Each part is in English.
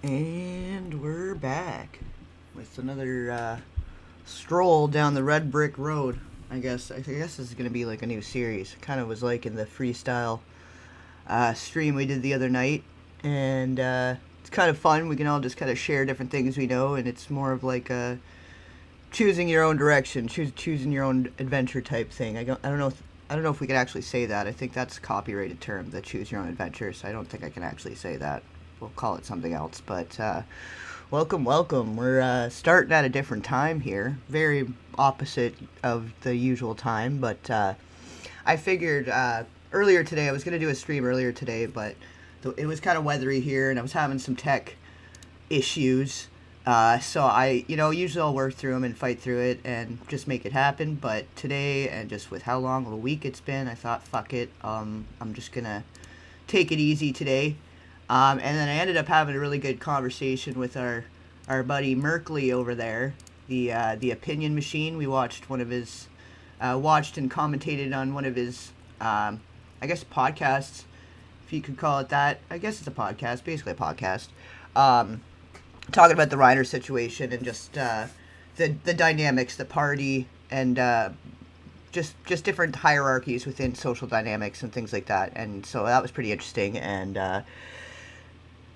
And we're back with another stroll down the red brick road. I guess this is gonna be like a new series. It kind of was like in the freestyle stream we did the other night, and it's kind of fun. We can all just kind of share different things we know, and it's more of like a choosing your own direction, choosing your own adventure type thing. I don't know if we could actually say that. I think that's a copyrighted term, the choose your own adventure. So I don't think I can actually say that. We'll call it something else. But welcome, welcome. We're starting at a different time here, very opposite of the usual time. But I figured earlier today I was gonna do a stream earlier today, but it was kind of weathery here, and I was having some tech issues. So usually I'll work through them and fight through it and just make it happen. But today, and just with how long of a week it's been, I thought, fuck it. I'm just gonna take it easy today. And then I ended up having a really good conversation with our buddy Merkley over there, the Opinion Machine. We watched one of his, watched and commentated on one of his, I guess podcasts, if you could call it that. I guess it's a podcast, basically a podcast. Talking about the Reiner situation and just the dynamics, the party, and just different hierarchies within social dynamics and things like that. And so that was pretty interesting. And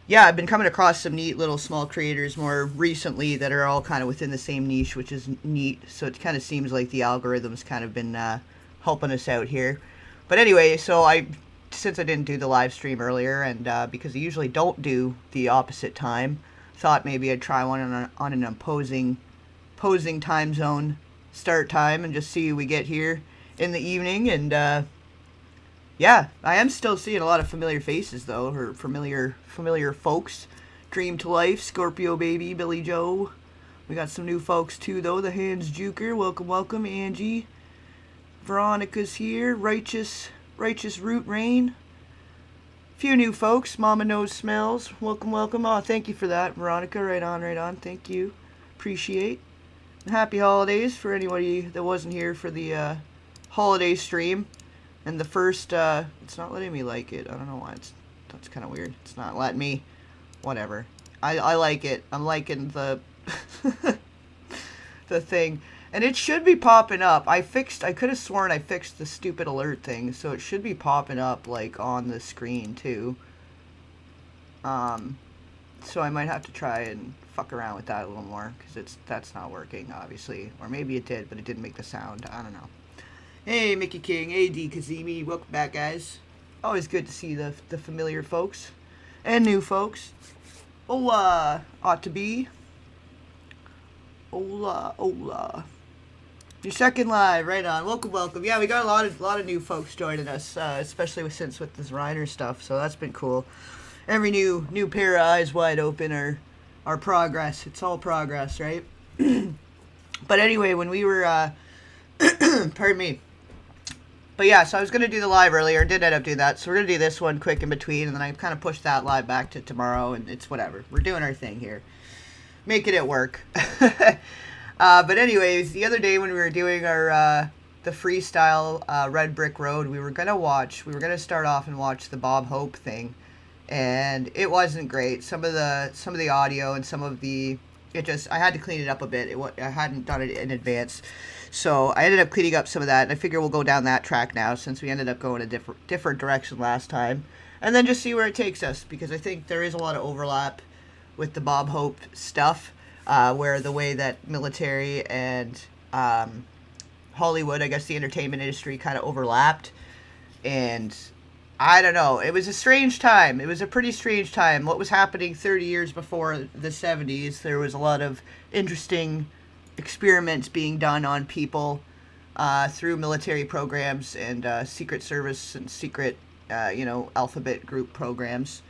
yeah, I've been coming across some neat little small creators more recently that are all kind of within the same niche, which is neat. So it kind of seems like the algorithm's kind of been helping us out here. But anyway, since I didn't do the live stream earlier, and because I usually don't do the opposite time, thought maybe I'd try one on an opposing time zone start time and just see who we get here in the evening. And yeah, I am still seeing a lot of familiar faces though, or familiar folks. Dream to Life, Scorpio Baby, Billy Joe. We got some new folks too though. The Hands Juker, welcome, Angie. Veronica's here. Righteous Root Rain. Few new folks. Mama Knows Smells. Welcome. Oh, thank you for that, Veronica. Right on. Thank you. Appreciate. And happy holidays for anybody that wasn't here for the holiday stream. And the first, it's not letting me like it. I don't know why. That's kind of weird. It's not letting me. Whatever. I like it. I'm liking the the thing. And it should be popping up. I could have sworn I fixed the stupid alert thing, so it should be popping up, like, on the screen, too. So I might have to try and fuck around with that a little more, because that's not working, obviously. Or maybe it did, but it didn't make the sound. I don't know. Hey, Mickey King. Hey, D. Kazemi. Welcome back, guys. Always good to see the familiar folks. And new folks. Hola, ought to be. Hola. Your second live, right on. Welcome. Yeah, we got a lot of new folks joining us, especially with this Reiner stuff. So that's been cool. Every new pair of eyes wide open are progress. It's all progress, right? But anyway, when we were, pardon me. But yeah, so I was gonna do the live earlier. Did end up doing that. So we're gonna do this one quick in between, and then I kind of pushed that live back to tomorrow, and it's whatever. We're doing our thing here, making it work. But anyways, the other day when we were doing our the freestyle Red Brick Road, we were gonna start off and watch the Bob Hope thing, and it wasn't great. Some of the audio and I had to clean it up a bit. I hadn't done it in advance, so I ended up cleaning up some of that. And I figure we'll go down that track now since we ended up going a different direction last time, and then just see where it takes us, because I think there is a lot of overlap with the Bob Hope stuff. Where the way that military and Hollywood, I guess the entertainment industry, kind of overlapped. And I don't know. It was a strange time. It was a pretty strange time. What was happening 30 years before the 70s, there was a lot of interesting experiments being done on people through military programs and Secret Service and secret, alphabet group programs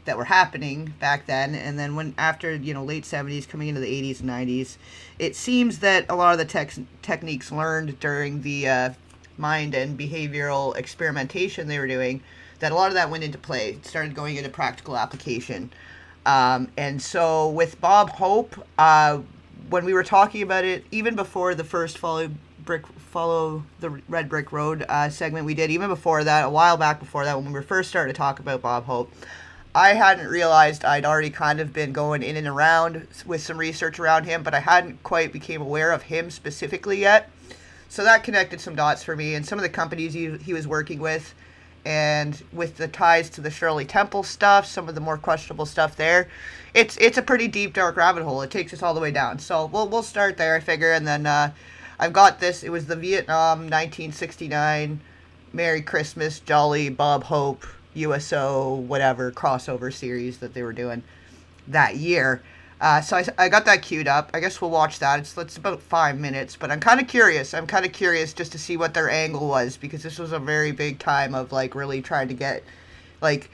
that were happening back then. And then after late 70s coming into the 80s and 90s, it seems that a lot of the techniques learned during the mind and behavioral experimentation they were doing, that a lot of that went into play. It started going into practical application. And so with Bob Hope, when we were talking about it, even before the first Follow the Red Brick Road segment we did, even before that, a while back before that, when we were first starting to talk about Bob Hope, I hadn't realized I'd already kind of been going in and around with some research around him, but I hadn't quite became aware of him specifically yet. So that connected some dots for me, and some of the companies he was working with, and with the ties to the Shirley Temple stuff, some of the more questionable stuff there. It's a pretty deep, dark rabbit hole. It takes us all the way down. So we'll start there, I figure, and then I've got this. It was the Vietnam 1969 Merry Christmas Jolly Bob Hope USO whatever crossover series that they were doing that year. So I got that queued up. I guess we'll watch that. It's about 5 minutes, but I'm kind of curious. I'm kind of curious just to see what their angle was, because this was a very big time of like really trying to get, like,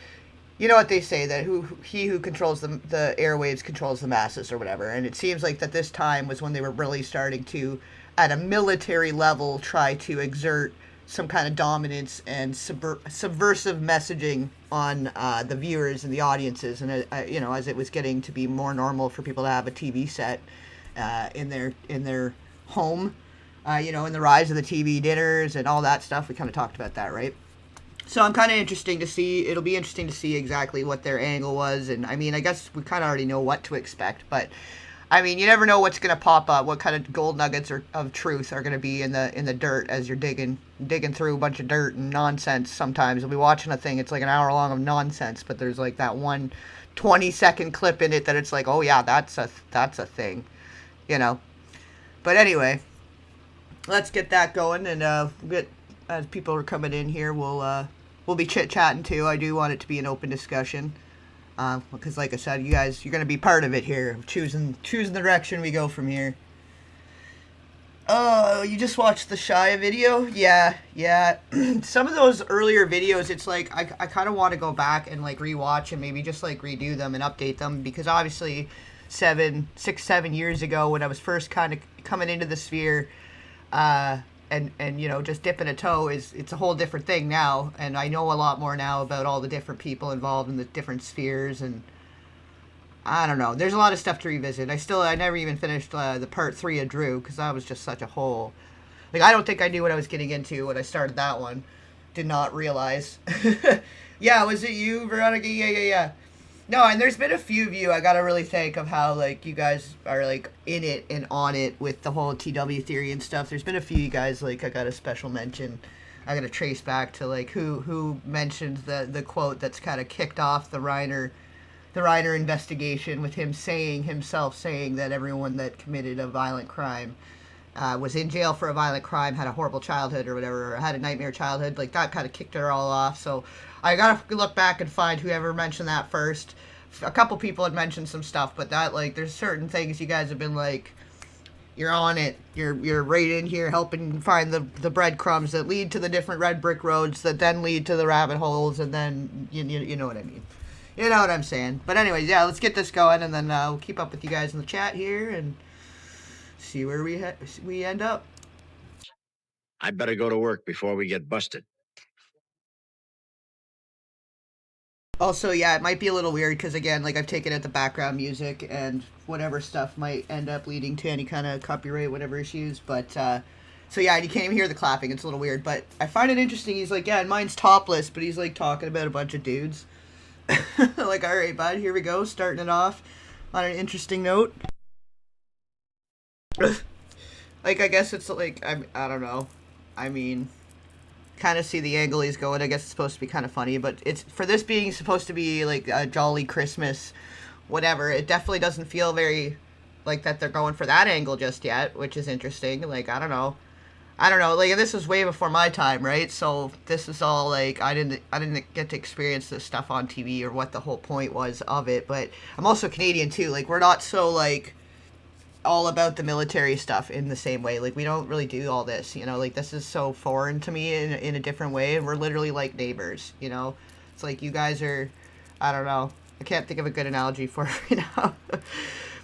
you know what they say, that he who controls the airwaves controls the masses or whatever. And it seems like that this time was when they were really starting to, at a military level, try to exert some kind of dominance and subversive messaging on the viewers and the audiences, and you know, as it was getting to be more normal for people to have a TV set in their home, you know, and the rise of the TV dinners and all that stuff. We kind of talked about that, right? So I'm kind of interesting to see. It'll be interesting to see exactly what their angle was, and I mean, I guess we kind of already know what to expect, but I mean, you never know what's going to pop up, what kind of gold nuggets of truth are going to be in the dirt as you're digging through a bunch of dirt and nonsense. Sometimes you'll be watching a thing, it's like an hour long of nonsense, but there's like that one 20-second clip in it that it's like, oh yeah, that's a thing, you know. But anyway, let's get that going, and as people are coming in here, we'll be chit-chatting too. I do want it to be an open discussion. Because like I said, you guys, you're going to be part of it here, choosing the direction we go from here. Oh, you just watched the Shia video? Yeah. Some of those earlier videos, it's like, I kind of want to go back and like rewatch and maybe just like redo them and update them, because obviously 7 years ago when I was first kind of coming into the sphere, and you know, just dipping a toe, it's a whole different thing now, and I know a lot more now about all the different people involved in the different spheres, and I don't know, there's a lot of stuff to revisit. I never even finished the part 3 of Drew, because that was just such a whole, like, I don't think I knew what I was getting into when I started that one. Did not realize. Yeah, was it you, Veronica? Yeah. No, and there's been a few of you I gotta really thank, of how like you guys are like in it and on it with the whole TW theory and stuff. There's been a few you guys, like, I got a special mention. I gotta trace back to like who mentioned the quote that's kind of kicked off the Reiner investigation, with himself saying that everyone that committed a violent crime was in jail for a violent crime, had a horrible childhood or whatever, or had a nightmare childhood. Like, that kind of kicked it all off. So I gotta look back and find whoever mentioned that first. A couple people had mentioned some stuff, but that, like, there's certain things you guys have been like, you're on it. You're right in here helping find the breadcrumbs that lead to the different red brick roads that then lead to the rabbit holes, and then you know what I mean. You know what I'm saying. But anyways, yeah, let's get this going, and then we'll keep up with you guys in the chat here and see where we end up. I better go to work before we get busted. Also, yeah, it might be a little weird because, again, like, I've taken out the background music, and whatever stuff might end up leading to any kind of copyright, whatever issues. But so yeah, you can't even hear the clapping. It's a little weird, but I find it interesting. He's like, yeah, and mine's topless, but he's like talking about a bunch of dudes. Like, all right, bud, here we go, starting it off on an interesting note. Like, I guess it's like, I don't know. I mean, kind of see the angle he's going. I guess it's supposed to be kind of funny, but it's, for this being supposed to be like a jolly Christmas, whatever, it definitely doesn't feel very like that they're going for that angle just yet, which is interesting. Like, I don't know. Like, this was way before my time, right? So this is all like, I didn't get to experience this stuff on TV or what the whole point was of it. But I'm also Canadian too. Like, we're not so like all about the military stuff in the same way. Like, we don't really do all this, you know. Like, this is so foreign to me in a different way, and we're literally like neighbors, you know. It's like you guys are, I don't know. I can't think of a good analogy for it right now.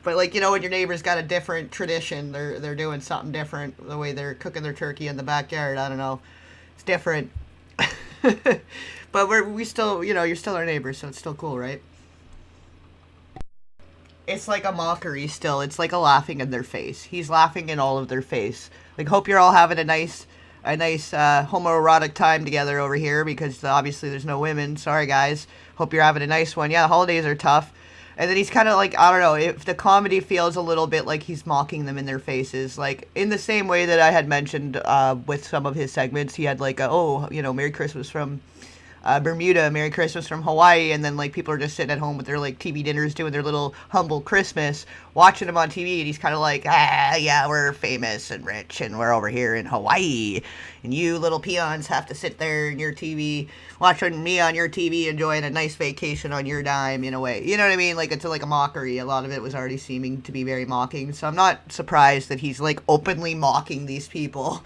But, like, you know, when your neighbor's got a different tradition, they're doing something different, the way they're cooking their turkey in the backyard, I don't know. It's different. But we still, you know, you're still our neighbors, so it's still cool, right? It's like a mockery still. It's like a laughing in their face. He's laughing in all of their face. Like, hope you're all having a nice a nice homoerotic time together over here because obviously there's no women. Sorry, guys. Hope you're having a nice one. Yeah, the holidays are tough. And then he's kind of like, I don't know, if the comedy feels a little bit like he's mocking them in their faces. Like, in the same way that I had mentioned with some of his segments, he had like, Merry Christmas from Bermuda, Merry Christmas from Hawaii, and then like people are just sitting at home with their like TV dinners doing their little humble Christmas, watching him on TV, and he's kind of like, yeah, we're famous and rich, and we're over here in Hawaii, and you little peons have to sit there in your TV, watching me on your TV, enjoying a nice vacation on your dime, in a way. You know what I mean? Like, it's like a mockery. A lot of it was already seeming to be very mocking, so I'm not surprised that he's like openly mocking these people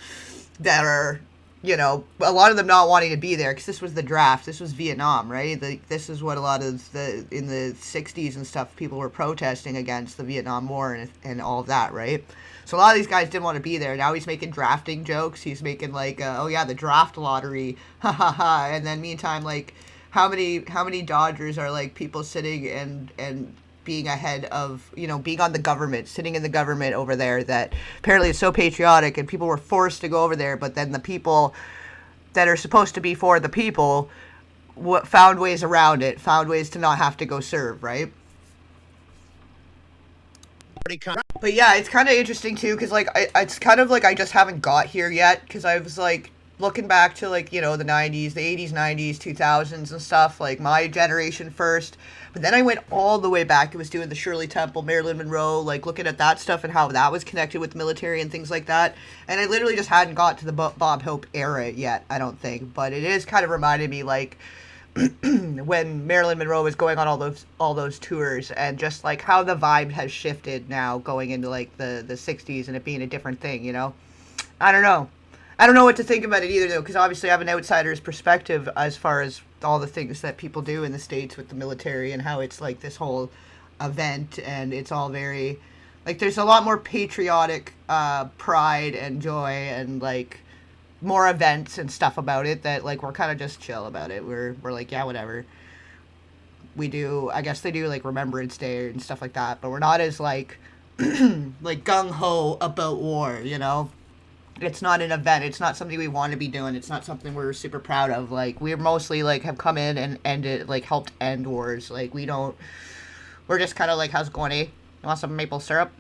that are, a lot of them not wanting to be there because this was the draft. This was Vietnam, right? This is what a lot of in the 60s and stuff, people were protesting against the Vietnam War and all of that, right? So a lot of these guys didn't want to be there. Now he's making drafting jokes. He's making like, the draft lottery, ha ha ha. And then meantime, like, how many Dodgers are like people sitting and being ahead of, being on the government, sitting in the government over there, that apparently is so patriotic and people were forced to go over there, but then the people that are supposed to be for the people found ways around it, found ways to not have to go serve, right? But yeah, it's kind of interesting too, because like it's kind of like I just haven't got here yet, because I was like looking back to like, the 90s, the 80s, 90s, 2000s and stuff, like my generation first. But then I went all the way back. It was doing the Shirley Temple, Marilyn Monroe, like looking at that stuff and how that was connected with the military and things like that. And I literally just hadn't got to the Bob Hope era yet, I don't think. But it is kind of reminded me like when Marilyn Monroe was going on all those tours, and just like how the vibe has shifted now going into like the 60s and it being a different thing, I don't know. I don't know what to think about it either, though, because obviously I have an outsider's perspective as far as all the things that people do in the States with the military and how it's like this whole event, and it's all very, like, there's a lot more patriotic pride and joy and, like, more events and stuff about it that, like, we're kind of just chill about it. We're like, yeah, whatever. We do, I guess they do, like, Remembrance Day and stuff like that, but we're not as, like, like, gung-ho about war, It's not an event. It's not something we want to be doing. It's not something we're super proud of. Like, we're mostly, like, have come in and ended, like, helped end wars. Like, we're just kind of like, how's it going, eh? You want some maple syrup?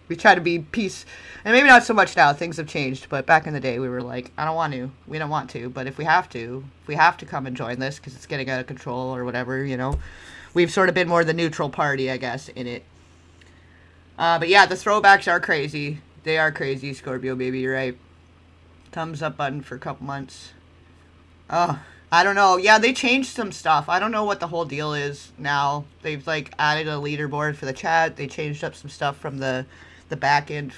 We try to be peace. And maybe not so much now. Things have changed. But back in the day, we were like, I don't want to. We don't want to. But if we have to come and join this because it's getting out of control or whatever, We've sort of been more the neutral party, I guess, in it. But yeah, the throwbacks are crazy. They are crazy, Scorpio baby, you're right. Thumbs up button for a couple months. Oh, I don't know. Yeah, they changed some stuff. I don't know what the whole deal is now. They've like added a leaderboard for the chat. They changed up some stuff from the back end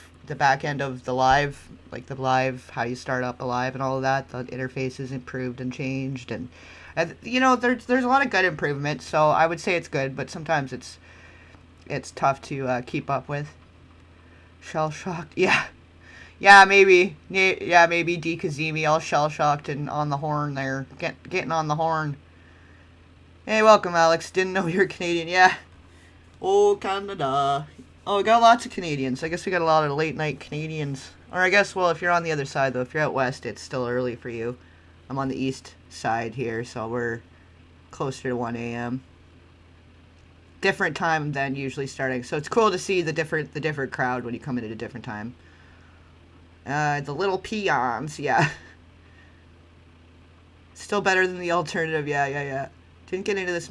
of the live, like the live, how you start up a live and all of that. The interface is improved and changed, and there's a lot of good improvements. So I would say it's good, but sometimes it's tough to keep up with. Shell shocked, yeah, maybe D Kazemi all shell shocked and on the horn there, getting on the horn. Hey, welcome, Alex. Didn't know you were Canadian. Yeah. Oh, Canada. Oh, we got lots of Canadians. I guess we got a lot of late night Canadians. Or I guess, well, if you're on the other side though, if you're out west, it's still early for you. I'm on the east side here, so we're closer to 1 a.m. Different time than usually starting, so it's cool to see the different crowd when you come in at a different time. The little peons, yeah. Still better than the alternative, yeah. Didn't get into this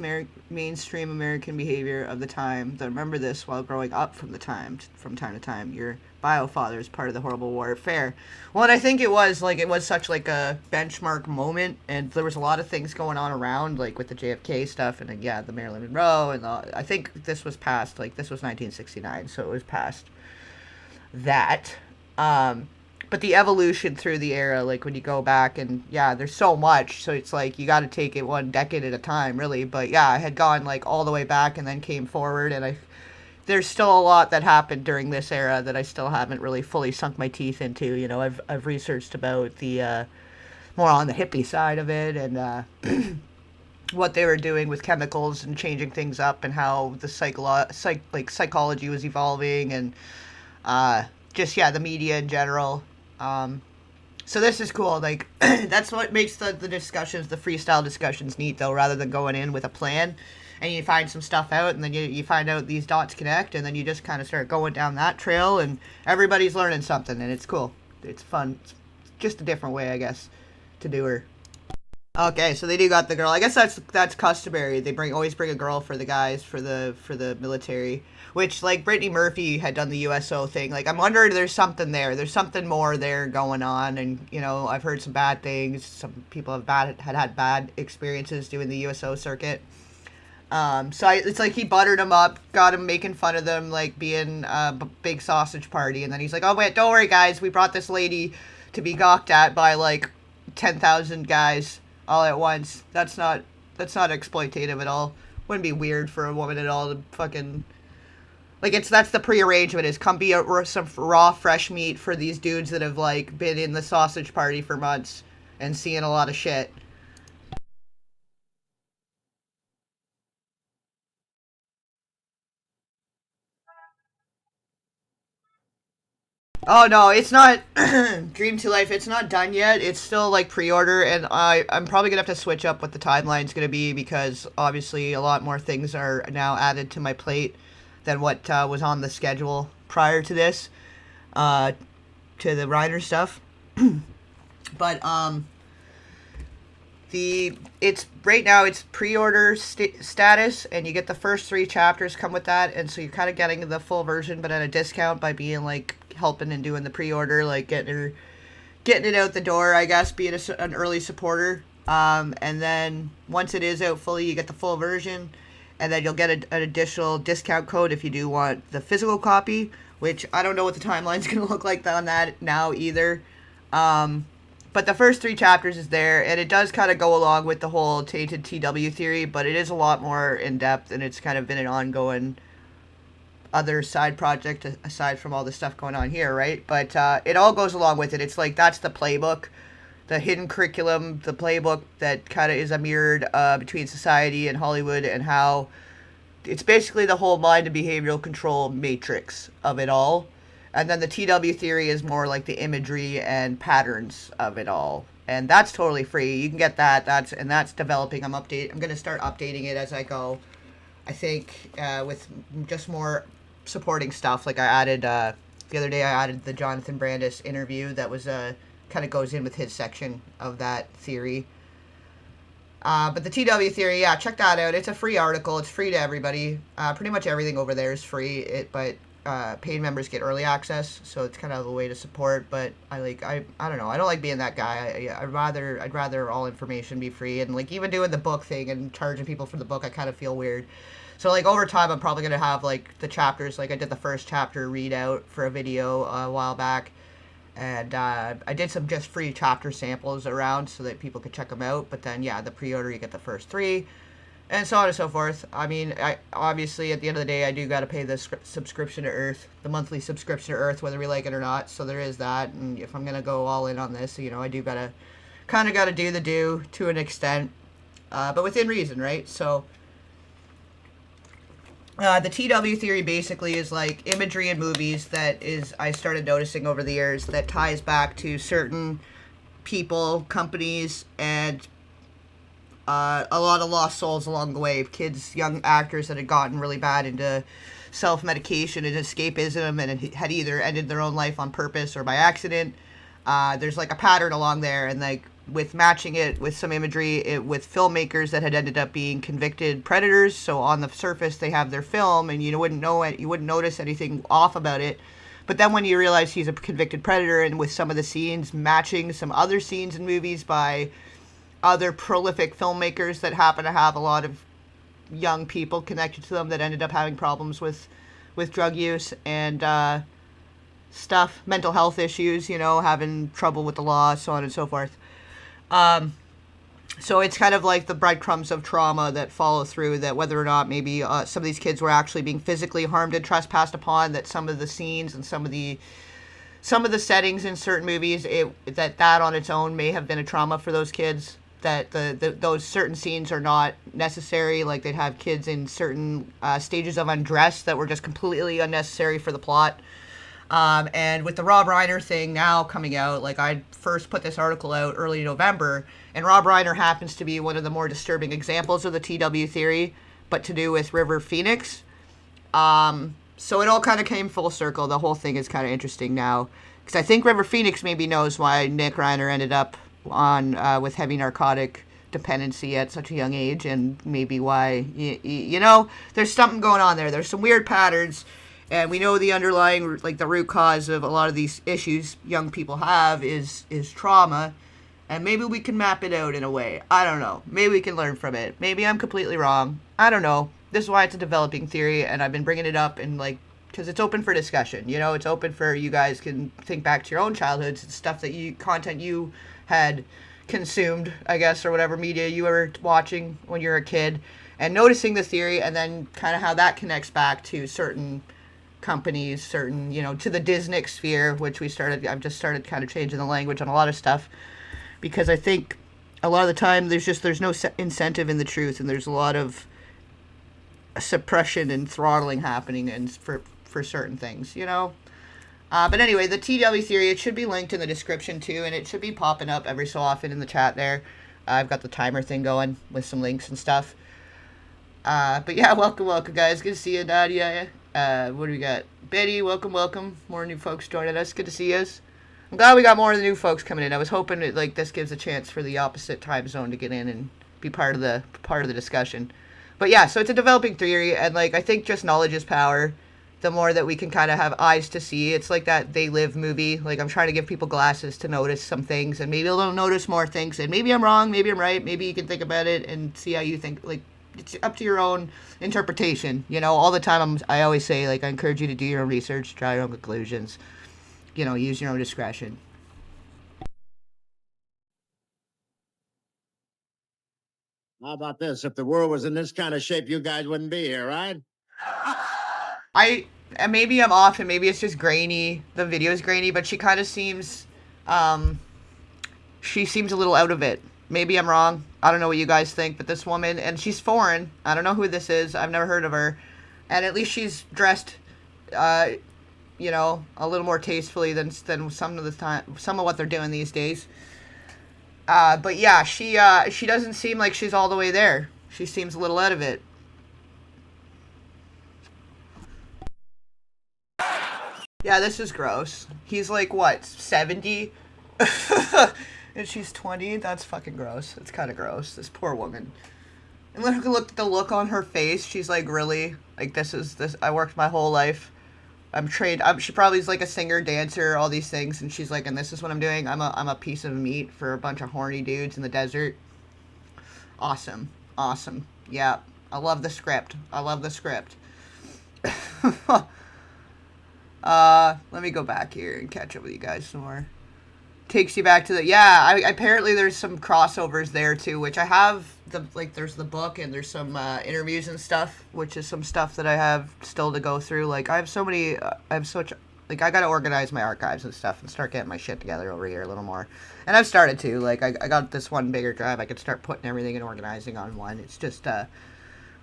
mainstream American behavior of the time. Though remember this while growing up from time to time. Your bio father is part of the horrible warfare. Well, and I think it was such like a benchmark moment, and there was a lot of things going on around, like with the JFK stuff, and yeah, the Marilyn Monroe, and I think this was past, like this was 1969, so it was past that. But the evolution through the era, like when you go back and yeah, there's so much, so it's like you got to take it one decade at a time, really. But yeah, I had gone like all the way back and then came forward, and there's still a lot that happened during this era that I still haven't really fully sunk my teeth into. I've researched about the more on the hippie side of it, and what they were doing with chemicals and changing things up, and how the psychology was evolving, and just yeah, the media in general. So this is cool. Like that's what makes the discussions, the freestyle discussions, neat though. Rather than going in with a plan, and you find some stuff out, and then you find out these dots connect, and then you just kind of start going down that trail, and everybody's learning something, and it's cool. It's fun. It's just a different way, I guess, to do her. Okay, so they do got the girl. I guess that's customary. They always bring a girl for the guys for the military, which like Brittany Murphy had done the USO thing. Like I'm wondering there's something there. There's something more there going on, and I've heard some bad things. Some people had bad experiences doing the USO circuit. It's like he buttered him up, got him making fun of them, like being a big sausage party, and then he's like, "Oh wait, don't worry, guys. We brought this lady to be gawked at by like 10,000 guys." All at once. That's not exploitative at all. Wouldn't be weird for a woman at all to fucking like that's the prearrangement is come be some raw fresh meat for these dudes that have like been in the sausage party for months and seeing a lot of shit. Oh no, it's not Dream to Life. It's not done yet. It's still like pre-order, and I'm probably gonna have to switch up what the timeline's gonna be because obviously a lot more things are now added to my plate than what was on the schedule prior to this, uh, to the Reiner stuff. But the it's right now it's pre-order status, and you get the first 3 chapters come with that, and so you're kind of getting the full version, but at a discount by being like helping and doing the pre-order, like getting it out the door, I guess, being an early supporter. And then once it is out fully, you get the full version, and then you'll get an additional discount code if you do want the physical copy, which I don't know what the timeline's going to look like on that now either. But the first 3 chapters is there, and it does kind of go along with the whole tainted TW theory, but it is a lot more in-depth, and it's kind of been an ongoing other side project aside from all the stuff going on here, right? But it all goes along with it. It's like that's the playbook, the hidden curriculum, the playbook that kind of is a mirrored between society and Hollywood, and how it's basically the whole mind and behavioral control matrix of it all. And then the TW theory is more like the imagery and patterns of it all. And that's totally free. You can get that. That's developing. I'm going to start updating it as I go. I think with just more supporting stuff. Like I added the other day, I added the Jonathan Brandis interview that was kind of goes in with his section of that theory. But the TW theory, yeah, check that out. It's a free article. It's free to everybody. Pretty much everything over there is free. But paid members get early access, so it's kind of a way to support. But I don't know. I don't like being that guy. I'd rather all information be free, and like even doing the book thing and charging people for the book, I kind of feel weird. So like over time, I'm probably gonna have like the chapters. Like I did the first chapter readout for a video a while back, and I did some just free chapter samples around so that people could check them out. But then yeah, the pre-order you get the first 3, and so on and so forth. I mean, I obviously at the end of the day, I do got to pay the subscription to Earth, the monthly subscription to Earth, whether we like it or not. So there is that. And if I'm gonna go all in on this, I do gotta do the do to an extent, but within reason, right? So. The TW theory basically is like imagery in movies that is I started noticing over the years that ties back to certain people, companies, and a lot of lost souls along the way. Kids, young actors that had gotten really bad into self-medication and escapism and had either ended their own life on purpose or by accident. There's like a pattern along there, and like with matching it with some imagery with filmmakers that had ended up being convicted predators. So on the surface they have their film and you wouldn't know it, you wouldn't notice anything off about it, but then when you realize he's a convicted predator, and with some of the scenes matching some other scenes in movies by other prolific filmmakers that happen to have a lot of young people connected to them that ended up having problems with drug use and stuff, mental health issues, having trouble with the law, so on and so forth. So it's kind of like the breadcrumbs of trauma that follow through, that whether or not maybe some of these kids were actually being physically harmed and trespassed upon, that some of the scenes and some of the settings in certain movies, that on its own may have been a trauma for those kids, that those certain scenes are not necessary, like they'd have kids in certain stages of undress that were just completely unnecessary for the plot. And with the Rob Reiner thing now coming out, like I first put this article out early November, and Rob Reiner happens to be one of the more disturbing examples of the TW theory, but to do with River Phoenix. So it all kind of came full circle. The whole thing is kind of interesting now, because I think River Phoenix maybe knows why Nick Reiner ended up on with heavy narcotic dependency at such a young age, and maybe why you know there's something going on there. There's some weird patterns, and we know the underlying, like the root cause of a lot of these issues young people have is trauma, and maybe we can map it out in a way. I don't know. Maybe we can learn from it. Maybe I'm completely wrong. I don't know. This is why it's a developing theory, and I've been bringing it up and like because it's open for discussion. You know, it's open for you guys can think back to your own childhoods and stuff that content you had consumed, I guess, or whatever media you were watching when you were a kid, and noticing the theory, and then kind of how that connects back to certain companies, certain, you know, to the Disney sphere, which I've just started kind of changing the language on a lot of stuff, because I think a lot of the time there's no incentive in the truth, and there's a lot of suppression and throttling happening and for certain things, you know. But anyway, the TW theory, it should be linked in the description too, and it should be popping up every so often in the chat there. I've got the timer thing going with some links and stuff. But yeah, welcome guys. Good to see you, Nadia. What do we got? Betty, welcome. More new folks joining us. Good to see you. I'm glad we got more of the new folks coming in. I was hoping this gives a chance for the opposite time zone to get in and be part of the discussion. But yeah, so it's a developing theory, and like I think just knowledge is power. The more that we can kind of have eyes to see, it's like that They Live movie. Like I'm trying to give people glasses to notice some things, and maybe they'll notice more things. And maybe I'm wrong, maybe I'm right. Maybe you can think about it and see how you think. Like it's up to your own interpretation. You know, all the time I always say, like, I encourage you to do your own research, draw your own conclusions. You know, use your own discretion. How about this? If the world was in this kind of shape, you guys wouldn't be here, right? And maybe I'm off, and maybe it's just grainy. The video is grainy, but she kind of seems, she seems a little out of it. Maybe I'm wrong. I don't know what you guys think, but this woman, and she's foreign. I don't know who this is. I've never heard of her. And at least she's dressed, you know, a little more tastefully than some of what they're doing these days. But yeah, she doesn't seem like she's all the way there. She seems a little out of it. Yeah, this is gross. He's like, what, 70? And she's 20? That's fucking gross. It's kind of gross. This poor woman. And look at the look on her face. She's like, really? Like, this. I worked my whole life. I'm trained. She probably is like a singer, dancer, all these things. And she's like, and this is what I'm doing. I'm a piece of meat for a bunch of horny dudes in the desert. Awesome. Yeah. I love the script. Let me go back here and catch up with you guys some more. Takes you back to apparently there's some crossovers there too, which I have there's the book, and there's some interviews and stuff, which is some stuff that I have still to go through. Like I have so many, I gotta organize my archives and stuff and start getting my shit together over here a little more. And I've started to, like, I got this one bigger drive. I could start putting everything and organizing on one. It's just,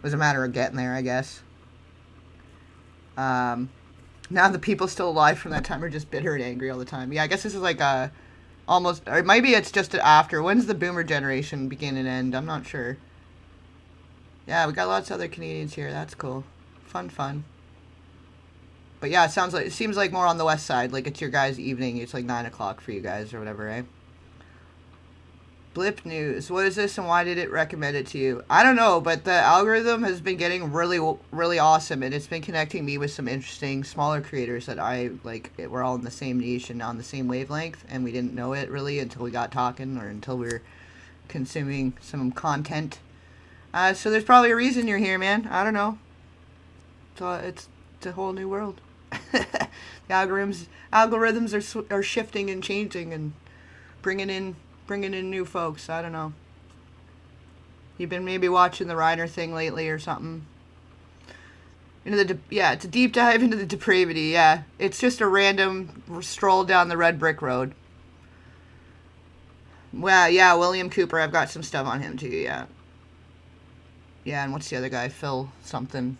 was a matter of getting there, I guess. Now the people still alive from that time are just bitter and angry all the time. Yeah, I guess this is like almost, or maybe it's just after. When's the boomer generation begin and end? I'm not sure. Yeah, we got lots of other Canadians here. That's cool. Fun. But yeah, it seems like more on the west side. Like it's your guys' evening. It's like 9 o'clock for you guys or whatever, eh? Blip News. What is this and why did it recommend it to you? I don't know, but the algorithm has been getting really, really awesome, and it's been connecting me with some interesting smaller creators that I like. We're all in the same niche and on the same wavelength, and we didn't know it really until we got talking or until we were consuming some content. So there's probably a reason you're here, man. I don't know. It's a whole new world. The algorithms are shifting and changing and bringing in new folks. I don't know. You've been maybe watching the Reiner thing lately or something. It's a deep dive into the depravity. Yeah, it's just a random stroll down the red brick road. Well, yeah, William Cooper. I've got some stuff on him too. Yeah. Yeah, and what's the other guy? Phil something.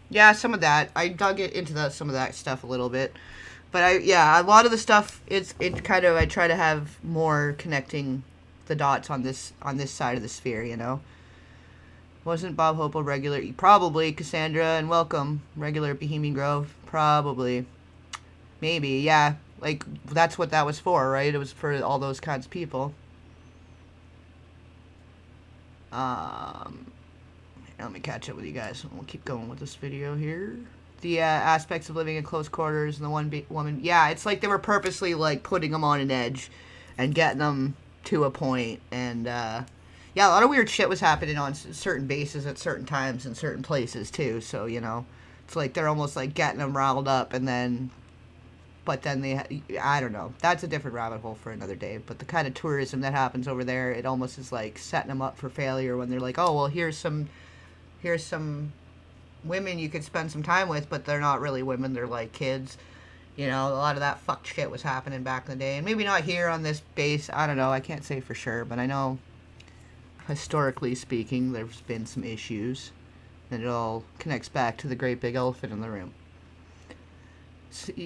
Yeah, some of that. I dug it into some of that stuff a little bit. But a lot of the stuff it kind of, I try to have more connecting the dots on this side of the sphere, you know. Wasn't Bob Hope a regular? Probably. Cassandra and welcome. Regular at Bohemian Grove? Probably. Maybe, yeah. Like, that's what that was for, right? It was for all those kinds of people. Let me catch up with you guys. We'll keep going with this video here. The aspects of living in close quarters and the one woman. Yeah, it's like they were purposely, like, putting them on an edge and getting them to a point. And, yeah, a lot of weird shit was happening on certain bases at certain times in certain places, too. So, you know, it's like they're almost, like, getting them riled up and then... But then I don't know. That's a different rabbit hole for another day. But the kind of tourism that happens over there, it almost is like setting them up for failure when they're like, oh, well, here's some women you could spend some time with, but they're not really women. They're like kids. You know, a lot of that fucked shit was happening back in the day. And maybe not here on this base. I don't know. I can't say for sure. But I know, historically speaking, there's been some issues. And it all connects back to the great big elephant in the room.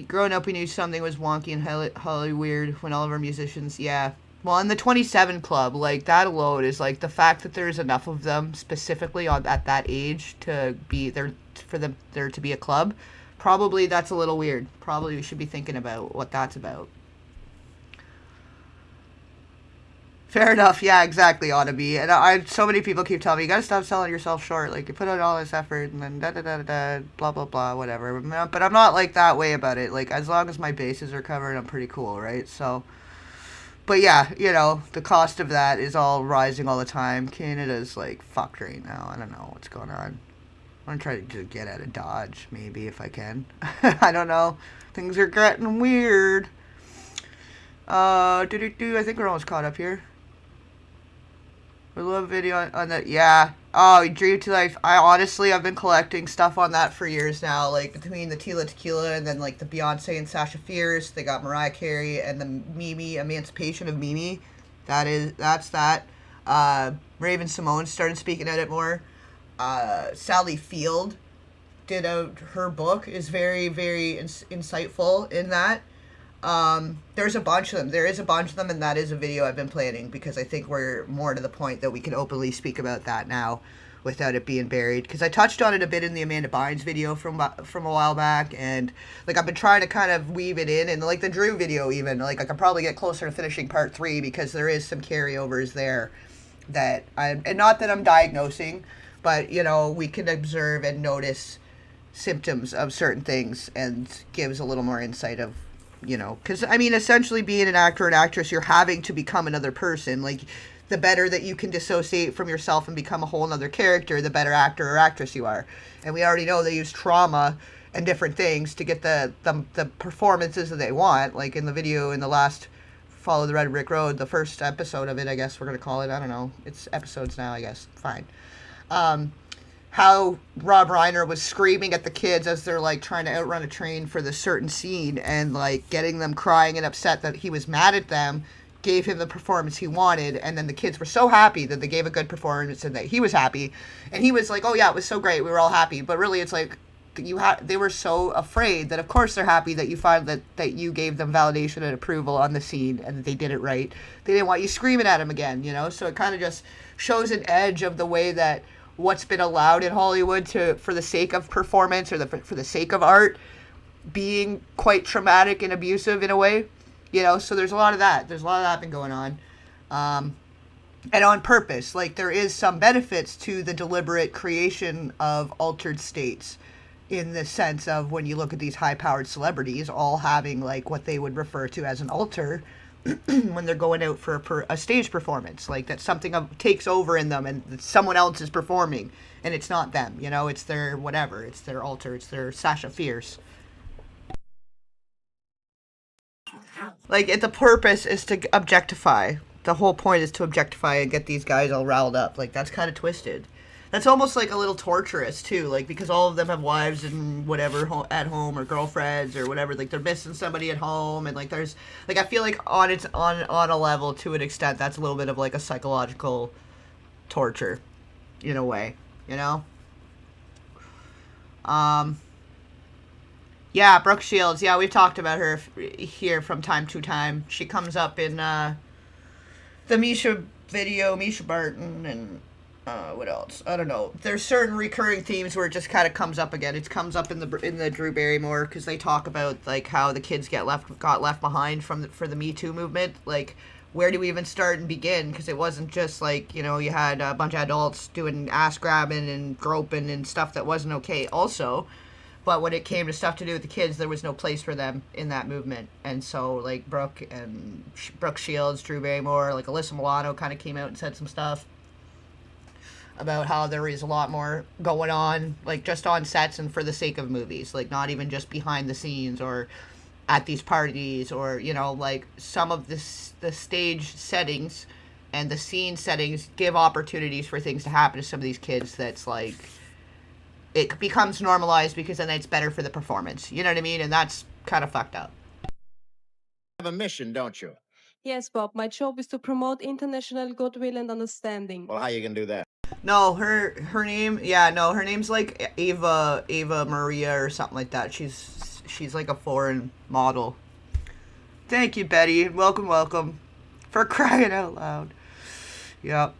Growing up, we knew something was wonky and highly weird when all of our musicians, yeah. Well, in the 27 Club, like, that alone is, like, the fact that there's enough of them specifically at that age to be there, for there to be a club, probably that's a little weird. Probably we should be thinking about what that's about. Fair enough. Yeah, exactly. Ought to be. And so many people keep telling me, you gotta stop selling yourself short. Like, you put out all this effort and then da-da-da-da-da, blah, blah, blah, whatever. But I'm not, like, that way about it. Like, as long as my bases are covered, I'm pretty cool, right? So, but yeah, you know, the cost of that is all rising all the time. Canada's, like, fucked right now. I don't know what's going on. I'm gonna try to just get out of Dodge, maybe, if I can. I don't know. Things are getting weird. I think we're almost caught up here. We love video on that. Yeah. Oh, Dream to Life. I've been collecting stuff on that for years now. Like, between the Tila Tequila and then, like, the Beyonce and Sasha Fierce. They got Mariah Carey and the Mimi, Emancipation of Mimi. That's that. Raven Simone started speaking at it more. Sally Field did her book. Is very, very insightful in that. There's a bunch of them. There is a bunch of them, and that is a video I've been planning because I think we're more to the point that we can openly speak about that now without it being buried. Because I touched on it a bit in the Amanda Bynes video from a while back, and, like, I've been trying to kind of weave it in, and, like, the Drew video even, like, I could probably get closer to finishing part 3 because there is some carryovers there that and not that I'm diagnosing, but, you know, we can observe and notice symptoms of certain things and gives a little more insight of, you know, because, I mean, essentially being an actor or an actress, you're having to become another person. Like, the better that you can dissociate from yourself and become a whole other character, the better actor or actress you are. And we already know they use trauma and different things to get the performances that they want. Like, in the video in the last Follow the Red Brick Road, the first episode of it, I guess we're going to call it. I don't know. It's episodes now, I guess. Fine. How Rob Reiner was screaming at the kids as they're, like, trying to outrun a train for this certain scene and, like, getting them crying and upset that he was mad at them, gave him the performance he wanted, and then the kids were so happy that they gave a good performance and that he was happy. And he was like, oh, yeah, it was so great. We were all happy. But really, it's like, they were so afraid that, of course, they're happy that you find that you gave them validation and approval on the scene and that they did it right. They didn't want you screaming at them again, you know? So it kind of just shows an edge of the way that what's been allowed in Hollywood for the sake of performance or for the sake of art being quite traumatic and abusive in a way, you know. So there's a lot of that. There's a lot of that been going on, and on purpose. Like, there is some benefits to the deliberate creation of altered states, in the sense of when you look at these high-powered celebrities all having, like, what they would refer to as an alter when they're going out for a stage performance, like that something takes over in them and someone else is performing and it's not them, you know, it's their whatever, it's their alter, it's their Sasha Fierce. Like, the purpose is to objectify. The whole point is to objectify and get these guys all riled up. Like, that's kind of twisted. That's almost like a little torturous too, like, because all of them have wives and whatever at home or girlfriends or whatever. Like, they're missing somebody at home, and, like, there's, like, I feel like on a level, to an extent, that's a little bit of, like, a psychological torture, in a way, you know. Um, yeah, Brooke Shields. Yeah, we've talked about her here from time to time. She comes up in the Misha video, Misha Barton, and what else? I don't know. There's certain recurring themes where it just kind of comes up again. It comes up in the Drew Barrymore because they talk about like how the kids got left behind for the Me Too movement. Like, where do we even start and begin? Because it wasn't just like, you know, you had a bunch of adults doing ass grabbing and groping and stuff that wasn't okay. Also, but when it came to stuff to do with the kids, there was no place for them in that movement. And so, like, Brooke Shields, Drew Barrymore, like Alyssa Milano kind of came out and said some stuff about how there is a lot more going on, like, just on sets and for the sake of movies. Like, not even just behind the scenes or at these parties or, you know, like, some of the stage settings and the scene settings give opportunities for things to happen to some of these kids that's, like, it becomes normalized because then it's better for the performance. You know what I mean? And that's kind of fucked up. Have a mission, don't you? Yes, Bob. My job is to promote international goodwill and understanding. Well, how you gonna do that? No, her name, her name's like Ava Maria or something like that. She's like a foreign model. Thank you, Betty. Welcome. For crying out loud. Yep.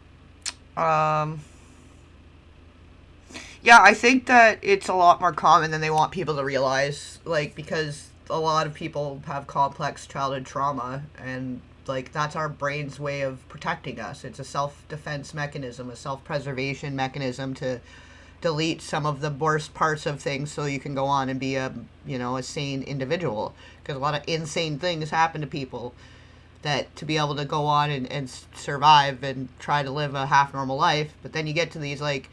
Yeah, I think that it's a lot more common than they want people to realize, like, because a lot of people have complex childhood trauma, and, like, that's our brain's way of protecting us. It's a self-defense mechanism, a self-preservation mechanism to delete some of the worst parts of things so you can go on and be a sane individual. Because a lot of insane things happen to people that to be able to go on and survive and try to live a half-normal life, but then you get to these, like,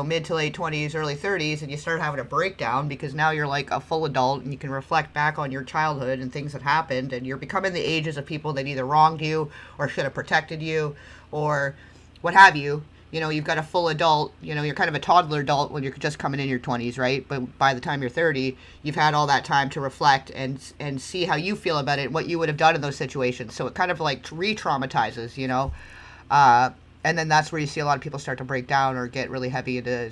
mid to late 20s, early 30s, and you start having a breakdown because now you're like a full adult and you can reflect back on your childhood and things that happened, and you're becoming the ages of people that either wronged you or should have protected you or what have you. You've got a full adult, you're kind of a toddler adult when you're just coming in your 20s, right? But by the time you're 30, you've had all that time to reflect and see how you feel about it and what you would have done in those situations. So it kind of like re-traumatizes, and then that's where you see a lot of people start to break down or get really heavy into,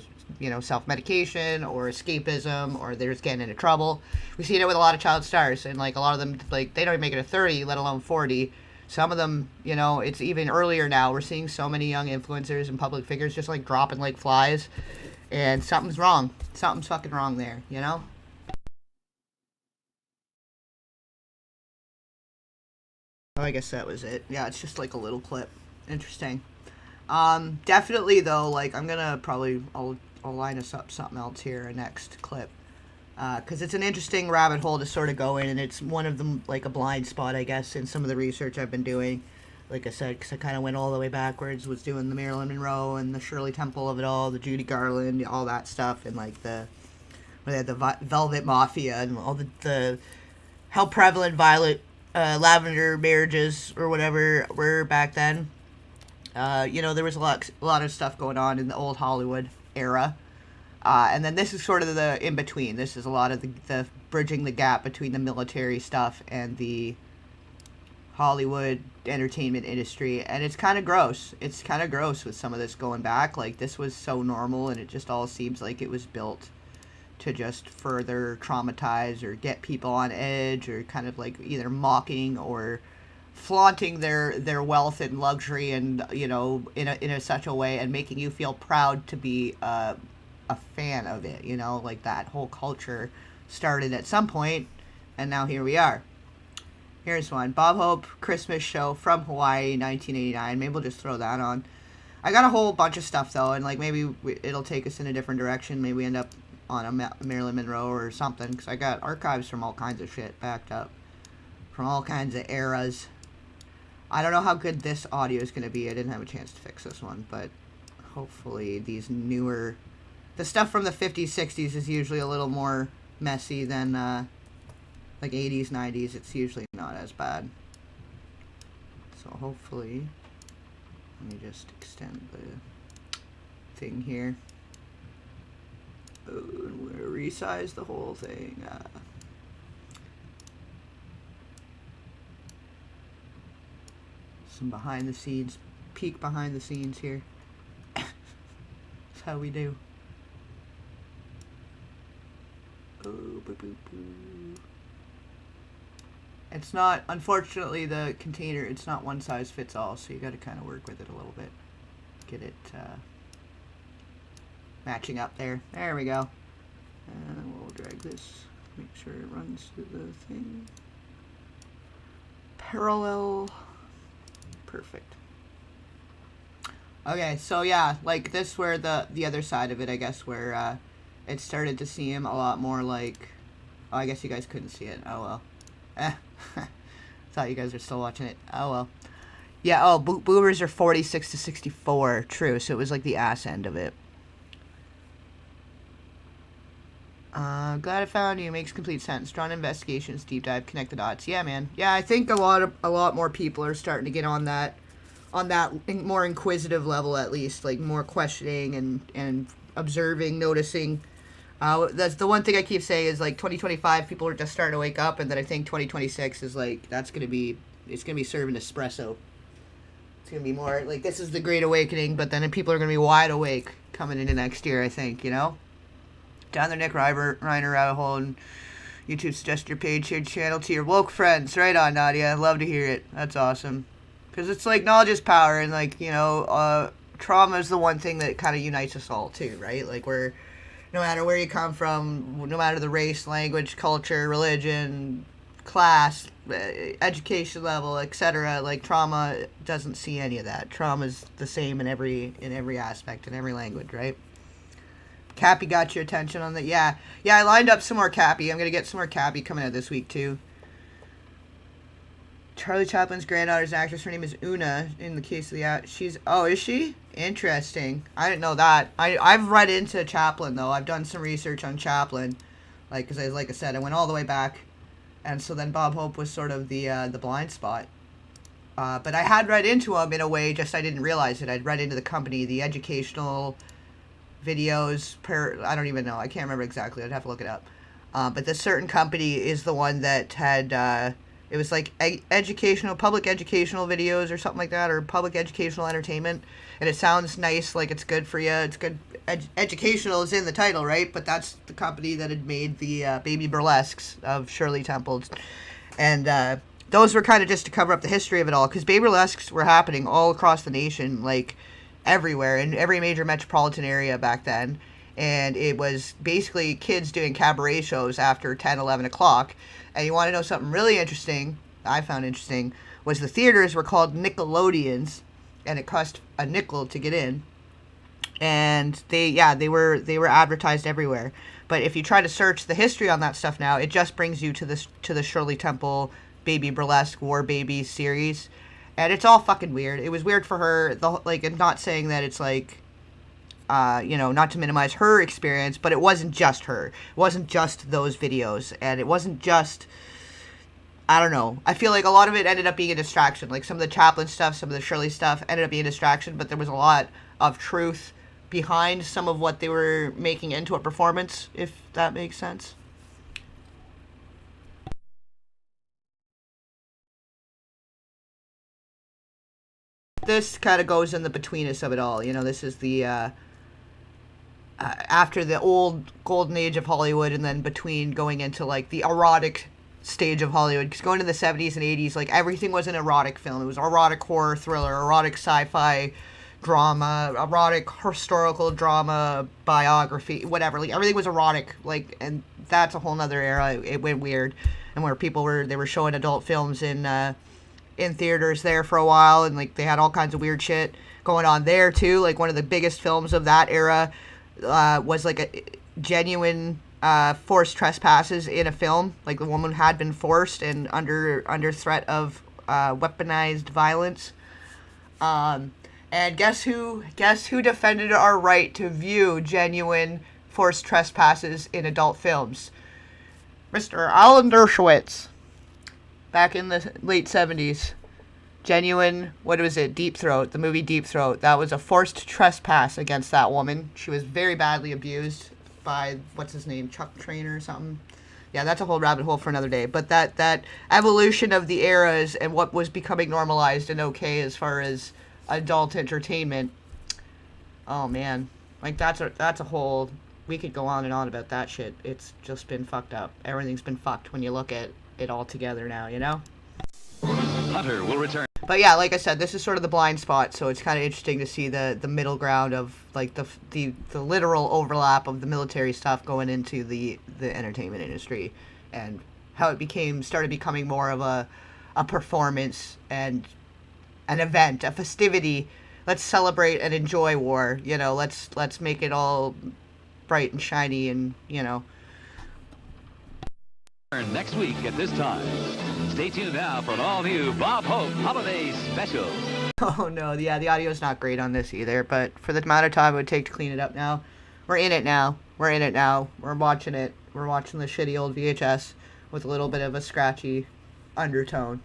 self-medication or escapism, or they're just getting into trouble. We've seen it with a lot of child stars, and, like, a lot of them, like, they don't even make it to 30, let alone 40. Some of them, it's even earlier now. We're seeing so many young influencers and public figures just, like, dropping like flies, and something's wrong. Something's fucking wrong there, Oh, I guess that was it. Yeah, it's just, like, a little clip. Interesting. Definitely though, like, I'm gonna I'll line us up something else here, a next clip, because it's an interesting rabbit hole to sort of go in, and it's one of them, like, a blind spot, I guess, in some of the research I've been doing, like I said, because I kind of went all the way backwards, was doing the Marilyn Monroe and the Shirley Temple of it all, the Judy Garland, all that stuff, and, like, where they had the Velvet Mafia and all the how prevalent lavender marriages or whatever were back then. There was a lot of stuff going on in the old Hollywood era. And then this is sort of the in-between. This is a lot of the bridging the gap between the military stuff and the Hollywood entertainment industry. And it's kind of gross. It's kind of gross with some of this going back. Like, this was so normal, and it just all seems like it was built to just further traumatize or get people on edge, or kind of like either mocking or flaunting their wealth and luxury, and in such a way, and making you feel proud to be a fan of it. Like, that whole culture started at some point, and now here we are. Here's one: Bob Hope Christmas show from Hawaii, 1989. Maybe we'll just throw that on. I got a whole bunch of stuff though, and, like, maybe it'll take us in a different direction. Maybe we end up on a Marilyn Monroe or something, because I got archives from all kinds of shit backed up from all kinds of eras. I don't know how good this audio is going to be. I didn't have a chance to fix this one, but hopefully these newer... The stuff from the 50s, 60s is usually a little more messy than, like, 80s, 90s. It's usually not as bad. So hopefully... Let me just extend the thing here. We'll resize the whole thing. Some behind the scenes, peek behind the scenes here. That's how we do. It's not, unfortunately, the container, it's not one size fits all, so you got to kind of work with it a little bit. Get it matching up there. There we go. And we'll drag this, make sure it runs to the thing. Parallel. Perfect. Okay, so yeah, like this where the other side of it, I guess, where it started to seem a lot more like, oh, I guess you guys couldn't see it. Oh well. Thought you guys are still watching it. Oh well. Yeah, oh, boomers are 46 to 64. True, so it was like the ass end of it. Glad I found you. Makes complete sense. Strong investigations, deep dive, connect the dots. Yeah, man. Yeah, I think a lot more people are starting to get on that more inquisitive level, at least, like more questioning and observing, noticing. That's the one thing I keep saying is like 2025 people are just starting to wake up, and then I think 2026 is like it's gonna be serving espresso. It's gonna be more like this is the Great Awakening, but then people are gonna be wide awake coming into next year. I think, you know. Down the Nick Reiner rabbit hole, and YouTube suggest your page, shared channel to your woke friends. Right on, Nadia. I'd love to hear it. That's awesome. Because it's like knowledge is power, and like, you know, trauma is the one thing that kind of unites us all too, right? Like we're, no matter where you come from, no matter the race, language, culture, religion, class, education level, etc. Like trauma doesn't see any of that. Trauma is the same in every aspect, in every language, right? Cappy got your attention on that. Yeah, I lined up some more Cappy. I'm going to get some more Cappy coming out this week, too. Charlie Chaplin's granddaughter's actress. Her name is Una, in the case of the... Oh, is she? Interesting. I didn't know that. I've read into Chaplin, though. I've done some research on Chaplin. Because, like I said, I went all the way back. And so then Bob Hope was sort of the blind spot. But I had read into him in a way, just I didn't realize it. I'd read into the company, the educational... videos I don't even know. I can't remember exactly. I'd have to look it up. But this certain company is the one that had, it was like public educational videos or something like that, or public educational entertainment. And it sounds nice, like it's good for you. It's good. Educational is in the title, right? But that's the company that had made the baby burlesques of Shirley Temple's. And those were kind of just to cover up the history of it all, because baby burlesques were happening all across the nation, like everywhere, in every major metropolitan area back then. And it was basically kids doing cabaret shows after 10, 11 o'clock. And you want to know something really interesting, I found interesting, was the theaters were called Nickelodeons, and it cost a nickel to get in. And they were advertised everywhere. But if you try to search the history on that stuff now, it just brings you to the Shirley Temple Baby Burlesque War Baby series. And it's all fucking weird. It was weird for her, and not saying that it's like, not to minimize her experience, but it wasn't just her. It wasn't just those videos, and it wasn't just, I don't know. I feel like a lot of it ended up being a distraction. Like some of the Chaplin stuff, some of the Shirley stuff ended up being a distraction, but there was a lot of truth behind some of what they were making into a performance, if that makes sense. This kind of goes in the betweenness of it all. You know, this is the after the old golden age of Hollywood, and then between going into like the erotic stage of Hollywood. Because going to the 70s and 80s, like everything was an erotic film. It was erotic horror thriller, erotic sci-fi drama, erotic historical drama, biography, whatever. Like everything was erotic. Like, and that's a whole nother era. It went weird, and where people were showing adult films in theaters there for a while, and like they had all kinds of weird shit going on there too. Like one of the biggest films of that era was like a genuine forced trespasses in a film. Like the woman had been forced and under threat of weaponized violence. And guess who defended our right to view genuine forced trespasses in adult films? Mr. Alan Dershowitz. Back in the late 70s, genuine, what was it, Deep Throat, the movie Deep Throat, that was a forced trespass against that woman. She was very badly abused by, what's his name, Chuck Trainer or something. Yeah, that's a whole rabbit hole for another day. But that evolution of the eras and what was becoming normalized and okay as far as adult entertainment, oh man, like that's a whole, we could go on and on about that shit. It's just been fucked up. Everything's been fucked when you look at it all together now, you know? Hunter will return. But yeah, like I said, this is sort of the blind spot, so it's kind of interesting to see the middle ground of like the literal overlap of the military stuff going into the entertainment industry, and how it started becoming more of a performance and an event, a festivity. Let's celebrate and enjoy war. You know, let's make it all bright and shiny, and you know. Next week at this time. Stay tuned now for an all-new Bob Hope Holiday Special. Oh no, yeah, the audio's not great on this either, but for the amount of time it would take to clean it up now, we're in it now. We're watching it. We're watching the shitty old VHS with a little bit of a scratchy undertone.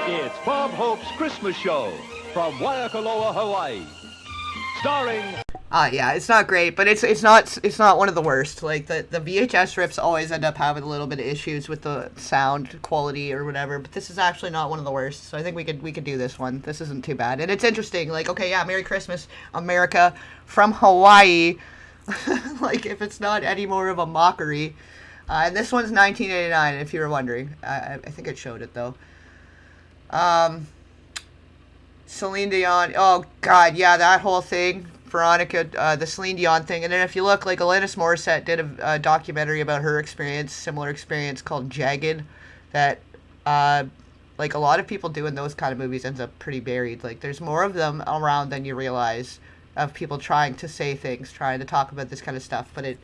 It's Bob Hope's Christmas Show from Waikoloa, Hawaii. Starring... Yeah, it's not great, but it's not one of the worst. Like, the VHS rips always end up having a little bit of issues with the sound quality or whatever, but this is actually not one of the worst, so I think we could do this one. This isn't too bad. And it's interesting, like, okay, yeah, Merry Christmas, America, from Hawaii. Like, if it's not any more of a mockery. And this one's 1989, if you were wondering. I think it showed it, though. Celine Dion, oh god, yeah, that whole thing, Veronica, the Celine Dion thing, and then if you look, like, Alanis Morissette did a documentary about her experience, similar experience, called Jagged, that, like, a lot of people doing those kind of movies ends up pretty buried. Like, there's more of them around than you realize, of people trying to say things, trying to talk about this kind of stuff, but it...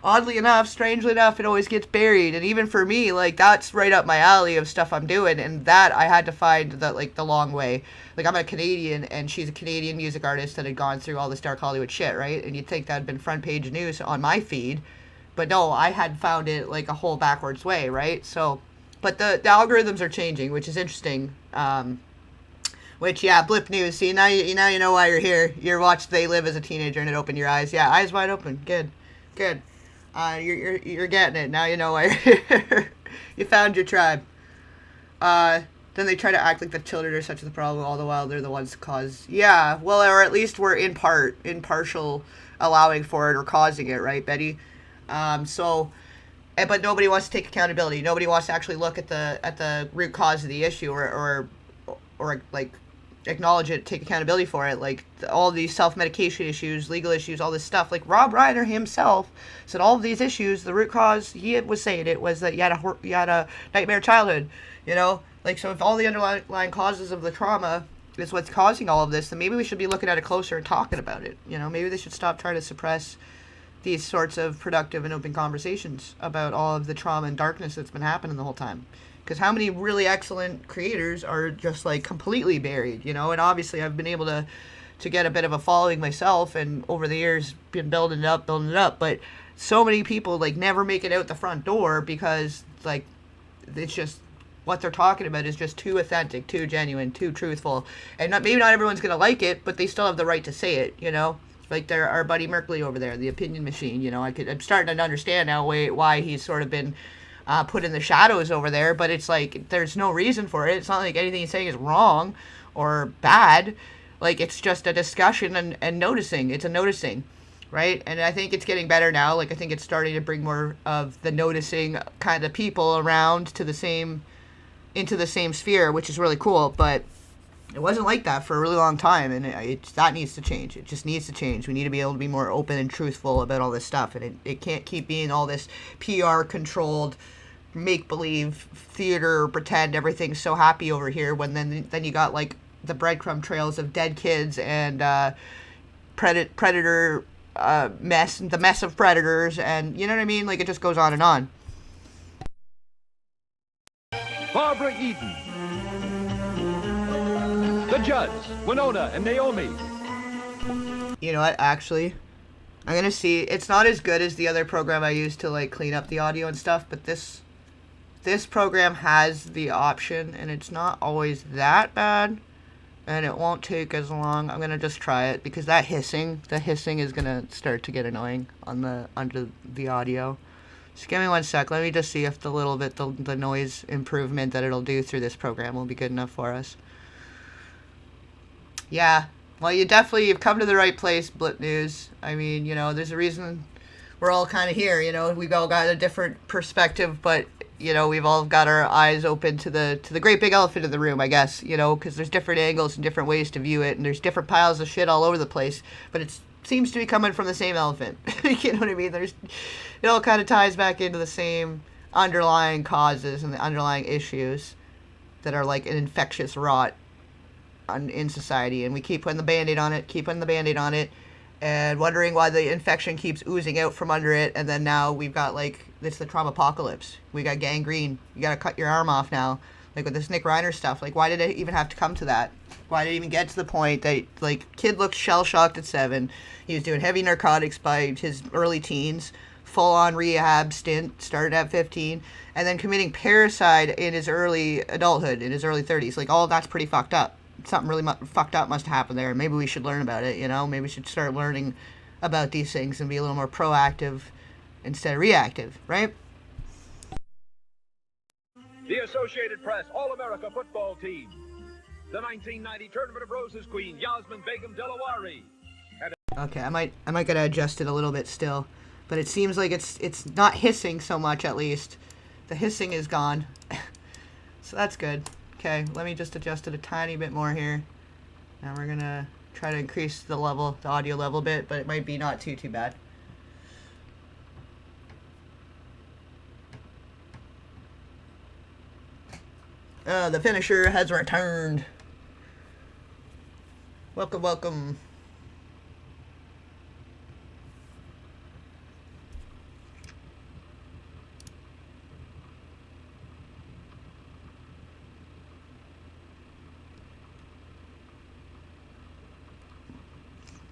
Oddly enough, strangely enough, it always gets buried. And even for me, like, that's right up my alley of stuff I'm doing. And that I had to find the long way. Like, I'm a Canadian, and she's a Canadian music artist that had gone through all this dark Hollywood shit, right? And you'd think that had been front page news on my feed. But no, I had found it, like, a whole backwards way, right? So, but the algorithms are changing, which is interesting. Which, yeah, blip news. See, now you know why you're here. You're watching They Live as a teenager, and it opened your eyes. Yeah, eyes wide open. Good. You're getting it. Now you know why you're here. You found your tribe. Then they try to act like the children are such the problem, all the while they're the ones cause. Yeah, well, or at least we're impartial, allowing for it or causing it, right, Betty? But nobody wants to take accountability. Nobody wants to actually look at the root cause of the issue, or like acknowledge it, take accountability for it. Like, all these self-medication issues, legal issues, all this stuff. Like, Rob Reiner himself said all of these issues, the root cause, he was saying it was that you had a nightmare childhood, you know? Like, so if all the underlying causes of the trauma is what's causing all of this, then maybe we should be looking at it closer and talking about it, you know? Maybe they should stop trying to suppress these sorts of productive and open conversations about all of the trauma and darkness that's been happening the whole time. Because how many really excellent creators are just, like, completely buried, you know? And obviously I've been able to get a bit of a following myself, and over the years been building it up, but so many people, like, never make it out the front door because, like, it's just, what they're talking about is just too authentic, too genuine, too truthful. And maybe not everyone's going to like it, but they still have the right to say it, you know? Like, our buddy Merkley over there, the opinion machine, you know? I'm starting to understand now why he's sort of been... put in the shadows over there, but it's like, there's no reason for it. It's not like anything he's saying is wrong or bad. Like, it's just a discussion and noticing. It's a noticing, right? And I think it's getting better now. Like, I think it's starting to bring more of the noticing kind of people around into the same sphere, which is really cool. But it wasn't like that for a really long time, and that needs to change. It just needs to change. We need to be able to be more open and truthful about all this stuff, and it can't keep being all this PR-controlled, make-believe theater, pretend everything's so happy over here, when then you got, like, the breadcrumb trails of dead kids and predator mess, the mess of predators, and you know what I mean? Like, it just goes on and on. Barbara Eden. The Judds, Winona and Naomi. You know what, actually, I'm gonna see. It's not as good as the other program I used to, like, clean up the audio and stuff, but this program has the option, and it's not always that bad, and it won't take as long. I'm gonna just try it, because the hissing is gonna start to get annoying under the audio. Just give me 1 sec. Let me just see if the noise improvement that it'll do through this program will be good enough for us. Yeah. Well, you've come to the right place, Blip News. I mean, you know, there's a reason we're all kind of here, you know. We've all got a different perspective, but, you know, we've all got our eyes open to the great big elephant in the room, I guess, you know, because there's different angles and different ways to view it, and there's different piles of shit all over the place, but it seems to be coming from the same elephant. You know what I mean? It all kind of ties back into the same underlying causes and the underlying issues that are like an infectious rot in society, and we keep putting the Band-Aid on it, and wondering why the infection keeps oozing out from under it, and then now we've got, like, it's the trauma apocalypse. We got gangrene. You gotta cut your arm off now. Like, with this Nick Reiner stuff, like, why did it even have to come to that? Why did it even get to the point that, like, kid looked shell-shocked at 7, he was doing heavy narcotics by his early teens, full-on rehab stint, started at 15, and then committing parricide in his early adulthood, in his early 30s. Like, all of that's pretty fucked up. Something really fucked up must have happened there. Maybe we should learn about it, you know? Maybe we should start learning about these things and be a little more proactive instead of reactive, right? The Associated Press All-America Football Team. The 1990 Tournament of Roses Queen, Yasmin Begum Delawari. Okay, I might gotta adjust it a little bit still. But it seems like it's not hissing so much, at least. The hissing is gone. So that's good. Okay, let me just adjust it a tiny bit more here. Now we're gonna try to increase the audio level a bit, but it might be not too bad. The finisher has returned. Welcome, welcome.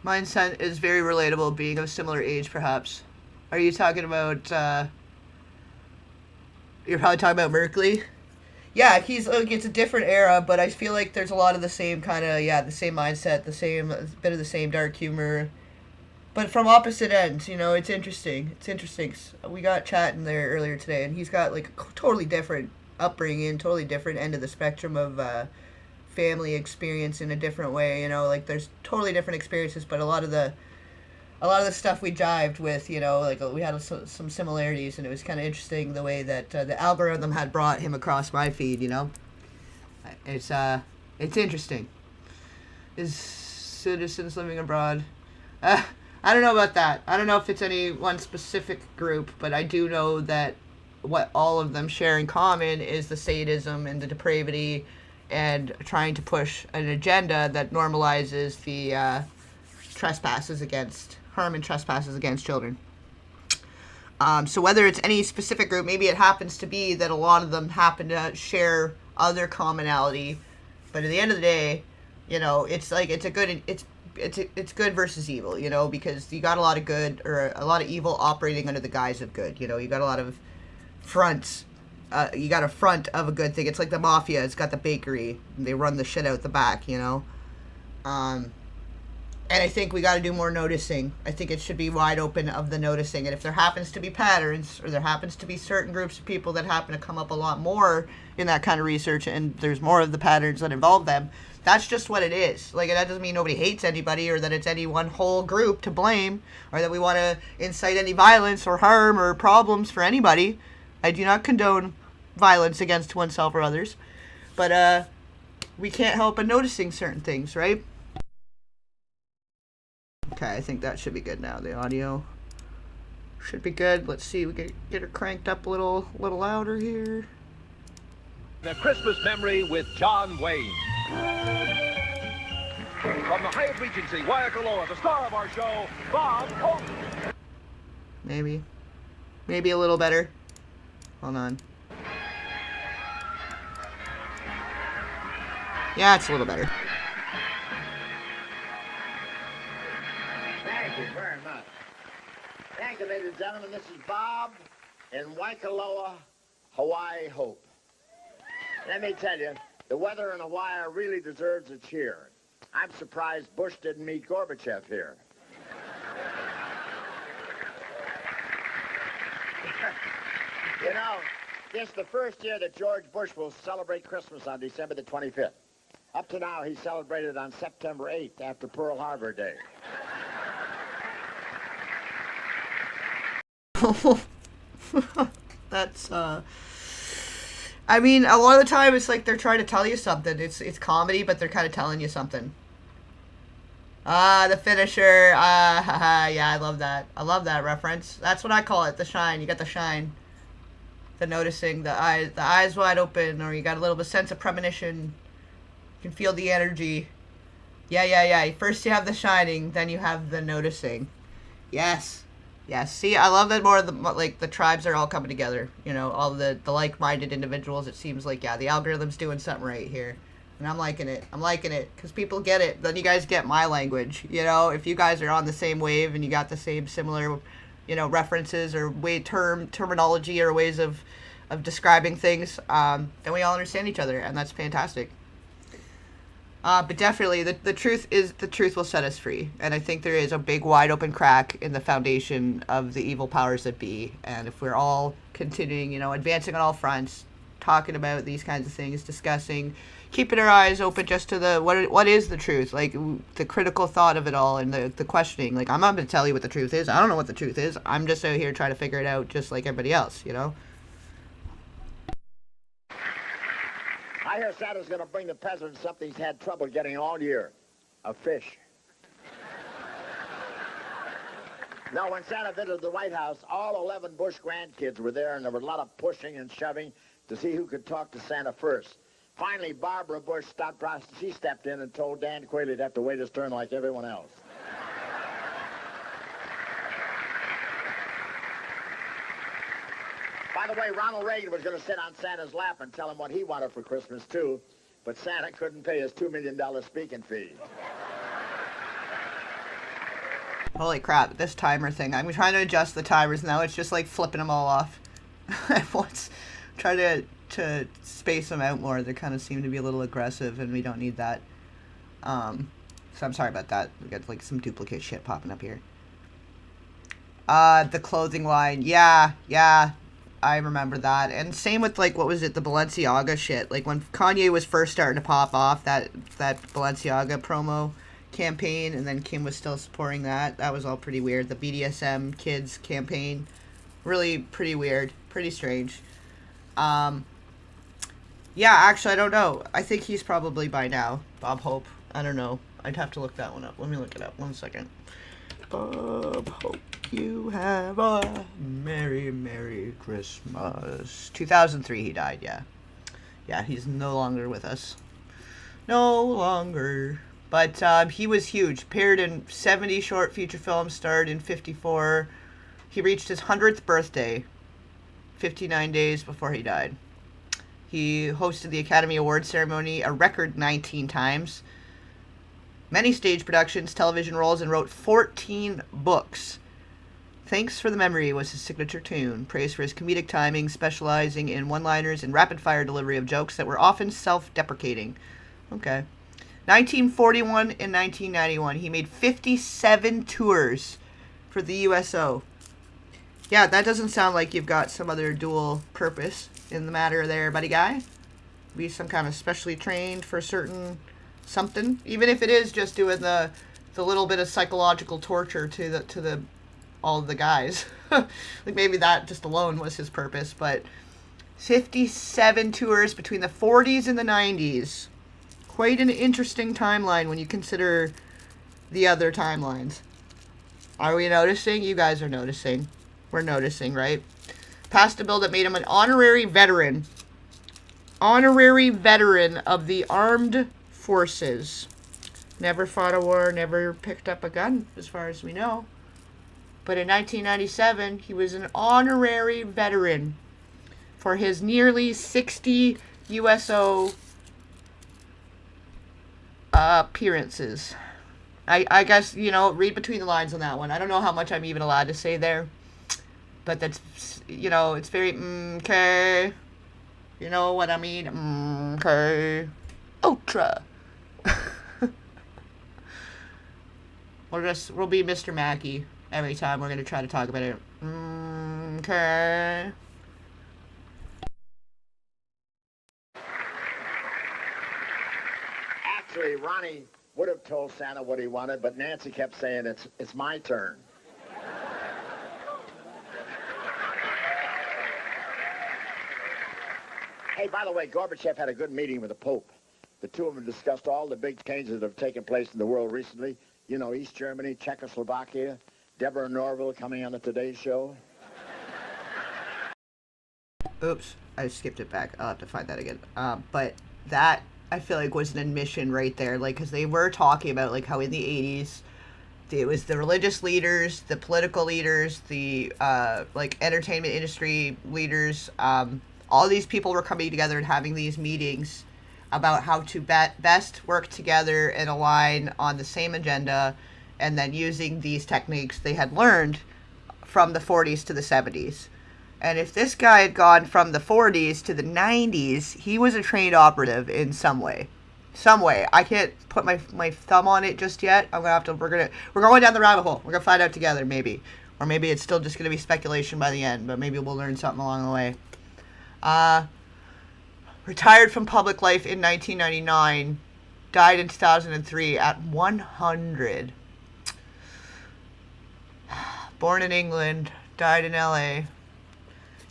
Mindset is very relatable, being of a similar age, perhaps. Are you talking about, you're probably talking about Merkley? Yeah, he's, like, it's a different era, but I feel like there's a lot of the same kind of, the same mindset, bit of the same dark humor, but from opposite ends, you know. It's interesting. We got chatting there earlier today, and he's got, like, a totally different upbringing, totally different end of the spectrum of, family experience in a different way, you know. Like, there's totally different experiences, but a lot of the stuff we jived with, you know, like, we had some similarities, and it was kind of interesting the way that the algorithm had brought him across my feed, you know. It's interesting. Is citizens living abroad? I don't know about that. I don't know if it's any one specific group, but I do know that what all of them share in common is the sadism and the depravity, and trying to push an agenda that normalizes the harm and trespasses against children. So whether it's any specific group, maybe it happens to be that a lot of them happen to share other commonality, but at the end of the day, you know, it's like it's good versus evil, you know, because you got a lot of good or a lot of evil operating under the guise of good. You know, you got a lot of fronts. You got a front of a good thing. It's like the mafia. It's got the bakery. They run the shit out the back, you know. And I think we got to do more noticing. I think it should be wide open of the noticing. And if there happens to be patterns, or there happens to be certain groups of people that happen to come up a lot more in that kind of research, and there's more of the patterns that involve them, that's just what it is. Like, that doesn't mean nobody hates anybody, or that it's any one whole group to blame, or that we want to incite any violence or harm or problems for anybody. I do not condone violence against oneself or others, but we can't help but noticing certain things, right? Okay, I think that should be good now. The audio should be good. Let's see, we can get her cranked up a little louder here. The Christmas Memory with John Wayne. From the Hyatt Regency, Waikoloa, the star of our show, Bob Hope. Maybe a little better. Hold on. Yeah, it's a little better. Thank you very much. Thank you, ladies and gentlemen. This is Bob in Waikoloa, Hawaii Hope. Let me tell you, the weather in Hawaii really deserves a cheer. I'm surprised Bush didn't meet Gorbachev here. You know, this is the first year that George Bush will celebrate Christmas on December the 25th. Up to now, he celebrated on September 8th after Pearl Harbor Day. That's, I mean, a lot of the time it's like they're trying to tell you something. It's comedy, but they're kind of telling you something. Ah, the finisher. Ah, haha, yeah, I love that. I love that reference. That's what I call it, the shine. You got the shine. The noticing, the eyes wide open, or you got a little bit sense of premonition. You can feel the energy. Yeah. First you have the shining, then you have the noticing. Yes. Yes. See, I love that more of the, like, the tribes are all coming together. You know, all the like-minded individuals. It seems like, yeah, the algorithm's doing something right here. And I'm liking it. I'm liking it. Because people get it. Then you guys get my language. You know, if you guys are on the same wave and you got the same similar, you know, references or terminology or ways of describing things, then we all understand each other. And that's fantastic. But definitely, the truth will set us free. And I think there is a big, wide open crack in the foundation of the evil powers that be. And if we're all continuing, you know, advancing on all fronts, talking about these kinds of things, discussing, keeping our eyes open just to the, what is the truth? Like, the critical thought of it all and the questioning. Like, I'm not going to tell you what the truth is. I don't know what the truth is. I'm just out here trying to figure it out just like everybody else, you know? I hear Santa's going to bring the peasants something he's had trouble getting all year. A fish. Now, when Santa visited the White House, all 11 Bush grandkids were there, and there was a lot of pushing and shoving to see who could talk to Santa first. Finally, Barbara Bush she stepped in and told Dan Quayle he'd have to wait his turn like everyone else. By the way, Ronald Reagan was going to sit on Santa's lap and tell him what he wanted for Christmas, too, but Santa couldn't pay his $2 million speaking fee. Holy crap, this timer thing. I'm trying to adjust the timers now. It's just like flipping them all off. Let's try to space them out more. They kind of seem to be a little aggressive, and we don't need that. So I'm sorry about that. We got like some duplicate shit popping up here. The clothing line. Yeah. I remember that. And same with, like, what was it, the Balenciaga shit. Like, when Kanye was first starting to pop off, that Balenciaga promo campaign, and then Kim was still supporting that. That was all pretty weird. The BDSM kids campaign. Really pretty weird. Pretty strange. Yeah, actually, I don't know. I think he's probably by now. Bob Hope. I don't know. I'd have to look that one up. Let me look it up. 1 second. Bob Hope. You have a Merry, Merry Christmas. 2003 he died, yeah. Yeah, he's no longer with us. No longer. But he was huge. Appeared in 70 short feature films, starred in 54. He reached his 100th birthday 59 days before he died. He hosted the Academy Awards ceremony a record 19 times. Many stage productions, television roles, and wrote 14 books. Thanks for the Memory was his signature tune, praised for his comedic timing, specializing in one-liners and rapid-fire delivery of jokes that were often self-deprecating. Okay. 1941 and 1991, he made 57 tours for the USO. Yeah, that doesn't sound like you've got some other dual purpose in the matter there, buddy guy. Be some kind of specially trained for certain something, even if it is just doing the little bit of psychological torture to the all of the guys. Like, maybe that just alone was his purpose, but 57 tours between the 40s and the 90s. Quite an interesting timeline when you consider the other timelines. Are we noticing? You guys are noticing. We're noticing, right? Passed a bill that made him an honorary veteran. Honorary veteran of the armed forces. Never fought a war, never picked up a gun, as far as we know. But in 1997, he was an honorary veteran for his nearly 60 USO appearances. I guess, you know, read between the lines on that one. I don't know how much I'm even allowed to say there. But that's, you know, it's very, okay. You know what I mean? Okay. Ultra. We'll be Mr. Mackey every time we're going to try to talk about it. Okay. Actually, Ronnie would have told Santa what he wanted, but Nancy kept saying, it's my turn. Hey, by the way, Gorbachev had a good meeting with the Pope. The two of them discussed all the big changes that have taken place in the world recently. You know, East Germany, Czechoslovakia, Deborah Norville coming on the Today Show. Oops, I skipped it back. I'll have to find that again. But that, I feel like, was an admission right there. Like, because they were talking about, like, how in the 80s, it was the religious leaders, the political leaders, the, like, entertainment industry leaders, all these people were coming together and having these meetings about how to best work together and align on the same agenda, and then using these techniques they had learned from the 40s to the 70s. And if this guy had gone from the 40s to the 90s, he was a trained operative in some way. Some way. I can't put my thumb on it just yet. We're going down the rabbit hole. We're gonna find out together, maybe. Or maybe it's still just gonna be speculation by the end, but maybe we'll learn something along the way. Retired from public life in 1999, died in 2003 at 100. Born in England, died in LA.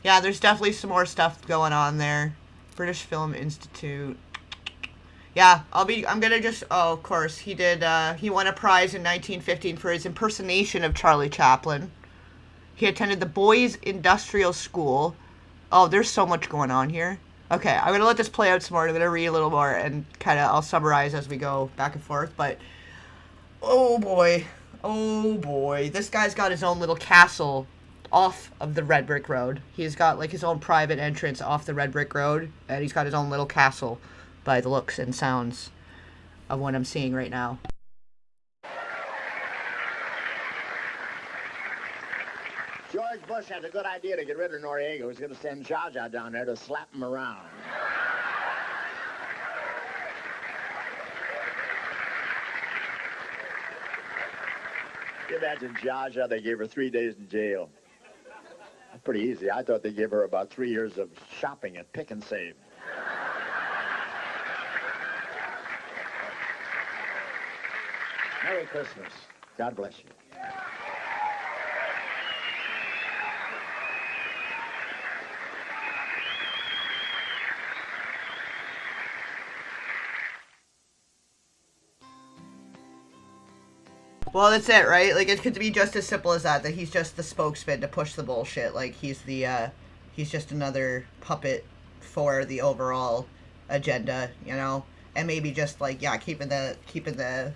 Yeah, there's definitely some more stuff going on there. British Film Institute. Yeah, I'm gonna just, oh, of course, he won a prize in 1915 for his impersonation of Charlie Chaplin. He attended the Boys Industrial School. Oh, there's so much going on here. Okay, I'm going to let this play out some more. I'm going to read a little more and kind of, I'll summarize as we go back and forth. But, oh boy, this guy's got his own little castle off of the red brick road. He's got like his own private entrance off the red brick road. And he's got his own little castle by the looks and sounds of what I'm seeing right now. George Bush had a good idea to get rid of Noriega. He was going to send Jaja down there to slap him around. You imagine Jaja, they gave her 3 days in jail. That's pretty easy. I thought they gave her about 3 years of shopping at Pick and Save. Merry Christmas. God bless you. Well, that's it, right? Like, it could be just as simple as that he's just the spokesman to push the bullshit. Like, he's just another puppet for the overall agenda, you know? And maybe just, like, yeah, keeping the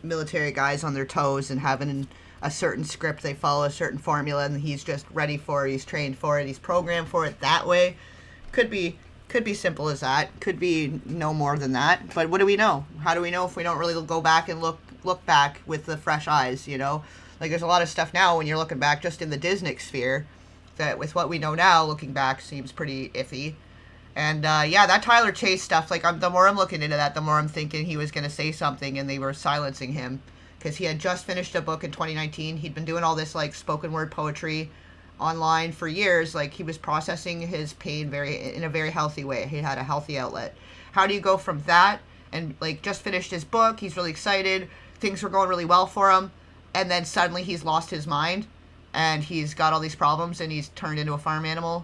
military guys on their toes and having a certain script, they follow a certain formula, and he's just ready for it, he's trained for it, he's programmed for it that way. Could be simple as that. Could be no more than that. But what do we know? How do we know if we don't really go back and look back with the fresh eyes, you know? Like, there's a lot of stuff now when you're looking back just in the Disney sphere that with what we know now, looking back seems pretty iffy. And, yeah, that Tyler Chase stuff, like, the more I'm looking into that, the more I'm thinking he was going to say something and they were silencing him. Because he had just finished a book in 2019. He'd been doing all this, like, spoken word poetry online for years. Like, he was processing his pain in a very healthy way. He had a healthy outlet. How do you go from that and, like, just finished his book, he's really excited, things were going really well for him, and then suddenly he's lost his mind and he's got all these problems and he's turned into a farm animal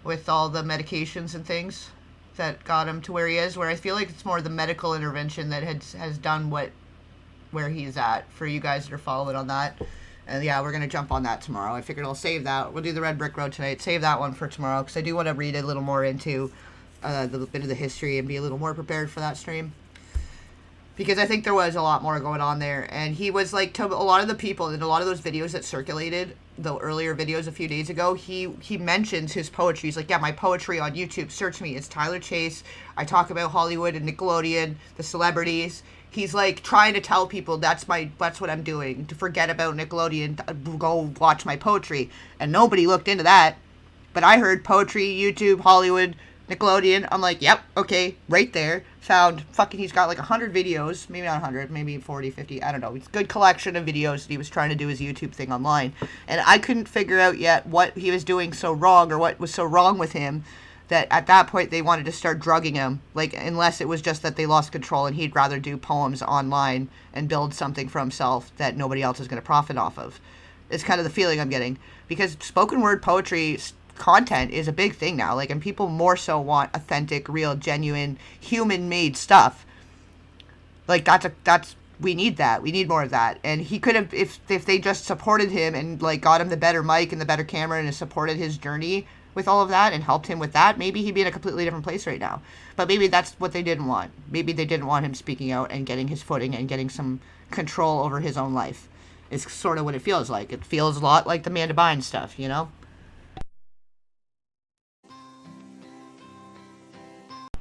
with all the medications and things that got him to where he is, where I feel like it's more the medical intervention that has done where he's at, for you guys that are following on that. And yeah, we're going to jump on that tomorrow. I figured I'll save that. We'll do the Red Brick Road tonight. Save that one for tomorrow because I do want to read a little more into the bit of the history and be a little more prepared for that stream. Because I think there was a lot more going on there. And he was like, to a lot of the people in a lot of those videos that circulated, the earlier videos a few days ago, he mentions his poetry. He's like, yeah, my poetry on YouTube, search me. It's Tyler Chase. I talk about Hollywood and Nickelodeon, the celebrities. He's like trying to tell people that's what I'm doing. To forget about Nickelodeon, go watch my poetry. And nobody looked into that. But I heard poetry, YouTube, Hollywood, Nickelodeon. I'm like, yep, okay, right there. He's got like 100 videos, maybe not 100, maybe 40, 50, I don't know. It's a good collection of videos that he was trying to do his YouTube thing online. And I couldn't figure out yet what he was doing so wrong or what was so wrong with him that at that point they wanted to start drugging him, like, unless it was just that they lost control and he'd rather do poems online and build something for himself that nobody else is going to profit off of. It's kind of the feeling I'm getting, because spoken word poetry content is a big thing now, like, and people more so want authentic, real, genuine, human-made stuff. Like, we need that. We need more of that. And he could have, if they just supported him and, like, got him the better mic and the better camera and supported his journey with all of that and helped him with that, maybe he'd be in a completely different place right now. But maybe that's what they didn't want. Maybe they didn't want him speaking out and getting his footing and getting some control over his own life. It's sort of what it feels like. It feels a lot like the Amanda Bynes stuff, you know?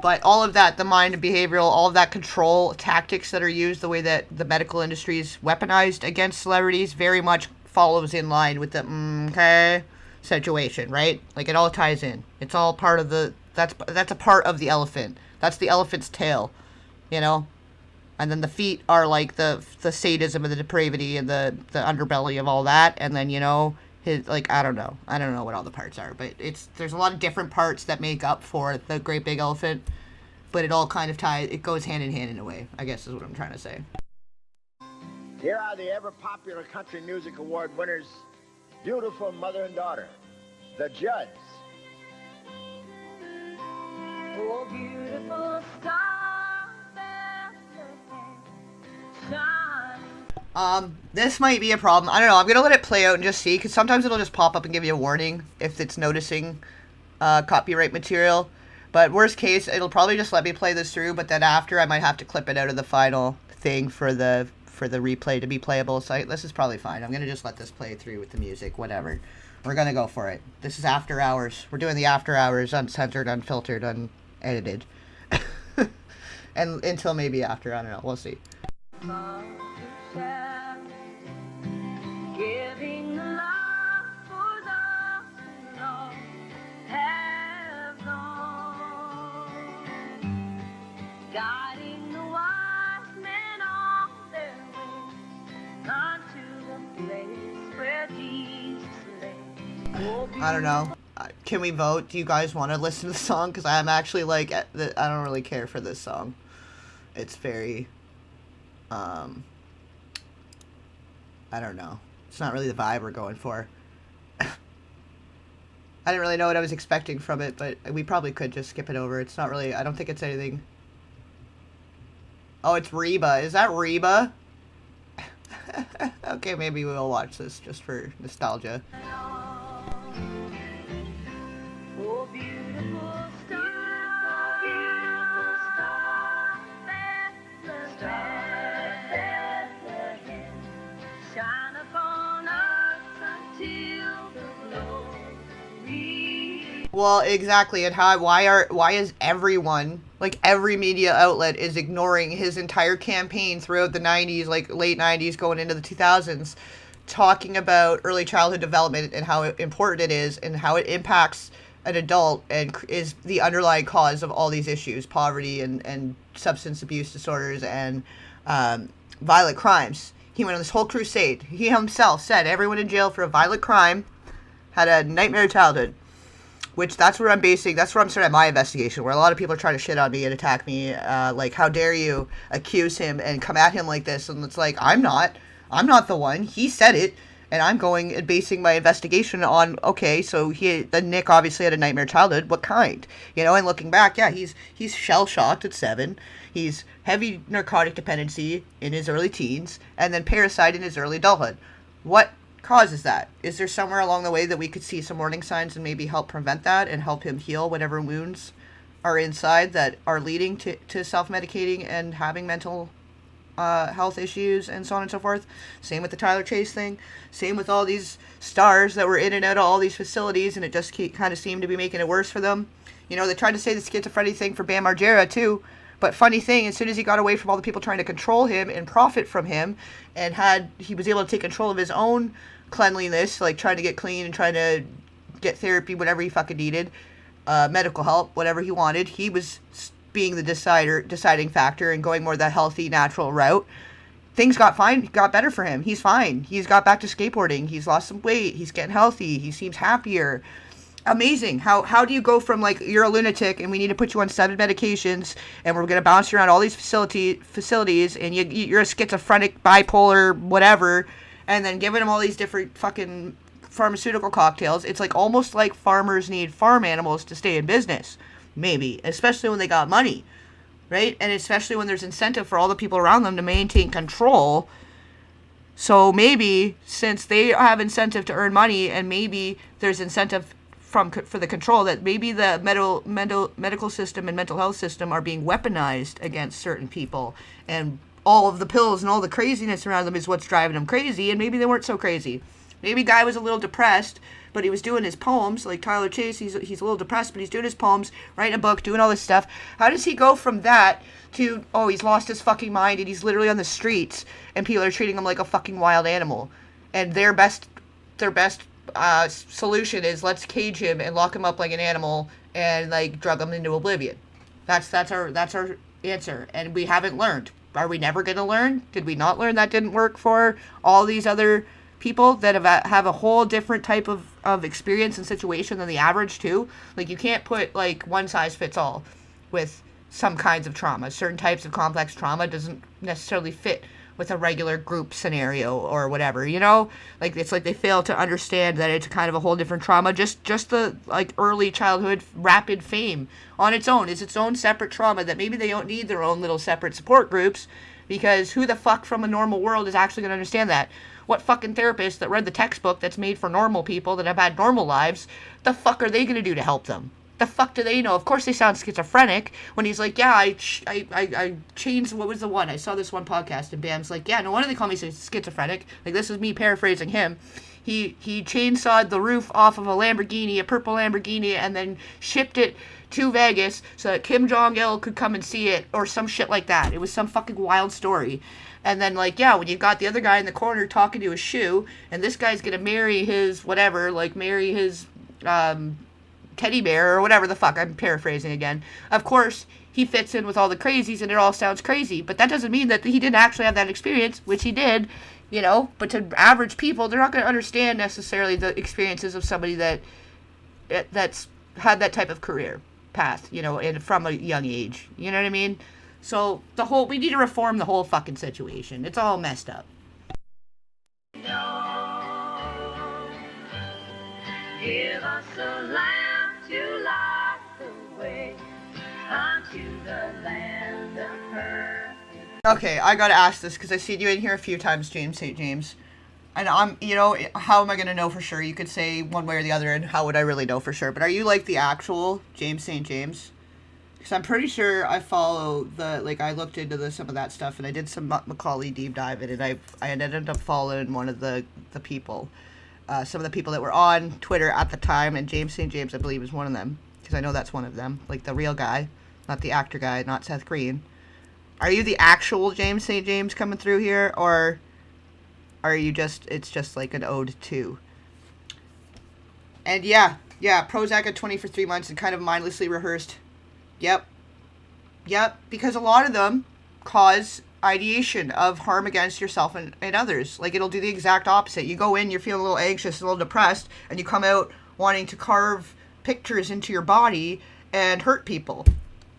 But all of that, the mind and behavioral, all of that control tactics that are used, the way that the medical industry is weaponized against celebrities, very much follows in line with the okay situation, right? Like, it all ties in. It's all part of the, that's a part of the elephant. That's the elephant's tail, you know? And then the feet are like the sadism and the depravity and the underbelly of all that. And then, you know, his, like, I don't know what all the parts are, but there's a lot of different parts that make up for the great big elephant, but it all kind of it goes hand in hand in a way, I guess is what I'm trying to say. Here are the ever-popular Country Music Award winners, beautiful mother and daughter, the Judds. Oh, beautiful star, shining. This might be a problem. I don't know. I'm going to let it play out and just see, because sometimes it'll just pop up and give you a warning if it's noticing copyright material. But worst case, it'll probably just let me play this through, but then after I might have to clip it out of the final thing for the replay to be playable. So this is probably fine. I'm going to just let this play through with the music, whatever. We're going to go for it. This is After Hours. We're doing the After Hours, uncensored, unfiltered, unedited. And until maybe after, I don't know. We'll see. Giving love for those who lost have gone, guiding the wise men on their way unto the place where Jesus lay. I don't know. Can we vote? Do you guys want to listen to the song? Because I'm actually like, I don't really care for this song. It's very, I don't know. It's not really the vibe we're going for. I didn't really know what I was expecting from it, but we probably could just skip it over. It's not really, I don't think it's anything. Oh, it's Reba. Is that Reba? Okay, maybe we'll watch this just for nostalgia. Oh, beautiful star, beautiful star, Bethlehem, shine upon us until the glory. Well, exactly, and why is everyone, like every media outlet, is ignoring his entire campaign throughout the 90s, like late 90s going into the 2000s, talking about early childhood development and how important it is and how it impacts an adult and is the underlying cause of all these issues, poverty and substance abuse disorders and violent crimes. He went on this whole crusade. He himself said everyone in jail for a violent crime had a nightmare childhood, which that's where I'm starting my investigation, where a lot of people are trying to shit on me and attack me, like, how dare you accuse him and come at him like this, and it's like, I'm not the one. He said it. And I'm going and basing my investigation on, okay, so Nick obviously had a nightmare childhood. What kind? You know, and looking back, yeah, he's shell-shocked at 7. He's heavy narcotic dependency in his early teens, and then parasite in his early adulthood. What causes that? Is there somewhere along the way that we could see some warning signs and maybe help prevent that and help him heal whatever wounds are inside that are leading to self-medicating and having mental health issues and so on and so forth? Same with the Tyler Chase thing. Same with all these stars that were in and out of all these facilities, and it just kind of seemed to be making it worse for them. You know, they tried to say the schizophrenia thing for Bam Margera too, but funny thing, as soon as he got away from all the people trying to control him and profit from him, and he was able to take control of his own cleanliness, like trying to get clean and trying to get therapy, whatever he fucking needed, medical help, whatever he wanted, he was being the deciding factor and going more the healthy, natural route. Things got better for him. He's fine. He's got back to skateboarding. He's lost some weight. He's getting healthy. He seems happier. Amazing. How do you go from, like, you're a lunatic and we need to put you on 7 medications and we're going to bounce you around all these facilities and you're a schizophrenic, bipolar, whatever, and then giving them all these different fucking pharmaceutical cocktails. It's like almost like farmers need farm animals to stay in business, maybe, especially when they got money, right? And especially when there's incentive for all the people around them to maintain control. So maybe since they have incentive to earn money and maybe there's incentive for the control, that maybe the medical system and mental health system are being weaponized against certain people, and all of the pills and all the craziness around them is what's driving them crazy, and maybe they weren't so crazy. Maybe guy was a little depressed, but he was doing his poems, like Tyler Chase, he's a little depressed, but he's doing his poems, writing a book, doing all this stuff. How does he go from that to, oh, he's lost his fucking mind and he's literally on the streets and people are treating him like a fucking wild animal, and their best solution is let's cage him and lock him up like an animal and like drug him into oblivion. That's our answer, and we haven't learned. Are we never going to learn? Did we not learn that didn't work for all these other people that have a whole different type of experience and situation than the average too? Like, you can't put like one size fits all with some kinds of trauma. Certain types of complex trauma doesn't necessarily fit with a regular group scenario or whatever, you know? Like, it's like they fail to understand that it's kind of a whole different trauma. Just the, like, early childhood rapid fame on its own is its own separate trauma that maybe they don't need their own little separate support groups, because who the fuck from a normal world is actually going to understand that? What fucking therapist that read the textbook that's made for normal people that have had normal lives, the fuck are they going to do to help them? The fuck do they know? Of course they sound schizophrenic when he's like, yeah, I changed, what was the one? I saw this one podcast and Bam's like, yeah, no wonder they call me schizophrenic. Like, this is me paraphrasing him. He chainsawed the roof off of a purple Lamborghini, and then shipped it to Vegas so that Kim Jong-il could come and see it, or some shit like that. It was some fucking wild story. And then, like, yeah, when you got the other guy in the corner talking to his shoe, and this guy's gonna marry his teddy bear or whatever the fuck, I'm paraphrasing again. Of course, he fits in with all the crazies and it all sounds crazy, but that doesn't mean that he didn't actually have that experience, which he did, you know. But to average people, they're not going to understand necessarily the experiences of somebody that's had that type of career path, you know, and from a young age, you know what I mean? So we need to reform the whole fucking situation. It's all messed up. Give us a lamp to light the way unto the land of perfect. Okay, I gotta ask this because I seen you in here a few times, James St. James. And how am I gonna know for sure? You could say one way or the other, and how would I really know for sure? But are you like the actual James St. James? Because I'm pretty sure I follow I looked into some of that stuff, and I did some Macaulay deep dive in it, and I ended up following one of the people. Some of the people that were on Twitter at the time, and James St. James, I believe, is one of them, because I know that's one of them, like the real guy, not the actor guy, not Seth Green. Are you the actual James St. James coming through here, or are you it's just like an ode to? And yeah, Prozac at 20 for 3 months and kind of mindlessly rehearsed. Yep, because a lot of them cause ideation of harm against yourself and others. Like, it'll do the exact opposite. You go in, you're feeling a little anxious, a little depressed, and you come out wanting to carve pictures into your body and hurt people,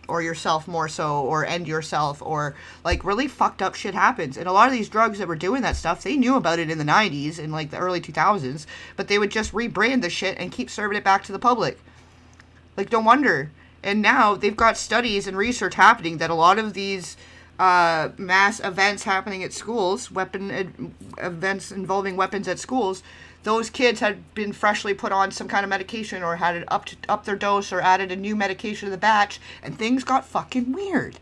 or yourself more so, or end yourself, or like really fucked up shit happens. And a lot of these drugs that were doing that stuff, they knew about it in the 90s and like the early 2000s, but they would just rebrand the shit and keep serving it back to the public. Like, no wonder. And now they've got studies and research happening that a lot of these mass events happening at schools, events involving weapons at schools, those kids had been freshly put on some kind of medication, or had it up their dose, or added a new medication to the batch, and things got fucking weird.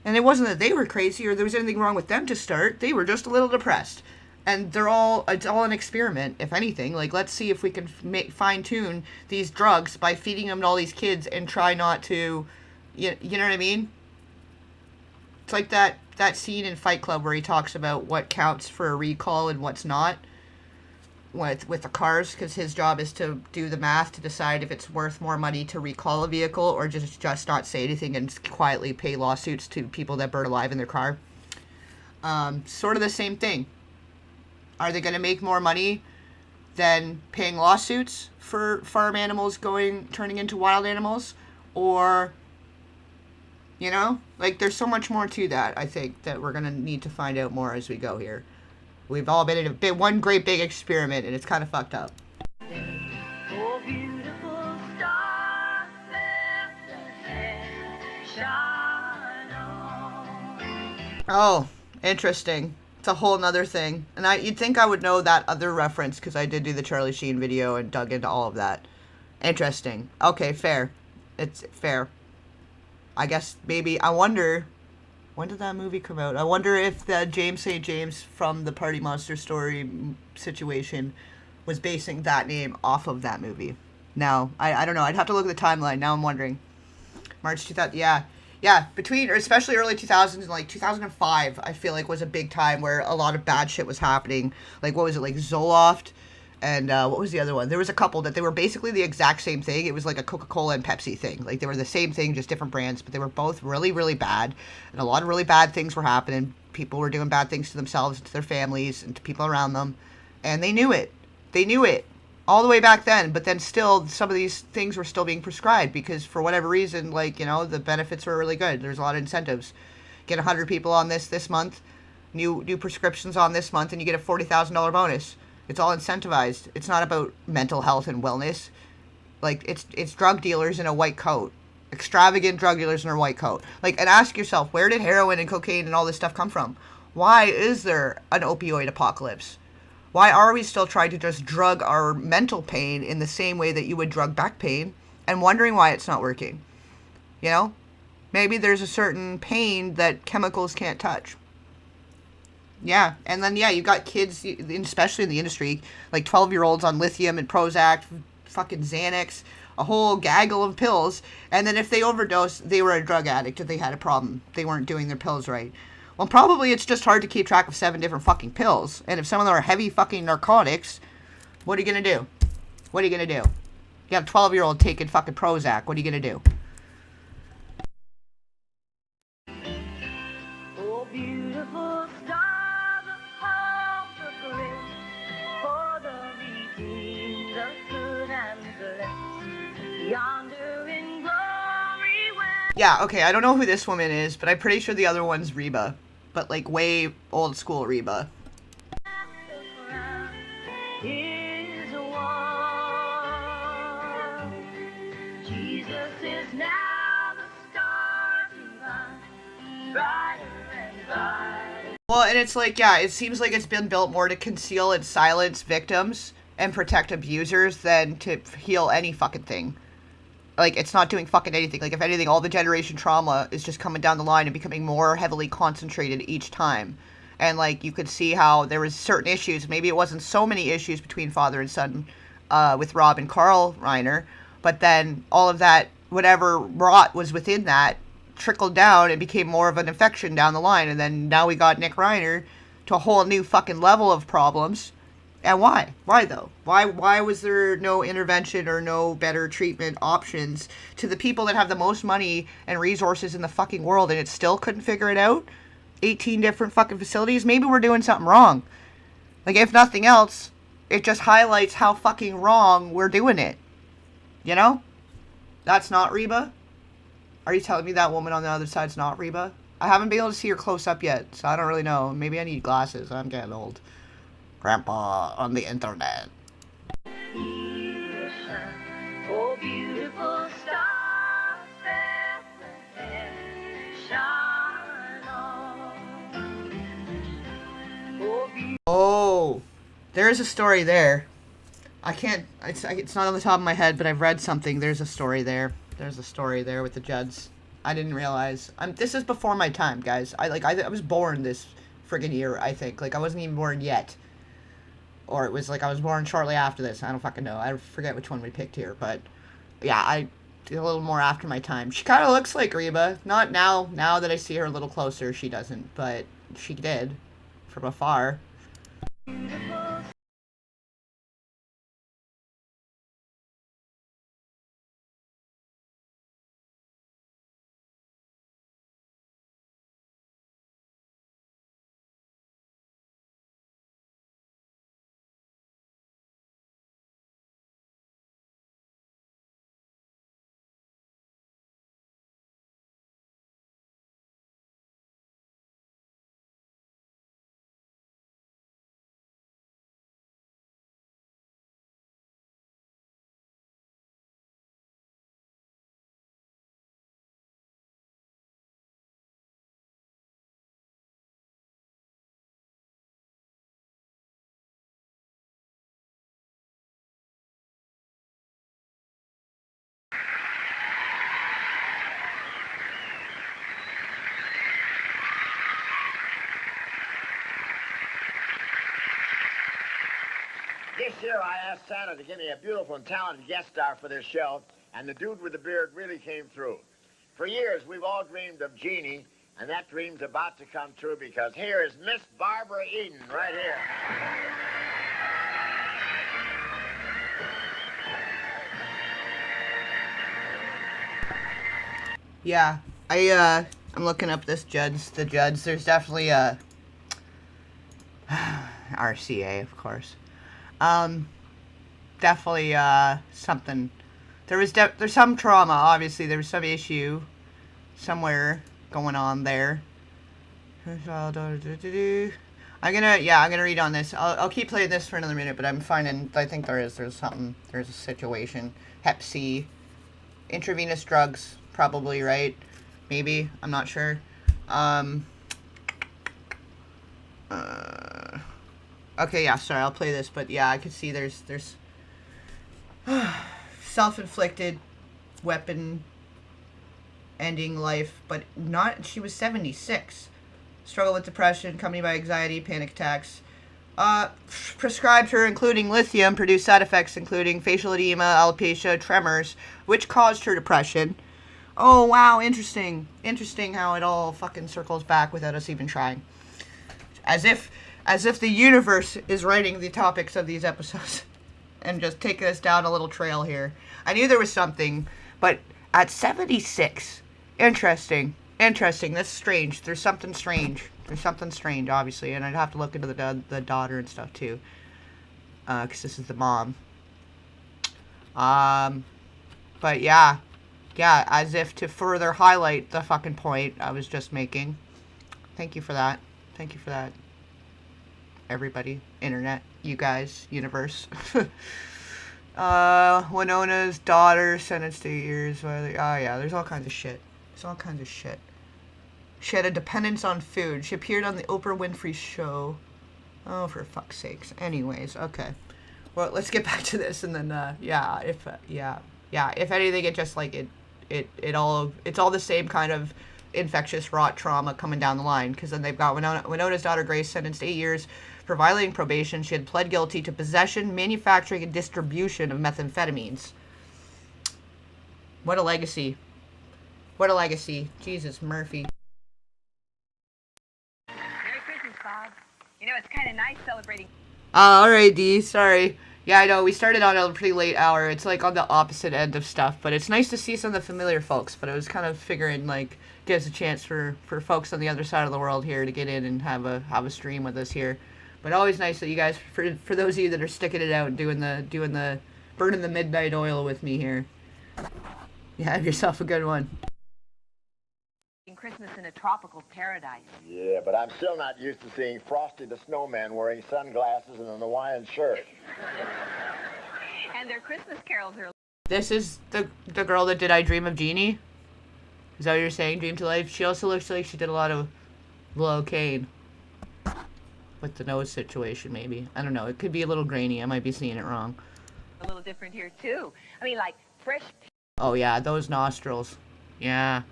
And it wasn't that they were crazy or there was anything wrong with them to start. They were just a little depressed. And it's all an experiment, if anything. Like, let's see if we can fine-tune these drugs by feeding them to all these kids and try not to, you know what I mean? It's like that scene in Fight Club where he talks about what counts for a recall and what's not with the cars, because his job is to do the math to decide if it's worth more money to recall a vehicle or just not say anything and quietly pay lawsuits to people that burn alive in their car. Sort of the same thing. Are they going to make more money than paying lawsuits for farm animals turning into wild animals, or, you know, like, there's so much more to that, I think, that we're going to need to find out more as we go here. We've all been in one great big experiment, and it's kind of fucked up. Oh, beautiful star, Bethlehem, shine on. Oh, interesting. It's a whole nother thing. And you'd think I would know that other reference, because I did do the Charlie Sheen video and dug into all of that. Interesting. Okay, fair. It's fair. I guess maybe, I wonder, when did that movie come out? I wonder if the James St. James from the Party Monster Story situation was basing that name off of that movie. Now, I don't know. I'd have to look at the timeline. Now I'm wondering. March 2000, yeah. Yeah, between, or especially early 2000s and like 2005, I feel like was a big time where a lot of bad shit was happening. Like, what was it, like Zoloft? And what was the other one? There was a couple that they were basically the exact same thing. It was like a Coca-Cola and Pepsi thing. Like, they were the same thing, just different brands, but they were both really, really bad. And a lot of really bad things were happening. People were doing bad things to themselves, to their families, and to people around them. And they knew it. They knew it all the way back then. But then still, some of these things were still being prescribed because for whatever reason, like, you know, the benefits were really good. There's a lot of incentives. Get 100 people on this month, new prescriptions on this month, and you get a $40,000 bonus. It's all incentivized. It's not about mental health and wellness. Like, it's drug dealers in a white coat. Extravagant drug dealers in a white coat. Like, and ask yourself, where did heroin and cocaine and all this stuff come from? Why is there an opioid apocalypse? Why are we still trying to just drug our mental pain in the same way that you would drug back pain and wondering why it's not working? You know? Maybe there's a certain pain that chemicals can't touch. Yeah, and then, yeah, you got kids, especially in the industry, like 12-year-olds on lithium and Prozac, fucking Xanax, a whole gaggle of pills, and then if they overdosed, they were a drug addict if they had a problem. They weren't doing their pills right. Well, probably it's just hard to keep track of 7 different fucking pills, and if some of them are heavy fucking narcotics, what are you gonna do? What are you gonna do? You got a 12-year-old taking fucking Prozac, what are you gonna do? Oh, beautiful star, the hope of grace, for the redeemed, the good and blessed, yonder in glory where... Yeah, okay, I don't know who this woman is, but I'm pretty sure the other one's Reba. But, like, way old school Reba. the crown is won. Jesus is now the starting line, brighter and brighter. Well, and it's like, yeah, it seems like it's been built more to conceal and silence victims and protect abusers than to heal any fucking thing. Like, it's not doing fucking anything. Like, if anything, all the generation trauma is just coming down the line and becoming more heavily concentrated each time. And, like, you could see how there was certain issues. Maybe it wasn't so many issues between father and son with Rob and Carl Reiner. But then all of that, whatever rot was within that, trickled down and became more of an infection down the line. And then now we got Nick Reiner to a whole new fucking level of problems. And why? Why, though? Why was there no intervention or no better treatment options to the people that have the most money and resources in the fucking world and it still couldn't figure it out? 18 different fucking facilities? Maybe we're doing something wrong. Like, if nothing else, it just highlights how fucking wrong we're doing it. You know? That's not Reba? Are you telling me that woman on the other side's not Reba? I haven't been able to see her close up yet, so I don't really know. Maybe I need glasses. I'm getting old. Grandpa on the internet. Oh, beautiful star, Bethlehem, shine on. Oh, there is a story there. I can't, it's not on the top of my head, but I've read something. There's a story there. There's a story there with the Judds. I didn't realize. This is before my time, guys. I was born this friggin' year, I think. Like, I wasn't even born yet. Or it was like I was born shortly after this. I don't fucking know. I forget which one we picked here. But, yeah, I did a little more after my time. She kind of looks like Reba. Not now. Now that I see her a little closer, she doesn't. But she did. From afar. This year I asked Santa to give me a beautiful and talented guest star for this show, and the dude with the beard really came through. For years, we've all dreamed of Jeannie, and that dream's about to come true because here is Miss Barbara Eden right here. Yeah, I'm looking up the Judds. There's definitely a RCA, of course. Definitely something. There's some trauma. Obviously, there was some issue somewhere going on there. I'm gonna read on this. I'll keep playing this for another minute, but I think there's a situation. Hep C, intravenous drugs, probably, right? Maybe, I'm not sure. Okay, yeah, sorry, I'll play this, but yeah, I can see there's self-inflicted weapon ending life, but not, she was 76. Struggle with depression, accompanied by anxiety, panic attacks. Prescribed her, including lithium, produced side effects including facial edema, alopecia, tremors, which caused her depression. Oh, wow, interesting. Interesting how it all fucking circles back without us even trying. As if the universe is writing the topics of these episodes and just taking us down a little trail here. I knew there was something, but at 76, interesting. That's strange. There's something strange, obviously, and I'd have to look into the daughter and stuff too, because this is the mom. But yeah, as if to further highlight the fucking point I was just making. Thank you for that. Everybody, internet, you guys, universe. Winona's daughter sentenced to 8 years. Oh yeah, there's all kinds of shit. She had a dependence on food. She appeared on the Oprah Winfrey Show. Oh, for fuck's sakes. Anyways, okay. Well, let's get back to this, and then if anything, it just like it's all the same kind of infectious rot trauma coming down the line, because then they've got Winona's daughter Grace sentenced to 8 years for violating probation. She had pled guilty to possession, manufacturing, and distribution of methamphetamines. What a legacy. Jesus, Murphy. Merry Christmas, Bob. You know, it's kind of nice celebrating. Alright, Dee, sorry. Yeah, I know, we started on a pretty late hour. It's like on the opposite end of stuff, but it's nice to see some of the familiar folks. But I was kind of figuring, like, gives a chance for folks on the other side of the world here to get in and have a stream with us here. But always nice that you guys, for those of you that are sticking it out and doing the burning the midnight oil with me here. You have yourself a good one. Christmas in a tropical paradise. Yeah, but I'm still not used to seeing Frosty the Snowman wearing sunglasses and an Hawaiian shirt. And their Christmas carols are... This is the girl that did I Dream of Jeannie? Is that what you're saying, Dream to Life? She also looks like she did a lot of Locaine. With the nose situation, maybe. I don't know. It could be a little grainy. I might be seeing it wrong. A little different here, too. I mean, like, fresh... Oh, yeah, those nostrils. Yeah.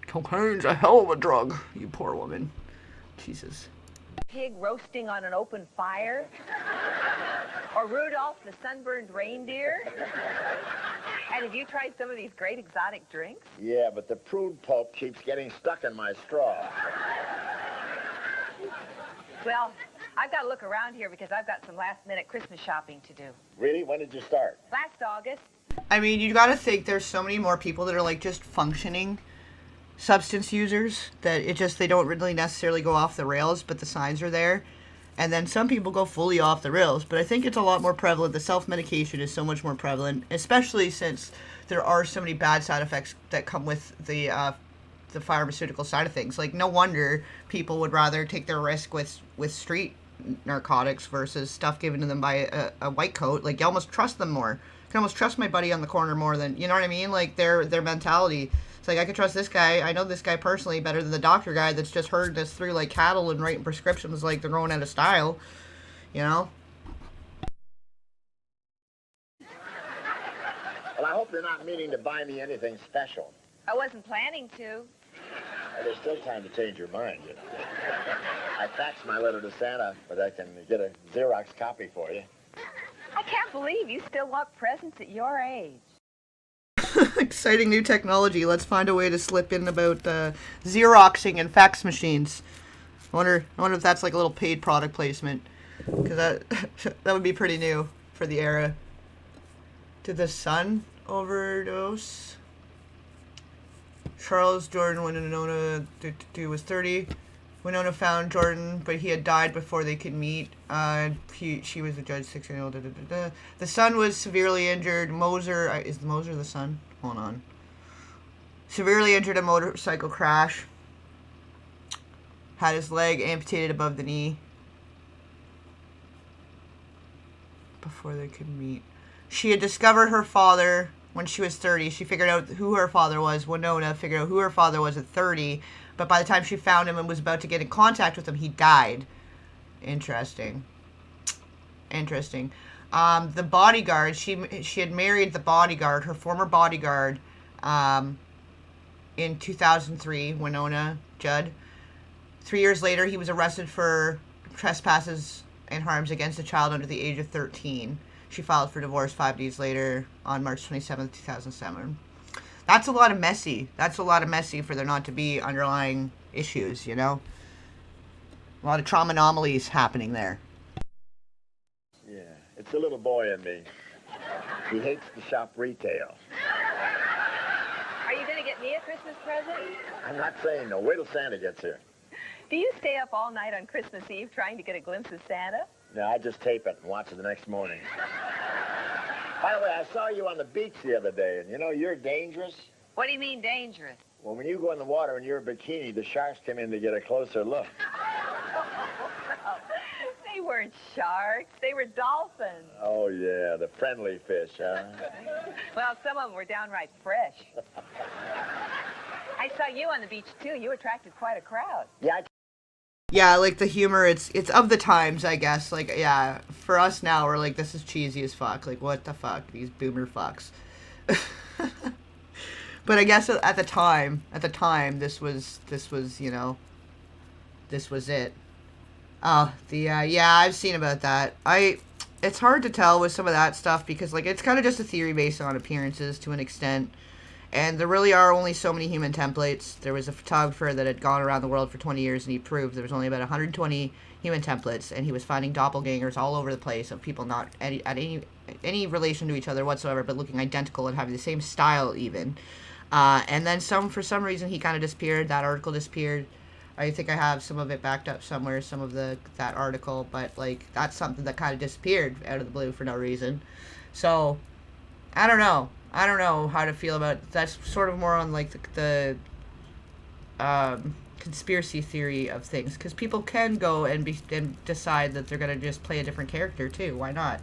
Cocaine's a hell of a drug, you poor woman. Jesus. Pig roasting on an open fire. Or Rudolph the sunburned reindeer. And have you tried some of these great exotic drinks? Yeah, but the prude pulp keeps getting stuck in my straw. Well, I've got to look around here because I've got some last-minute Christmas shopping to do. Really? When did you start? Last August. I mean, you gotta think there's so many more people that are, like, just functioning substance users that they don't really necessarily go off the rails, but the signs are there. And then some people go fully off the rails, but I think it's a lot more prevalent. The self-medication is so much more prevalent, especially since there are so many bad side effects that come with the pharmaceutical side of things. Like, no wonder people would rather take their risk with street narcotics versus stuff given to them by a white coat. Like, you almost trust them more. You can almost trust my buddy on the corner more than, you know what I mean? Like, their mentality. It's like, I could trust this guy. I know this guy personally better than the doctor guy that's just herding this through like cattle and writing prescriptions like they're going out of style. You know? Well, I hope you're not meaning to buy me anything special. I wasn't planning to. Well, there's still time to change your mind, you know. I faxed my letter to Santa, but I can get a Xerox copy for you. can't believe you still want presents at your age. Exciting new technology. Let's find a way to slip in about Xeroxing and fax machines. I wonder if that's like a little paid product placement, because that would be pretty new for the era. Did the son overdose? Charles Jordan Winona was 30. Winona found Jordan, but he had died before they could meet. She was the judge, 16-year-old. The son was severely injured. Moser, is Moser the son? Hold on. Severely injured in a motorcycle crash. Had his leg amputated above the knee. Before they could meet. She had discovered her father when she was 30. She figured out who her father was. Winona figured out who her father was at 30. But by the time she found him and was about to get in contact with him, he died. Interesting. The bodyguard, she had married the bodyguard, her former bodyguard, in 2003, Winona Judd. 3 years later, he was arrested for trespasses and harms against a child under the age of 13. She filed for divorce 5 days later on March 27, 2007. That's a lot of messy. For there not to be underlying issues, you know? A lot of trauma anomalies happening there. Yeah, it's a little boy in me. He hates to shop retail. Are you going to get me a Christmas present? I'm not saying no. Wait till Santa gets here. Do you stay up all night on Christmas Eve trying to get a glimpse of Santa? No, I just tape it and watch it the next morning. By the way, I saw you on the beach the other day, and you know, you're dangerous. What do you mean dangerous? Well, when you go in the water in your bikini, the sharks come in to get a closer look. They weren't sharks. They were dolphins. Oh, yeah, the friendly fish, huh? Well, some of them were downright fresh. I saw you on the beach, too. You attracted quite a crowd. Yeah, like the humor, it's of the times, I guess. Like, yeah, for us now, we're like, this is cheesy as fuck. Like, what the fuck? These boomer fucks. But I guess at the time, this was, you know, this was it. Oh, yeah, I've seen about that. It's hard to tell with some of that stuff because, like, it's kind of just a theory based on appearances to an extent. And there really are only so many human templates. There was a photographer that had gone around the world for 20 years, and he proved there was only about 120 human templates, and he was finding doppelgangers all over the place of people not at any relation to each other whatsoever, but looking identical and having the same style even. And then for some reason, he kind of disappeared. That article disappeared. I think I have some of it backed up somewhere, some of that article, but, like, that's something that kind of disappeared out of the blue for no reason. So, I don't know how to feel about it. That's sort of more on, like, the conspiracy theory of things, because people can go and decide that they're going to just play a different character, too. Why not?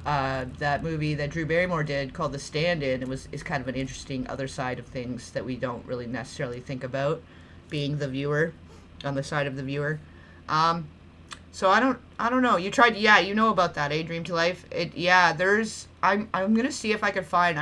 That movie that Drew Barrymore did called The Stand-In is kind of an interesting other side of things that we don't really necessarily think about, being the viewer, on the side of the viewer. So I don't know. You tried, yeah, you know about that, Dream to Life? I'm gonna see if I can find,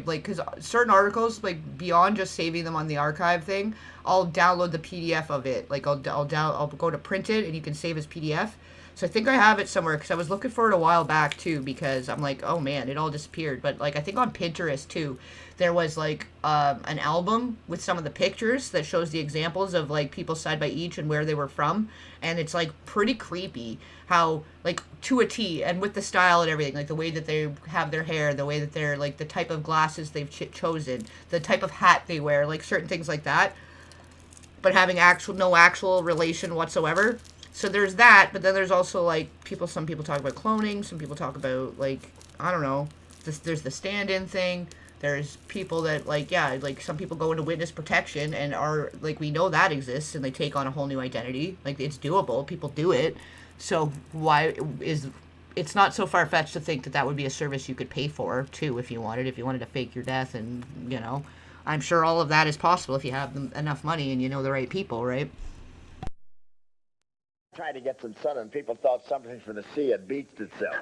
because certain articles, like, beyond just saving them on the archive thing, I'll download the PDF of it. Like, I'll go to print it, and you can save as PDF. So I think I have it somewhere, because I was looking for it a while back, too, because I'm like, oh, man, it all disappeared. But, like, I think on Pinterest, too, there was, like, an album with some of the pictures that shows the examples of, like, people side by each and where they were from. And it's, like, pretty creepy how, like, to a T, and with the style and everything, like, the way that they have their hair, the way that they're, like, the type of glasses they've chosen, the type of hat they wear, like, certain things like that. But having no actual relation whatsoever. So there's that, but then there's also, like, some people talk about cloning, some people talk about, like, I don't know, there's the stand-in thing, there's people that, like, yeah, like, some people go into witness protection and are, like, we know that exists, and they take on a whole new identity, like, it's doable, people do it, so it's not so far-fetched to think that would be a service you could pay for, too, if you wanted to fake your death, and, you know, I'm sure all of that is possible if you have enough money and you know the right people, right? Tried to get some sun, and people thought something from the sea had beached itself.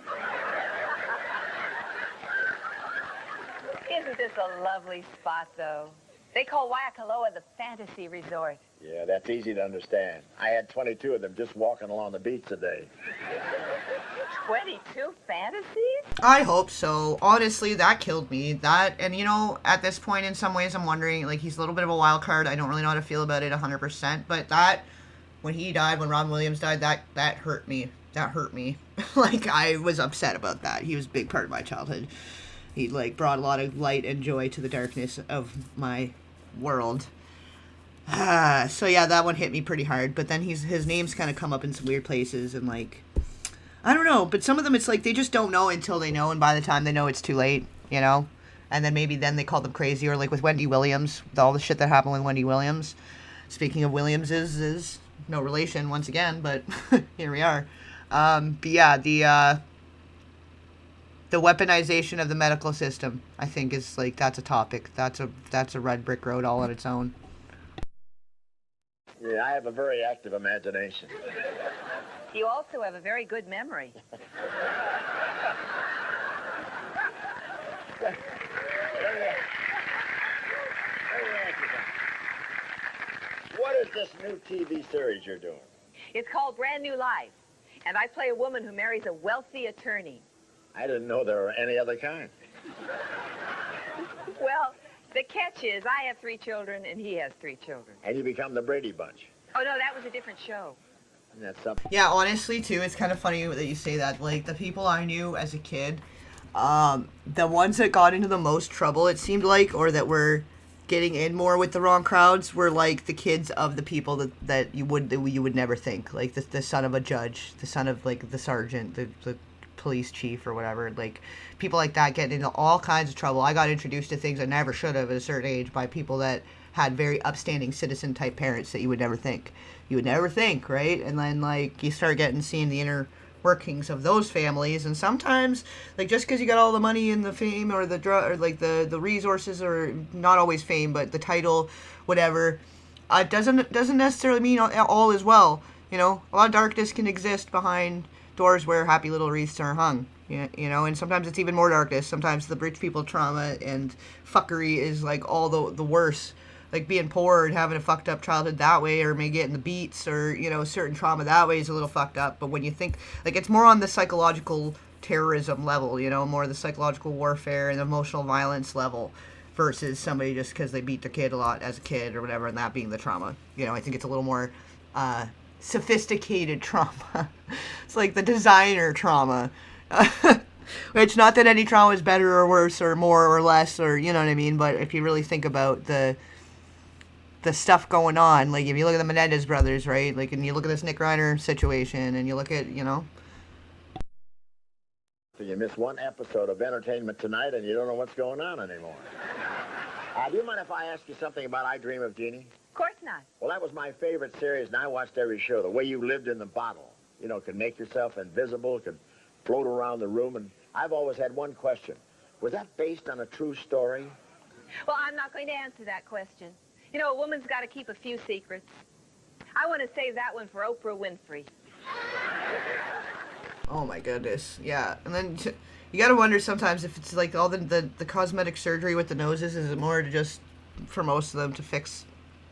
Isn't this a lovely spot, though? They call Waikoloa the fantasy resort. Yeah, that's easy to understand. I had 22 of them just walking along the beach today. 22 fantasies? I hope so. Honestly, that killed me. That, and you know, at this point, in some ways, I'm wondering, like, he's a little bit of a wild card. I don't really know how to feel about it 100%, but that, when he died, when Robin Williams died, that hurt me. That hurt me. Like, I was upset about that. He was a big part of my childhood. He, like, brought a lot of light and joy to the darkness of my world. So yeah, that one hit me pretty hard, but then his name's kind of come up in some weird places, and like, I don't know, but some of them it's like they just don't know until they know, and by the time they know it's too late, you know? And then maybe then they call them crazy, or like with Wendy Williams, with all the shit that happened with Wendy Williams. Speaking of Williamses, is no relation once again, but here we are. But yeah, the weaponization of the medical system, I think, is like, that's a topic. That's a red brick road all on its own. Yeah, I have a very active imagination. You also have a very good memory. What is this new TV series you're doing? It's called Brand New Life, and I play a woman who marries a wealthy attorney. I didn't know there were any other kind. Well, the catch is I have 3 children, and he has 3 children. And you become the Brady Bunch. Oh, no, that was a different show. And that's something. Yeah, honestly, too, it's kind of funny that you say that. Like, the people I knew as a kid, the ones that got into the most trouble, it seemed like, or that were getting in more with the wrong crowds, were, like, the kids of the people that you would never think. Like, the son of a judge, the son of, like, the sergeant, the police chief or whatever. Like, people like that get into all kinds of trouble. I got introduced to things I never should have at a certain age by people that had very upstanding citizen type parents that you would never think. You would never think, right? And then, like, you start seeing the inner workings of those families, and sometimes, like, just because you got all the money and the fame or the or like the resources, or not always fame, but the title, whatever, doesn't necessarily mean all is well. You know, a lot of darkness can exist behind doors where happy little wreaths are hung. You know, and sometimes it's even more darkness. Sometimes the rich people trauma and fuckery is like all the worse. Like being poor and having a fucked up childhood that way, or maybe getting the beats, or, you know, certain trauma that way is a little fucked up. But when you think, like, it's more on the psychological terrorism level, you know, more the psychological warfare and emotional violence level, versus somebody just because they beat their kid a lot as a kid or whatever, and that being the trauma. You know, I think it's a little more sophisticated trauma. It's like the designer trauma. Which, not that any trauma is better or worse or more or less, or, you know what I mean, but if you really think about the stuff going on, like, if you look at the Menendez brothers, right, like, and you look at this Nick Reiner situation, and you look at, you know. You miss one episode of Entertainment Tonight, and you don't know what's going on anymore. Do you mind if I ask you something about I Dream of Jeannie? Of course not. Well, that was my favorite series, and I watched every show. The way you lived in the bottle. You know, could make yourself invisible, could float around the room, and I've always had one question. Was that based on a true story? Well, I'm not going to answer that question. You know, a woman's got to keep a few secrets. I want to save that one for Oprah Winfrey. Oh my goodness, yeah. And then you gotta wonder sometimes if it's like all the cosmetic surgery with the noses, is it more to just, for most of them, to fix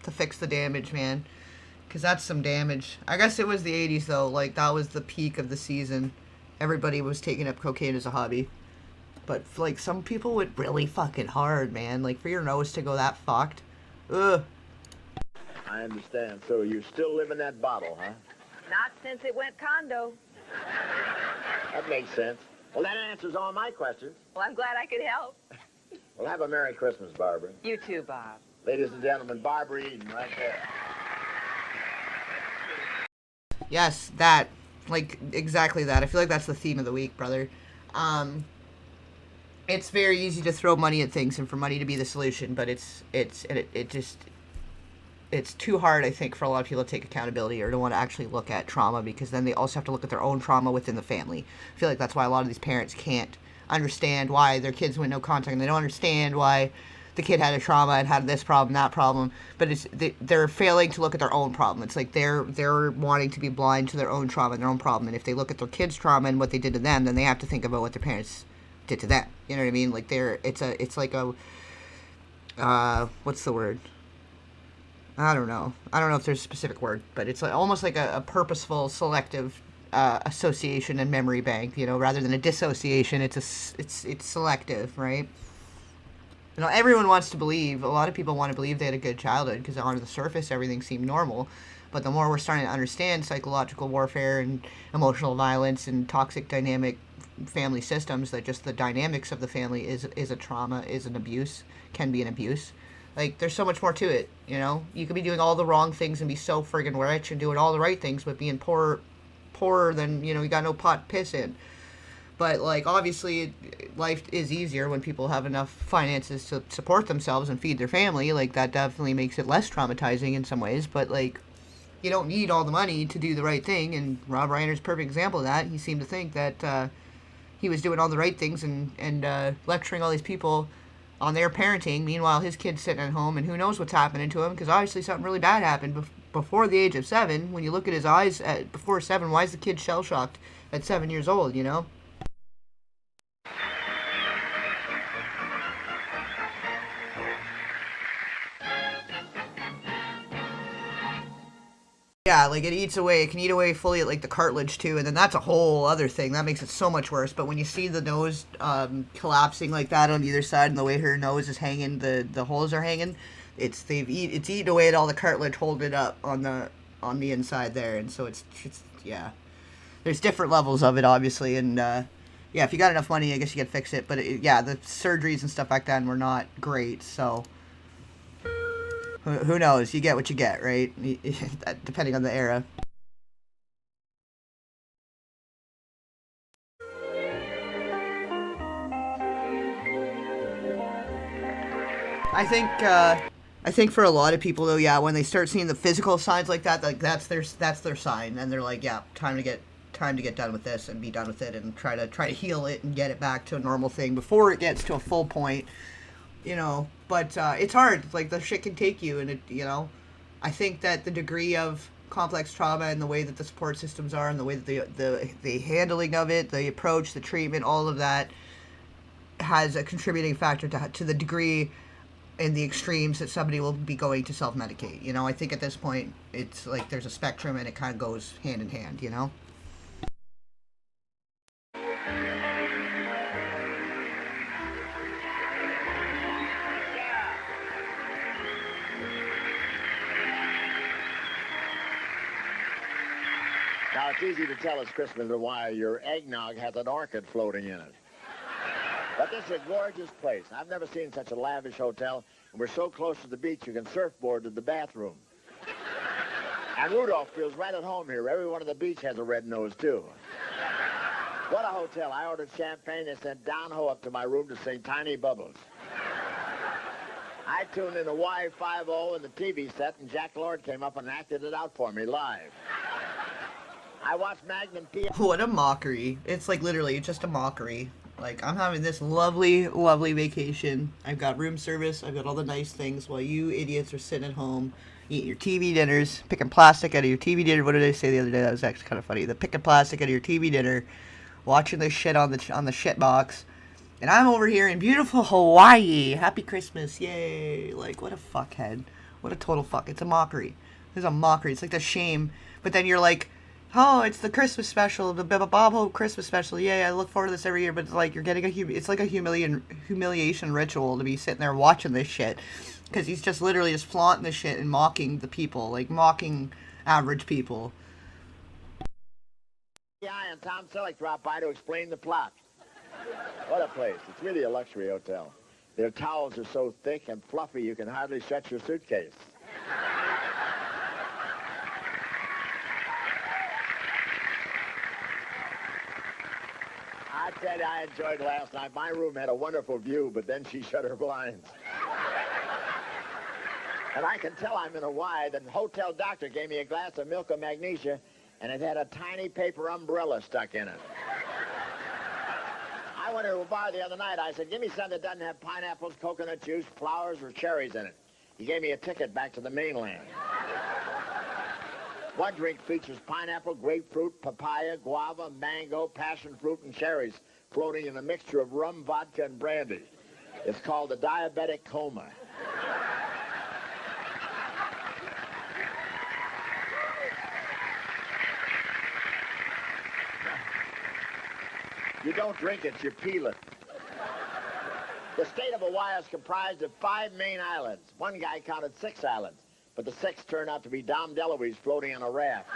the damage, man? Because that's some damage. I guess it was the 80s, though. Like, that was the peak of the season. Everybody was taking up cocaine as a hobby. But, like, some people went really fucking hard, man. Like, for your nose to go that fucked. Ugh. I understand. So you still live in that bottle, huh? Not since it went condo. That makes sense. Well, that answers all my questions. Well, I'm glad I could help. Well, have a Merry Christmas, Barbara. You too, Bob. Ladies and gentlemen, Barbara Eden right there. Yes, that. Like, exactly that. I feel like that's the theme of the week, brother. It's very easy to throw money at things and for money to be the solution, but it's too hard, I think, for a lot of people to take accountability or to want to actually look at trauma, because then they also have to look at their own trauma within the family. I feel like that's why a lot of these parents can't understand why their kids went no contact, and they don't understand why the kid had a trauma and had this problem, that problem, but they're failing to look at their own problem. It's like they're wanting to be blind to their own trauma and their own problem, and if they look at their kids' trauma and what they did to them, then they have to think about what their parents did to them. You know what I mean? Like, it's like a, what's the word? I don't know if there's a specific word, but it's like, almost like a purposeful, selective association and memory bank. You know, rather than a dissociation, it's selective, right? You know, everyone wants to believe. A lot of people want to believe they had a good childhood because on the surface everything seemed normal. But the more we're starting to understand psychological warfare and emotional violence and toxic dynamic family systems, that just the dynamics of the family is a trauma, is an abuse, can be an abuse. Like, there's so much more to it, you know? You could be doing all the wrong things and be so friggin' rich and doing all the right things, but being poorer than, you know, you got no pot to piss in. But, like, obviously, life is easier when people have enough finances to support themselves and feed their family. Like, that definitely makes it less traumatizing in some ways. But, like, you don't need all the money to do the right thing. And Rob Reiner's a perfect example of that. He seemed to think that he was doing all the right things and lecturing all these people on their parenting. Meanwhile, his kid's sitting at home, and who knows what's happening to him, because obviously something really bad happened before the age of 7. When you look at his eyes before 7, why is the kid shell-shocked at 7 years old, you know? Yeah, like, it eats away. It can eat away fully at, like, the cartilage, too, and then that's a whole other thing. That makes it so much worse. But when you see the nose collapsing like that on either side and the way her nose is hanging, the holes are hanging, it's eaten away at all the cartilage holding it up on the inside there. And so it's yeah. There's different levels of it, obviously, and yeah, if you got enough money, I guess you could fix it. But yeah, the surgeries and stuff back then were not great, so... Who knows? You get what you get, right? Depending on the era. I think for a lot of people, though, yeah, when they start seeing the physical signs like that, like that's their sign, and they're like, yeah, time to get done with this and be done with it and try to heal it and get it back to a normal thing before it gets to a full point. You know, but it's hard. Like, the shit can take you, and it, you know, I think that the degree of complex trauma and the way that the support systems are and the way that the handling of it, the approach, the treatment, all of that has a contributing factor to the degree and the extremes that somebody will be going to self-medicate. You know, I think at this point it's like there's a spectrum and it kind of goes hand in hand, you know? Now, it's easy to tell it's Christmas and why your eggnog has an orchid floating in it. But this is a gorgeous place. I've never seen such a lavish hotel, and we're so close to the beach you can surfboard to the bathroom. And Rudolph feels right at home here. Everyone on the beach has a red nose, too. What a hotel. I ordered champagne. They sent Down-Ho up to my room to sing Tiny Bubbles. I tuned in to Y50 in the TV set, and Jack Lord came up and acted it out for me live. I watched Magnum P. What a mockery. It's like literally just a mockery. Like, I'm having this lovely, lovely vacation. I've got room service. I've got all the nice things while you idiots are sitting at home eating your TV dinners, picking plastic out of your TV dinner. What did I say the other day? That was actually kind of funny. The picking plastic out of your TV dinner, watching this shit on the shit box. And I'm over here in beautiful Hawaii. Happy Christmas. Yay. Like, what a fuckhead. What a total fuck. It's a mockery. It's a mockery. It's like the shame. But then you're like, oh, it's the Christmas special, the Bob Hope Christmas special. Yay, I look forward to this every year. But it's like you're getting it's like a humiliation ritual to be sitting there watching this shit. Because he's just literally just flaunting this shit and mocking the people. Like, mocking average people. Yeah, and Tom Selleck dropped by to explain the plot. What a place. It's really a luxury hotel. Their towels are so thick and fluffy you can hardly shut your suitcase. I tell you, I enjoyed last night. My room had a wonderful view, but then she shut her blinds. And I can tell I'm in Hawaii. The hotel doctor gave me a glass of milk of magnesia, and it had a tiny paper umbrella stuck in it. I went to a bar the other night. I said, give me something that doesn't have pineapples, coconut juice, flowers, or cherries in it. He gave me a ticket back to the mainland. One drink features pineapple, grapefruit, papaya, guava, mango, passion fruit, and cherries floating in a mixture of rum, vodka, and brandy. It's called the diabetic coma. You don't drink it, you peel it. The state of Hawaii is comprised of 5 main islands. One guy counted 6 islands, but the 6th turned out to be Dom DeLuise floating on a raft.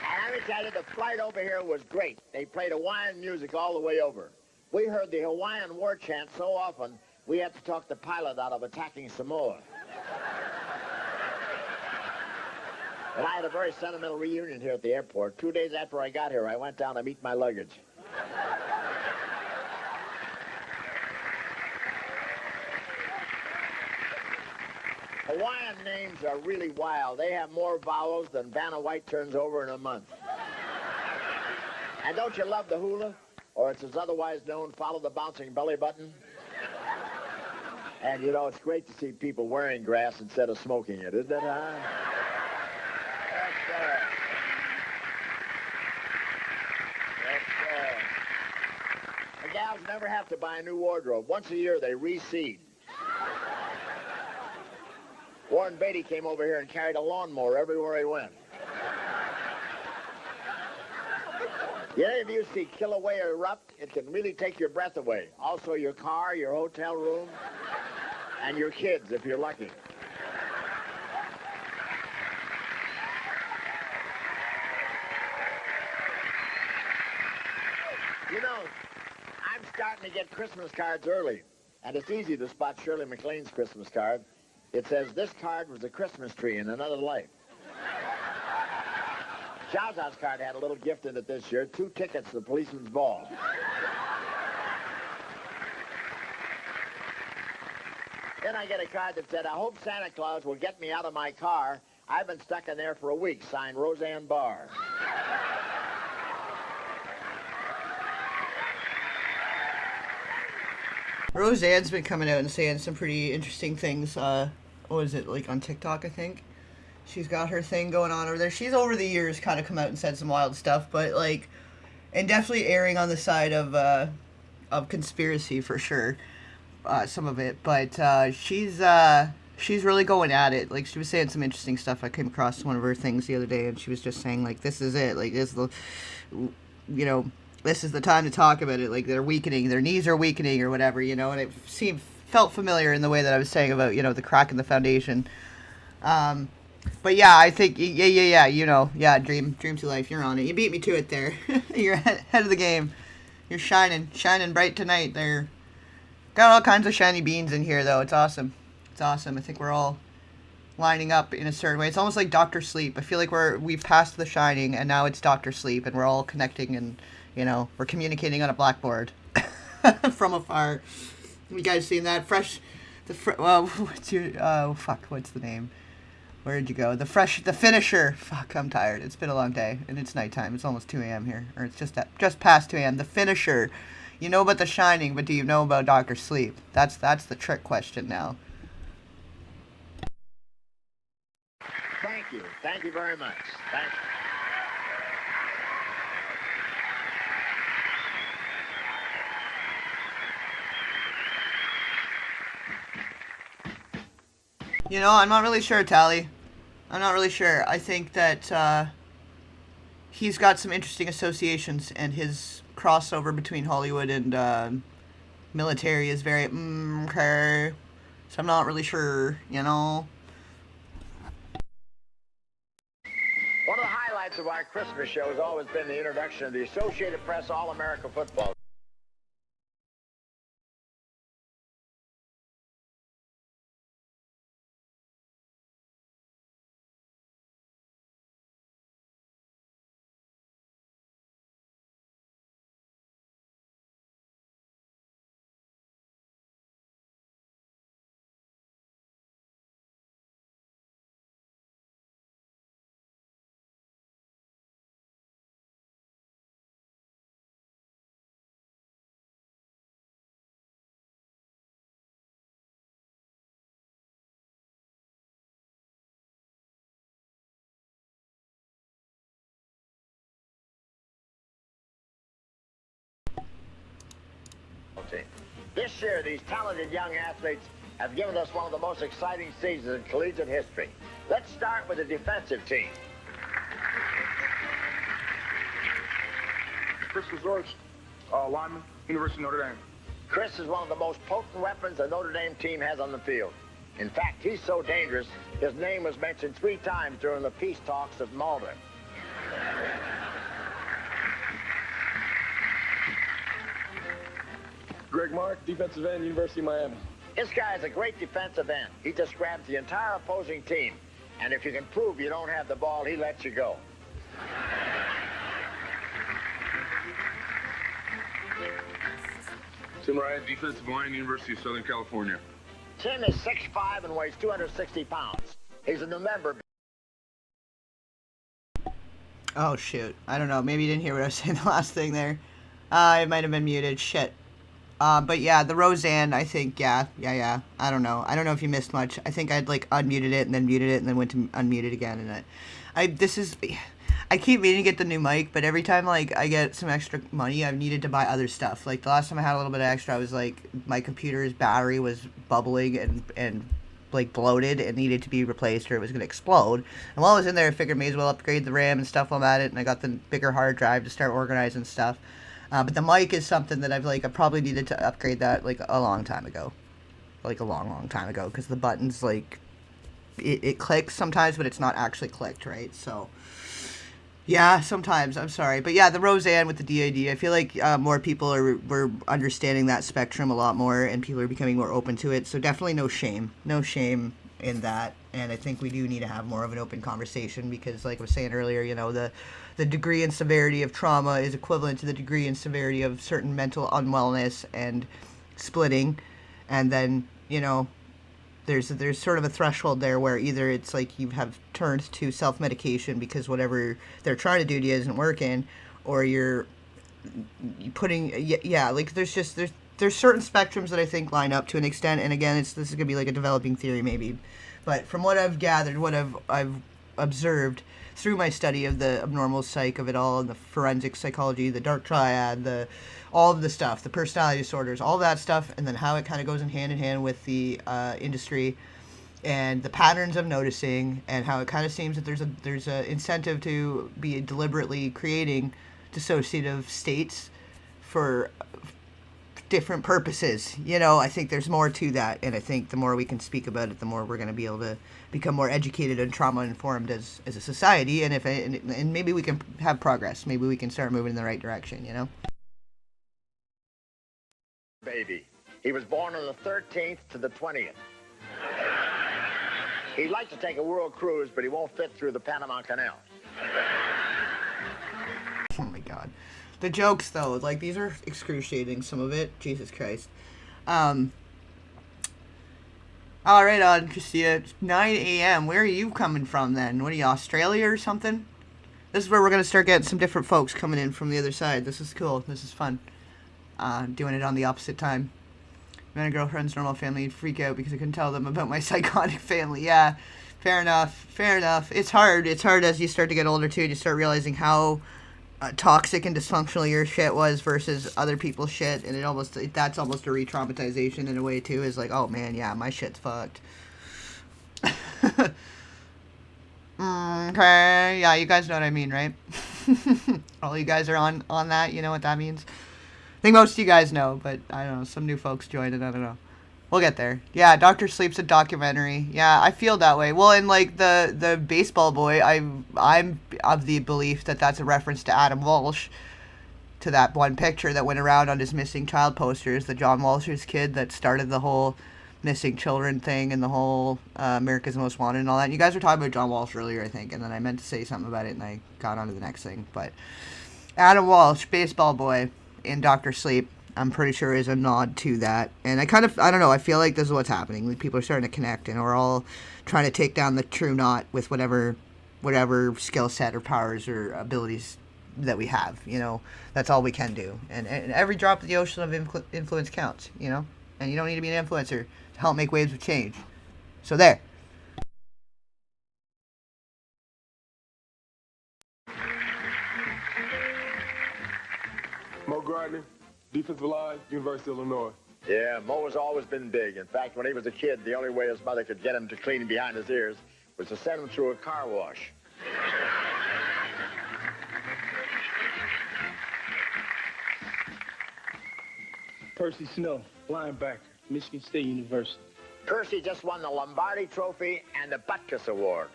And let me tell you, the flight over here was great. They played Hawaiian music all the way over. We heard the Hawaiian war chant so often, we had to talk the pilot out of attacking Samoa. And I had a very sentimental reunion here at the airport. 2 days after I got here, I went down to meet my luggage. Hawaiian names are really wild. They have more vowels than Vanna White turns over in a month. And don't you love the hula? Or it's as otherwise known, follow the bouncing belly button. And you know, it's great to see people wearing grass instead of smoking it, isn't it, huh? The gals never have to buy a new wardrobe. Once a year, they reseed. Warren Beatty came over here and carried a lawnmower everywhere he went. Did any of you see Kilauea erupt? It can really take your breath away. Also your car, your hotel room, and your kids, if you're lucky. You know, I'm starting to get Christmas cards early, and it's easy to spot Shirley MacLaine's Christmas card. It says, this card was a Christmas tree in another life. Zhao's card had a little gift in it this year, 2 tickets to the policeman's ball. Then I get a card that said, I hope Santa Claus will get me out of my car. I've been stuck in there for a week, signed Roseanne Barr. Roseanne's been coming out and saying some pretty interesting things. What was it, like on TikTok, I think? She's got her thing going on over there. She's over the years kind of come out and said some wild stuff, but like, and definitely erring on the side of conspiracy for sure. Some of it, but she's really going at it. Like, she was saying some interesting stuff. I came across one of her things the other day, and she was just saying, like, this is it. Like, this is the, you know, this is the time to talk about it. Like, they're weakening, their knees are weakening or whatever, you know, and it felt familiar in the way that I was saying about, you know, the crack in the foundation. But yeah, I think, yeah, you know, yeah, dream to life, you're on it. You beat me to it there. You're ahead of the game. You're shining bright tonight there. Got all kinds of shiny beans in here, though. It's awesome. It's awesome. I think we're all lining up in a certain way. It's almost like Dr. Sleep. I feel like we've passed the Shining, and now it's Dr. Sleep, and we're all connecting, and, you know, we're communicating on a blackboard from afar. You guys seen that? What's the name? Where'd you go? The Finisher. Fuck, I'm tired. It's been a long day, and it's nighttime. It's almost 2 a.m. here, or it's just past 2 a.m. The Finisher. You know about The Shining, but do you know about Dr. Sleep? That's the trick question now. Thank you. Thank you very much. Thank You know, I'm not really sure, Tally. I'm not really sure. I think that he's got some interesting associations, and his crossover between Hollywood and military is very okay. So I'm not really sure, you know. One of the highlights of our Christmas show has always been the introduction of the Associated Press All-America Football. This year, these talented young athletes have given us one of the most exciting seasons in collegiate history. Let's start with the defensive team. Chris Resorts, lineman, University of Notre Dame. Chris is one of the most potent weapons the Notre Dame team has on the field. In fact, he's so dangerous, his name was mentioned 3 times during the peace talks at Malta. Greg Mark, defensive end, University of Miami. This guy is a great defensive end. He just grabs the entire opposing team. And if you can prove you don't have the ball, he lets you go. Tim Ryan, defensive line, University of Southern California. Tim is 6'5" and weighs 260 pounds. He's a new member. Oh, shoot. I don't know. Maybe you didn't hear what I was saying the last thing there. It might have been muted. Shit. But yeah, the Roseanne, I think, yeah. I don't know. I don't know if you missed much. I think I'd, like, unmuted it and then muted it and then went to unmute it again. And I keep meaning to get the new mic, but every time, like, I get some extra money, I've needed to buy other stuff. Like, the last time I had a little bit of extra, I was, like, my computer's battery was bubbling and like, bloated and needed to be replaced or it was going to explode. And while I was in there, I figured may as well upgrade the RAM and stuff while I'm at it, and I got the bigger hard drive to start organizing stuff. But the mic is something that I probably needed to upgrade that, like, a long time ago. Like, a long time ago, because the buttons, like, it clicks sometimes, but it's not actually clicked, right? So, yeah, sometimes, I'm sorry. But yeah, the Roseanne with the DAD, I feel like more people were understanding that spectrum a lot more, and people are becoming more open to it. So definitely no shame in that. And I think we do need to have more of an open conversation because, like I was saying earlier, you know, the degree and severity of trauma is equivalent to the degree and severity of certain mental unwellness and splitting. And then, you know, there's sort of a threshold there where either it's like you have turned to self-medication because whatever they're trying to do to you isn't working, or you're putting, like there's certain spectrums that I think line up to an extent, and again, this is gonna be like a developing theory maybe, but from what I've gathered, what I've observed through my study of the abnormal psych of it all, and the forensic psychology, the dark triad, all of the stuff, the personality disorders, all that stuff, and then how it kind of goes in hand with the industry and the patterns of noticing, and how it kind of seems that there's a incentive to be deliberately creating dissociative states for different purposes. You know, I think there's more to that, and I think the more we can speak about it, the more we're going to be able to become more educated and trauma informed as a society, and maybe we can have progress. Maybe we can start moving in the right direction, you know? Baby. He was born on the 13th to the 20th. He'd like to take a world cruise, but he won't fit through the Panama Canal. Oh my god. The jokes, though, like, these are excruciating, some of it. Jesus Christ. All right, on, Christina. It's 9 a.m. Where are you coming from, then? What are you, Australia or something? This is where we're going to start getting some different folks coming in from the other side. This is cool. This is fun. Doing it on the opposite time. My girlfriend's normal family freak out because I couldn't tell them about my psychotic family. Yeah, fair enough. It's hard as you start to get older, too. You start realizing how toxic and dysfunctional your shit was versus other people's shit, and that's almost a re-traumatization in a way, too. Is like, oh, man, yeah, my shit's fucked. Okay, yeah, you guys know what I mean, right? All you guys are on that, you know what that means? I think most of you guys know, but I don't know, some new folks joined, and I don't know. We'll get there. Yeah, Dr. Sleep's a documentary. Yeah, I feel that way. Well, and like the baseball boy, I'm of the belief that that's a reference to Adam Walsh, to that one picture that went around on his missing child posters, the John Walsh's kid that started the whole missing children thing and the whole America's Most Wanted and all that. And you guys were talking about John Walsh earlier, I think, and then I meant to say something about it, and I got on to the next thing. But Adam Walsh, baseball boy, in Dr. Sleep, I'm pretty sure is a nod to that. And I don't know, I feel like this is what's happening. Like, people are starting to connect, and we're all trying to take down the true knot with whatever skill set or powers or abilities that we have, you know. That's all we can do. And every drop of the ocean of influence counts, you know. And you don't need to be an influencer to help make waves of change. So there. Mo Gardner, defensive line, University of Illinois. Yeah, Mo has always been big. In fact, when he was a kid, the only way his mother could get him to clean behind his ears was to send him through a car wash. Percy Snow, linebacker, Michigan State University. Percy just won the Lombardi Trophy and the Butkus Award.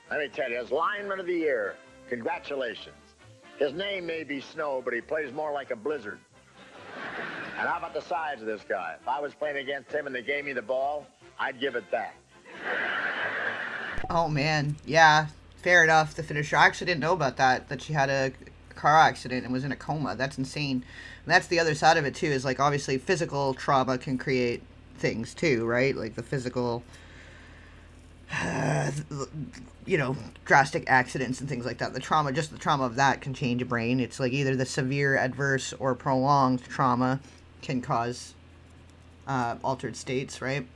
Let me tell you, as lineman of the year, congratulations. His name may be Snow, but he plays more like a blizzard. And how about the size of this guy? If I was playing against him and they gave me the ball, I'd give it back. Oh, man. Yeah, fair enough. The finisher. I actually didn't know about that she had a car accident and was in a coma. That's insane. And that's the other side of it, too, is, like, obviously physical trauma can create things, too, right? Like, the physical, drastic accidents and things like that. The trauma of that can change a brain. It's, like, either the severe, adverse, or prolonged trauma can cause altered states, right?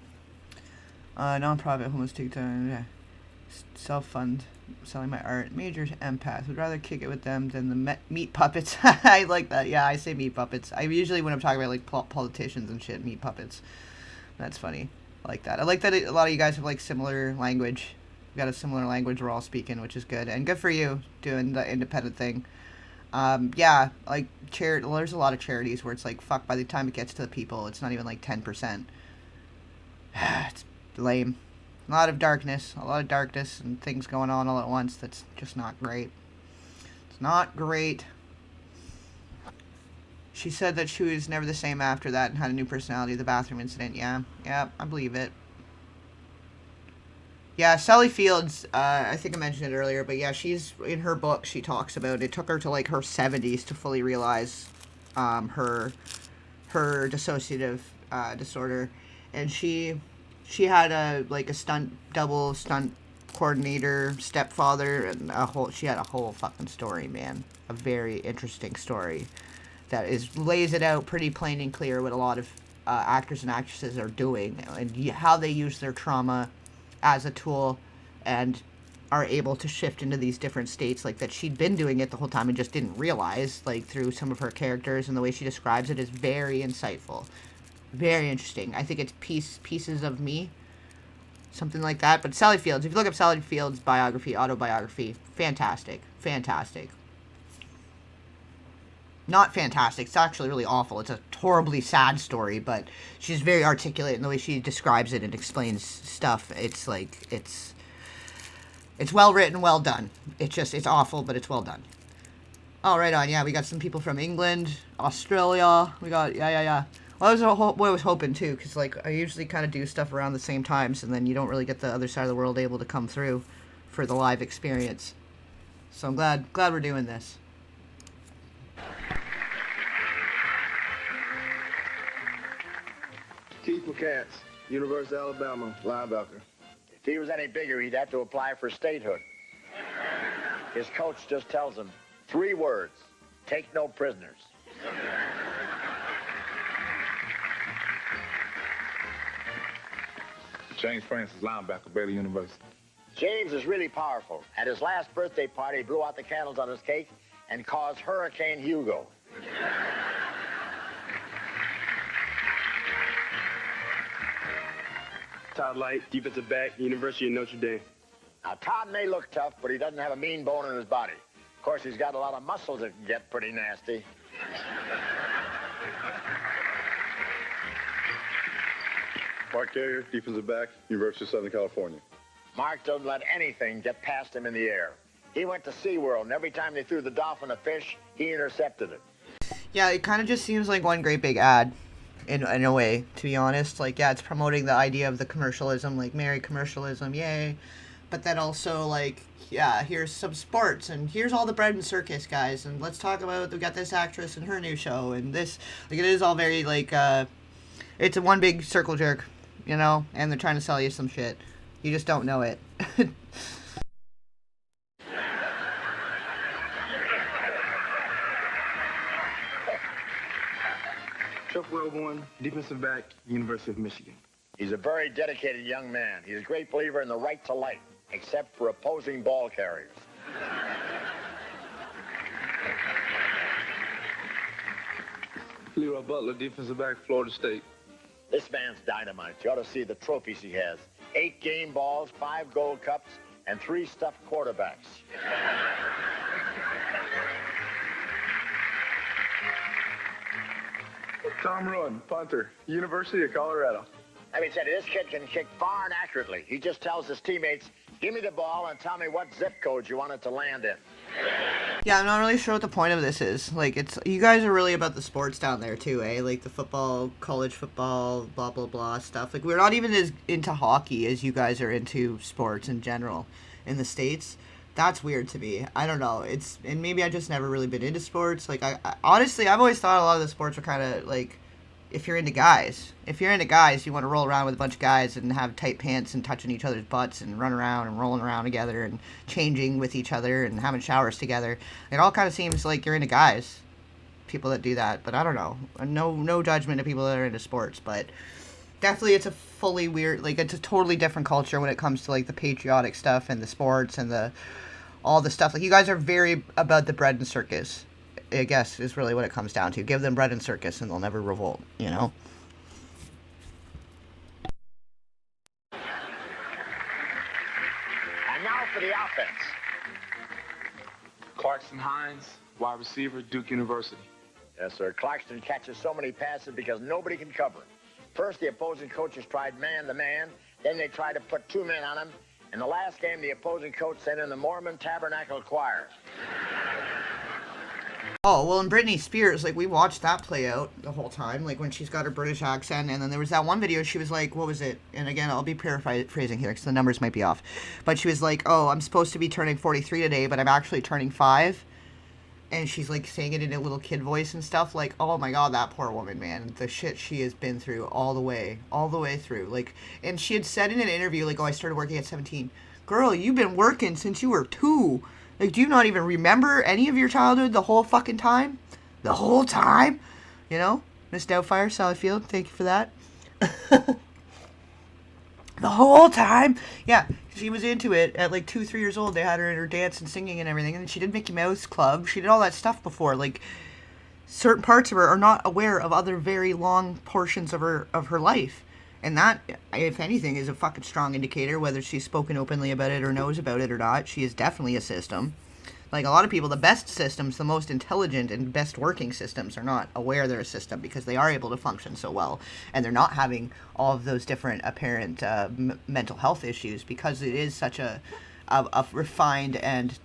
Non-profit homeless take time. Yeah. Self-fund selling my art. Major empath. Would rather kick it with them than the meat puppets. I like that. Yeah, I say meat puppets. I usually, when I'm talking about like politicians and shit, meat puppets. That's funny. I like that. I like that a lot of you guys have like similar language. We got a similar language we're all speaking, which is good. And good for you doing the independent thing. Yeah, like well, there's a lot of charities where it's like, fuck, by the time it gets to the people, it's not even like 10%. It's lame. A lot of darkness and things going on all at once. That's just not great. It's not great. She said that she was never the same after that and had a new personality. The bathroom incident. Yeah, I believe it. Yeah, Sally Fields, I think I mentioned it earlier, but yeah, she's, in her book, she talks about, it took her to like her 70s to fully realize her dissociative disorder. And she had a double stunt coordinator, stepfather, and she had a whole fucking story, man. A very interesting story that lays it out pretty plain and clear what a lot of actors and actresses are doing and how they use their trauma as a tool and are able to shift into these different states, like that she'd been doing it the whole time and just didn't realize, like through some of her characters, and the way she describes it is very insightful. Very interesting. I think it's Pieces of Me, something like that. But Sally Fields, if you look up Sally Fields' autobiography, fantastic. Not fantastic. It's actually really awful. It's a horribly sad story, but she's very articulate in the way she describes it and explains stuff. It's like, it's well written, well done. It's awful, but it's well done. Oh, right on. Yeah, we got some people from England, Australia. We got, yeah. Well, that was what I was hoping, too, because, like, I usually kind of do stuff around the same times, and then you don't really get the other side of the world able to come through for the live experience. So I'm glad we're doing this. Keith McCants, University of Alabama, linebacker. If he was any bigger, he'd have to apply for statehood. His coach just tells him 3 words: take no prisoners. James Francis, linebacker, Baylor University. James is really powerful. At his last birthday party, he blew out the candles on his cake and caused Hurricane Hugo. Todd Light, defensive back, University of Notre Dame. Now, Todd may look tough, but he doesn't have a mean bone in his body. Of course, he's got a lot of muscles that can get pretty nasty. Mark Carrier, defensive back, University of Southern California. Mark doesn't let anything get past him in the air. He went to SeaWorld, and every time they threw the dolphin a fish, he intercepted it. Yeah, it kind of just seems like one great big ad, in a way, to be honest. Like, yeah, it's promoting the idea of the commercialism, like, merry commercialism, yay. But then also, like, yeah, here's some sports, and here's all the bread and circus guys, and let's talk about, we got this actress and her new show, and this, like, it is all very, like, it's a one big circle jerk, you know, and they're trying to sell you some shit. You just don't know it. Chuck Wellborn, defensive back, University of Michigan. He's a very dedicated young man. He's a great believer in the right to life, except for opposing ball carriers. Leroy Butler, defensive back, Florida State. This man's dynamite. You ought to see the trophies he has. 8 game balls, 5 gold cups, and 3 stuffed quarterbacks. Tom Rowan, punter, University of Colorado. Let me tell you, this kid can kick far and accurately. He just tells his teammates, give me the ball and tell me what zip code you want it to land in. Yeah, I'm not really sure what the point of this is. Like, it's, you guys are really about the sports down there too, eh? Like the football, college football, blah blah blah stuff. Like, we're not even as into hockey as you guys are into sports in general in the States. That's weird to me. I don't know. It's, and maybe I just never really been into sports. Like, I honestly, I've always thought a lot of the sports were kind of like, if you're into guys, you want to roll around with a bunch of guys and have tight pants and touching each other's butts and run around and rolling around together and changing with each other and having showers together. It all kind of seems like you're into guys, people that do that. But I don't know. No judgment to people that are into sports, but definitely it's a fully weird, like, it's a totally different culture when it comes to like the patriotic stuff and the sports and all the stuff. Like, you guys are very about the bread and circus, I guess, is really what it comes down to. Give them bread and circus and they'll never revolt, you know? And now for the offense. Clarkson Hines, wide receiver, Duke University. Yes, sir. Clarkson catches so many passes because nobody can cover him. First, the opposing coaches tried man-to-man. Then they tried to put 2 men on him. In the last game, the opposing coach sent in the Mormon Tabernacle Choir. Oh, well, in Britney Spears, like, we watched that play out the whole time, like, when she's got her British accent, and then there was that one video, she was like, what was it? And again, I'll be paraphrasing here, because the numbers might be off. But she was like, oh, I'm supposed to be turning 43 today, but I'm actually turning 5. And she's, like, saying it in a little kid voice and stuff, like, oh my god, that poor woman, man. The shit she has been through all the way through. Like, and she had said in an interview, like, oh, I started working at 17. Girl, you've been working since you were 2. Like, do you not even remember any of your childhood the whole fucking time? The whole time? You know? Miss Doubtfire, Sally Field, thank you for that. The whole time? Yeah, she was into it at like 2-3 years old. They had her in her dance and singing and everything. And she did Mickey Mouse Club. She did all that stuff before. Like, certain parts of her are not aware of other very long portions of her life. And that, if anything, is a fucking strong indicator, whether she's spoken openly about it or knows about it or not. She is definitely a system. Like, a lot of people, the best systems, the most intelligent and best working systems are not aware they're a system because they are able to function so well. And they're not having all of those different apparent mental health issues because it is such a refined and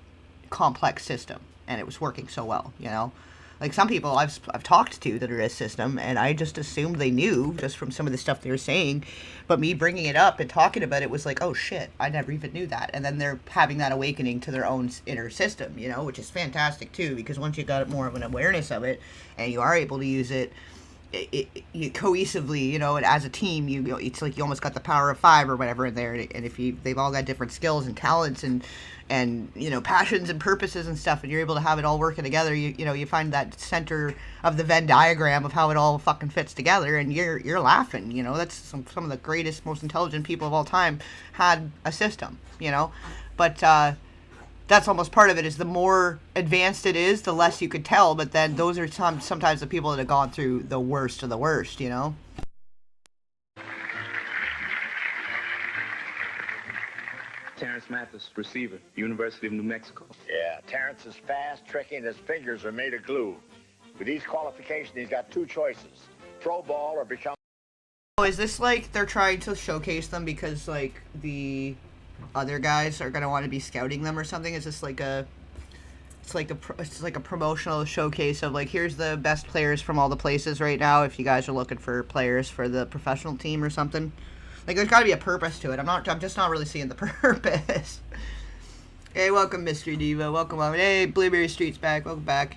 complex system. And it was working so well, you know? Like, some people I've talked to that are a system, and I just assumed they knew just from some of the stuff they were saying. But me bringing it up and talking about it was like, oh shit, I never even knew that. And then they're having that awakening to their own inner system, you know, which is fantastic too, because once you got more of an awareness of it, and you are able to use it, you cohesively, you know, and as a team, it's like you almost got the power of 5 or whatever in there. And if they've all got different skills and talents and you know, passions and purposes and stuff, and you're able to have it all working together, you know, you find that center of the Venn diagram of how it all fucking fits together, and you're laughing, you know. That's some of the greatest, most intelligent people of all time had a system, you know. But that's almost part of it, is the more advanced it is, the less you could tell. But then those are sometimes the people that have gone through the worst of the worst, you know. Terrence Mathis, receiver, University of New Mexico. Yeah, Terrence is fast, tricky, and his fingers are made of glue. With these qualifications, he's got 2 choices: throw ball or become... Oh, is this like they're trying to showcase them because, like, the other guys are gonna want to be scouting them or something? Is this like it's like a promotional showcase of, like, here's the best players from all the places right now if you guys are looking for players for the professional team or something? Like, there's got to be a purpose to it. I'm just not really seeing the purpose. Hey, welcome, Mystery Diva. Welcome. Hey, Blueberry Street's back. Welcome back.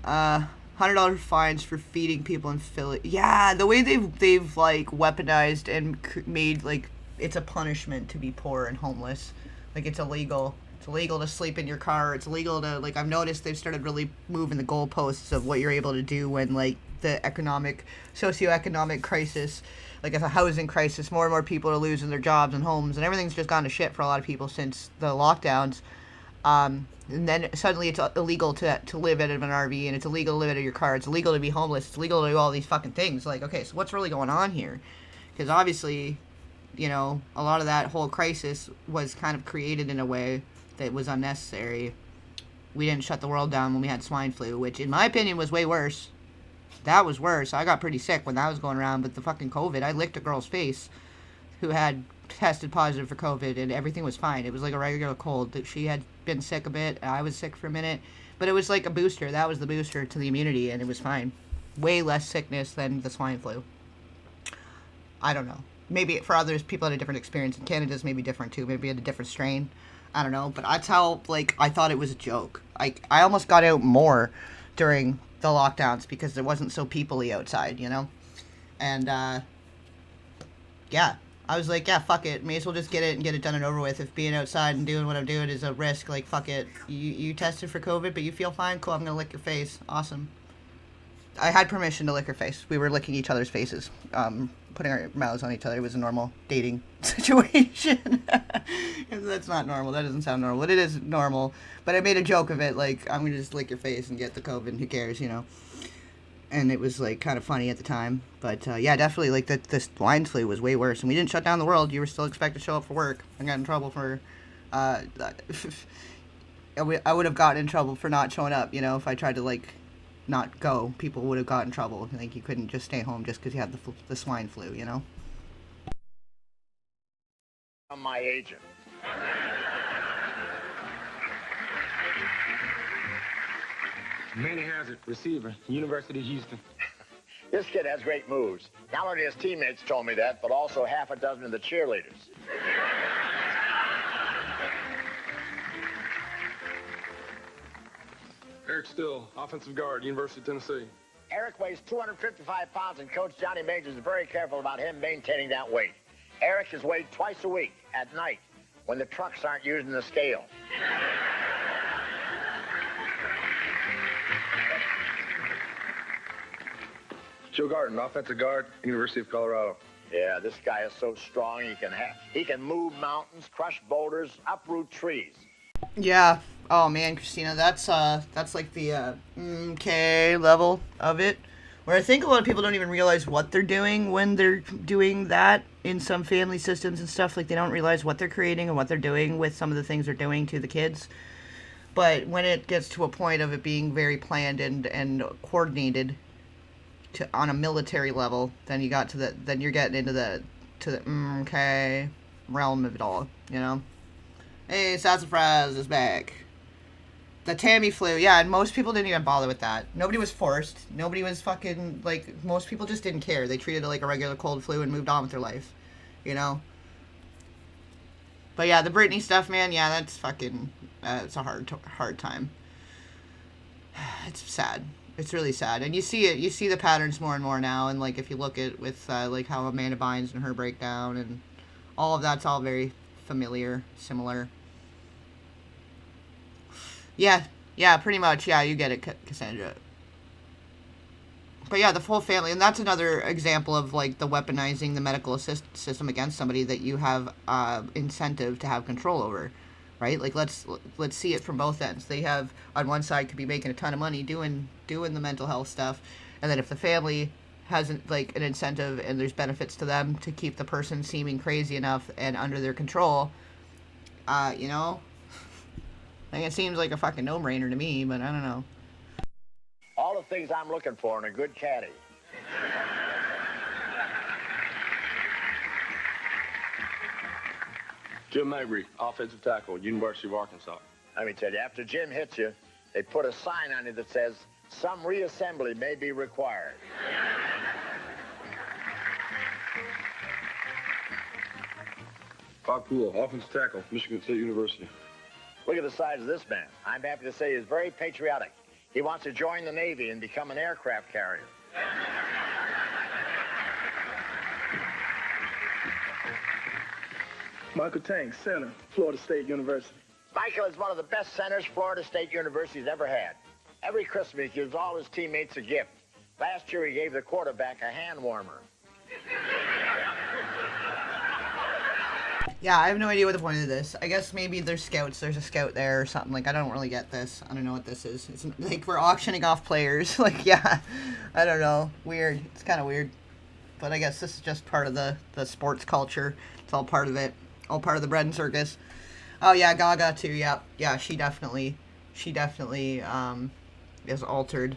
$100 fines for feeding people in Philly. Yeah, the way they've like weaponized and made, like, it's a punishment to be poor and homeless. Like, it's illegal. It's illegal to sleep in your car. It's illegal to, like, I've noticed they've started really moving the goalposts of what you're able to do when, like, the socioeconomic crisis, like, it's a housing crisis. More and more people are losing their jobs and homes, and everything's just gone to shit for a lot of people since the lockdowns. And then suddenly it's illegal to live out of an RV, and it's illegal to live out of your car. It's illegal to be homeless. It's illegal to do all these fucking things. Like, okay, so what's really going on here? Because obviously, you know, a lot of that whole crisis was kind of created in a way that was unnecessary. We didn't shut the world down when we had swine flu, which in my opinion was way worse. That was worse. I got pretty sick when that was going around, but the fucking COVID, I licked a girl's face who had tested positive for COVID, and everything was fine. It was like a regular cold. She had been sick a bit, I was sick for a minute, but it was like a booster. That was the booster to the immunity, and it was fine. Way less sickness than the swine flu. I don't know. Maybe for others, people had a different experience. In Canada's maybe different too. Maybe had a different strain. I don't know. But that's how, like, I thought it was a joke. I almost got out more during the lockdowns because it wasn't so people-y outside, you know? And, yeah. I was like, yeah, fuck it. May as well just get it and get it done and over with. If being outside and doing what I'm doing is a risk, like, fuck it. You tested for COVID, but you feel fine? Cool, I'm gonna lick your face. Awesome. I had permission to lick her face. We were licking each other's faces. Putting our mouths on each other. It was a normal dating situation. That's not normal. That doesn't sound normal. But it is normal. But I made a joke of it, like, I'm gonna just lick your face and get the COVID, who cares, you know? And it was, like, kind of funny at the time. But, yeah, definitely, like, the swine flu was way worse. And we didn't shut down the world. You were still expected to show up for work. I got in trouble for, I would have gotten in trouble for not showing up, you know, if I tried to, like, not go. People would have got in trouble. Like, you couldn't just stay home just because you had the swine flu, you know? I'm my agent. Manny Hazard, receiver, University of Houston. This kid has great moves. Not only his teammates told me that, but also half a dozen of the cheerleaders. Eric Still, offensive guard, University of Tennessee. Eric weighs 255 pounds, and Coach Johnny Majors is very careful about him maintaining that weight. Eric is weighed twice a week, at night, when the trucks aren't using the scale. Joe Garden, offensive guard, University of Colorado. Yeah, this guy is so strong, he can move mountains, crush boulders, uproot trees. Yeah. Oh man, Christina, that's like the okay level of it. Where I think a lot of people don't even realize what they're doing when they're doing that in some family systems and stuff. Like, they don't realize what they're creating and what they're doing with some of the things they're doing to the kids. But when it gets to a point of it being very planned and coordinated on a military level, then you're getting into the okay realm of it all, you know? Hey, Sassafras is back. The Tamiflu, yeah, and most people didn't even bother with that. Nobody was forced. Nobody was fucking, like, most people just didn't care. They treated it like a regular cold flu and moved on with their life, you know? But yeah, the Britney stuff, man, yeah, that's fucking, it's a hard time. It's sad. It's really sad. And you see the patterns more and more now, and, like, if you look at with, like, how Amanda Bynes and her breakdown, and all of that's all very familiar, similar. Yeah, pretty much. Yeah, you get it, Cassandra. But yeah, the full family, and that's another example of, like, the weaponizing the medical system against somebody that you have incentive to have control over, right? Like, let's see it from both ends. They have, on one side, could be making a ton of money doing the mental health stuff, and then if the family has, like, an incentive and there's benefits to them to keep the person seeming crazy enough and under their control, you know? Like, it seems like a fucking no-brainer to me, but I don't know. All the things I'm looking for in a good caddy. Jim Mabry, offensive tackle, University of Arkansas. Let me tell you, after Jim hits you, they put a sign on it that says, some reassembly may be required. Bob Poole, offensive tackle, Michigan State University. Look at the size of this man. I'm happy to say he's very patriotic. He wants to join the Navy and become an aircraft carrier. Michael Tank, center, Florida State University. Michael is one of the best centers Florida State University's ever had. Every Christmas, he gives all his teammates a gift. Last year, he gave the quarterback a hand warmer. Yeah, I have no idea what the point of this. I guess maybe there's scouts. There's a scout there or something. Like, I don't really get this. I don't know what this is. It's like we're auctioning off players. Like, yeah, I don't know. Weird. It's kind of weird. But I guess this is just part of the sports culture. It's all part of it. All part of the bread and circus. Oh, yeah, Gaga, too. Yeah, yeah, she definitely is altered.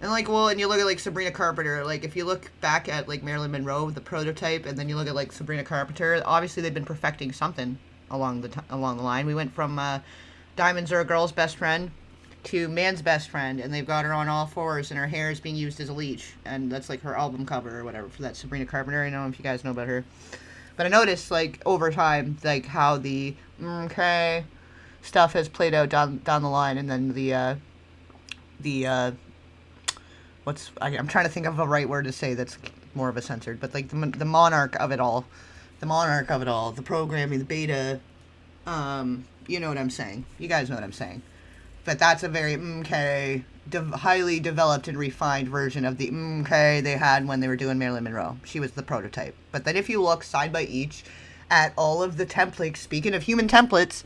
And, like, well, and you look at, like, Sabrina Carpenter, like, if you look back at, like, Marilyn Monroe, the prototype, and then you look at, like, Sabrina Carpenter, obviously they've been perfecting something along the line. We went from Diamonds Are a Girl's Best Friend to Man's Best Friend, and they've got her on all fours, and her hair is being used as a leech, and that's, like, her album cover or whatever for that Sabrina Carpenter. I don't know if you guys know about her. But I noticed, like, over time, like, how the okay stuff has played out down the line, and then I'm trying to think of a right word to say that's more of a censored, but like the monarch of it all, the programming, the beta, you know what I'm saying. You guys know what I'm saying. But that's a very highly developed and refined version of the they had when they were doing Marilyn Monroe. She was the prototype. But then if you look side by each at all of the templates, speaking of human templates,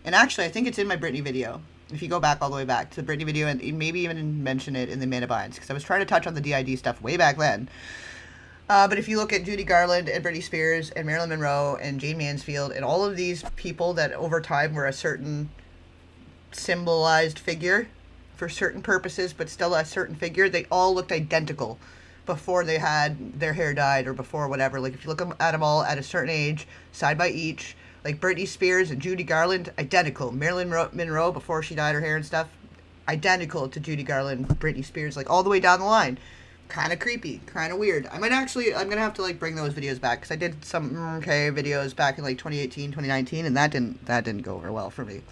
and actually I think it's in my Britney video. If you go back all the way back to the Britney video and maybe even mention it in the Amanda Bynes, because I was trying to touch on the DID stuff way back then. But if you look at Judy Garland and Britney Spears and Marilyn Monroe and Jane Mansfield and all of these people that over time were a certain symbolized figure for certain purposes, but still a certain figure, they all looked identical before they had their hair dyed or before whatever. Like if you look at them all at a certain age, side by each, like Britney Spears and Judy Garland, identical. Marilyn Monroe, before she dyed her hair and stuff, identical to Judy Garland, Britney Spears, like all the way down the line. Kind of creepy, kind of weird. I'm going to have to like bring those videos back, because I did some videos back in like 2018, 2019, and that didn't go over well for me.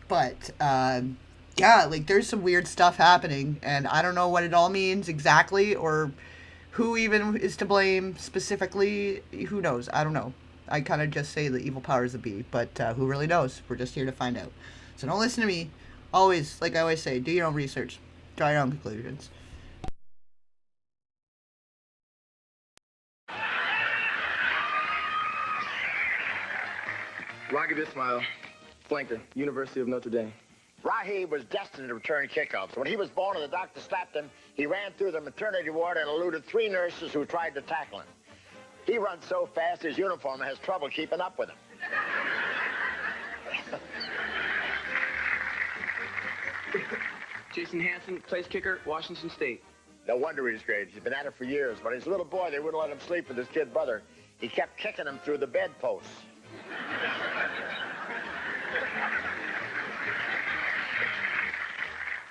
But, yeah, like there's some weird stuff happening, and I don't know what it all means exactly, or who even is to blame specifically. Who knows? I don't know. I kind of just say the evil powers that be, but who really knows? We're just here to find out. So don't listen to me. Always, like I always say, do your own research. Draw your own conclusions. Rocky this smile. Flanker, University of Notre Dame. Rahi was destined to return kickoffs. When he was born and the doctor slapped him, he ran through the maternity ward and eluded 3 nurses who tried to tackle him. He runs so fast, his uniform has trouble keeping up with him. Jason Hansen, place kicker, Washington State. No wonder he's great. He's been at it for years. When he was a little boy, they wouldn't let him sleep with his kid brother. He kept kicking him through the bedposts.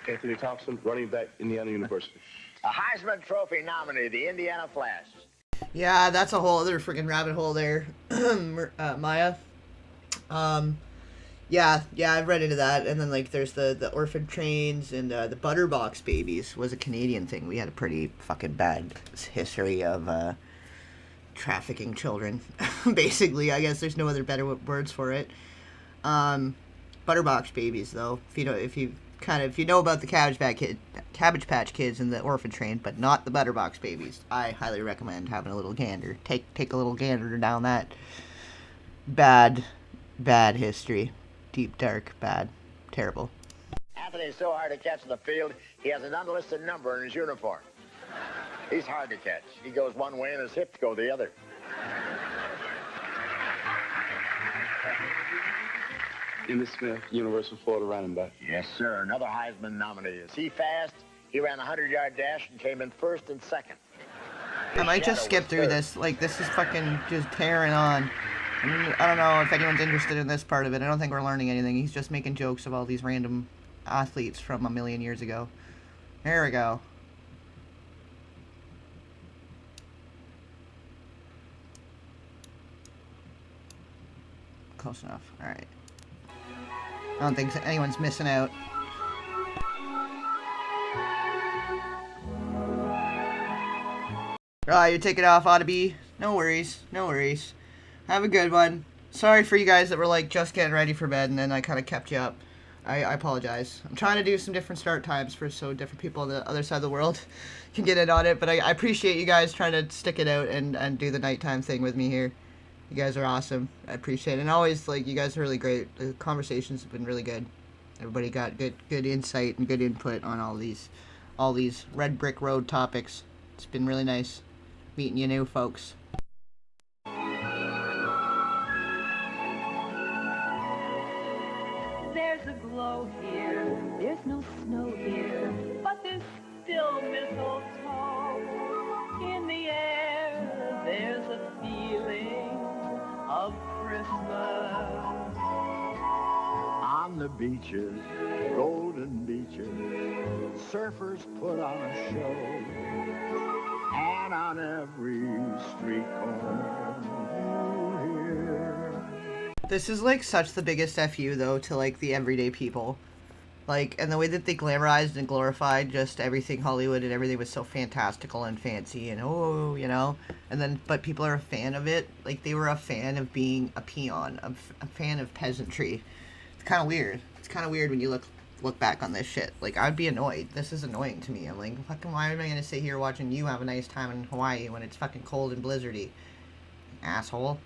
Anthony Thompson, running back, Indiana University. A Heisman Trophy nominee, the Indiana Flash. Yeah, that's a whole other freaking rabbit hole there, Maya. Yeah, I've read into that. And then, like, there's the orphan trains, and the Butterbox Babies was a Canadian thing. We had a pretty fucking bad history of trafficking children, basically. I guess there's no other better words for it. Butterbox Babies, though, if you know about the Cabbage Patch Kids and the orphan train, but not the Butterbox Babies, I highly recommend having a little gander. Take a little gander down that bad history. Deep, dark, bad, terrible. Anthony's so hard to catch in the field, he has an unlisted number in his uniform. He's hard to catch. He goes one way and his hips go the other. Emmitt Smith, University of Florida running back. Yes, sir. Another Heisman nominee. Is he fast? He ran a 100-yard dash and came in first and second. I might just skip through this. Like, this is fucking just tearing on. I don't know if anyone's interested in this part of it. I don't think we're learning anything. He's just making jokes of all these random athletes from a million years ago. There we go. Close enough. Alright. I don't think anyone's missing out. Right, your ticket off ought to be. No worries. Have a good one. Sorry for you guys that were like just getting ready for bed and then I kind of kept you up. I apologize. I'm trying to do some different start times so different people on the other side of the world can get in on it, but I appreciate you guys trying to stick it out and do the nighttime thing with me here. You guys are awesome. I appreciate it. And always, like, you guys are really great. The conversations have been really good. Everybody got good insight and good input on all these red brick road topics. It's been really nice meeting you new folks. There's a glow here, there's no snow here, but there's still mistletoe. In the air, there's a feeling of Christmas. On the beaches, golden beaches, surfers put on a show. And on every street corner, you hear. This is like such the biggest FU though to like the everyday people. Like, and the way that they glamorized and glorified just everything Hollywood and everything was so fantastical and fancy and oh, you know, and then but people are a fan of it. Like they were a fan of being a peon, a fan of peasantry. It's kind of weird. It's kind of weird when you look back on this shit. Like I'd be annoyed. This is annoying to me. I'm like, fucking, why am I gonna sit here watching you have a nice time in Hawaii when it's fucking cold and blizzardy, asshole?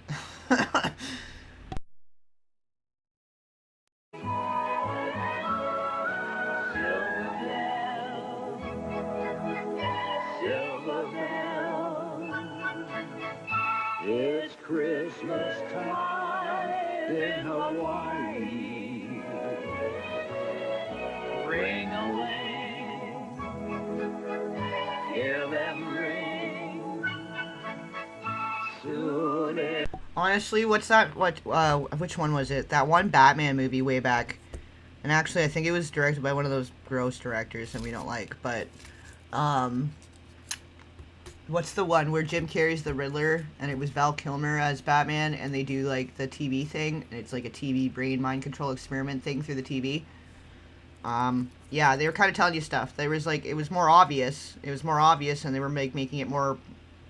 It's Christmas time in Hawaii. Ring away, hear them ring. Soon it. Honestly, what's that? Which one was it? That one Batman movie way back. And actually, I think it was directed by one of those gross directors that we don't like. But, what's the one where Jim Carrey's the Riddler and it was Val Kilmer as Batman and they do like the TV thing and it's like a TV brain mind control experiment thing through the TV. Yeah, they were kind of telling you stuff. There was like, it was more obvious. It was more obvious and they were making it more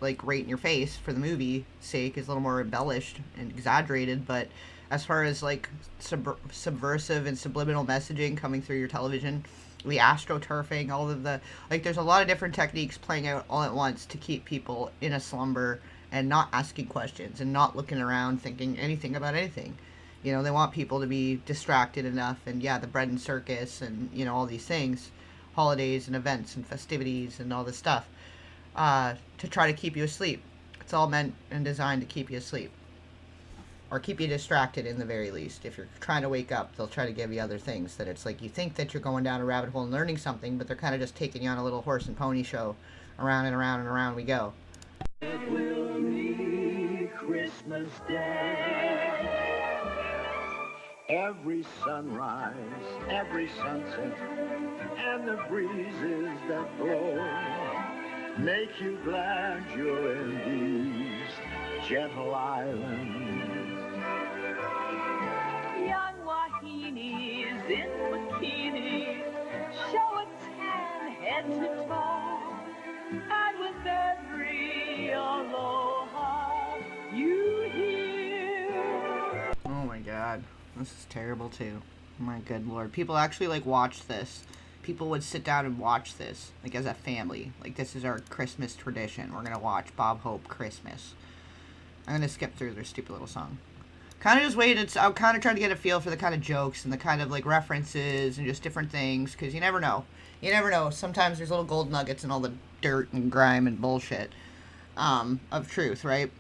like right in your face for the movie sake. It's a little more embellished and exaggerated, but as far as like subversive and subliminal messaging coming through your television, the astroturfing, all of the, like, there's a lot of different techniques playing out all at once to keep people in a slumber and not asking questions and not looking around thinking anything about anything. You know, they want people to be distracted enough, and yeah, the bread and circus and, you know, all these things, holidays and events and festivities and all this stuff, to try to keep you asleep. It's all meant and designed to keep you asleep. Or keep you distracted in the very least. If you're trying to wake up, they'll try to give you other things that it's like you think that you're going down a rabbit hole and learning something, but they're kind of just taking you on a little horse and pony show. Around and around and around we go. It will be Christmas Day. Every sunrise, every sunset, and the breezes that blow make you glad you're in these gentle islands. Young wahinis in bikinis show a tan head to toe. And with every aloha you hear. Oh my god. This is terrible too. My good lord. People actually like watch this. People would sit down and watch this, like as a family. Like this is our Christmas tradition. We're gonna watch Bob Hope Christmas. I'm gonna skip through their stupid little song. Kind of just waiting. I'm kind of trying to get a feel for the kind of jokes and the kind of like references and just different things, because you never know. You never know. Sometimes there's little gold nuggets and all the dirt and grime and bullshit of truth, right?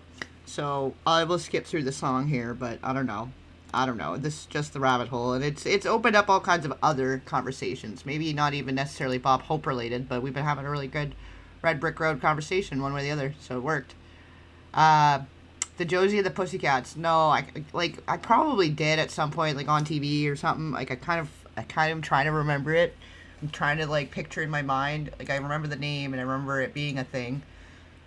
So I will skip through the song here, but I don't know. This is just the rabbit hole, and it's opened up all kinds of other conversations. Maybe not even necessarily Bob Hope related, but we've been having a really good Red Brick Road conversation one way or the other, so it worked. The Josie and the Pussycats. No, I probably did at some point, like on TV or something. Like I kind of trying to remember it. I'm trying to like picture in my mind. Like I remember the name and I remember it being a thing.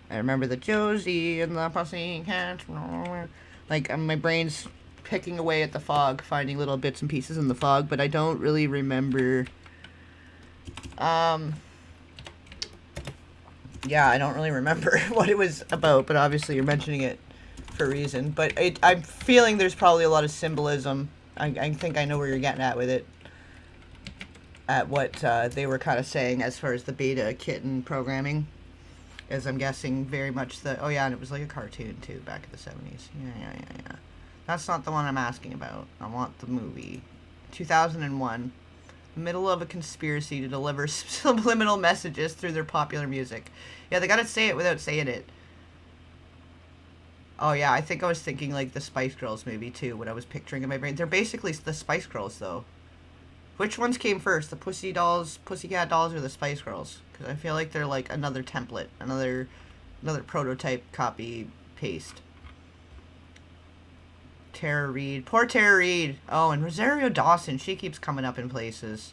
I remember the Josie and the Pussycats. Like my brain's picking away at the fog, finding little bits and pieces in the fog, but I don't really remember. Yeah, I don't really remember what it was about, but obviously you're mentioning it for a reason. But I'm feeling there's probably a lot of symbolism. I think I know where you're getting at with it. At what they were kind of saying as far as the beta kitten programming. as I'm guessing very much the... Oh, yeah, and it was like a cartoon, too, back in the 70s. Yeah. That's not the one I'm asking about. I want the movie. 2001. Middle of a conspiracy to deliver subliminal messages through their popular music. Yeah, they gotta say it without saying it. Oh, yeah, I think I was thinking, like, the Spice Girls movie, too, what I was picturing in my brain. They're basically the Spice Girls, though. Which ones came first, the Pussycat Dolls, or the Spice Girls? Because I feel like they're, like, another template, another prototype, copy, paste. Tara Reid. Poor Tara Reid. Oh, and Rosario Dawson, she keeps coming up in places.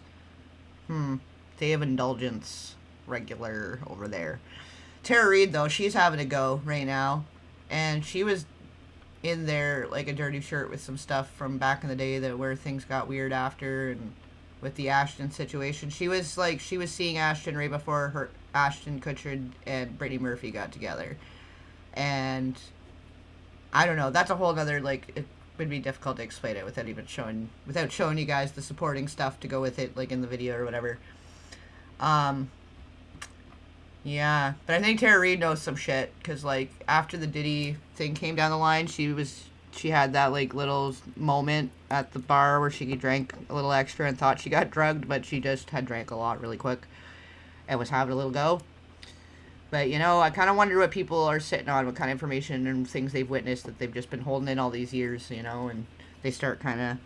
Day of Indulgence, regular over there. Tara Reid, though, she's having a go right now. And she was in there like a dirty shirt with some stuff from back in the day that where things got weird after, and with the Ashton situation. She was seeing Ashton right before Ashton Kutcher and Brittany Murphy got together. And I don't know, that's a whole other, like, it would be difficult to explain it without showing you guys the supporting stuff to go with it, like in the video or whatever. Yeah, but I think Tara Reid knows some shit, because, like, after the Diddy thing came down the line, she had that, like, little moment at the bar where she drank a little extra and thought she got drugged, but she just had drank a lot really quick and was having a little go. But, you know, I kind of wonder what people are sitting on, what kind of information and things they've witnessed that they've just been holding in all these years, you know, and they start kind of...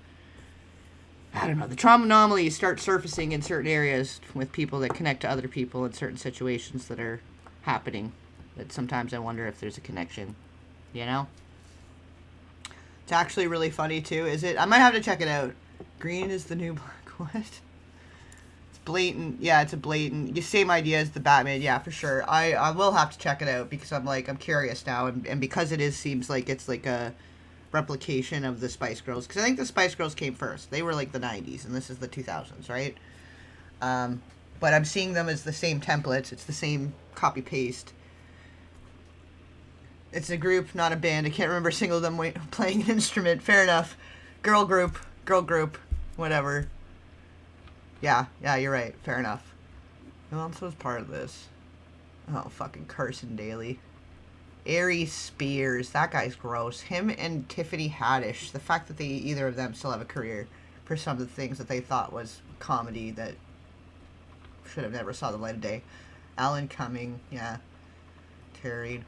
I don't know, the trauma anomalies start surfacing in certain areas with people that connect to other people in certain situations that are happening. That sometimes I wonder if there's a connection, you know? It's actually really funny, too. I might have to check it out. Green is the new black. What? It's blatant. Yeah, it's a blatant. Same idea as the Batman. Yeah, for sure. I will have to check it out because I'm curious now. And because seems like it's like a replication of the Spice Girls, because I think the Spice Girls came first. They were like the 90s, and this is the 2000s, right? But I'm seeing them as the same templates. It's the same copy-paste. It's a group, not a band. I can't remember a single of them playing an instrument. Fair enough. Girl group, whatever. Yeah, you're right. Fair enough. Who else was part of this? Oh, fucking Carson Daly. Ari Spears, that guy's gross. Him and Tiffany Haddish, the fact that either of them still have a career for some of the things that they thought was comedy that should have never saw the light of day. Alan Cumming, yeah. Terry.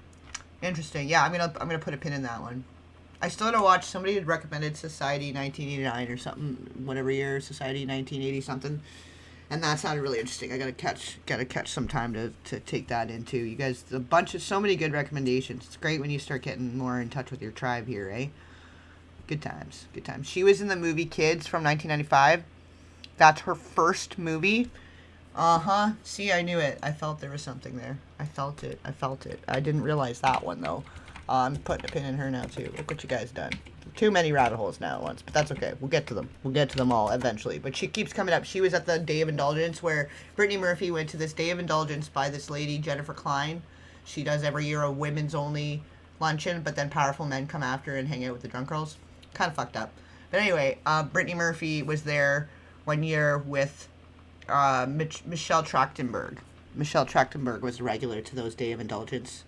Interesting. Yeah, I'm gonna put a pin in that one. I still gotta watch. Somebody had recommended Society 1989 or something, whatever year, Society 1980 something. And that sounded really interesting. I gotta catch some time to take that into. You guys, so many good recommendations. It's great when you start getting more in touch with your tribe here, eh? Good times. She was in the movie Kids from 1995. That's her first movie. Uh-huh. See, I knew it. I felt there was something there. I felt it. I didn't realize that one, though. I'm putting a pin in her now, too. Look what you guys done. Too many rabbit holes now at once, but that's okay. We'll get to them. We'll get to them all eventually. But she keeps coming up. She was at the Day of Indulgence where Brittany Murphy went to this Day of Indulgence by this lady, Jennifer Klein. She does every year a women's only luncheon, but then powerful men come after and hang out with the drunk girls. Kind of fucked up. But anyway, Brittany Murphy was there one year with Michelle Trachtenberg. Michelle Trachtenberg was a regular to those Day of Indulgence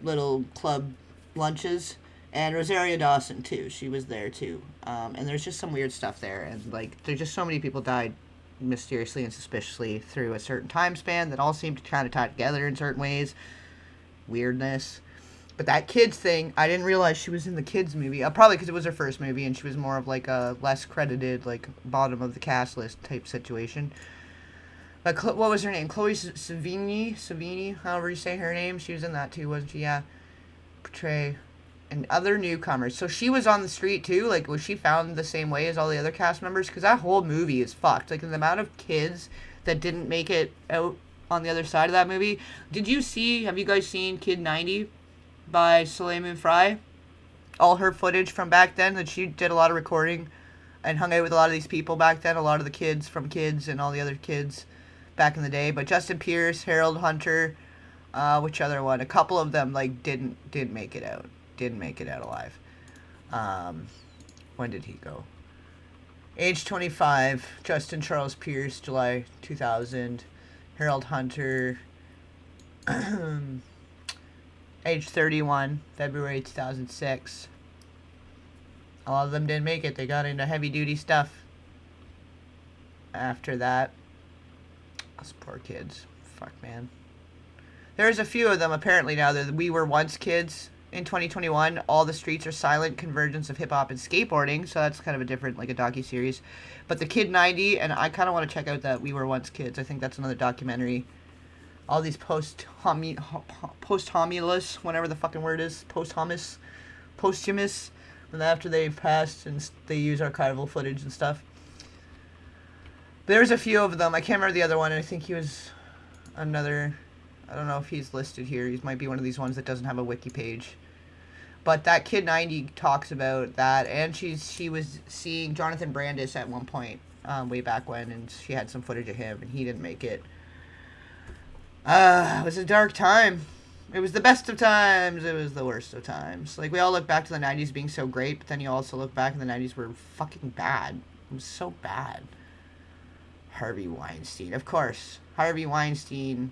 little club lunches, and Rosario Dawson too. She was there too. And there's just some weird stuff there, and like there's just so many people died mysteriously and suspiciously through a certain time span that all seem to kind of tie together in certain ways. Weirdness. But that Kids thing, I didn't realize she was in the Kids movie. Probably because it was her first movie and she was more of like a less credited, like bottom of the cast list type situation. But what was her name? Chloe Savini, however you say her name. She was in that too, wasn't she? Yeah. Portray and other newcomers. So she was on the street too? Like, was she found the same way as all the other cast members? Because that whole movie is fucked. Like, the amount of kids that didn't make it out on the other side of that movie. Have you guys seen Kid 90 by Soleil Moon Frye? All her footage from back then, that she did a lot of recording and hung out with a lot of these people back then. A lot of the kids from Kids and all the other kids back in the day. But Justin Pierce, Harold Hunter, which other one? A couple of them like didn't make it out. Didn't make it out alive. When did he go? Age 25. Justin Charles Pierce, July 2000. Harold Hunter, age 31, February 2006. A lot of them didn't make it. They got into heavy-duty stuff after that. Those poor kids. Fuck, man. There's a few of them, apparently, now that We Were Once kids. In 2021, All the Streets Are Silent, Convergence of Hip-Hop and Skateboarding. So that's kind of a different, like a docu-series. But the Kid 90, and I kind of want to check out that We Were Once Kids. I think that's another documentary. All these posthumous, whatever the fucking word is, posthumous, and after they've passed and they use archival footage and stuff. There's a few of them. I can't remember the other one, and I think he was another... I don't know if he's listed here. He might be one of these ones that doesn't have a wiki page. But that Kid 90 talks about that, and she was seeing Jonathan Brandis at one point, way back when, and she had some footage of him, and he didn't make it. It was a dark time. It was the best of times. It was the worst of times. Like, we all look back to the 90s being so great, but then you also look back and the 90s were fucking bad. It was so bad. Harvey Weinstein. Of course. Harvey Weinstein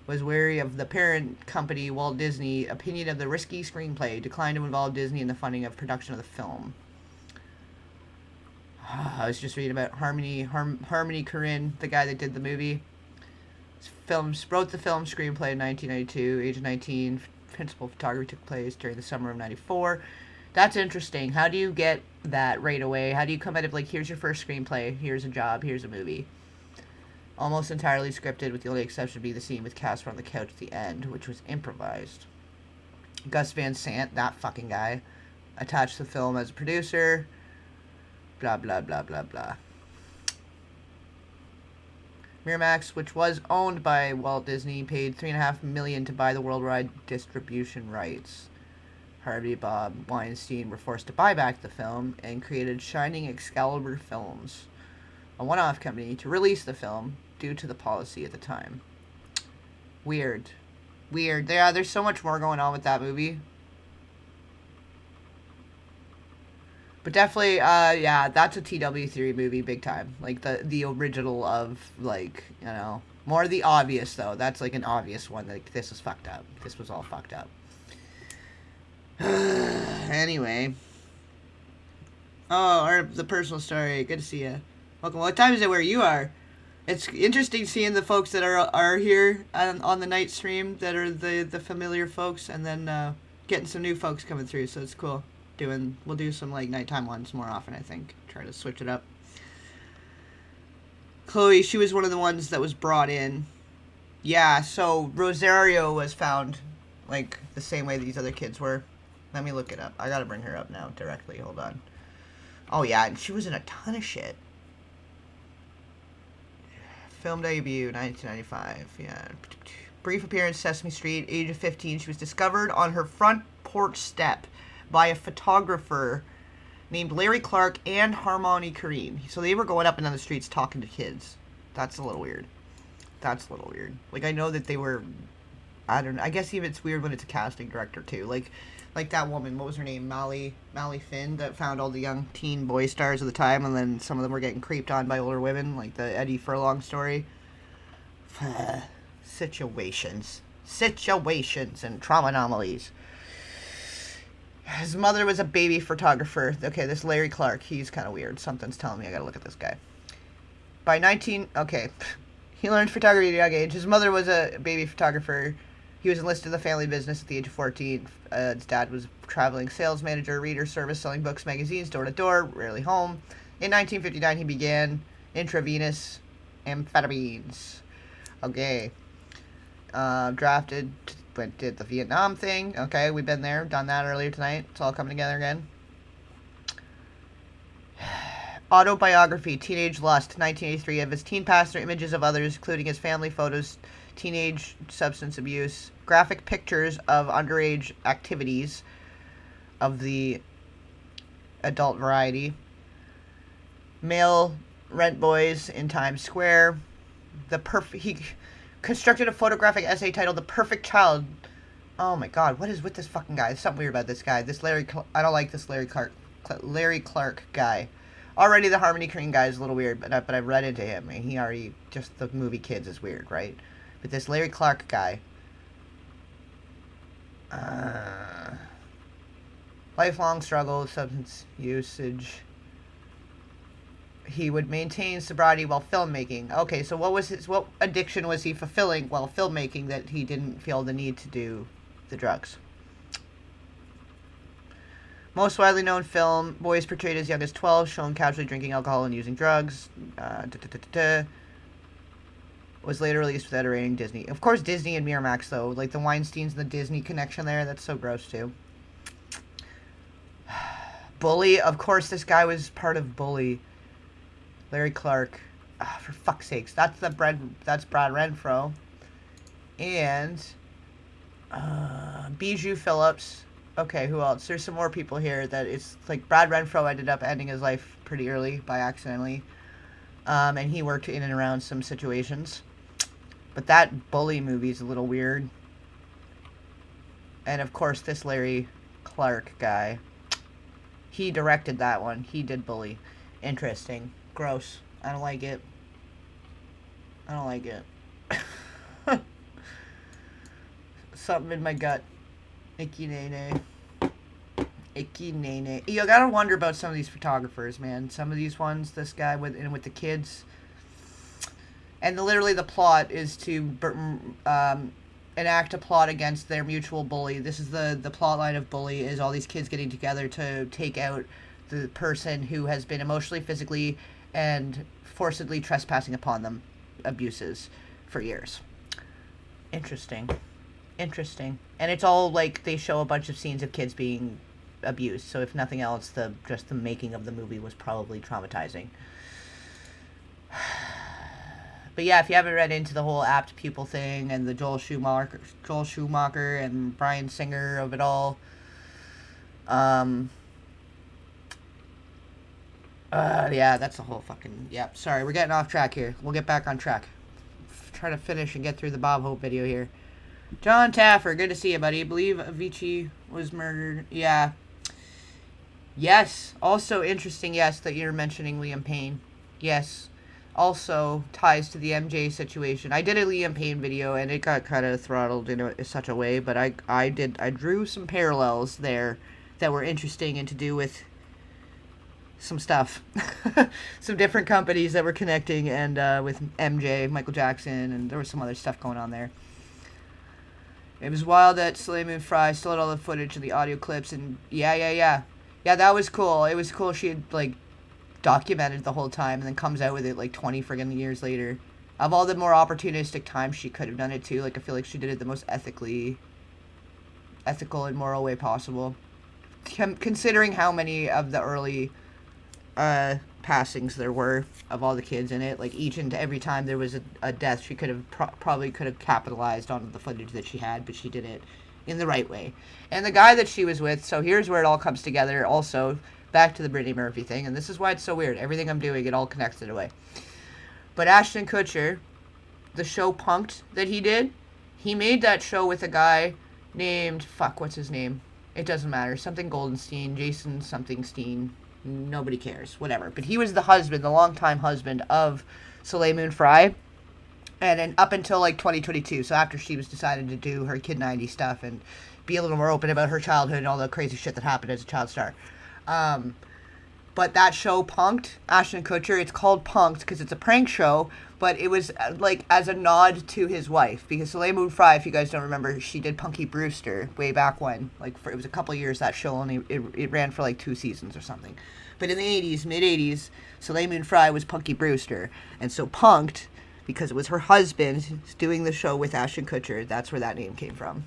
was wary of the parent company, Walt Disney, opinion of the risky screenplay, declined to involve Disney in the funding of production of the film. I was just reading about Harmony Korine, the guy that did the movie. Wrote the film screenplay in 1992, age 19. Principal photography took place during the summer of 94. That's interesting. How do you get that right away? How do you come out of, like, here's your first screenplay, here's a job, here's a movie? Almost entirely scripted, with the only exception being the scene with Casper on the couch at the end, which was improvised. Gus Van Sant, that fucking guy, attached the film as a producer. Blah, blah, blah, blah, blah. Miramax, which was owned by Walt Disney, paid $3.5 million to buy the worldwide distribution rights. Harvey and Bob Weinstein were forced to buy back the film and created Shining Excalibur Films, a one-off company, to release the film due to the policy at the time. Weird. Yeah, there's so much more going on with that movie. But definitely, yeah, that's a TW theory movie, big time. Like, the original of, like, you know, more the obvious, though. That's, like, an obvious one. Like, this was fucked up. This was all fucked up. Anyway. Oh, the personal story. Good to see you. Welcome. What time is it where you are? It's interesting seeing the folks that are here on the night stream that are the familiar folks, and then getting some new folks coming through, so it's cool. We'll do some, like, nighttime ones more often, I think. Try to switch it up. Chloe, she was one of the ones that was brought in. Yeah, so Rosario was found, like, the same way these other kids were. Let me look it up. I gotta bring her up now directly. Hold on. Oh, yeah, and she was in a ton of shit. Film debut, 1995. Yeah. Brief appearance, Sesame Street. Age of 15. She was discovered on her front porch step by a photographer named Larry Clark and Harmony Korine. So they were going up and down the streets talking to kids. That's a little weird. Like, I know that they were... I don't know. I guess even it's weird when it's a casting director, too. Like that woman, what was her name? Mally Finn, that found all the young teen boy stars of the time, and then some of them were getting creeped on by older women, like the Eddie Furlong story. Situations and trauma anomalies. His mother was a baby photographer. Okay, this Larry Clark, he's kind of weird. Something's telling me I gotta look at this guy. He learned photography at a young age. His mother was a baby photographer. He was enlisted in the family business at the age of 14. His dad was a traveling sales manager, reader service, selling books, magazines, door to door, rarely home. In 1959, he began intravenous amphetamines. Okay. Drafted, did the Vietnam thing. Okay, we've been there, done that earlier tonight. It's all coming together again. Autobiography, Teenage Lust, 1983. Of his teen past are images of others, including his family photos, teenage substance abuse, graphic pictures of underage activities of the adult variety, male rent boys in Times Square. He constructed a photographic essay titled "The Perfect Child." Oh my God, what is with this fucking guy? There's something weird about this guy. I don't like this Larry Clark guy. already the Harmony Korine guy is a little weird, but I've read into him, and he already, just the movie Kids is weird, right? But this Larry Clark guy, lifelong struggle with substance usage. He would maintain sobriety while filmmaking. Okay, so what addiction was he fulfilling while filmmaking that he didn't feel the need to do the drugs? Most widely known film, boys portrayed as young as 12, shown casually drinking alcohol and using drugs. Was later released without a rating. Disney. Of course, Disney and Miramax, though. Like, the Weinsteins and the Disney connection there, that's so gross, too. Bully. Of course, this guy was part of Bully. Larry Clark. For fuck's sakes. That's Brad Renfro. And Bijou Phillips. Okay, who else? There's some more people here that it's like Brad Renfro ended up ending his life pretty early by accidentally. And he worked in and around some situations. But that Bully movie is a little weird. And of course, this Larry Clark guy. He directed that one. He did Bully. Interesting. Gross. I don't like it. I don't like it. Something in my gut. Icky nene. Icky nene. You gotta wonder about some of these photographers, man. Some of these ones, this guy with the kids. And literally the plot is to enact a plot against their mutual bully. This is the plot line of Bully, is all these kids getting together to take out the person who has been emotionally, physically, and forcibly trespassing upon them. Abuses for years. Interesting. Interesting. And it's all like they show a bunch of scenes of kids being abused. So if nothing else, just the making of the movie was probably traumatizing. But yeah, if you haven't read into the whole apt pupil thing and the Joel Schumacher and Bryan Singer of it all, yeah, that's the whole fucking, yep. Sorry, we're getting off track here. We'll get back on track. Try to finish and get through the Bob Hope video here. John Taffer, good to see you, buddy. I believe Avicii was murdered. Yeah. Yes. Also interesting, yes, that you're mentioning Liam Payne. Yes. Also ties to the MJ situation. I did a Liam Payne video, and it got kind of throttled in such a way, but I drew some parallels there that were interesting and to do with some stuff. Some different companies that were connecting, and with MJ, Michael Jackson, and there was some other stuff going on there. It was wild that Soleil Fry still had all the footage and the audio clips, and yeah, that was cool. It was cool she had, like, documented the whole time and then comes out with it, like, 20 friggin' years later. Of all the more opportunistic times she could have done it, too, like, I feel like she did it the most ethical and moral way possible. Considering how many of the early passings there were of all the kids in it, like each and every time there was a death, she could have probably could have capitalized on the footage that she had, but she did it in the right way. And the guy that she was with, so here's where it all comes together. Also, back to the Brittany Murphy thing, and this is why it's so weird. Everything I'm doing, it all connects in a way. But Ashton Kutcher, the show Punk'd that he did, he made that show with a guy named, what's his name? It doesn't matter. Something Goldenstein, Jason something Steen. Nobody cares. Whatever. But he was the husband, the longtime husband of Soleil Moon Frye. And then up until like 2022, so after she was decided to do her Kid 90 stuff and be a little more open about her childhood and all the crazy shit that happened as a child star. But that show Punk'd, Ashton Kutcher, it's called Punk'd because it's a prank show, but it was like as a nod to his wife, because Soleil Moon Frye, if you guys don't remember, she did Punky Brewster way back when, like it was a couple years, that show only, it ran for like 2 seasons or something. But in the 80s, mid-80s, Soleil Moon Frye was Punky Brewster, and so Punk'd, because it was her husband doing the show with Ashton Kutcher, that's where that name came from.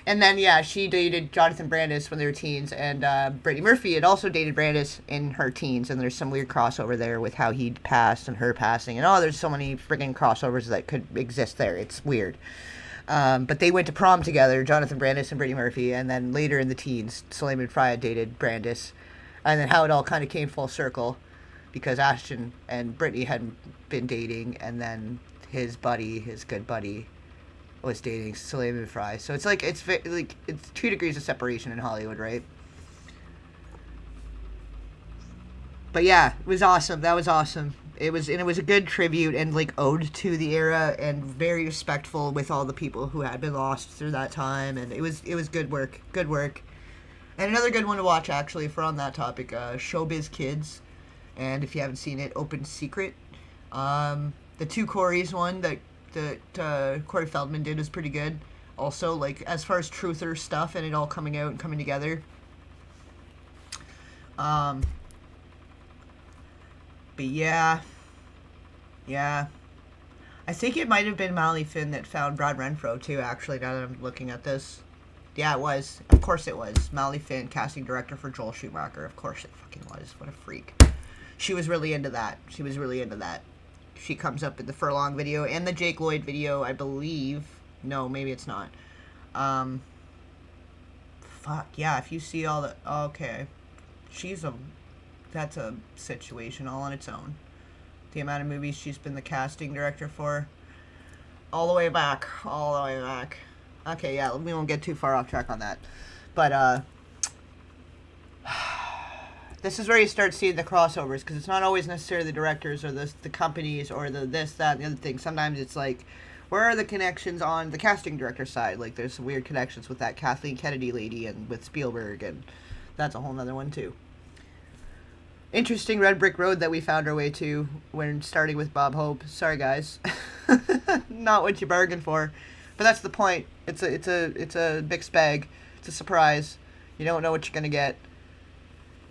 And then, yeah, she dated Jonathan Brandis when they were teens, and Brittany Murphy had also dated Brandis in her teens, and there's some weird crossover there with how he passed and her passing, and there's so many friggin' crossovers that could exist there. It's weird. But they went to prom together, Jonathan Brandis and Brittany Murphy, and then later in the teens, Soleil Moon Frye dated Brandis, and then how it all kind of came full circle, because Ashton and Brittany hadn't been dating, and then his good buddy, was dating Soleil Moon Frye. So it's like it's 2 degrees of separation in Hollywood, right? But yeah, it was awesome. That was awesome. It was a good tribute and like ode to the era and very respectful with all the people who had been lost through that time. And it was good work. Good work. And another good one to watch, actually, if we're on that topic, Showbiz Kids. And if you haven't seen it, Open Secret. The two Corys one that Corey Feldman did is pretty good. Also, like, as far as truther stuff and it all coming out and coming together. But yeah. I think it might have been Molly Finn that found Brad Renfro, too, actually, now that I'm looking at this. Yeah, it was. Of course it was. Molly Finn, casting director for Joel Schumacher. Of course it fucking was. What a freak. She was really into that. She comes up in the Furlong video and the Jake Lloyd video, I believe. No, maybe it's not. Fuck, yeah, if you see all the... Okay. That's a situation all on its own. The amount of movies she's been the casting director for. All the way back. Okay, yeah, we won't get too far off track on that. But, this is where you start seeing the crossovers, because it's not always necessarily the directors or the companies or the this, that, and the other thing. Sometimes it's like, where are the connections on the casting director side? Like, there's some weird connections with that Kathleen Kennedy lady and with Spielberg, and that's a whole nother one, too. Interesting red brick road that we found our way to when starting with Bob Hope. Sorry, guys. Not what you bargained for. But that's the point. It's a mixed bag. It's a surprise. You don't know what you're going to get.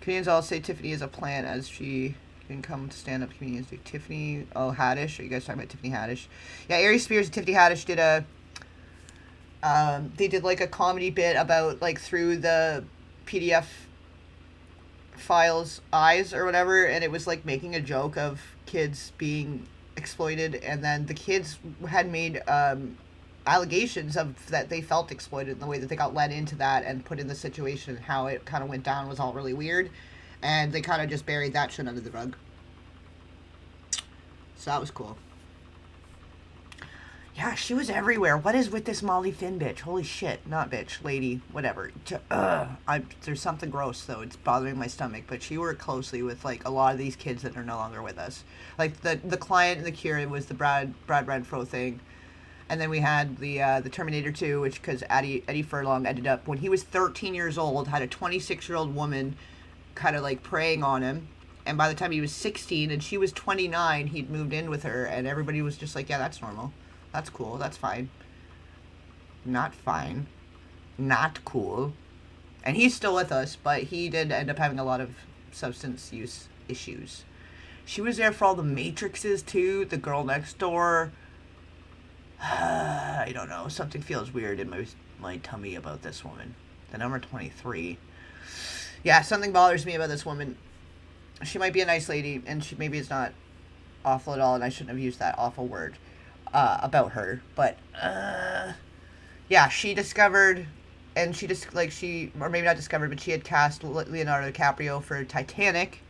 Comedians all say Tiffany is a plant as she can come to stand-up comedians do. Tiffany, Haddish. Are you guys talking about Tiffany Haddish? Yeah, Ari Spears and Tiffany Haddish did they did like a comedy bit about like through the PDF files eyes or whatever, and it was like making a joke of kids being exploited, and then the kids had made allegations of that they felt exploited, and the way that they got led into that and put in the situation and how it kind of went down was all really weird, and they kind of just buried that shit under the rug. So that was cool. Yeah, she was everywhere. What is with this Molly Finn bitch? Holy shit. Not bitch. Lady. Whatever. There's something gross, though. It's bothering my stomach. But she worked closely with, like, a lot of these kids that are no longer with us. Like, the Client and the Cure was the Brad Renfro thing. And then we had the Terminator 2, which, because Eddie Furlong ended up, when he was 13 years old, had a 26-year-old woman kind of, like, preying on him. And by the time he was 16 and she was 29, he'd moved in with her. And everybody was just like, yeah, that's normal. That's cool. That's fine. Not fine. Not cool. And he's still with us, but he did end up having a lot of substance use issues. She was there for all the Matrixes, too. The Girl Next Door. I don't know. Something feels weird in my tummy about this woman. The number 23. Yeah, something bothers me about this woman. She might be a nice lady, and maybe it's not awful at all, and I shouldn't have used that awful word. About her, but yeah, she discovered, and she just or maybe not discovered, but she had cast Leonardo DiCaprio for Titanic.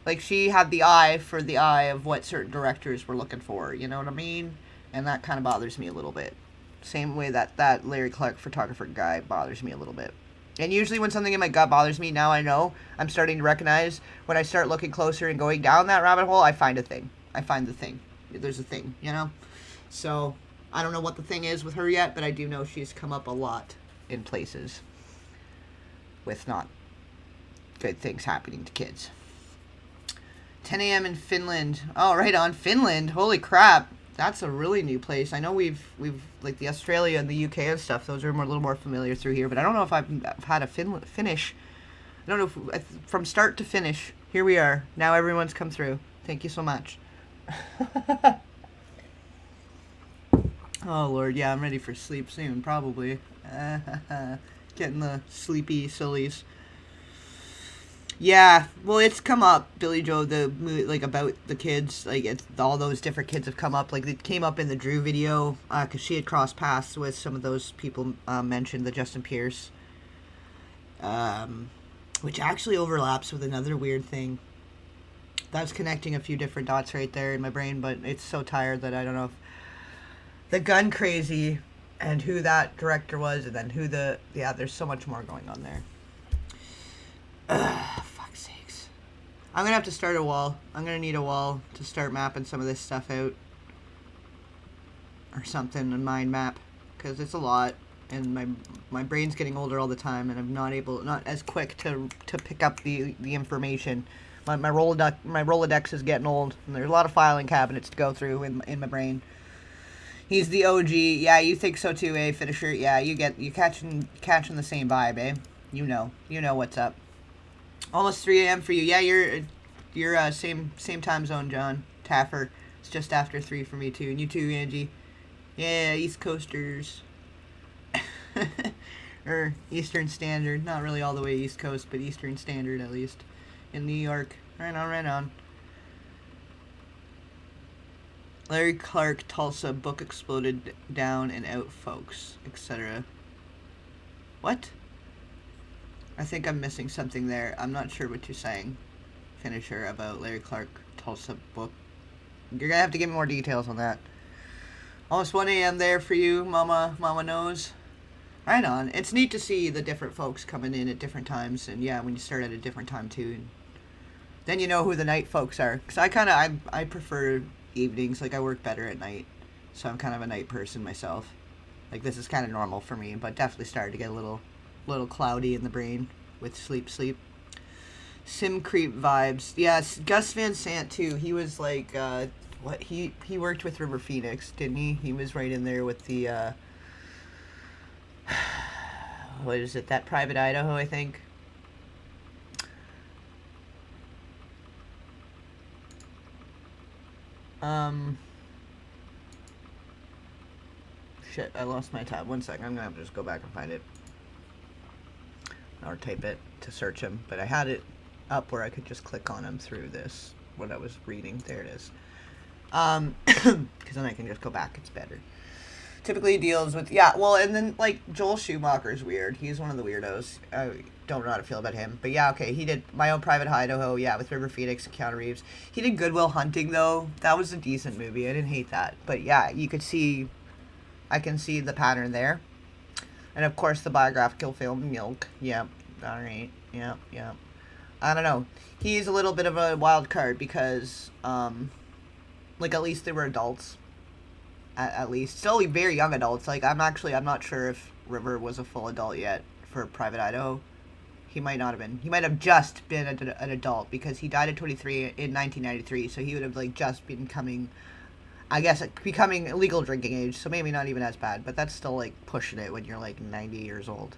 Like, she had the eye of what certain directors were looking for, you know what I mean? And that kind of bothers me a little bit. Same way that Larry Clark photographer guy bothers me a little bit. And usually when something in my gut bothers me, now I know, I'm starting to recognize, when I start looking closer and going down that rabbit hole, I find a thing. There's a thing, you know? So, I don't know what the thing is with her yet, but I do know she's come up a lot in places with not good things happening to kids. 10 a.m. in Finland. Oh, right on. Finland. Holy crap. That's a really new place. I know we've like the Australia and the UK and stuff, those are a little more familiar through here, but I don't know if I've had a finish. I don't know if, from start to finish, here we are. Now everyone's come through. Thank you so much. Oh, Lord, yeah, I'm ready for sleep soon, probably. Getting the sleepy sillies. Yeah, well, it's come up, Billy Joe, about the kids, all those different kids have come up, it came up in the Drew video, because she had crossed paths with some of those people mentioned, the Justin Pierce, which actually overlaps with another weird thing. That's connecting a few different dots right there in my brain, but it's so tired that I don't know if the gun crazy and who that director was, and then who there's so much more going on there. Fuck's sakes. I'm gonna have to start a wall. I'm gonna need a wall to start mapping some of this stuff out. Or something, a mind map. Because it's a lot. And my brain's getting older all the time, and I'm not as quick to pick up the information. My Rolodex is getting old, and there's a lot of filing cabinets to go through in my brain. He's the OG. Yeah, you think so too, eh, Finisher? Yeah, you catching the same vibe, eh? You know what's up. Almost 3 a.m. for you. Yeah, you're same time zone, John Taffer. It's just after 3 for me too, and you too, Angie. Yeah, East Coasters. Or Eastern Standard. Not really all the way East Coast, but Eastern Standard at least. In New York. Right on. Larry Clark, Tulsa, book exploded down and out, folks, etc. What? I think I'm missing something there. I'm not sure what you're saying, Finisher, about Larry Clark, Tulsa book. You're gonna have to give me more details on that. Almost 1 a.m. there for you, Mama knows. Right on. It's neat to see the different folks coming in at different times, and yeah, when you start at a different time too. And then you know who the night folks are. Because I prefer evenings. Like, I work better at night, so I'm kind of a night person myself. Like, this is kind of normal for me, but definitely started to get a little cloudy in the brain with sleep. Sim creep vibes. Yeah, Gus Van Sant too. He was like, he worked with River Phoenix, didn't he? He was right in there with the what is it? That Private Idaho, I think. Shit, I lost my tab. 1 second. I'm gonna have to just go back and find it. Or type it to search him. But I had it up where I could just click on him through this, what I was reading. There it is. Because then I can just go back. It's better. Typically deals with, yeah, well, and then, like, Joel Schumacher's weird. He's one of the weirdos. I don't know how to feel about him. But, yeah, okay, he did My Own Private Idaho, yeah, with River Phoenix and Keanu Reeves. He did Good Will Hunting, though. That was a decent movie. I didn't hate that. But, yeah, you could see, I can see the pattern there. And, of course, the biographical film, Milk. Yep, all right, yep. I don't know. He's a little bit of a wild card because, like, at least they were adults. At least. Still very young adults. Like, I'm not sure if River was a full adult yet for Private Idaho. He might not have been. He might have just been an adult because he died at 23 in 1993, so he would have, like, just been becoming legal drinking age, so maybe not even as bad, but that's still, like, pushing it when you're, like, 90 years old.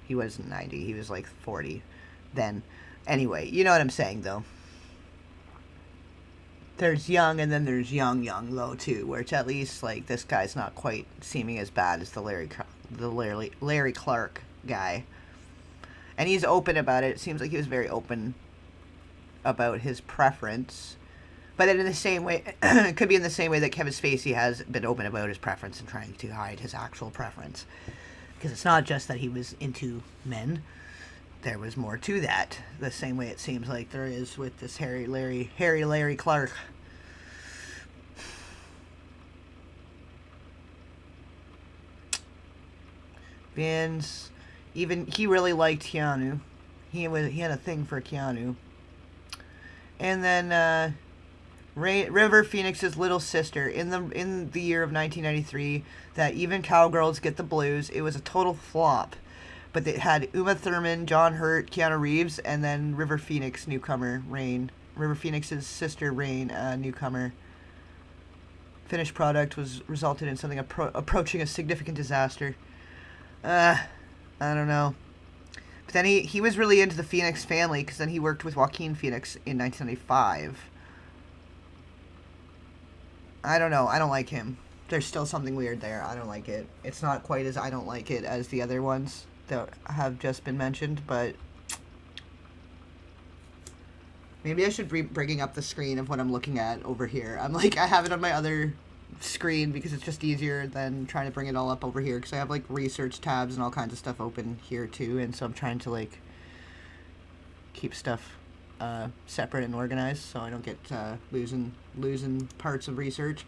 He wasn't 90, he was, like, 40 then. Anyway, you know what I'm saying, though. There's young, and then there's young, though, too, which at least, like, this guy's not quite seeming as bad as the Larry Clark guy. And he's open about it. It seems like he was very open about his preference. But then in the same way, it could be in the same way that Kevin Spacey has been open about his preference and trying to hide his actual preference. Because it's not just that he was into men. There was more to that. The same way it seems like there is with this Larry Clark. Vince, even he really liked Keanu. He had a thing for Keanu. And then River Phoenix's little sister in the year of 1993. That Even Cowgirls Get the Blues. It was a total flop. But it had Uma Thurman, John Hurt, Keanu Reeves, and then River Phoenix newcomer, Rain. River Phoenix's sister, Rain, newcomer. Finished product resulted in something approaching a significant disaster. I don't know. But then he was really into the Phoenix family, because then he worked with Joaquin Phoenix in 1995. I don't know. I don't like him. There's still something weird there. I don't like it. It's not quite as I don't like it as the other ones that have just been mentioned, but maybe I should be bringing up the screen of what I'm looking at over here. I have it on my other screen because it's just easier than trying to bring it all up over here, because I have, like, research tabs and all kinds of stuff open here too, and so I'm trying to, like, keep stuff separate and organized so I don't get losing parts of research.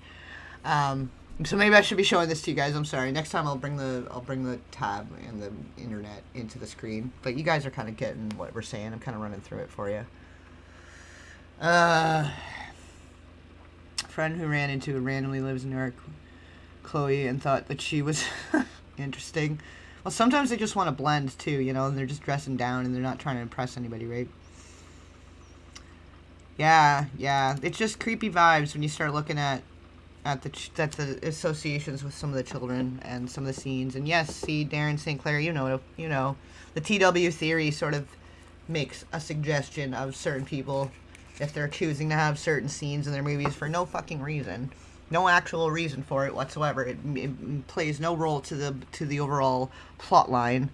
So maybe I should be showing this to you guys. I'm sorry. Next time I'll bring the tab and the internet into the screen. But you guys are kind of getting what we're saying. I'm kind of running through it for you. Friend who ran into randomly lives in New York, Chloe, and thought that she was interesting. Well, sometimes they just want to blend too, you know, and they're just dressing down and they're not trying to impress anybody, right? Yeah, it's just creepy vibes when you start looking at the associations with some of the children and some of the scenes. And yes, see, Darren St. Clair, you know, the TW theory sort of makes a suggestion of certain people if they're choosing to have certain scenes in their movies for no fucking reason, no actual reason for it whatsoever. It plays no role to the overall plot line.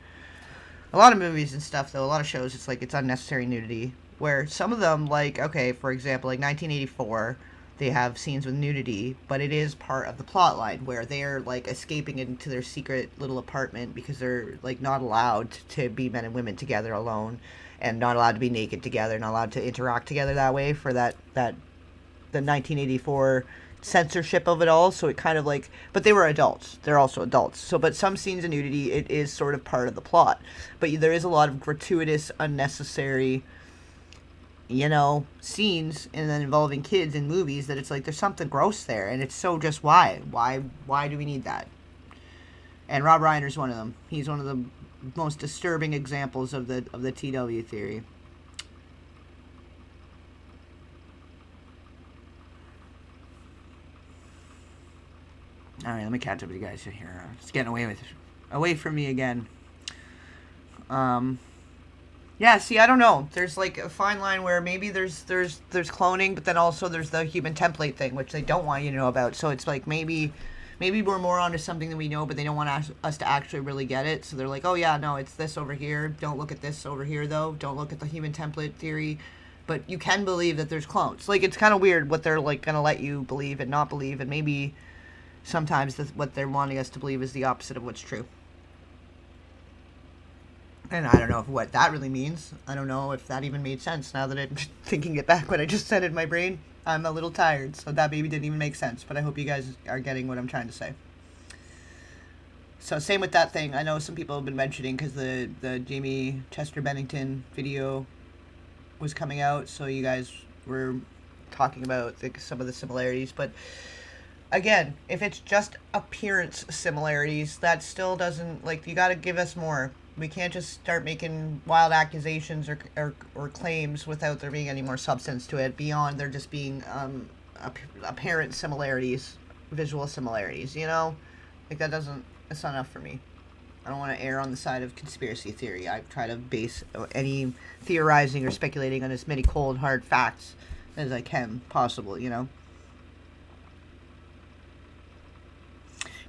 A lot of movies and stuff, though, a lot of shows, it's like it's unnecessary nudity. Where some of them, like, okay, for example, like 1984, they have scenes with nudity, but it is part of the plot line where they're, like, escaping into their secret little apartment because they're, like, not allowed to be men and women together alone, and not allowed to be naked together, not allowed to interact together that way for the 1984 censorship of it all. So it kind of like, but they were adults. They're also adults. So, but some scenes of nudity, it is sort of part of the plot. But there is a lot of gratuitous, unnecessary, you know, scenes and then involving kids in movies that it's like there's something gross there, and it's so just why do we need that? And Rob Reiner's one of them. He's one of the most disturbing examples of the TW theory. All right, let me catch up with you guys here. It's getting away from me again. Yeah, see, I don't know. There's like a fine line where maybe there's cloning, but then also there's the human template thing, which they don't want you to know about. So it's like maybe we're more onto something than we know, but they don't want us to actually really get it. So they're like, oh yeah, no, it's this over here. Don't look at this over here, though. Don't look at the human template theory. But you can believe that there's clones. Like, it's kind of weird what they're like going to let you believe and not believe. And maybe sometimes what they're wanting us to believe is the opposite of what's true. And I don't know what that really means. I don't know if that even made sense now that I'm thinking it back when I just said it in my brain. I'm a little tired, so that maybe didn't even make sense. But I hope you guys are getting what I'm trying to say. So same with that thing. I know some people have been mentioning because the Jamie Chester Bennington video was coming out. So you guys were talking about some of the similarities. But again, if it's just appearance similarities, that still doesn't, like, you got to give us more. We can't just start making wild accusations or claims without there being any more substance to it beyond there just being apparent similarities, visual similarities, you know? Like, that's not enough for me. I don't want to err on the side of conspiracy theory. I try to base any theorizing or speculating on as many cold, hard facts as I can possible, you know?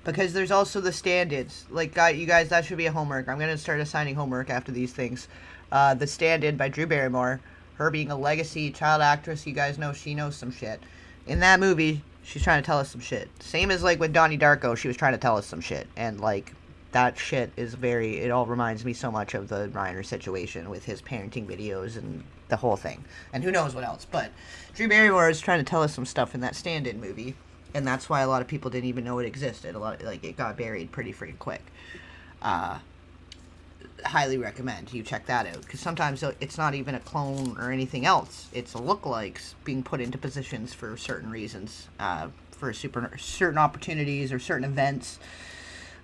Because there's also the stand-ins. Like, you guys, that should be a homework. I'm going to start assigning homework after these things. The Stand-In by Drew Barrymore. Her being a legacy child actress, you guys know she knows some shit. In that movie, she's trying to tell us some shit. Same as, like, with Donnie Darko, she was trying to tell us some shit. And, like, that shit is it all reminds me so much of the Reiner situation with his parenting videos and the whole thing. And who knows what else. But Drew Barrymore is trying to tell us some stuff in that Stand-In movie. And that's why a lot of people didn't even know it existed. It got buried pretty freaking quick. Highly recommend you check that out. Because sometimes it's not even a clone or anything else. It's lookalikes being put into positions for certain reasons. For certain opportunities or certain events.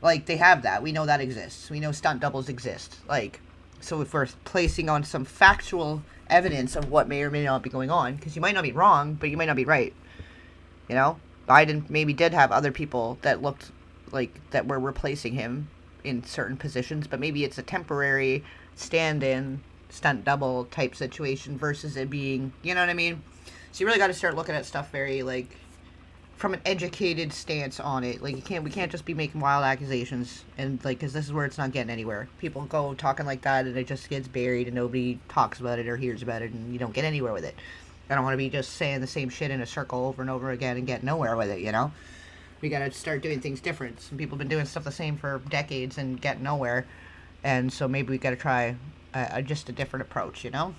Like, they have that. We know that exists. We know stunt doubles exist. Like, so if we're placing on some factual evidence of what may or may not be going on. Because you might not be wrong, but you might not be right. You know? Biden maybe did have other people that looked like that were replacing him in certain positions, but maybe it's a temporary stand-in, stunt double type situation versus it being, you know what I mean? So you really got to start looking at stuff very, like, from an educated stance on it. Like, we can't just be making wild accusations and, like, because this is where it's not getting anywhere. People go talking like that and it just gets buried and nobody talks about it or hears about it and you don't get anywhere with it. I don't want to be just saying the same shit in a circle over and over again and get nowhere with it, you know? We got to start doing things different. Some people have been doing stuff the same for decades and get nowhere. And so maybe we got to try just a different approach, you know?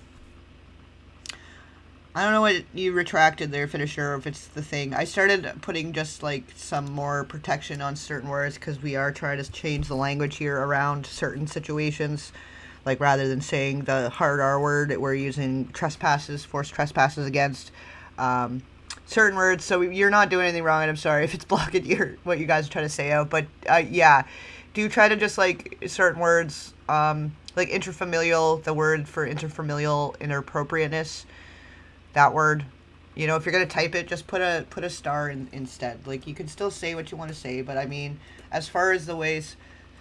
I don't know what you retracted there, Finisher, if it's the thing. I started putting just, like, some more protection on certain words because we are trying to change the language here around certain situations. Like, rather than saying the hard R word, we're using trespasses, forced trespasses against certain words. So you're not doing anything wrong, and I'm sorry if it's blocking what you guys are trying to say out. But yeah, do try to just, like, certain words, like interfamilial, the word for interfamilial inappropriateness, that word. You know, if you're gonna type it, just put a star instead. Like, you can still say what you want to say, but I mean, as far as the ways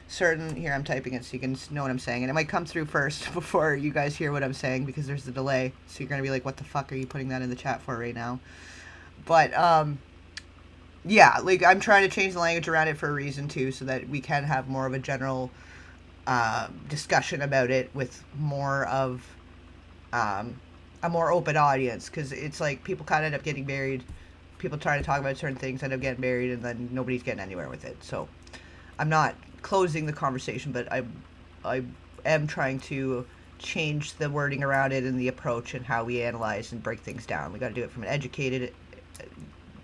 certain, here I'm typing it so you can know what I'm saying, and it might come through first before you guys hear what I'm saying because there's a delay. So you're gonna be like, what the fuck are you putting that in the chat for right now? But yeah, like, I'm trying to change the language around it for a reason too, so that we can have more of a general discussion about it with more of a more open audience, because it's like people kind of end up getting married, people trying to talk about certain things end up getting married, and then nobody's getting anywhere with it. So I'm not closing the conversation, but I am trying to change the wording around it and the approach and how we analyze and break things down. We got to do it from an educated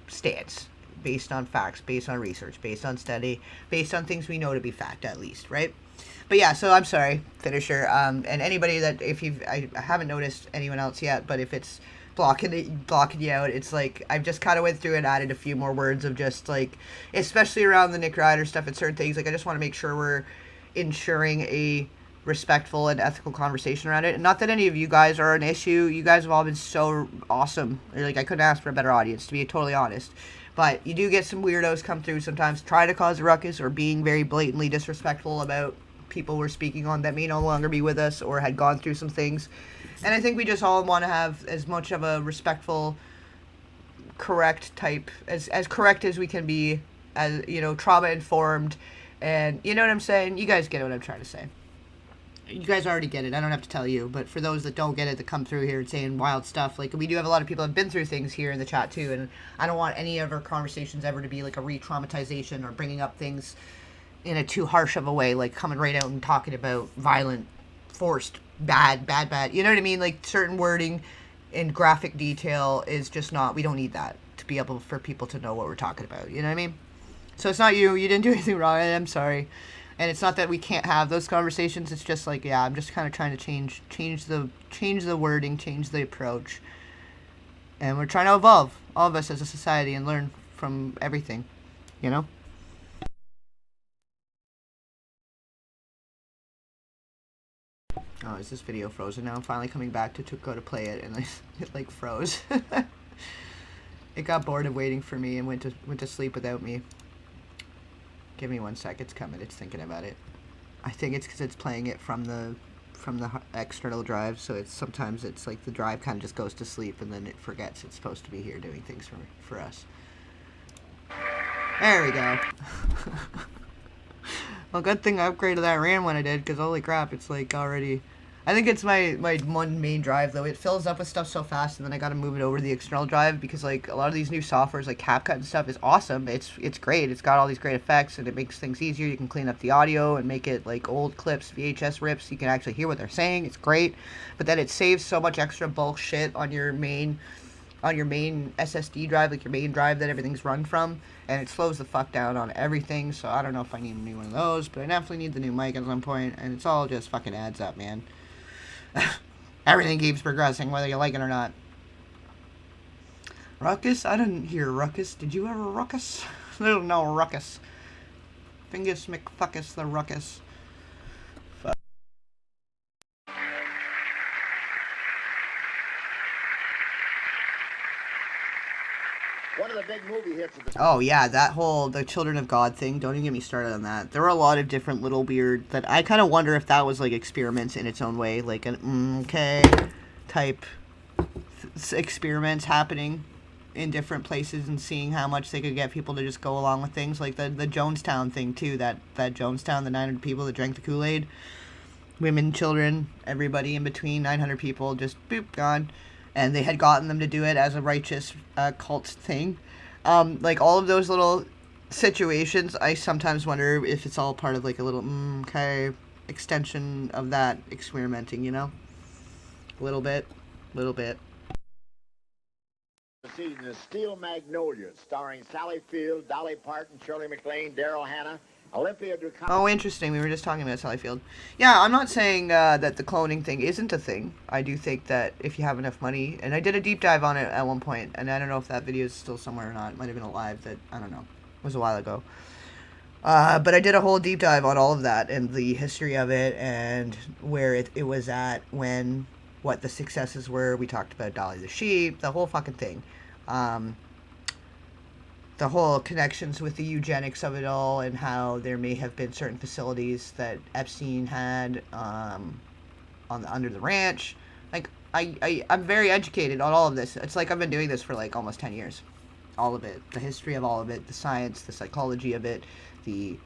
stance, based on facts, based on research, based on study, based on things we know to be fact, at least, right? But yeah, so I'm sorry, finisher. And anybody that, I haven't noticed anyone else yet, but if it's blocking you out, it's like, I've just kind of went through and added a few more words of just, like, especially around the Nick Ryder stuff and certain things, like, I just want to make sure we're ensuring a respectful and ethical conversation around it. And not that any of you guys are an issue. You guys have all been so awesome. Like, I couldn't ask for a better audience, to be totally honest. But you do get some weirdos come through sometimes, try to cause a ruckus or being very blatantly disrespectful about people we're speaking on that may no longer be with us or had gone through some things. And I think we just all want to have as much of a respectful, correct type, as correct as we can be, as, you know, trauma informed, and you know what I'm saying? You guys get what I'm trying to say. You guys already get it. I don't have to tell you. But for those that don't get it, that come through here and saying wild stuff, like, we do have a lot of people that have been through things here in the chat too, and I don't want any of our conversations ever to be like a re-traumatization or bringing up things in a too harsh of a way, like coming right out and talking about violent, forced, bad. You know what I mean? Like, certain wording and graphic detail is just not, we don't need that to be able for people to know what we're talking about. You know what I mean? So it's not you didn't do anything wrong. I'm sorry. And it's not that we can't have those conversations. It's just like, yeah, I'm just kind of trying to change the wording, change the approach. And we're trying to evolve, all of us as a society, and learn from everything, you know? Oh, is this video frozen now? I'm finally coming back to go to play it, and it like froze. It got bored of waiting for me and went to sleep without me. Give me 1 sec. It's coming. It's thinking about it. I think it's because it's playing it from the external drive, so sometimes it's like the drive kind of just goes to sleep and then it forgets it's supposed to be here doing things for us. There we go. Well, good thing I upgraded that RAM when I did, because holy crap, it's like already... I think it's my one main drive, though. It fills up with stuff so fast, and then I gotta move it over to the external drive, because, like, a lot of these new softwares, like CapCut and stuff, is awesome. It's great. It's got all these great effects, and it makes things easier. You can clean up the audio and make it, like, old clips, VHS rips. You can actually hear what they're saying. It's great. But then it saves so much extra bulk shit on your main SSD drive, like your main drive that everything's run from, and it slows the fuck down on everything. So I don't know if I need a new one of those, but I definitely need the new mic at some point, and it's all just fucking adds up, man. Everything keeps progressing, whether you like it or not. Ruckus? I didn't hear ruckus. Did you ever ruckus? There's no ruckus. Fingus McFuckus the ruckus. One of the big movie hits of the... Oh yeah, that whole the Children of God thing, don't even get me started on that. There were a lot of different little weird that I kind of wonder if that was like experiments in its own way, like an okay type experiments happening in different places and seeing how much they could get people to just go along with things, like the Jonestown thing too, that Jonestown, the 900 people that drank the Kool-Aid, women, children, everybody in between, 900 people just boop gone. And they had gotten them to do it as a righteous cult thing. Like, all of those little situations, I sometimes wonder if it's all part of, like, a little, okay, extension of that experimenting, you know? A little bit. The season is Steel Magnolias, starring Sally Field, Dolly Parton, Shirley MacLaine, Daryl Hannah, Olympia Dukakis. Oh, interesting. We were just talking about Sally Field. Yeah, I'm not saying that the cloning thing isn't a thing. I do think that if you have enough money, and I did a deep dive on it at one point, and I don't know if that video is still somewhere or not. It might have been a live that, I don't know. It was a while ago. But I did a whole deep dive on all of that and the history of it and where it was at when, what the successes were. We talked about Dolly the sheep, the whole fucking thing. The whole connections with the eugenics of it all and how there may have been certain facilities that Epstein had under the ranch. Like, I'm very educated on all of this. It's like I've been doing this for like almost 10 years. All of it. The history of all of it, the science, the psychology of it, the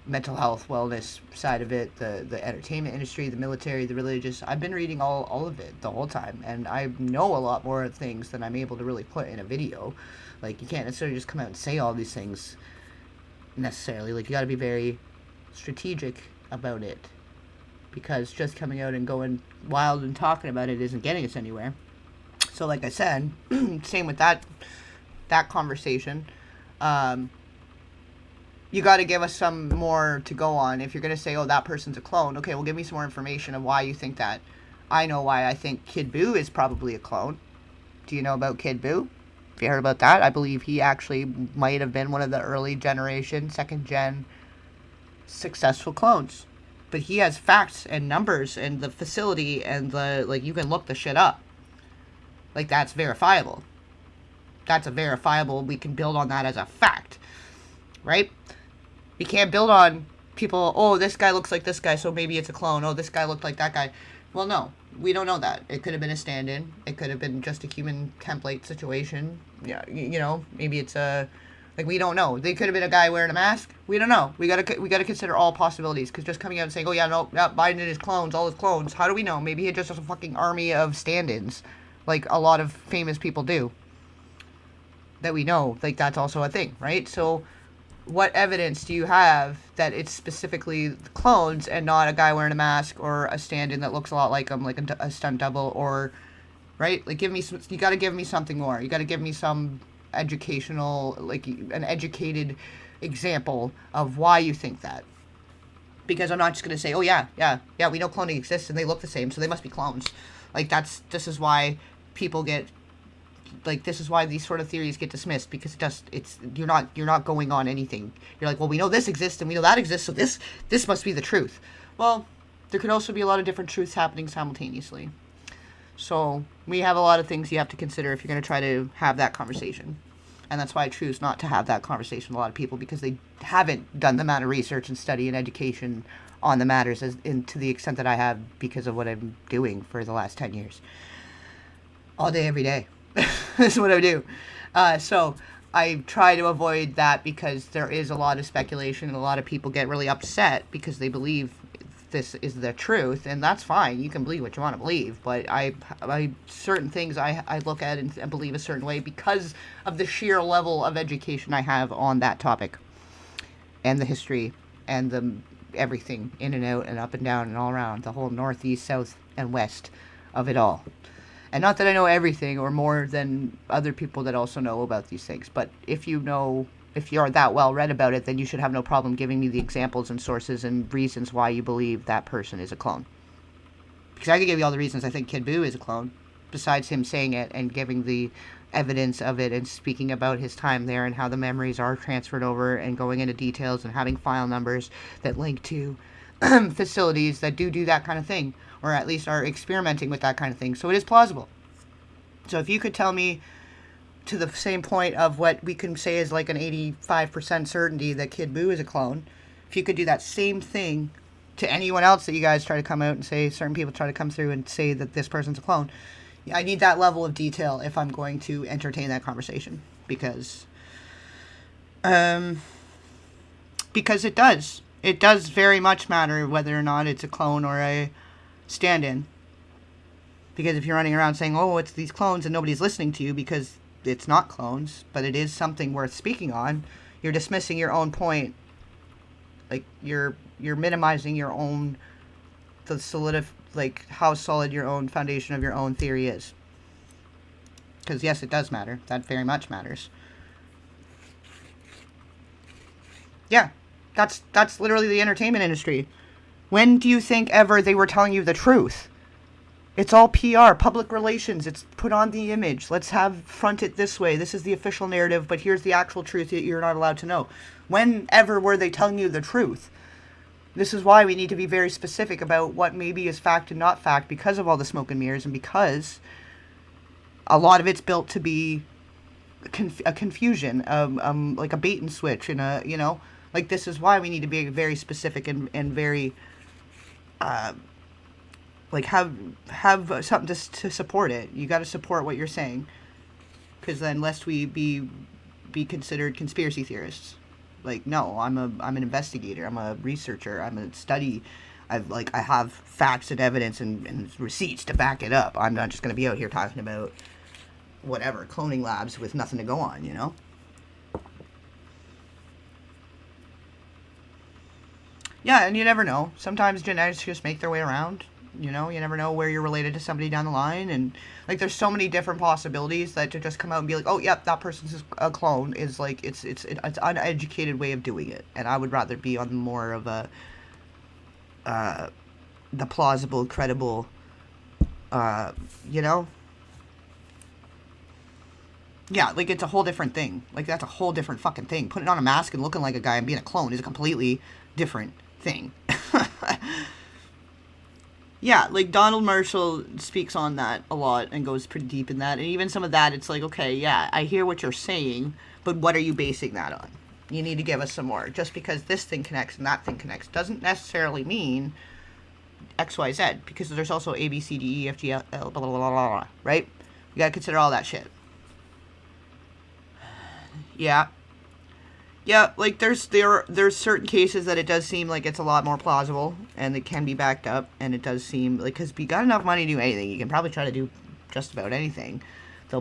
mental health, wellness side of it, the entertainment industry, the military, the religious. I've been reading all of it the whole time, and I know a lot more things than I'm able to really put in a video. Like, you can't necessarily just come out and say all these things necessarily. Like, you gotta be very strategic about it, because just coming out and going wild and talking about it isn't getting us anywhere. So like I said, same with that conversation. You got to give us some more to go on. If you're going to say, oh, that person's a clone, okay, well, give me some more information of why you think that. I know why I think Kid Buu is probably a clone. Do you know about Kid Buu? Have you heard about that? I believe he actually might have been one of the early generation, second gen successful clones. But he has facts and numbers and the facility and the, like, you can look the shit up. Like, that's verifiable. That's a verifiable, we can build on that as a fact. Right? We can't build on people, oh, this guy looks like this guy, so maybe it's a clone. Oh, this guy looked like that guy. Well, no. We don't know that. It could have been a stand-in. It could have been just a human template situation. Yeah, you know, maybe it's a... Like, we don't know. They could have been a guy wearing a mask. We don't know. We gotta consider all possibilities. Because just coming out and saying, oh, yeah, no, Biden and his clones, all his clones. How do we know? Maybe he just has a fucking army of stand-ins. Like a lot of famous people do. That we know. Like, that's also a thing, right? So... what evidence do you have that it's specifically clones and not a guy wearing a mask or a stand-in that looks a lot like him, like a stunt double, or, right? Like, give me some, you got to give me something more. You got to give me some educational, like, an educated example of why you think that. Because I'm not just going to say, oh, yeah, we know cloning exists and they look the same, so they must be clones. Like, this is why people get... Like, this is why these sort of theories get dismissed, because you're not going on anything. You're like, well, we know this exists and we know that exists, so this must be the truth. Well, there could also be a lot of different truths happening simultaneously. So we have a lot of things you have to consider if you're going to try to have that conversation. And that's why I choose not to have that conversation with a lot of people, because they haven't done the amount of research and study and education on the matters to the extent that I have because of what I'm doing for the last 10 years. All day, every day. That's what I do. So I try to avoid that, because there is a lot of speculation and a lot of people get really upset because they believe this is the truth, and that's fine. You can believe what you want to believe, but I certain things I look at and believe a certain way because of the sheer level of education I have on that topic and the history and the everything in and out and up and down and all around, the whole northeast, south, and west of it all. And not that I know everything or more than other people that also know about these things. But if you are that well read about it, then you should have no problem giving me the examples and sources and reasons why you believe that person is a clone. Because I could give you all the reasons I think Kid Buu is a clone, besides him saying it and giving the evidence of it and speaking about his time there and how the memories are transferred over and going into details and having file numbers that link to facilities that do that kind of thing, or at least are experimenting with that kind of thing. So it is plausible. So if you could tell me to the same point of what we can say is like an 85% certainty that Kid Buu is a clone, if you could do that same thing to anyone else that you guys try to come out and say, certain people try to come through and say that this person's a clone, I need that level of detail if I'm going to entertain that conversation. Because it does. It does very much matter whether or not it's a clone or a stand-in. Because if you're running around saying, oh, it's these clones and nobody's listening to you because it's not clones, but it is something worth speaking on, you're dismissing your own point. Like, you're minimizing your own, how solid your own foundation of your own theory is. Because, yes, it does matter. That very much matters. Yeah. That's literally the entertainment industry. When do you think ever they were telling you the truth? It's all PR, public relations. It's put on the image. Let's front it this way. This is the official narrative, but here's the actual truth that you're not allowed to know. Whenever were they telling you the truth? This is why we need to be very specific about what maybe is fact and not fact, because of all the smoke and mirrors, and because a lot of it's built to be a confusion, like a bait and switch, and like, this is why we need to be very specific and very, like, have something to support it. You got to support what you're saying, because then lest we be considered conspiracy theorists. Like, no, I'm an investigator. I'm a researcher. I'm a study. I have facts and evidence and receipts to back it up. I'm not just gonna be out here talking about whatever cloning labs with nothing to go on, you know. Yeah, and you never know. Sometimes genetics just make their way around. You know, you never know where you're related to somebody down the line, and like, there's so many different possibilities that to just come out and be like, oh, yep, that person's a clone, is like, it's uneducated way of doing it. And I would rather be on more of a the plausible, credible, you know. Yeah, like, it's a whole different thing. Like, that's a whole different fucking thing. Putting on a mask and looking like a guy and being a clone is a completely different thing. Yeah, like, Donald Marshall speaks on that a lot and goes pretty deep in that. And even some of that, it's like, okay, yeah, I hear what you're saying, but what are you basing that on? You need to give us some more. Just because this thing connects and that thing connects doesn't necessarily mean X, Y, Z, because there's also A, B, C, D, E, F, G, L, blah, blah, blah, blah, blah, right? You gotta consider all that shit. Yeah. Yeah, like, there's certain cases that it does seem like it's a lot more plausible, and it can be backed up, and it does seem like, because you got enough money to do anything, you can probably try to do just about anything. They'll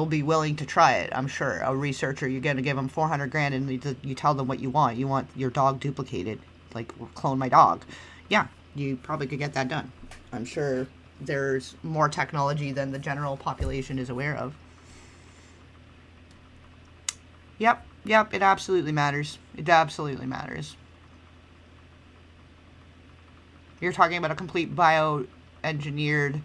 be willing to try it, I'm sure. A researcher, you're gonna give them 400 grand, and you tell them what you want. You want your dog duplicated, like, clone my dog. Yeah, you probably could get that done. I'm sure there's more technology than the general population is aware of. Yep, it absolutely matters. It absolutely matters. You're talking about a complete bioengineered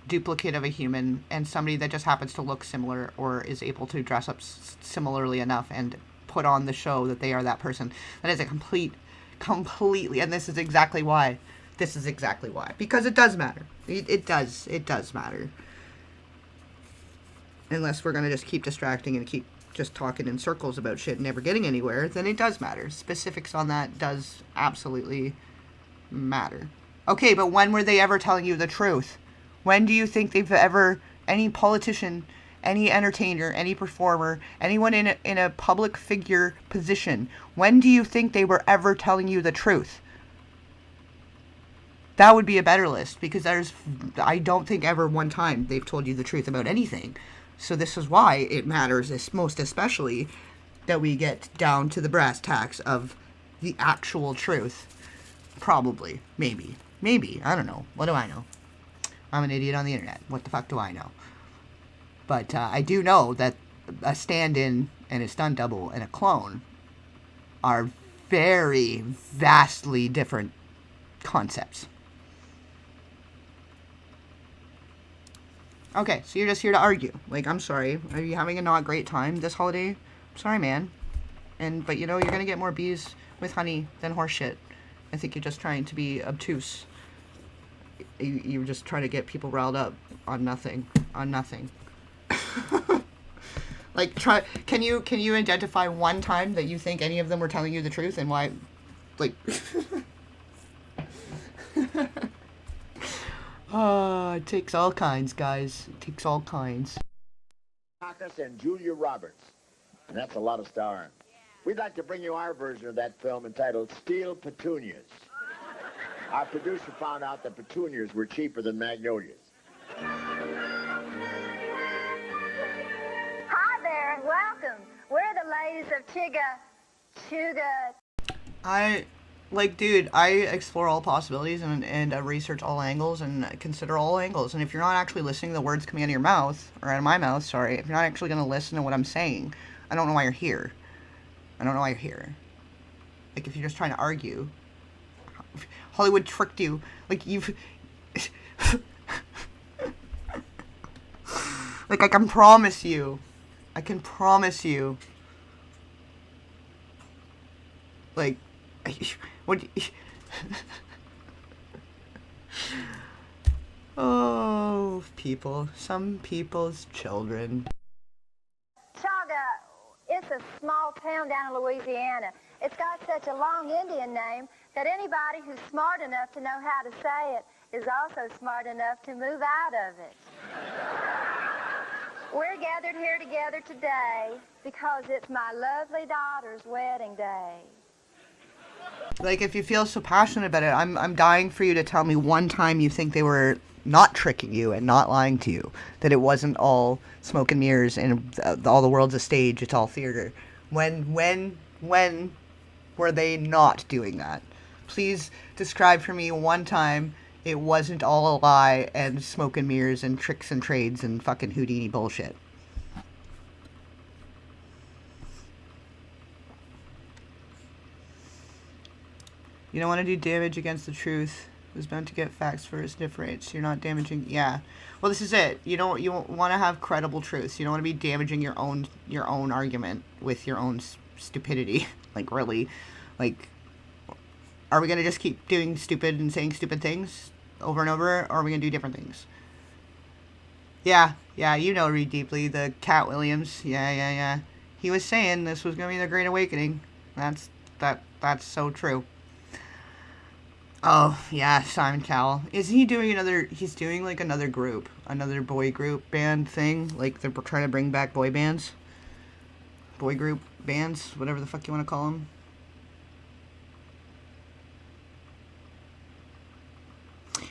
duplicate of a human, and somebody that just happens to look similar or is able to dress up similarly enough and put on the show that they are that person. That is a completely, and this is exactly why. Because it does matter. It does matter. Unless we're going to just keep distracting and keep just talking in circles about shit and never getting anywhere, then it does matter. Specifics on that does absolutely matter. Okay, but when were they ever telling you the truth? When do you think they've ever, any politician, any entertainer, any performer, anyone in a public figure position, when do you think they were ever telling you the truth? That would be a better list, because I don't think ever one time they've told you the truth about anything. So this is why it matters, most especially, that we get down to the brass tacks of the actual truth. Probably. Maybe. I don't know. What do I know? I'm an idiot on the internet. What the fuck do I know? But I do know that a stand-in and a stunt double and a clone are very vastly different concepts. Okay, so you're just here to argue. Like, I'm sorry. Are you having a not great time this holiday? I'm sorry, man. But you know, you're gonna get more bees with honey than horse shit. I think you're just trying to be obtuse. You're just trying to get people riled up on nothing. Like, can you identify one time that you think any of them were telling you the truth, and why? Like, it takes all kinds, guys. It takes all kinds. Marcus and Julia Roberts. And that's a lot of starring. We'd like to bring you our version of that film entitled Steel Petunias. Our producer found out that petunias were cheaper than magnolias. Hi there and welcome. We're the ladies of Chuga. I explore all possibilities and research all angles and consider all angles. And if you're not actually listening to the words coming out of your mouth, or out of my mouth, sorry, if you're not actually going to listen to what I'm saying, I don't know why you're here. Like, if you're just trying to argue. Hollywood tricked you. Like, you've... like, I can promise you. I can promise you. Like, what... oh, people. Some people's children. Chaga, it's a small town down in Louisiana. It's got such a long Indian name that anybody who's smart enough to know how to say it is also smart enough to move out of it. We're gathered here together today because it's my lovely daughter's wedding day. Like, if you feel so passionate about it, I'm dying for you to tell me one time you think they were not tricking you and not lying to you. That it wasn't all smoke and mirrors and all the world's a stage, it's all theater. When were they not doing that? Please describe for me one time it wasn't all a lie and smoke and mirrors and tricks and trades and fucking Houdini bullshit. You don't want to do damage against the truth. It was bound to get facts first, difference. You're not damaging. Yeah. Well, this is it. You want to have credible truths. You don't want to be damaging your own argument with your own stupidity. Like, really. Like, are we going to just keep doing stupid and saying stupid things over and over? Or are we going to do different things? Yeah, you know Reed Deeply, the Cat Williams. Yeah. He was saying this was going to be the Great Awakening. That's so true. Oh, yeah, Simon Cowell. Is he doing he's doing like another group, another boy group band thing? Like they're trying to bring back boy bands? Boy group bands? Whatever the fuck you want to call them.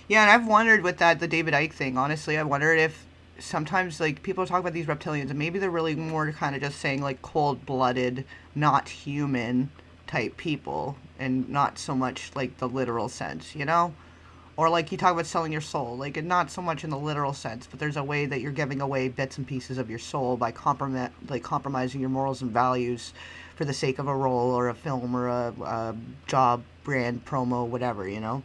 Yeah, and I've wondered with the David Icke thing, honestly, I wondered if sometimes, like, people talk about these reptilians, and maybe they're really more kind of just saying, like, cold-blooded, not human type people, and not so much, like, the literal sense, you know? Or, like, you talk about selling your soul, like, and not so much in the literal sense, but there's a way that you're giving away bits and pieces of your soul by compromising your morals and values for the sake of a role, or a film, or a job, brand, promo, whatever, you know?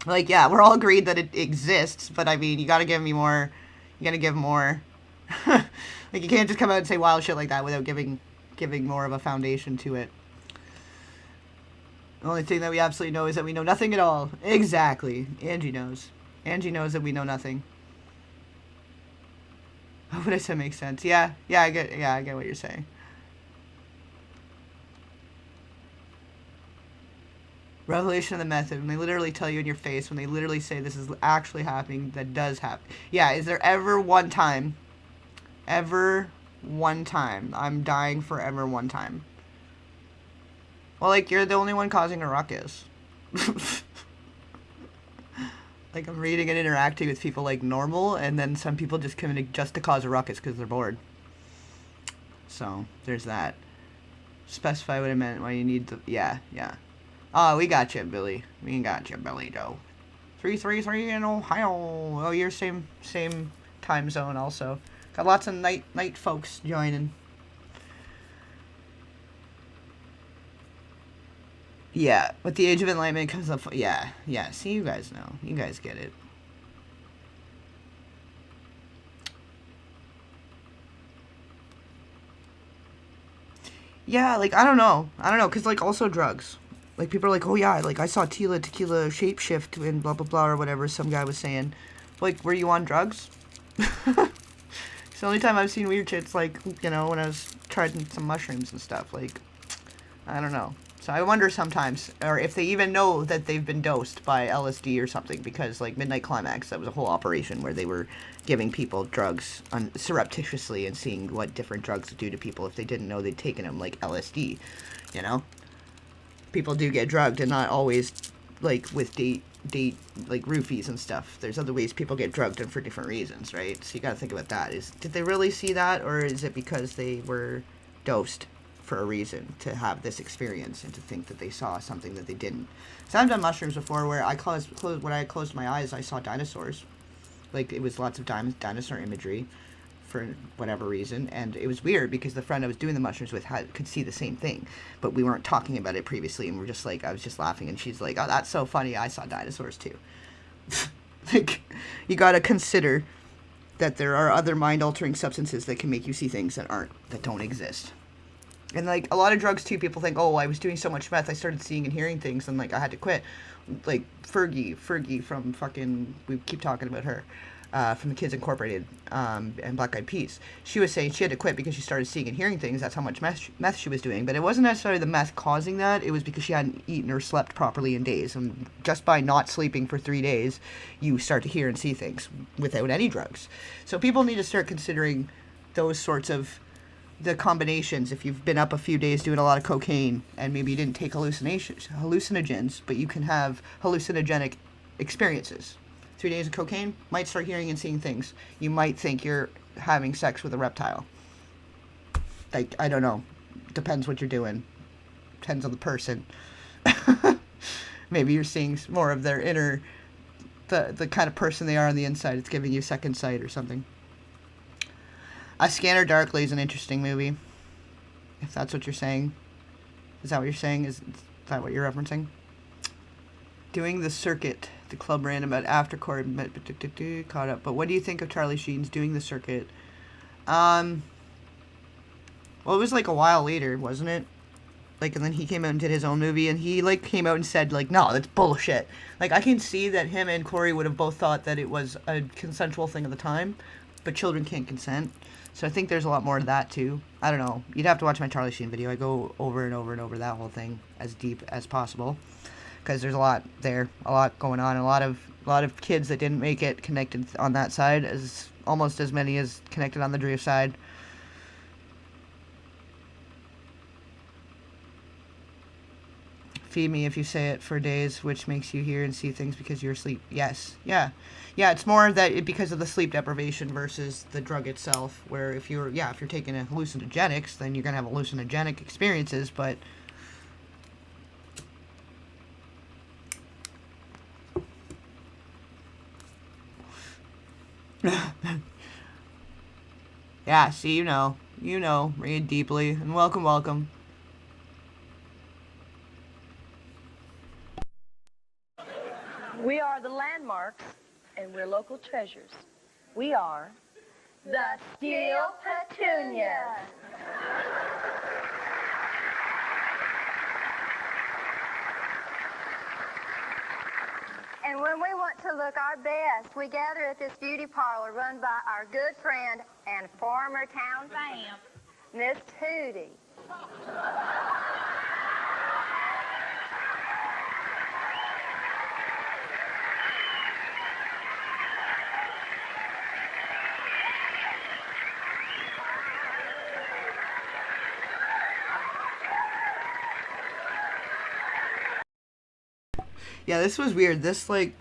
Like, yeah, we're all agreed that it exists, but I mean, you gotta give me more, you gotta give more. Like, you can't just come out and say wild shit like that without giving more of a foundation to it. The only thing that we absolutely know is that we know nothing at all. Exactly. Angie knows. Angie knows that we know nothing. What I said makes sense. Yeah, I get what you're saying. Revelation of the method, when they literally tell you in your face, when they literally say this is actually happening, that does happen. Yeah, is there ever one time, I'm dying forever one time? Well, like, you're the only one causing a ruckus. Like, I'm reading and interacting with people like normal, and then some people just come in just to cause a ruckus because they're bored. So, there's that. Specify what I meant, why you need the... Yeah. Oh, we got you, Billy. We got you, Billy Joe. 333 in Ohio. Oh, you're same time zone also. Got lots of night folks joining. Yeah, with the Age of Enlightenment comes up... Yeah. See, you guys know. You guys get it. Yeah, like, I don't know, because, like, also drugs. Like, people are like, oh, yeah, like, I saw tequila shapeshift and blah, blah, blah, or whatever some guy was saying. Like, were you on drugs? It's the only time I've seen weird shit's, like, you know, when I was trying some mushrooms and stuff. Like, I don't know. So I wonder sometimes, or if they even know that they've been dosed by LSD or something, because, like, Midnight Climax, that was a whole operation where they were giving people drugs surreptitiously and seeing what different drugs would do to people if they didn't know they'd taken them, like LSD, you know? People do get drugged, and not always, like, with date, like, roofies and stuff. There's other ways people get drugged and for different reasons, right? So you gotta think about that. Did they really see that, or is it because they were dosed for a reason to have this experience and to think that they saw something that they didn't? So I've done mushrooms before where when I closed my eyes, I saw dinosaurs. Like, it was lots of dinosaur imagery for whatever reason, and it was weird because the friend I was doing the mushrooms with could see the same thing, but we weren't talking about it previously, and we're just like, I was just laughing, and she's like, oh, that's so funny, I saw dinosaurs too. Like, you gotta consider that there are other mind-altering substances that can make you see things that don't exist. And, like, a lot of drugs, too, people think, oh, I was doing so much meth, I started seeing and hearing things, and, like, I had to quit. Like, Fergie from fucking, we keep talking about her, from the Kids Incorporated, and Black Eyed Peas. She was saying she had to quit because she started seeing and hearing things. That's how much meth she was doing. But it wasn't necessarily the meth causing that. It was because she hadn't eaten or slept properly in days. And just by not sleeping for 3 days, you start to hear and see things without any drugs. So people need to start considering those sorts of the combinations. If you've been up a few days doing a lot of cocaine and maybe you didn't take hallucinogens, but you can have hallucinogenic experiences. 3 days of cocaine, might start hearing and seeing things. You might think you're having sex with a reptile. Like, I don't know. Depends what you're doing. Depends on the person. Maybe you're seeing more of their inner, the kind of person they are on the inside. It's giving you second sight or something. A Scanner Darkly is an interesting movie. If that's what you're saying. Is that what you're saying? Is that what you're referencing? Doing the Circuit. The club ran about aftercourt, caught up. But what do you think of Charlie Sheen's Doing the Circuit? Well, it was like a while later, wasn't it? Like, and then he came out and did his own movie, and he, like, came out and said, like, no, that's bullshit. Like, I can see that him and Corey would have both thought that it was a consensual thing at the time, but children can't consent. So I think there's a lot more to that, too. I don't know. You'd have to watch my Charlie Sheen video. I go over and over and over that whole thing as deep as possible. Because there's a lot there, a lot going on, a lot of kids that didn't make it connected on that side, as almost as many as connected on the dreary side. Feed me if you say it for days, which makes you hear and see things because you're asleep. Yes, yeah, it's more that because of the sleep deprivation versus the drug itself. Where if you're taking hallucinogenics, then you're gonna have hallucinogenic experiences, but. Yeah, see, you know, read deeply, and welcome. We are the landmarks, and we're local treasures. We are the Steel Petunias. And when we want to look our best, we gather at this beauty parlor run by our good friend and former town vamp, Miss Tootie. Yeah, this was weird. This, like,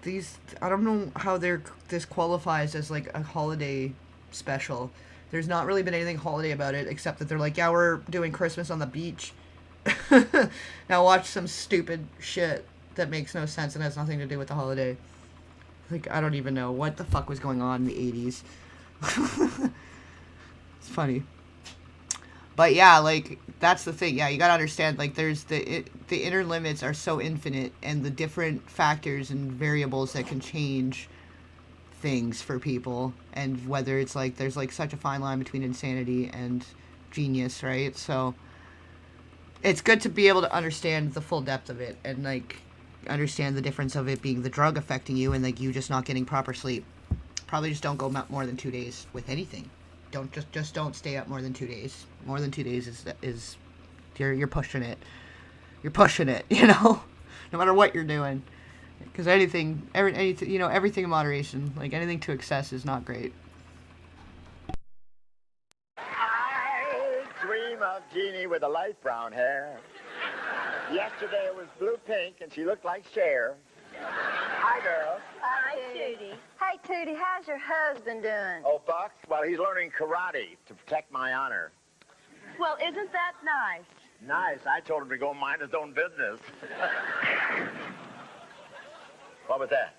I don't know how this qualifies as, like, a holiday special. There's not really been anything holiday about it, except that they're like, yeah, we're doing Christmas on the beach. Now watch some stupid shit that makes no sense and has nothing to do with the holiday. Like, I don't even know what the fuck was going on in the 80s. It's funny. But yeah, like, that's the thing. Yeah, you gotta understand, like, there's the inner limits are so infinite, and the different factors and variables that can change things for people, and whether it's like there's like such a fine line between insanity and genius, right? So it's good to be able to understand the full depth of it, and like understand the difference of it being the drug affecting you and like you just not getting proper sleep. Probably just don't go more than 2 days with anything. Don't just don't stay up more than 2 days. More than 2 days is you're pushing it. You're pushing it, you know, no matter what you're doing. Because anything, you know, everything in moderation. Like, anything to excess is not great. I dream of Jeannie with the light brown hair. Yesterday it was blue-pink, and she looked like Cher. Hi, girls. Hi, Tootie. Hey, Tootie, how's your husband doing? Oh, Buck? Well, he's learning karate to protect my honor. Well, isn't that nice? Nice. I told him to go mind his own business. What was that?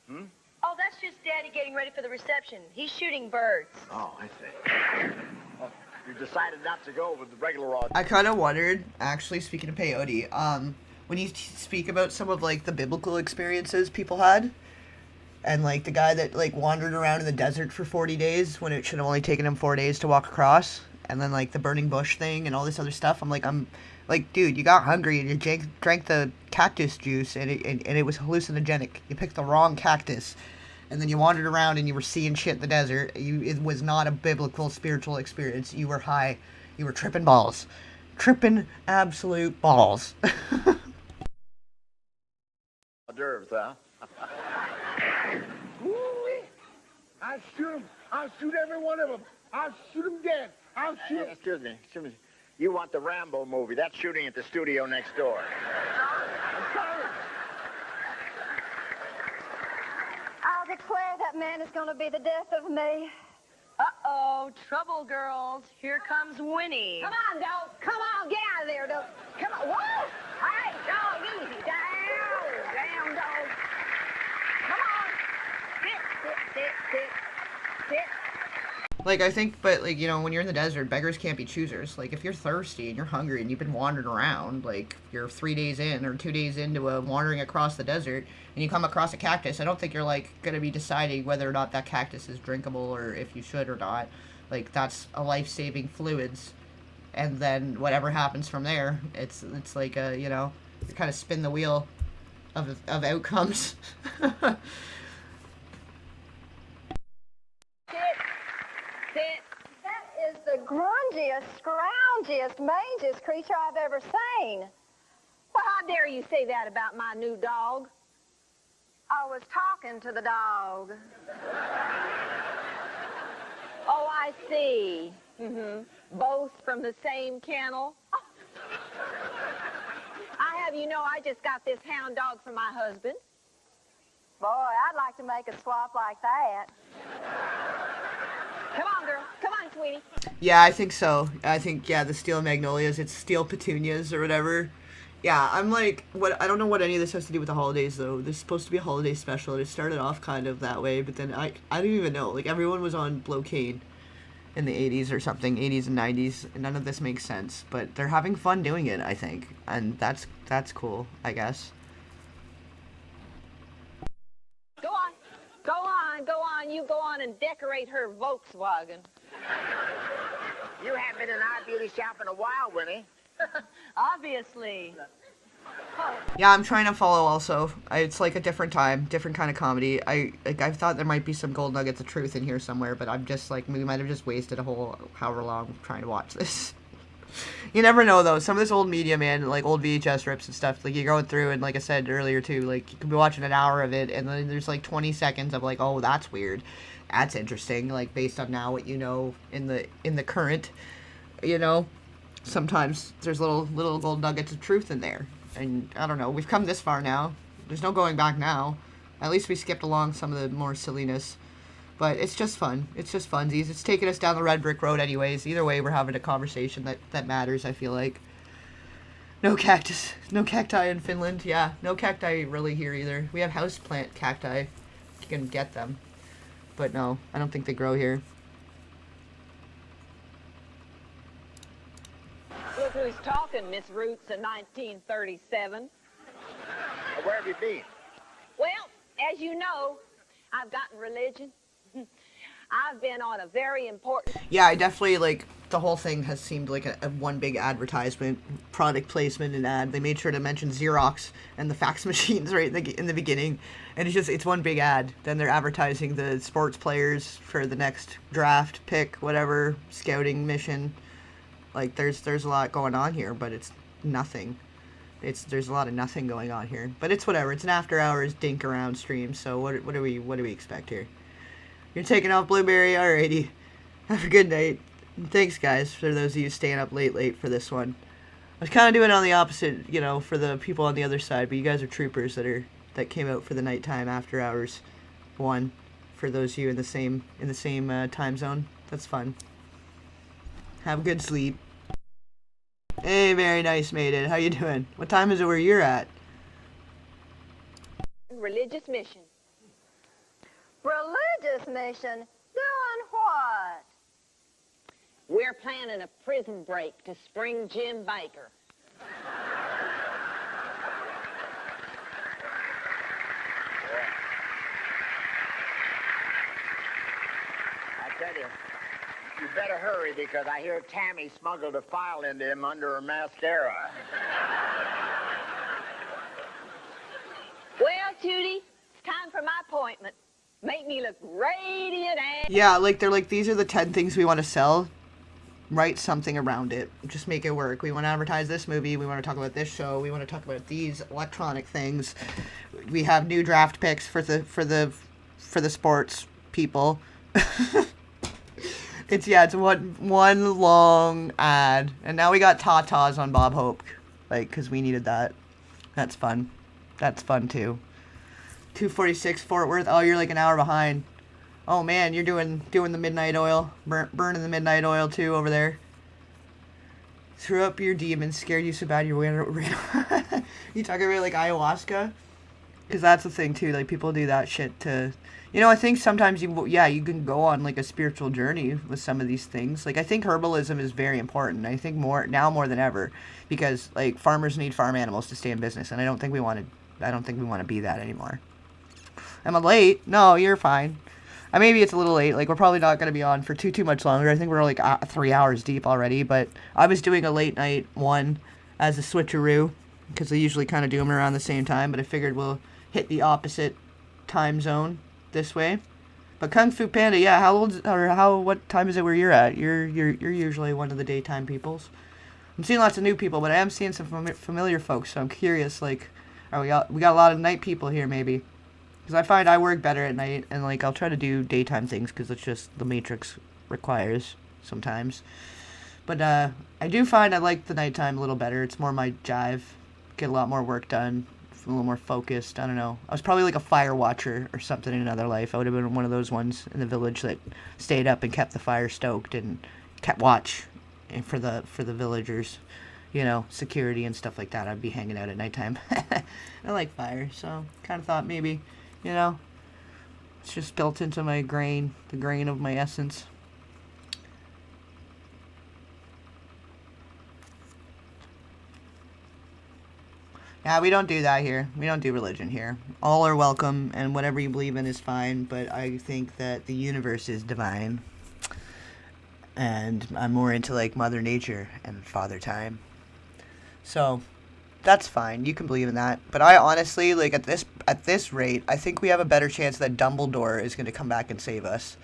Oh, that's just Daddy getting ready for the reception. He's shooting birds. Oh, I see. Oh, you decided not to go with the regular audience. I kind of wondered, actually, speaking of peyote, when you speak about some of, like, the biblical experiences people had, and, like, the guy that, like, wandered around in the desert for 40 days when it should have only taken him 4 days to walk across, and then, like, the burning bush thing and all this other stuff, I'm like, dude, you got hungry and you drank the cactus juice and it was hallucinogenic. You picked the wrong cactus. And then you wandered around and you were seeing shit in the desert. It was not a biblical, spiritual experience. You were high. You were tripping balls. Tripping absolute balls. Hors d'oeuvres, huh? Woo-wee. I'll shoot them. I'll shoot every one of them. I'll shoot them dead. I'll shoot 'em. Excuse me. You want the Rambo movie. That's shooting at the studio next door. I'm sorry. I'll declare that man is going to be the death of me. Uh-oh, trouble, girls. Here comes Winnie. Come on, dog. Come on, get out of there, dog. Come on. Whoa! All right, dog, easy. Down, dog. Come on. Sit. Like, I think, but, like, you know, when you're in the desert, beggars can't be choosers. Like, if you're thirsty and you're hungry and you've been wandering around, like, you're 3 days in or 2 days into wandering across the desert, and you come across a cactus, I don't think you're, like, going to be deciding whether or not that cactus is drinkable or if you should or not. Like, that's a life-saving fluids. And then whatever happens from there, it's like a, you know, you kind of spin the wheel of outcomes. Sit. That is the grungiest, scroungiest, mangiest creature I've ever seen. Well, how dare you say that about my new dog? I was talking to the dog. Oh, I see. Both from the same kennel. I have you know I just got this hound dog for my husband. Boy, I'd like to make a swap like that. Come on, girl. Come on, sweetie. Yeah, I think so. I think, yeah, the steel magnolias, it's steel petunias or whatever. Yeah, I'm like, I don't know what any of this has to do with the holidays, though. This is supposed to be a holiday special, and it started off kind of that way, but then I don't even know. Like, everyone was on blockade in the 80s or something, 80s and 90s, and none of this makes sense. But they're having fun doing it, I think, and that's cool, I guess. Go on. You go on and decorate her Volkswagen. You haven't been in our beauty shop in a while, Winnie. Obviously. Yeah, I'm trying to follow also. It's like a different time, different kind of comedy. I thought there might be some gold nuggets of truth in here somewhere, but I'm just like, we might have just wasted a whole however long trying to watch this. You never know, though. Some of this old media, man, like old VHS rips and stuff, like you're going through, and like I said earlier too, like you could be watching an hour of it, and then there's like 20 seconds of like, oh, that's weird, that's interesting, like based on now what you know in the current, you know, sometimes there's little gold nuggets of truth in there, and I don't know, we've come this far now. There's no going back now. At least we skipped along some of the more silliness. But it's just fun. It's just funsies. It's taking us down the red brick road anyways. Either way, we're having a conversation that matters, I feel like. No cactus. No cacti in Finland. Yeah, no cacti really here either. We have houseplant cacti. You can get them. But no, I don't think they grow here. Look who's talking, Miss Roots in 1937. Where have you been? Well, as you know, I've gotten religion. I've been on a very important... Yeah, I definitely, like, the whole thing has seemed like a one big advertisement, product placement and ad. They made sure to mention Xerox and the fax machines right in the beginning. And it's one big ad. Then they're advertising the sports players for the next draft, pick, whatever, scouting mission. Like, there's a lot going on here, but it's nothing. There's a lot of nothing going on here. But it's whatever. It's an after hours dink around stream, so what do we expect here? You're taking off Blueberry? Alrighty. Have a good night. And thanks, guys, for those of you staying up late for this one. I was kind of doing it on the opposite, you know, for the people on the other side, but you guys are troopers that came out for the nighttime after hours one. For those of you in the same time zone, that's fun. Have a good sleep. Hey, very nice, maiden. How you doing? What time is it where you're at? religious mission. Religious mission? Doing what? We're planning a prison break to spring Jim Baker. I tell you, you better hurry because I hear Tammy smuggled a file into him under her mascara. Well, Tootie, it's time for my appointment. Make me look radiant and... Yeah, like, they're like, these are the 10 things we want to sell. Write something around it. Just make it work. We want to advertise this movie. We want to talk about this show. We want to talk about these electronic things. We have new draft picks for the sports people. It's one long ad. And now we got Tatas on Bob Hope. Like, because we needed that. That's fun. That's fun, too. 246 Fort Worth. Oh, you're like an hour behind. Oh, man, you're doing the midnight oil. Burning the midnight oil, too, over there. Threw up your demons. Scared you so bad you ran. You talking about, like, ayahuasca? Because that's the thing, too. Like, people do that shit to... You know, I think sometimes you can go on, like, a spiritual journey with some of these things. Like, I think herbalism is very important. I think more than ever. Because, like, farmers need farm animals to stay in business. And I don't think we want to be that anymore. Am I late? No, you're fine. Maybe it's a little late. Like, we're probably not going to be on for too much longer. I think we're, like, 3 hours deep already. But I was doing a late night one as a switcheroo. Because I usually kind of do them around the same time. But I figured we'll hit the opposite time zone this way. But Kung Fu Panda, yeah, what time is it where you're at? You're usually one of the daytime peoples. I'm seeing lots of new people, but I am seeing some familiar folks. So I'm curious, like, we got a lot of night people here, maybe. Because I find I work better at night, and, like, I'll try to do daytime things because it's just the Matrix requires sometimes. But I do find I like the nighttime a little better. It's more my jive. Get a lot more work done. A little more focused. I don't know. I was probably like a fire watcher or something in another life. I would have been one of those ones in the village that stayed up and kept the fire stoked and kept watch for the villagers. You know, security and stuff like that. I'd be hanging out at nighttime. I like fire, so kind of thought maybe, you know, it's just built into my grain, the grain of my essence. Yeah, we don't do that here. We don't do religion here. All are welcome, and whatever you believe in is fine, but I think that the universe is divine. And I'm more into, like, Mother Nature and Father Time. So, that's fine. You can believe in that. But I honestly, like, at this rate, I think we have a better chance that Dumbledore is going to come back and save us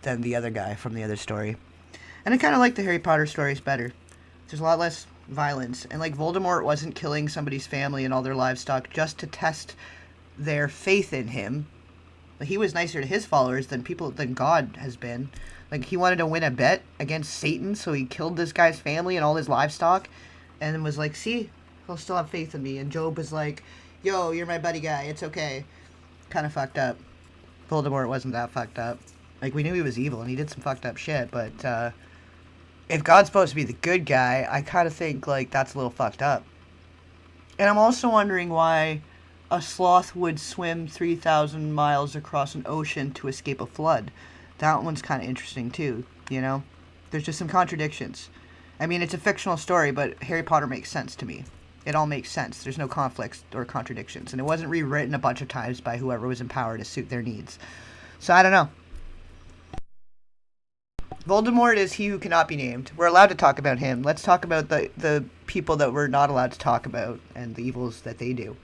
than the other guy from the other story. And I kind of like the Harry Potter stories better. There's a lot less violence, and, like, Voldemort wasn't killing somebody's family and all their livestock just to test their faith in him. But he was nicer to his followers than God has been. Like, he wanted to win a bet against Satan, so he killed this guy's family and all his livestock, and then was like, see, he'll still have faith in me. And Job was like, yo, you're my buddy guy, it's okay. Kind of fucked up. Voldemort wasn't that fucked up. Like, we knew he was evil and he did some fucked up shit, but if God's supposed to be the good guy, I kind of think, like, that's a little fucked up. And I'm also wondering why a sloth would swim 3,000 miles across an ocean to escape a flood. That one's kind of interesting, too, you know? There's just some contradictions. I mean, it's a fictional story, but Harry Potter makes sense to me. It all makes sense. There's no conflicts or contradictions. And it wasn't rewritten a bunch of times by whoever was in power to suit their needs. So, I don't know. Voldemort is he who cannot be named. We're allowed to talk about him. Let's talk about the people that we're not allowed to talk about and the evils that they do.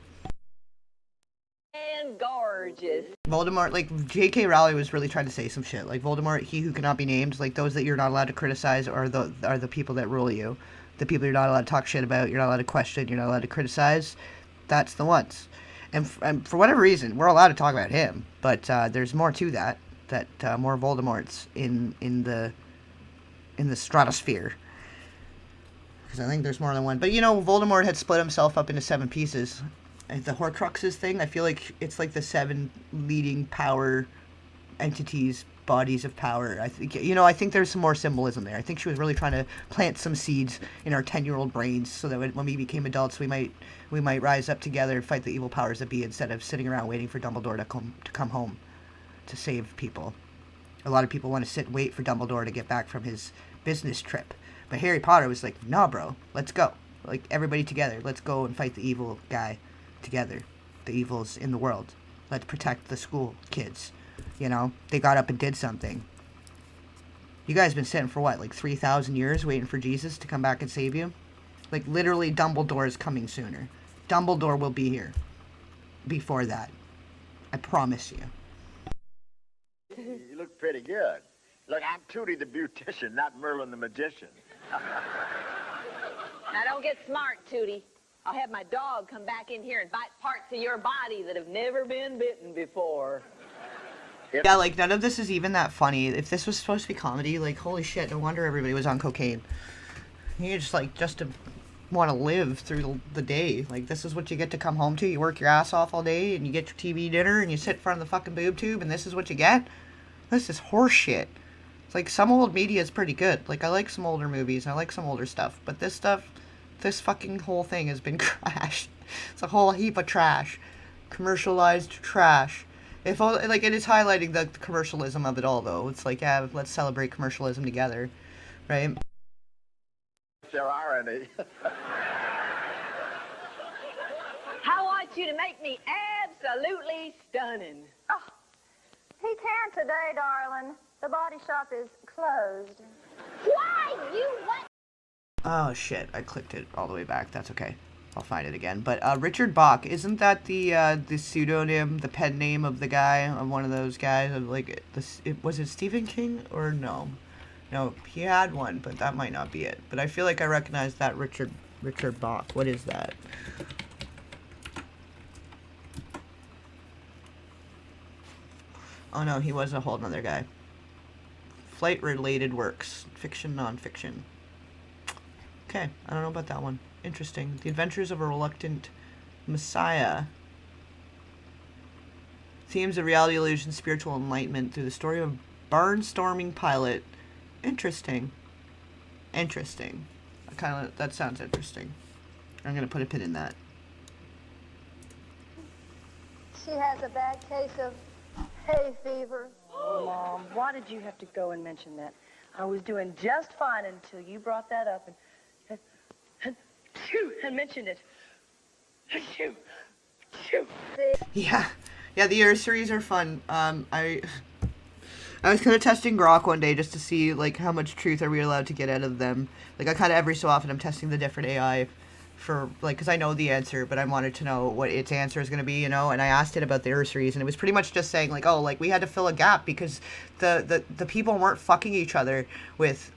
And gorgeous. Voldemort, like, J.K. Rowling was really trying to say some shit. Like, Voldemort, he who cannot be named, like, those that you're not allowed to criticize are the people that rule you. The people you're not allowed to talk shit about, you're not allowed to question, you're not allowed to criticize. That's the ones. And for whatever reason, we're allowed to talk about him. But there's more to that. More Voldemorts in the stratosphere. Because I think there's more than one. But, you know, Voldemort had split himself up into 7 pieces. And the Horcruxes thing, I feel like it's like the 7 leading power entities, bodies of power. I think there's some more symbolism there. I think she was really trying to plant some seeds in our 10-year-old brains so that when we became adults, we might rise up together and fight the evil powers that be instead of sitting around waiting for Dumbledore to come home. to save people. A lot of people want to sit and wait for Dumbledore to get back from his business trip. But Harry Potter was like, nah, bro, let's go. Like, everybody together. Let's go and fight the evil guy together. The evils in the world. Let's protect the school kids. You know, they got up and did something. You guys been sitting for what, like 3,000 years waiting for Jesus to come back and save you? Like, literally, Dumbledore is coming sooner. Dumbledore will be here before that. I promise you. You look pretty good. Look, I'm Tootie the beautician, not Merlin the magician. Now, don't get smart, Tootie. I'll have my dog come back in here and bite parts of your body that have never been bitten before. Yeah, like, none of this is even that funny. If this was supposed to be comedy, like, holy shit, no wonder everybody was on cocaine. You just, like, just to want to live through the day. Like, this is what you get to come home to. You work your ass off all day, and you get your TV dinner, and you sit in front of the fucking boob tube, and this is what you get? This is horse shit. It's like, some old media is pretty good. Like, I like some older movies, and I like some older stuff. But this stuff, this fucking whole thing has been crashed. It's a whole heap of trash. Commercialized trash. If all, like, it is highlighting the commercialism of it all, though. It's like, yeah, let's celebrate commercialism together, right? If there are any. I want you to make me absolutely stunning. Oh, he can't today, darling. The body shop is closed. Why? You what? Oh, shit. I clicked it all the way back. That's okay. I'll find it again. But Richard Bach, isn't that the pseudonym, the pen name of the guy, of one of those guys? Of like, was it Stephen King or no? No, he had one, but that might not be it. But I feel like I recognize that Richard Bach. What is that? Oh no, he was a whole nother guy. Flight-related works. Fiction, non-fiction. Okay, I don't know about that one. Interesting. The Adventures of a Reluctant Messiah. Themes of reality illusion, spiritual enlightenment through the story of barnstorming pilot. Interesting. Interesting. That sounds interesting. I'm gonna put a pin in that. She has a bad case of hay fever. Mom, why did you have to go and mention that? I was doing just fine until you brought that up and mentioned it. Yeah, the nurseries are fun. I was kind of testing Grok one day just to see, like, how much truth are we allowed to get out of them. Like, I kind of every so often I'm testing the different AI for, like, because I know the answer, but I wanted to know what its answer is going to be, you know, and I asked it about the nurseries, and it was pretty much just saying, like, oh, like, we had to fill a gap because the people weren't fucking each other with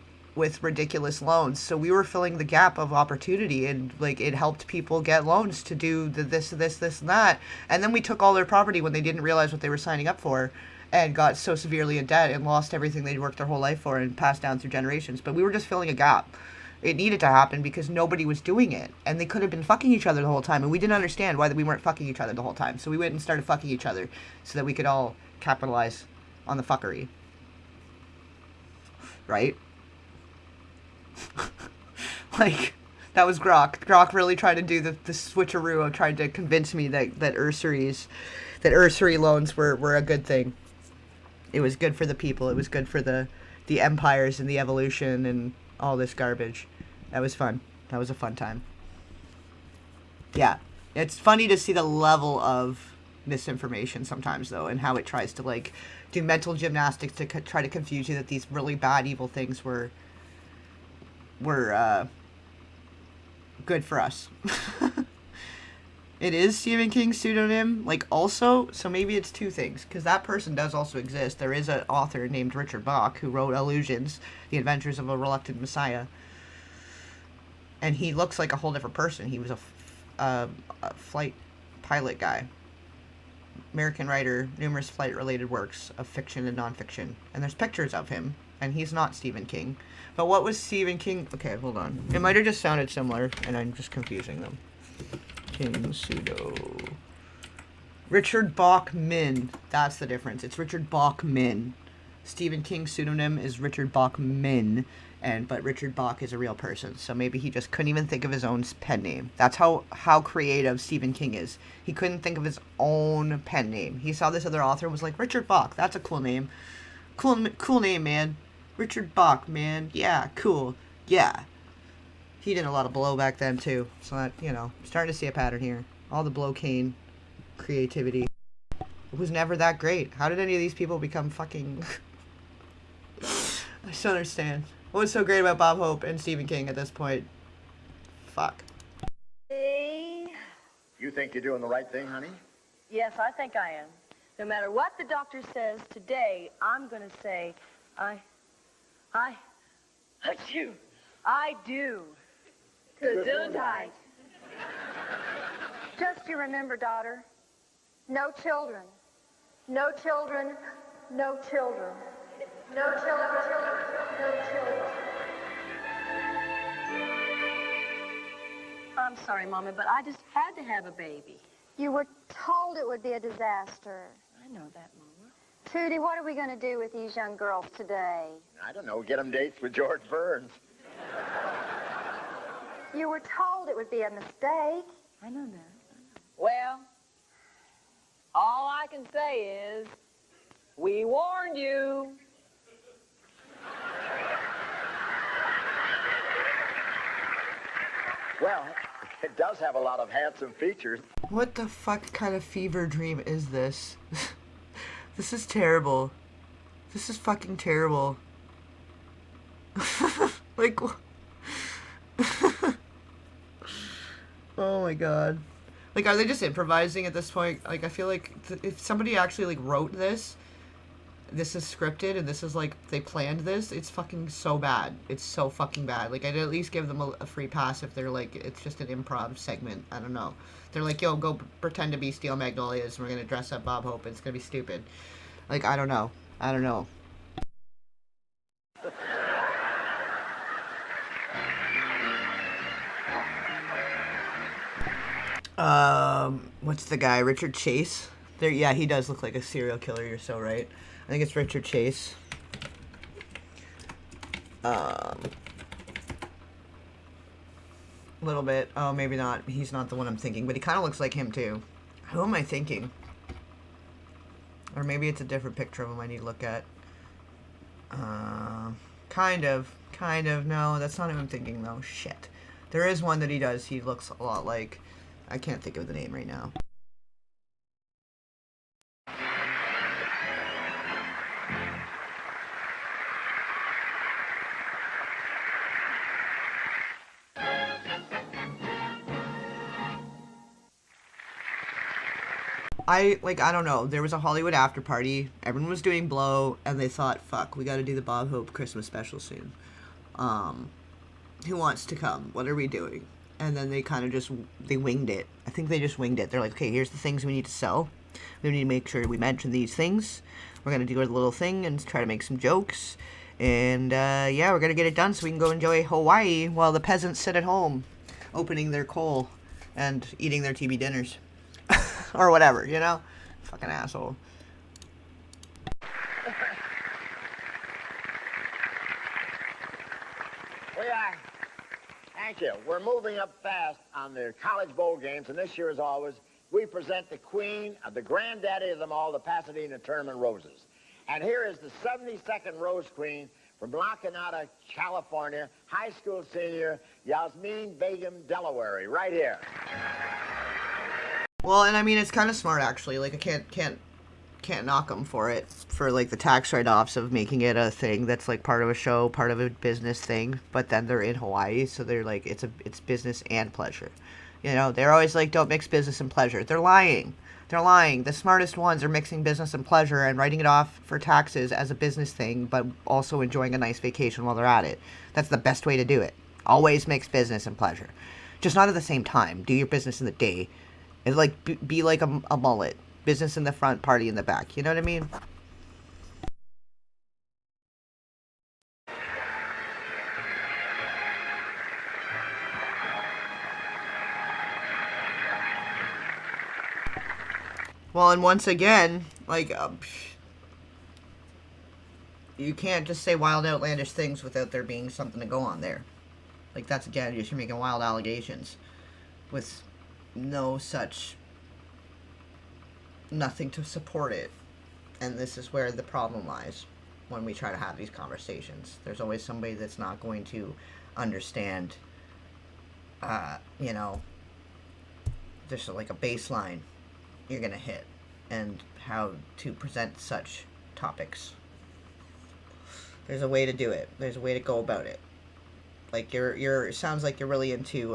ridiculous loans, so we were filling the gap of opportunity, and, like, it helped people get loans to do this, and that, and then we took all their property when they didn't realize what they were signing up for, and got so severely in debt and lost everything they'd worked their whole life for and passed down through generations. But we were just filling a gap. It needed to happen because nobody was doing it, and they could have been fucking each other the whole time, and we didn't understand why we weren't fucking each other the whole time. So we went and started fucking each other so that we could all capitalize on the fuckery. Right? Like, that was Grok. Grok really tried to do the switcheroo of trying to convince me that usury loans were a good thing. It was good for the people. It was good for the empires and the evolution and all this garbage. That was fun. That was a fun time. Yeah. It's funny to see the level of misinformation sometimes, though, and how it tries to, like, do mental gymnastics to try to confuse you that these really bad, evil things were good for us. It is Stephen King's pseudonym, like, also, so maybe it's two things, because that person does also exist. There is an author named Richard Bach who wrote Illusions, The Adventures of a Reluctant Messiah, and he looks like a whole different person. He was a flight pilot guy. American writer, numerous flight-related works of fiction and non-fiction, and there's pictures of him, and he's not Stephen King. But what was Stephen King? Okay, hold on. It might have just sounded similar, and I'm just confusing them. King pseudo. Richard Bachman. That's the difference. It's Richard Bachman. Stephen King's pseudonym is Richard Bachman. but Richard Bach is a real person, so maybe he just couldn't even think of his own pen name. That's how creative Stephen King is. He couldn't think of his own pen name. He saw this other author and was like, Richard Bach, that's a cool name. Cool name, man. Richard Bach, man. Yeah, cool. Yeah. He did a lot of blow back then, too. So, that, starting to see a pattern here. All the blow cane creativity. It was never that great. How did any of these people become fucking... I just don't understand. What was so great about Bob Hope and Stephen King at this point? Fuck. You think you're doing the right thing, honey? Yes, I think I am. No matter what the doctor says today, I'm going to say, achoo, I do. Gesundheit. Just you remember, daughter, no children. No children, no children. No children, no children. I'm sorry, Mommy, but I just had to have a baby. You were told it would be a disaster. I know that, Mama. Tootie, what are we going to do with these young girls today? I don't know. Get them dates with George Burns. You were told it would be a mistake. I know that. Well, all I can say is, we warned you. Well, it does have a lot of handsome features. What the fuck kind of fever dream is this? This is terrible. This is fucking terrible. Like, oh my god. Like, are they just improvising at this point? Like, I feel like if somebody actually, like, wrote this is scripted and this is, like, they planned this, it's fucking so bad. It's so fucking bad. Like, I'd at least give them a free pass if they're, like, it's just an improv segment. I don't know. They're like, yo, go pretend to be Steel Magnolias and we're gonna dress up Bob Hope. It's gonna be stupid. Like, I don't know. I don't know. What's the guy? Richard Chase? There, yeah, he does look like a serial killer, you're so right. I think it's Richard Chase. A little bit. Oh, maybe not. He's not the one I'm thinking, but he kind of looks like him, too. Who am I thinking? Or maybe it's a different picture of him I need to look at. Kind of. No, that's not who I'm thinking, though. Shit. There is one that he does. He looks a lot like... I can't think of the name right now. I don't know. There was a Hollywood after party. Everyone was doing blow, and they thought, fuck, we gotta do the Bob Hope Christmas special soon. Who wants to come? What are we doing? And then they kind of they winged it. I think they just winged it. They're like, okay, here's the things we need to sell. We need to make sure we mention these things. We're gonna do a little thing and try to make some jokes. And, yeah, we're gonna get it done so we can go enjoy Hawaii while the peasants sit at home, opening their coal and eating their TV dinners. Or whatever, you know? Fucking asshole. We are. Thank you. We're moving up fast on the college bowl games, and this year, as always, we present the queen, the granddaddy of them all, the Pasadena Tournament Roses. And here is the 72nd Rose Queen from La Canada, California, high school senior Yasmin Begum Delaware, right here. Well, and I mean, it's kind of smart, actually. Like, I can't knock them for it, for, like, the tax write-offs of making it a thing that's, like, part of a show, part of a business thing, but then they're in Hawaii, so they're, like, it's business and pleasure. You know, they're always like, don't mix business and pleasure. They're lying. They're lying. The smartest ones are mixing business and pleasure and writing it off for taxes as a business thing, but also enjoying a nice vacation while they're at it. That's the best way to do it. Always mix business and pleasure. Just not at the same time. Do your business in the day. It's like, be like a mullet. Business in the front, party in the back. You know what I mean? Well, and once again, like, you can't just say wild, outlandish things without there being something to go on there. Like, that's, again, you're making wild allegations with no such, nothing to support it. And this is where the problem lies when we try to have these conversations. There's always somebody that's not going to understand, you know, there's like a baseline you're going to hit and how to present such topics. There's a way to do it. There's a way to go about it. Like, it sounds like you're really into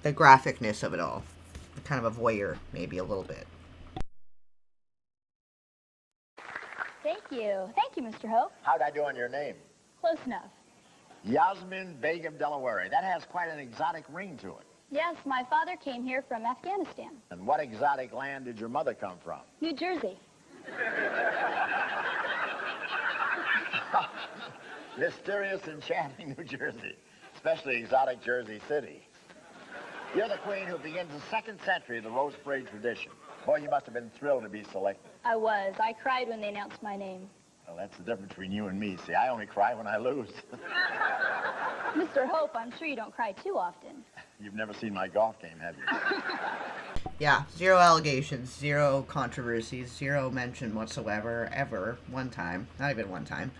the graphicness of it all. Kind of a voyeur, maybe a little bit. Thank you. Thank you, Mr. Hope. How'd I do on your name? Close enough. Yasmin Begum Delaware. That has quite an exotic ring to it. Yes, my father came here from Afghanistan. And what exotic land did your mother come from? New Jersey. Mysterious, enchanting New Jersey, especially exotic Jersey City. You're the queen who begins the 2nd century of the Rose Parade tradition. Boy, you must have been thrilled to be selected. I was. I cried when they announced my name. Well, that's the difference between you and me. See, I only cry when I lose. Mr. Hope, I'm sure you don't cry too often. You've never seen my golf game, have you? Yeah, 0 allegations, 0 controversies, 0 mention whatsoever, ever, one time, not even one time.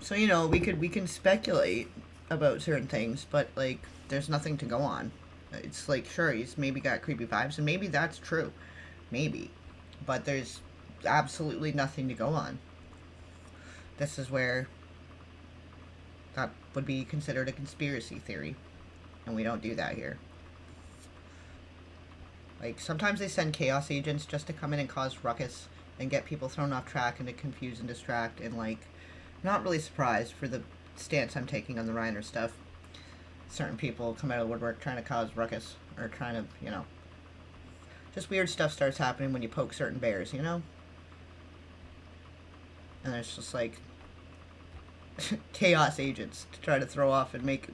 So, you know, we can speculate about certain things, but, like, there's nothing to go on. It's like, sure, he's maybe got creepy vibes, and maybe that's true. Maybe. But there's absolutely nothing to go on. This is where that would be considered a conspiracy theory. And we don't do that here. Like, sometimes they send chaos agents just to come in and cause ruckus and get people thrown off track and to confuse and distract, and, like, not really surprised for the stance I'm taking on the Reiner stuff. Certain people come out of the woodwork trying to cause ruckus, or trying to, you know, just weird stuff starts happening when you poke certain bears, you know? And it's just like chaos agents to try to throw off and make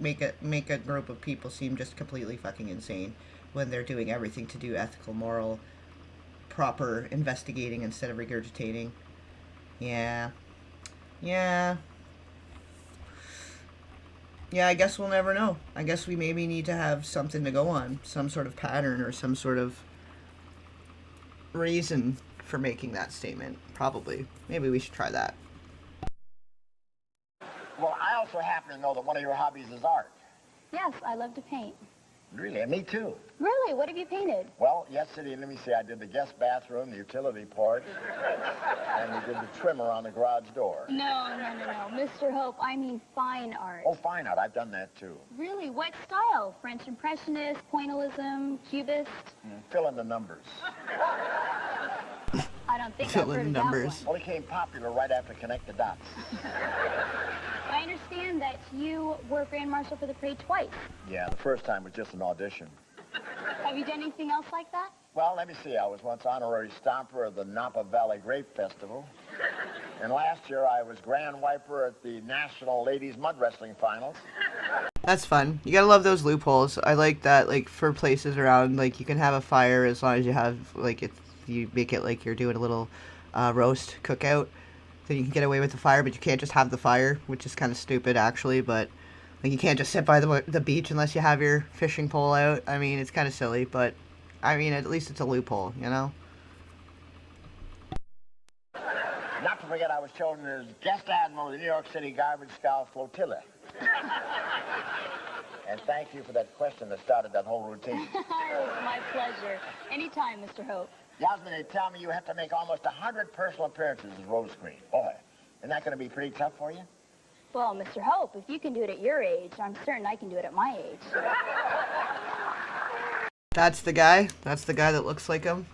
a group of people seem just completely fucking insane when they're doing everything to do ethical, moral, proper investigating instead of regurgitating. Yeah, I guess we'll never know. I guess we maybe need to have something to go on, some sort of pattern or some sort of reason for making that statement. Probably. Maybe we should try that. Well, I also happen to know that one of your hobbies is art. Yes, I love to paint. Really? And me too. Really? What have you painted? Well, yesterday, let me see, I did the guest bathroom, the utility porch, and we did the trimmer on the garage door. No. Mr. Hope, I mean fine art. Oh, fine art. I've done that too. Really? What style? French Impressionist, Pointillism, Cubist? Fill in the numbers. I don't think Fill I've heard in of numbers. that one. Well, it became popular right after Connect the Dots. I understand that you were Grand Marshal for the parade twice. Yeah, the first time was just an audition. Have you done anything else like that? Well, let me see. I was once honorary stomper of the Napa Valley Grape Festival. And last year, I was grand wiper at the National Ladies Mud Wrestling Finals. That's fun. You gotta love those loopholes. I like that, like, for places around, like, you can have a fire as long as you have, like, if you make it like you're doing a little roast cookout, then you can get away with the fire, but you can't just have the fire, which is kind of stupid, actually, but, like, you can't just sit by the beach unless you have your fishing pole out. I mean, it's kind of silly, but, I mean, at least it's a loophole, you know? Not to forget, I was chosen as guest admiral of the New York City Garbage Scow Flotilla. And thank you for that question that started that whole routine. It was my pleasure. Anytime, Mr. Hope. Yasmin, they tell me you have to make almost 100 personal appearances as Rose Queen. Boy, isn't that going to be pretty tough for you? Well, Mr. Hope, if you can do it at your age, I'm certain I can do it at my age. That's the guy? That's the guy that looks like him?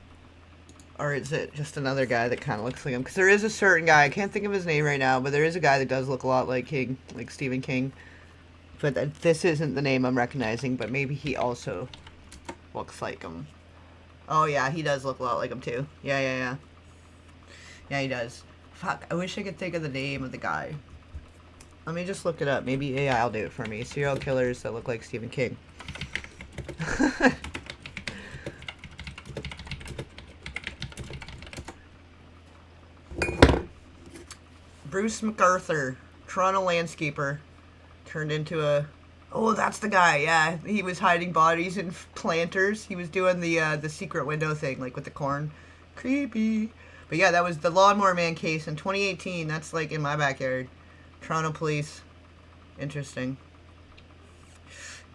Or is it just another guy that kind of looks like him? Because there is a certain guy, I can't think of his name right now, but there is a guy that does look a lot like King, like Stephen King. But this isn't the name I'm recognizing, but maybe he also looks like him. Oh, yeah, he does look a lot like him, too. Yeah, he does. Fuck, I wish I could think of the name of the guy. Let me just look it up. Maybe AI will do it for me. Serial killers that look like Stephen King. Bruce MacArthur, Toronto landscaper, turned into a... Oh, that's the guy, yeah. He was hiding bodies in planters. He was doing the secret window thing, like with the corn. Creepy. But yeah, that was the Lawnmower Man case in 2018. That's like in my backyard. Toronto police. Interesting.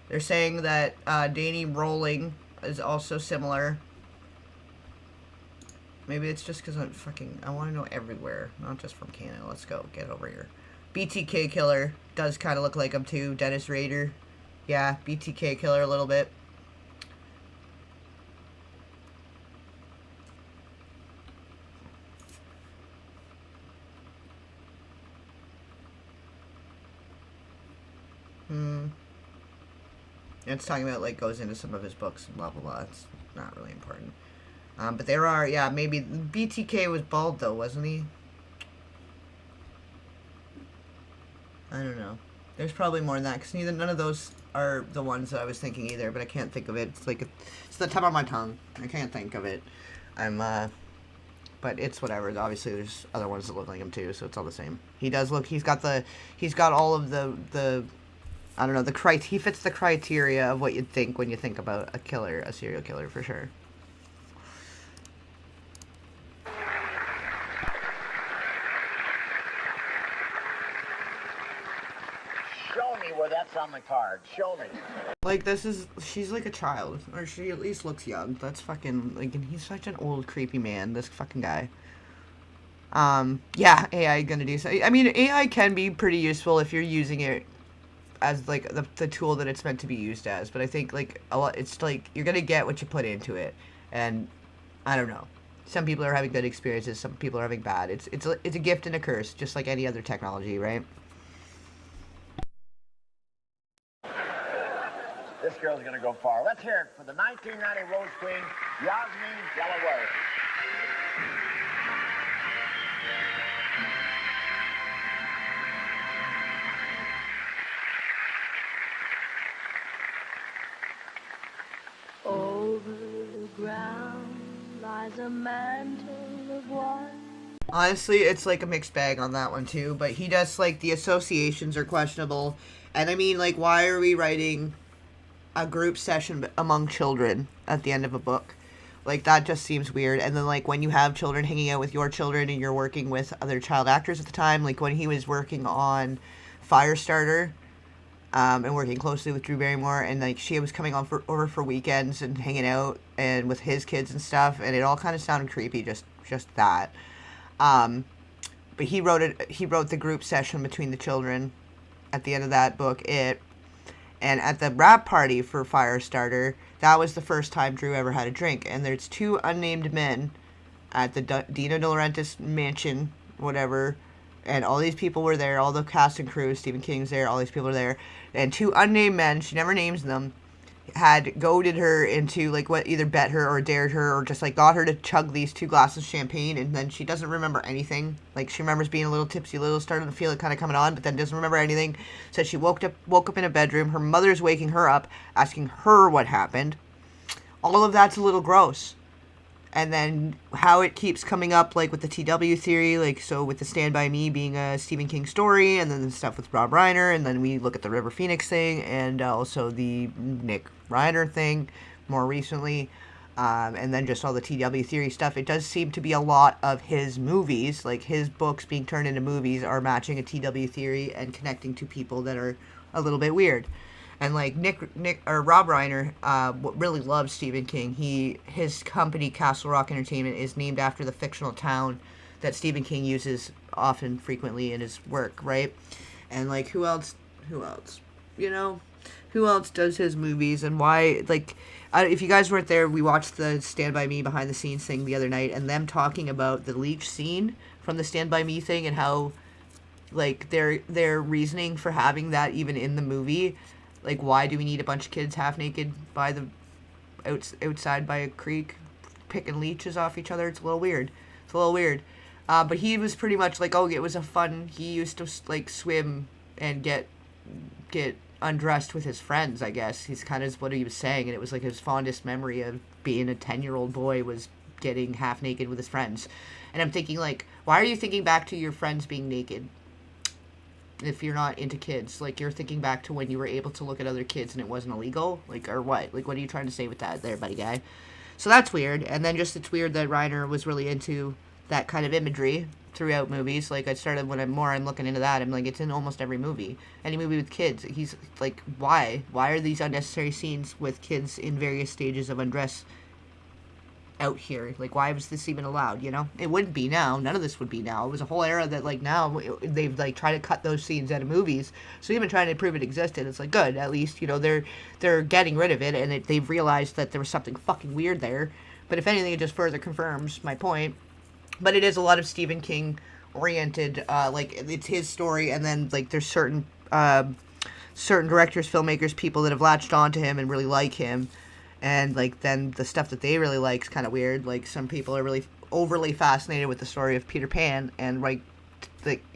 They're saying that Danny Rolling is also similar. Maybe it's just because I want to know everywhere, not just from Canada. Let's go, get over here. BTK Killer does kind of look like him too. Dennis Rader. Yeah, BTK Killer a little bit. It's talking about, like, goes into some of his books and blah, blah, blah. It's not really important. But there are, yeah, maybe... BTK was bald, though, wasn't he? I don't know. There's probably more than that, because none of those are the ones that I was thinking either, but I can't think of it. It's like, it's the tip of my tongue. I can't think of it. But it's whatever. Obviously, there's other ones that look like him, too, so it's all the same. He does look... He's got all of the I don't know, he fits the criteria of what you'd think when you think about a serial killer, for sure. Show me where that's on the card. Show me. Like, she's like a child, or she at least looks young. That's fucking, like, and he's such an old, creepy man, this fucking guy. Yeah, AI gonna do so. I mean, AI can be pretty useful if you're using it as, like, the tool that it's meant to be used as, but I think, like, it's, like, you're gonna get what you put into it, and, I don't know. Some people are having good experiences, some people are having bad. It's a gift and a curse, just like any other technology, right? This girl's gonna go far. Let's hear it for the 1990 Rose Queen, Yasmin Delaware. Over the ground lies a mantle of white. Honestly, it's like a mixed bag on that one too, but he does, like, the associations are questionable, and I mean, like, why are we writing a group session among children at the end of a book? Like, that just seems weird. And then, like, when you have children hanging out with your children and you're working with other child actors at the time, like when he was working on Firestarter, and working closely with Drew Barrymore, and, like, she was coming over for weekends and hanging out and with his kids and stuff, and it all kind of sounded creepy, just that. But he wrote the group session between the children at the end of that book, and at the wrap party for Firestarter, that was the first time Drew ever had a drink, and there's two unnamed men at the Dino De Laurentiis mansion, whatever, and all these people were there, all the cast and crew, Stephen King's there, all these people are there, and two unnamed men, she never names them, had goaded her into, like, what, either bet her or dared her or just, like, got her to chug these 2 glasses of champagne, and then she doesn't remember anything. Like, she remembers being a little tipsy, starting to feel it kind of coming on, but then doesn't remember anything. Said she woke up in a bedroom, her mother's waking her up, asking her what happened. All of that's a little gross. And then how it keeps coming up, like, with the TW theory, like, so with the Stand By Me being a Stephen King story, and then the stuff with Rob Reiner, and then we look at the River Phoenix thing, and also the Nick Reiner thing more recently, and then just all the TW theory stuff. It does seem to be a lot of his movies, like his books being turned into movies, are matching a TW theory and connecting to people that are a little bit weird. And, like, Rob Reiner really loves Stephen King. His company, Castle Rock Entertainment, is named after the fictional town that Stephen King uses often, frequently in his work, right? And, like, who else, you know? Who else does his movies, and why, like, if you guys weren't there, we watched the Stand By Me behind the scenes thing the other night, and them talking about the leech scene from the Stand By Me thing, and how, like, their reasoning for having that even in the movie. Like, why do we need a bunch of kids half naked by the outside by a creek picking leeches off each other? It's a little weird. But he was pretty much like, oh, it was a fun. He used to, like, swim and get undressed with his friends, I guess. He's kind of what he was saying, and it was like his fondest memory of being a 10-year-old boy was getting half naked with his friends. And I'm thinking, like, why are you thinking back to your friends being naked? if you're not into kids? Like, you're thinking back to when you were able to look at other kids and it wasn't illegal? Like, or what? Like, what are you trying to say with that there, buddy guy? So that's weird. And then just it's weird that Reiner was really into that kind of imagery throughout movies. Like, I started, when I'm looking into that, I'm like, it's in almost every movie. Any movie with kids. He's like, why? Why are these unnecessary scenes with kids in various stages of undress out here? Like, why was this even allowed, you know? It wouldn't be now. None of this would be now. It was a whole era that, like, now they've, like, tried to cut those scenes out of movies. So even trying to prove it existed, it's like, good. At least, you know, they're getting rid of it, and they've realized that there was something fucking weird there. But if anything, it just further confirms my point. But it is a lot of Stephen King oriented, like, it's his story, and then, like, there's certain directors, filmmakers, people that have latched onto him and really like him. And, like, then the stuff that they really like is kind of weird. Like, some people are really overly fascinated with the story of Peter Pan. And, like,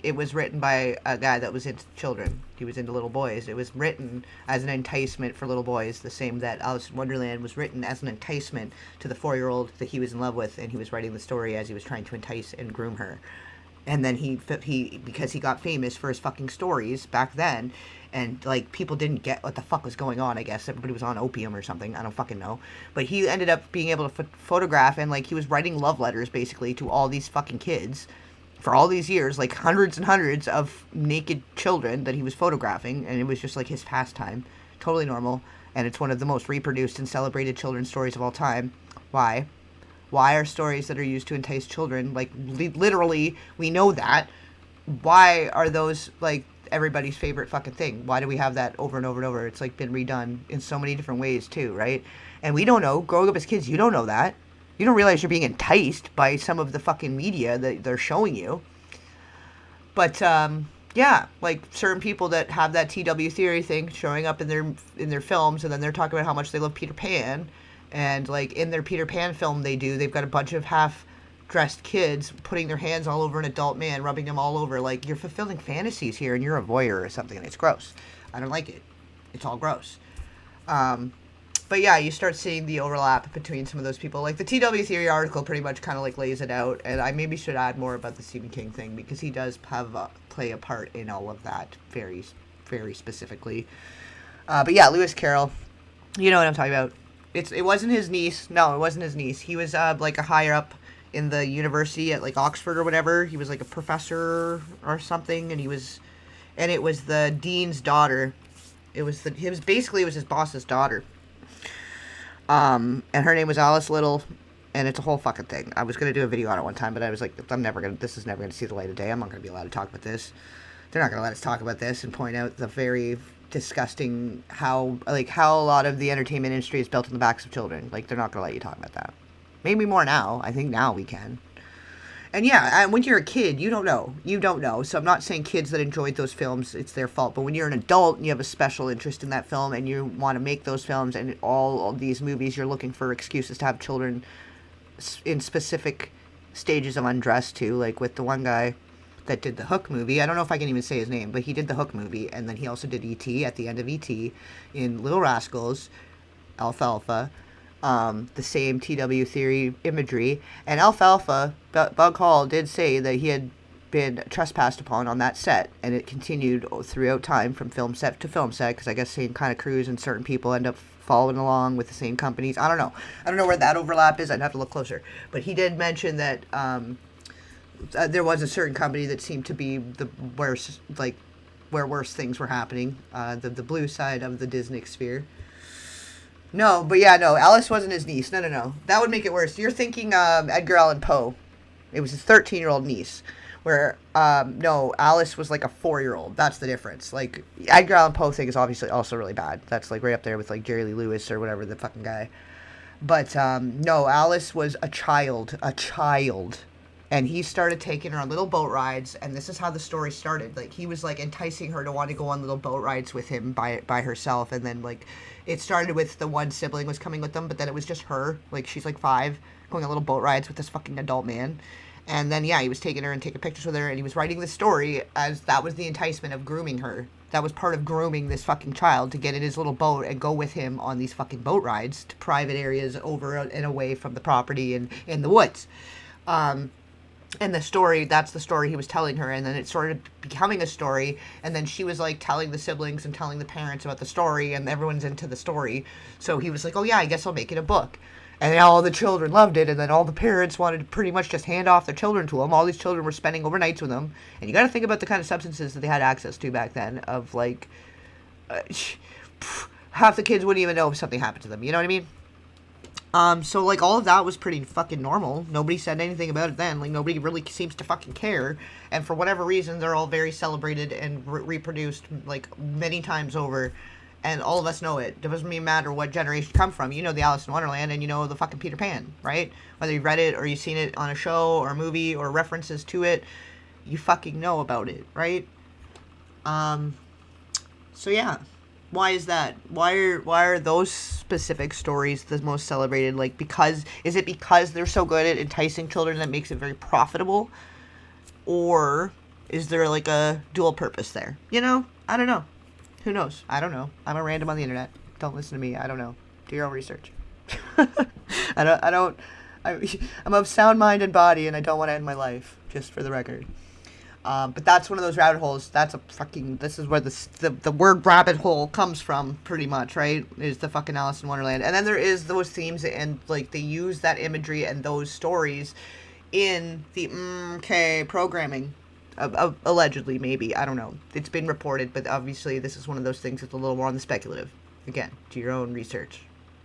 it was written by a guy that was into children. He was into little boys. It was written as an enticement for little boys. The same that Alice in Wonderland was written as an enticement to the 4-year-old that he was in love with. And he was writing the story as he was trying to entice and groom her. And then he because he got famous for his fucking stories back then, and, like, people didn't get what the fuck was going on, I guess. Everybody was on opium or something. I don't fucking know. But he ended up being able to photograph, and, like, he was writing love letters, basically, to all these fucking kids for all these years, like, hundreds and hundreds of naked children that he was photographing, and it was just, like, his pastime. Totally normal. And it's one of the most reproduced and celebrated children's stories of all time. Why? Why are stories that are used to entice children, like, literally, we know that, why are those, like, everybody's favorite fucking thing? Why do we have that over and over and over? It's, like, been redone in so many different ways, too, right? And we don't know. Growing up as kids, you don't know that. You don't realize you're being enticed by some of the fucking media that they're showing you. But, yeah, like, certain people that have that TW theory thing showing up in their films, and then they're talking about how much they love Peter Pan. And, like, in their Peter Pan film they've got a bunch of half-dressed kids putting their hands all over an adult man, rubbing them all over. Like, you're fulfilling fantasies here, and you're a voyeur or something, and it's gross. I don't like it. It's all gross. But, yeah, you start seeing the overlap between some of those people. Like, the TW Theory article pretty much kind of, like, lays it out, and I maybe should add more about the Stephen King thing, because he does play a part in all of that very, very specifically. But, yeah, Lewis Carroll, you know what I'm talking about. It wasn't his niece. No, it wasn't his niece. He was, like, a higher up in the university at, like, Oxford or whatever. He was, like, a professor or something, and it was the dean's daughter. It was his boss's daughter. And her name was Alice Little, and it's a whole fucking thing. I was going to do a video on it one time, but I was like, this is never going to see the light of day. I'm not going to be allowed to talk about this. They're not going to let us talk about this and point out the very disgusting how a lot of the entertainment industry is built on the backs of children. Like, they're not going to let you talk about that. Maybe more now. I think now we can. And yeah, when you're a kid, you don't know. You don't know. So I'm not saying kids that enjoyed those films, it's their fault. But when you're an adult and you have a special interest in that film and you want to make those films and all of these movies, you're looking for excuses to have children in specific stages of undress too. Like with the one guy that did the Hook movie. I don't know if I can even say his name, but he did the Hook movie. And then he also did E.T. at the end of E.T. in Little Rascals, Alfalfa. The same TW Theory imagery. And Alfalfa, Bug Hall did say that he had been trespassed upon on that set, and it continued throughout time from film set to film set, because I guess same kind of crews and certain people end up following along with the same companies. I don't know where that overlap is. I'd have to look closer. But he did mention that there was a certain company that seemed to be the worst, like where worse things were happening. The blue side of the Disney sphere. No, but yeah, no, Alice wasn't his niece. No. That would make it worse. You're thinking Edgar Allan Poe. It was his 13-year-old niece. Where, no, Alice was like a 4-year-old. That's the difference. Like, Edgar Allan Poe thing is obviously also really bad. That's like right up there with like Jerry Lee Lewis or whatever, the fucking guy. But, no, Alice was a child. And he started taking her on little boat rides, and this is how the story started. Like, he was, like, enticing her to want to go on little boat rides with him by herself, and then, like, it started with the one sibling was coming with them, but then it was just her. Like, she's, like, 5, going on little boat rides with this fucking adult man. And then, yeah, he was taking her and taking pictures with her, and he was writing the story as that was the enticement of grooming her. That was part of grooming this fucking child to get in his little boat and go with him on these fucking boat rides to private areas over and away from the property and in the woods. And the story, that's the story he was telling her, and then it started becoming a story, and then she was like telling the siblings and telling the parents about the story, and everyone's into the story. So he was like, oh yeah, I guess I'll make it a book. And all the children loved it, and then all the parents wanted to pretty much just hand off their children to him. All these children were spending overnights with him. And you got to think about the kind of substances that they had access to back then, of like, half the kids wouldn't even know if something happened to them, you know what I mean? So, like, all of that was pretty fucking normal. Nobody said anything about it then. Like, nobody really seems to fucking care. And for whatever reason, they're all very celebrated and reproduced, like, many times over. And all of us know it. It doesn't even matter what generation you come from. You know the Alice in Wonderland, and you know the fucking Peter Pan, right? Whether you've read it, or you've seen it on a show, or a movie, or references to it, you fucking know about it, right? So yeah. Why is that? Why are those specific stories the most celebrated? Like, is it because they're so good at enticing children that makes it very profitable? Or is there like a dual purpose there? You know? I don't know. Who knows? I don't know. I'm a random on the internet. Don't listen to me. I don't know. Do your own research. I'm of sound mind and body, and I don't want to end my life, just for the record. But that's one of those rabbit holes. This is where the word rabbit hole comes from, pretty much, right? Is the fucking Alice in Wonderland. And then there is those themes, and, like, they use that imagery and those stories in the programming. Allegedly, maybe. I don't know. It's been reported, but obviously this is one of those things that's a little more on the speculative. Again, do your own research,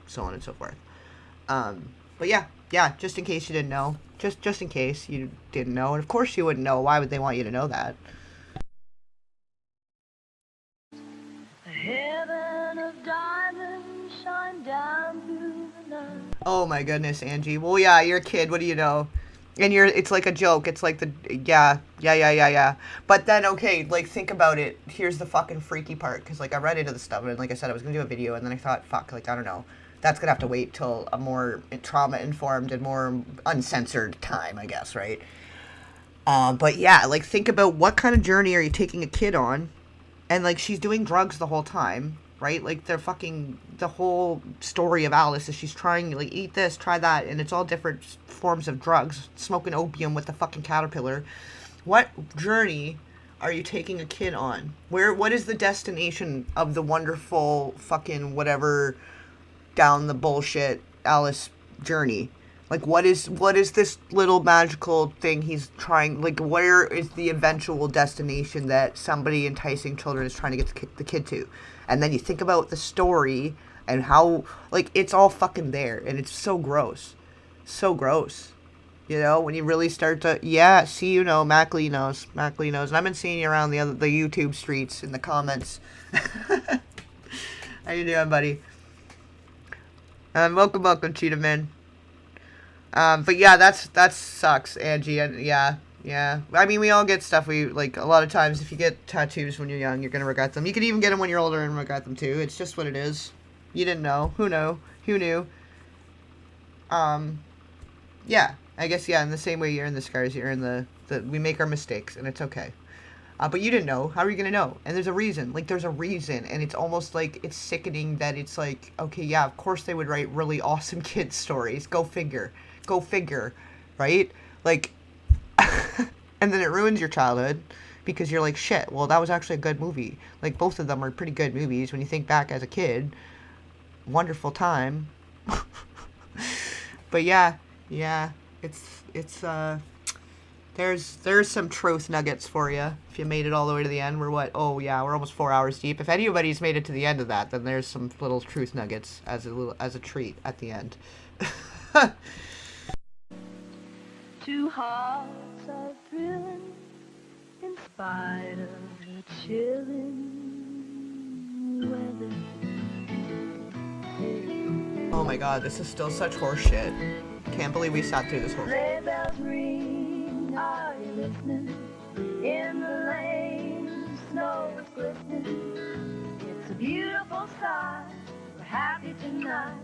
so on and so forth. But yeah, just in case you didn't know. Just in case you didn't know. And of course you wouldn't know. Why would they want you to know that? A heaven of diamonds shine down through the night. Oh my goodness, Angie. Well, yeah, you're a kid. What do you know? And it's like a joke. It's like yeah. But then, okay, like, think about it. Here's the fucking freaky part. Because, like, I read into the stuff, and like I said, I was going to do a video, and then I thought, fuck, like, I don't know. That's going to have to wait till a more trauma-informed and more uncensored time, I guess, right? But yeah, like, think about what kind of journey are you taking a kid on? And, like, she's doing drugs the whole time, right? Like, the whole story of Alice is she's trying, like, eat this, try that, and it's all different forms of drugs. Smoking opium with the fucking caterpillar. What journey are you taking a kid on? What is the destination of the wonderful fucking whatever down the bullshit Alice journey? Like, what is this little magical thing he's trying, like, where is the eventual destination that somebody enticing children is trying to get the kid to? And then you think about the story and how, like, it's all fucking there, and it's so gross. So gross. You know, when you really start to, yeah, see, you know, Mackley knows. And I've been seeing you around the YouTube streets in the comments. How you doing, buddy? Welcome, Cheetah Man. But yeah, that sucks, Angie. And yeah. I mean, we all get stuff. We, like, a lot of times, if you get tattoos when you're young, you're gonna regret them. You could even get them when you're older and regret them too. It's just what it is. You didn't know. Who knew? Yeah. I guess, yeah, in the same way you're in the scars, you're in the we make our mistakes, and it's okay. But you didn't know. How are you going to know? And there's a reason. Like, there's a reason. And it's almost like, it's sickening that it's like, okay, yeah, of course they would write really awesome kids stories. Go figure. Right? Like, and then it ruins your childhood because you're like, shit, well, that was actually a good movie. Like, both of them are pretty good movies when you think back as a kid. Wonderful time. But yeah. It's there's some truth nuggets for you if you made it all the way to the end. We're we're almost 4 hours deep. If anybody's made it to the end of that, then there's some little truth nuggets as a treat at the end. Two hearts are thrilling in spite of the chilling weather. Oh my god, this is still such horseshit. Can't believe we sat through this whole Sleigh bells ring, are you listening? In the lane, snow is glistening. It's a beautiful sight. We're happy tonight,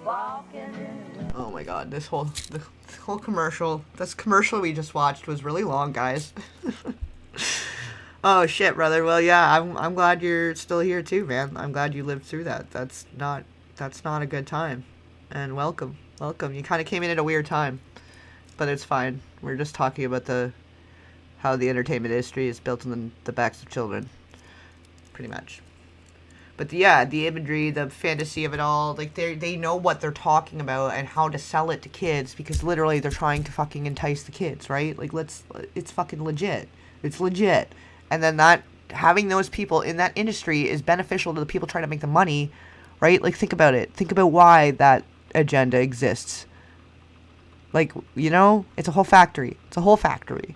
walking in. Oh my god, this whole commercial. This commercial we just watched was really long, guys. Oh shit, brother. Well, yeah, I'm glad you're still here too, man. I'm glad you lived through that. That's not a good time. And welcome. You kind of came in at a weird time. but it's fine. We're just talking about how the entertainment industry is built on the backs of children, pretty much. But yeah, the imagery, the fantasy of it all, like they know what they're talking about and how to sell it to kids, because literally they're trying to fucking entice the kids, right? Like it's fucking legit. It's legit. And then having those people in that industry is beneficial to the people trying to make the money, right? Like think about it. Think about why that agenda exists. Like, you know, it's a whole factory. It's a whole factory.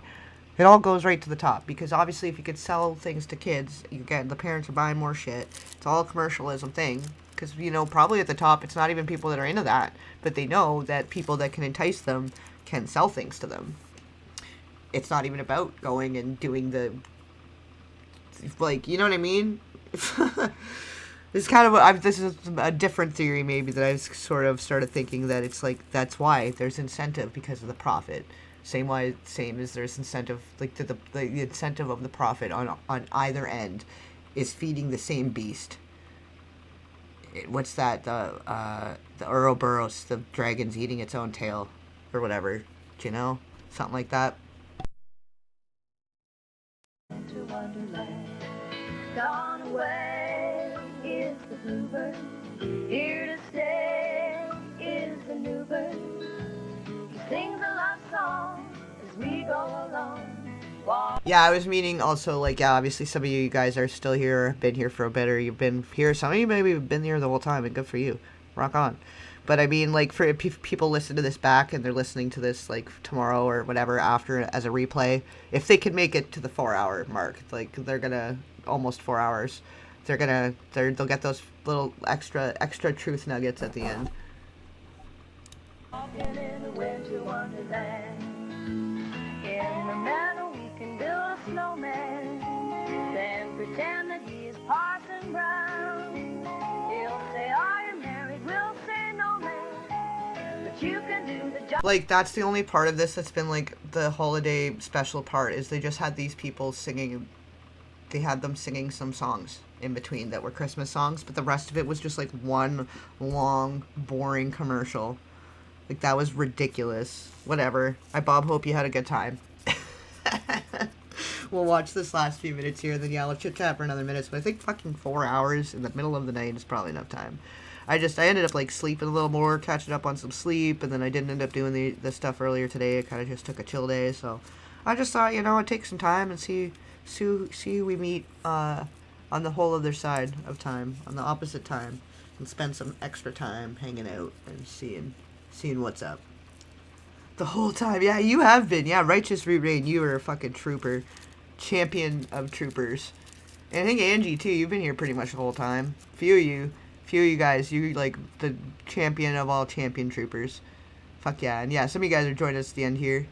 It all goes right to the top, because obviously if you could sell things to kids, again, the parents are buying more shit. It's all a commercialism thing, because, you know, probably at the top it's not even people that are into that, but they know that people that can entice them can sell things to them. It's not even about going and doing the, like, you know what I mean? This is kind of this is a different theory maybe that I've sort of started thinking, that it's like that's why there's incentive, because of the profit. Same as there's incentive, like the incentive of the profit on either end is feeding the same beast. What's that? The Ouroboros, the dragon's eating its own tail, or whatever. Do you know? Something like that. Into Wonderland. Gone away is the bluebird. Here to stay is the new bird. He sings a love song as we go along. Yeah, I was meaning also, like, yeah, obviously some of you guys are still here, been here for a bit, or you've been here. Some of you maybe have been here the whole time, and good for you. Rock on. But I mean, like, for people listen to this back and they're listening to this, like, tomorrow or whatever after as a replay, if they can make it to the 4-hour mark, like, they're gonna, almost 4 hours, they'll get those little extra truth nuggets at the end. Walking in a winter wonderland. In the meadow we can build a snowman, then pretend that he is Parson Brown. He'll say, are you married? We'll say no, man, but you can do the job. Like, that's the only part of this that's been, like, the holiday special part, is they just had these people singing, they had them singing some songs in between that were Christmas songs, but the rest of it was just, like, one long, boring commercial. Like, that was ridiculous. Whatever. Bob, hope you had a good time. We'll watch this last few minutes here, and then, yeah, I'll chit-chat for another minute. But I think fucking 4 hours in the middle of the night is probably enough time. I ended up, like, sleeping a little more, catching up on some sleep, and then I didn't end up doing the stuff earlier today. I kind of just took a chill day, so I just thought, you know, I'd take some time and see who we meet on the whole other side of time, on the opposite time, and spend some extra time hanging out and seeing what's up. The whole time. Yeah, you have been. Yeah, Righteous Root Rain, you were a fucking trooper. Champion of troopers. And I think Angie, too, you've been here pretty much the whole time. Few of you guys, you like the champion of all champion troopers. Fuck yeah. And yeah, some of you guys are joining us at the end here.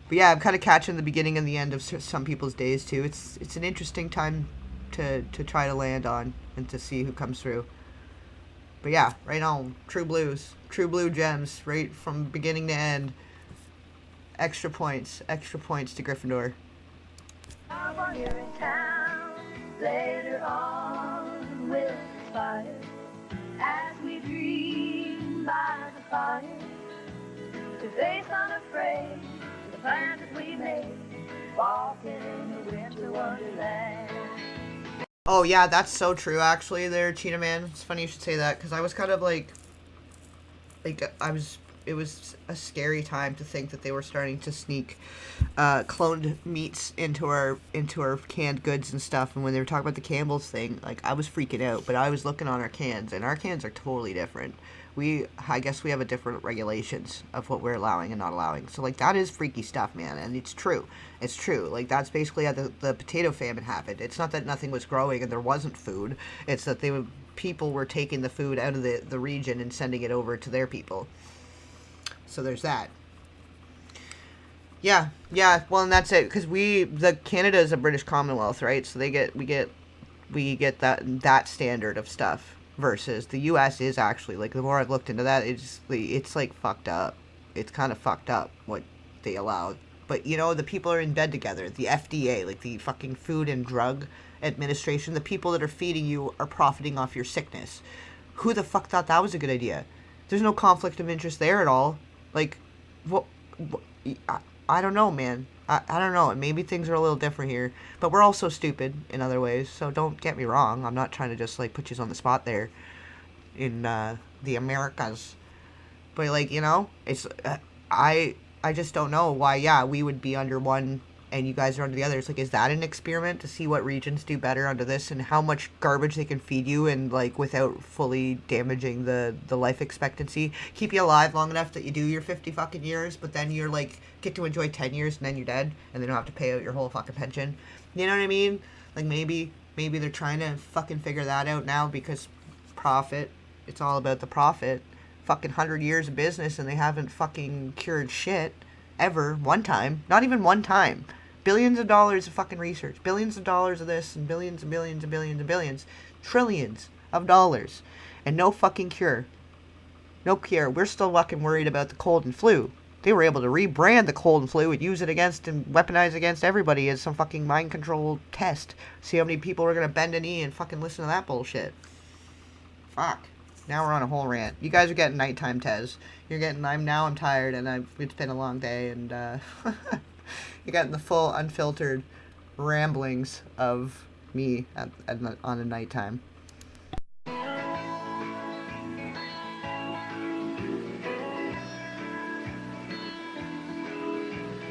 But yeah, I'm kind of catching the beginning and the end of some people's days, too. It's an interesting time to try to land on and to see who comes through. But yeah, right on. True Blues. True Blue Gems. Right from beginning to end. Extra points. Extra points to Gryffindor. Here in town, later on we'll conspire as we dream by the fire to face unafraid the plans that we made, walking in the winter wonderland. Oh yeah, that's so true actually there, Cheetah Man. It's funny you should say that, because I was kind of like it was a scary time to think that they were starting to sneak cloned meats into our canned goods and stuff. And when they were talking about the Campbell's thing, like, I was freaking out. But I was looking on our cans, and our cans are totally different. I guess we have a different regulations of what we're allowing and not allowing. So, like, that is freaky stuff, man. And it's true. It's true. Like, that's basically how the potato famine happened. It's not that nothing was growing and there wasn't food. It's that people were taking the food out of the region and sending it over to their people. So there's that. Yeah, well, and that's it, because Canada is a British Commonwealth, right? So we get that standard of stuff, versus the U.S. is actually, like, the more I've looked into that, it's like fucked up. It's kind of fucked up what they allow. But, you know, the people are in bed together. The FDA, like the fucking Food and Drug Administration, the people that are feeding you are profiting off your sickness. Who the fuck thought that was a good idea? There's no conflict of interest there at all. Like, I don't know, man. I don't know. Maybe things are a little different here, but we're also stupid in other ways. So don't get me wrong. I'm not trying to just like put you on the spot there in the Americas, but like it's I just don't know why. Yeah, we would be under one and you guys are under the other. It's like, is that an experiment to see what regions do better under this and how much garbage they can feed you and like without fully damaging the life expectancy, keep you alive long enough that you do your 50 fucking years, but then you're like get to enjoy 10 years and then you're dead and they don't have to pay out your whole fucking pension. You know what I mean? Like maybe they're trying to fucking figure that out now because profit. It's all about the profit. Fucking 100 years of business and they haven't fucking cured shit ever one time. Not even one time. Billions of dollars of fucking research. Billions of dollars of this and billions and billions and billions and billions. Trillions of dollars. And no fucking cure. No cure. We're still fucking worried about the cold and flu. They were able to rebrand the cold and flu and use it against and weaponize against everybody as some fucking mind control test. See how many people are going to bend a knee and fucking listen to that bullshit. Fuck. Now we're on a whole rant. You guys are getting nighttime Tez. You're getting, I'm tired and it's been a long day and you're getting the full unfiltered ramblings of me on a nighttime.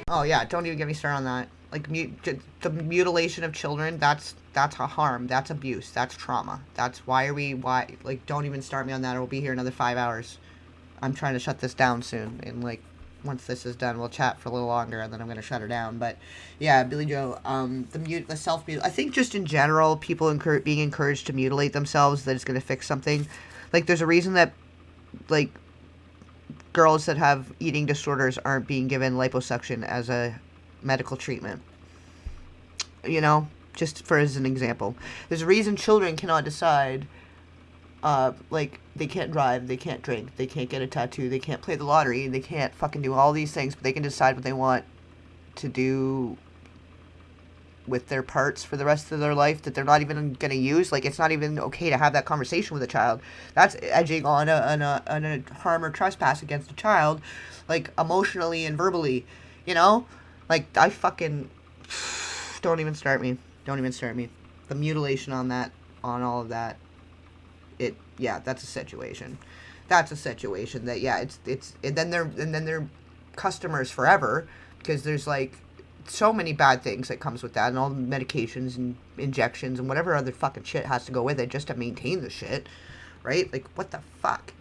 Oh yeah, don't even get me started on that. Like the mutilation of children, that's a harm, that's abuse, that's trauma. That's why like don't even start me on that or we'll be here another 5 hours. I'm trying to shut this down soon and like once this is done we'll chat for a little longer and then I'm gonna shut her down. But yeah, Billy Joe, the self-mutilation, I think just in general people being encouraged to mutilate themselves, that it's gonna fix something. Like there's a reason that like girls that have eating disorders aren't being given liposuction as a medical treatment. Just as an example. There's a reason children cannot decide, like, they can't drive, they can't drink, they can't get a tattoo, they can't play the lottery, they can't fucking do all these things, but they can decide what they want to do with their parts for the rest of their life that they're not even going to use. Like, it's not even okay to have that conversation with a child. That's edging on a harm or trespass against a child, like, emotionally and verbally, Like, I fucking... Don't even start me. The mutilation on all of that, that's a situation. That's a situation that, and then they're customers forever, because there's, like, so many bad things that comes with that, and all the medications and injections and whatever other fucking shit has to go with it just to maintain the shit, right? Like, what the fuck?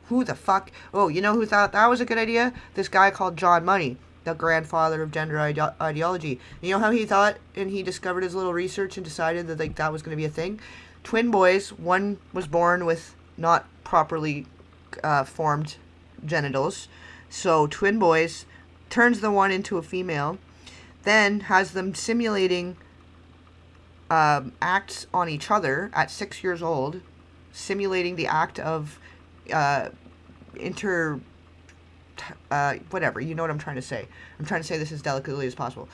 Who the fuck? Oh, you know who thought that was a good idea? This guy called John Money, the grandfather of gender ideology. You know how he thought, and he discovered his little research and decided that, like, that was going to be a thing? Twin boys, one was born with not properly formed genitals, so twin boys, turns the one into a female, then has them simulating acts on each other at 6 years old, simulating the act of whatever, you know what I'm trying to say. I'm trying to say this as delicately as possible.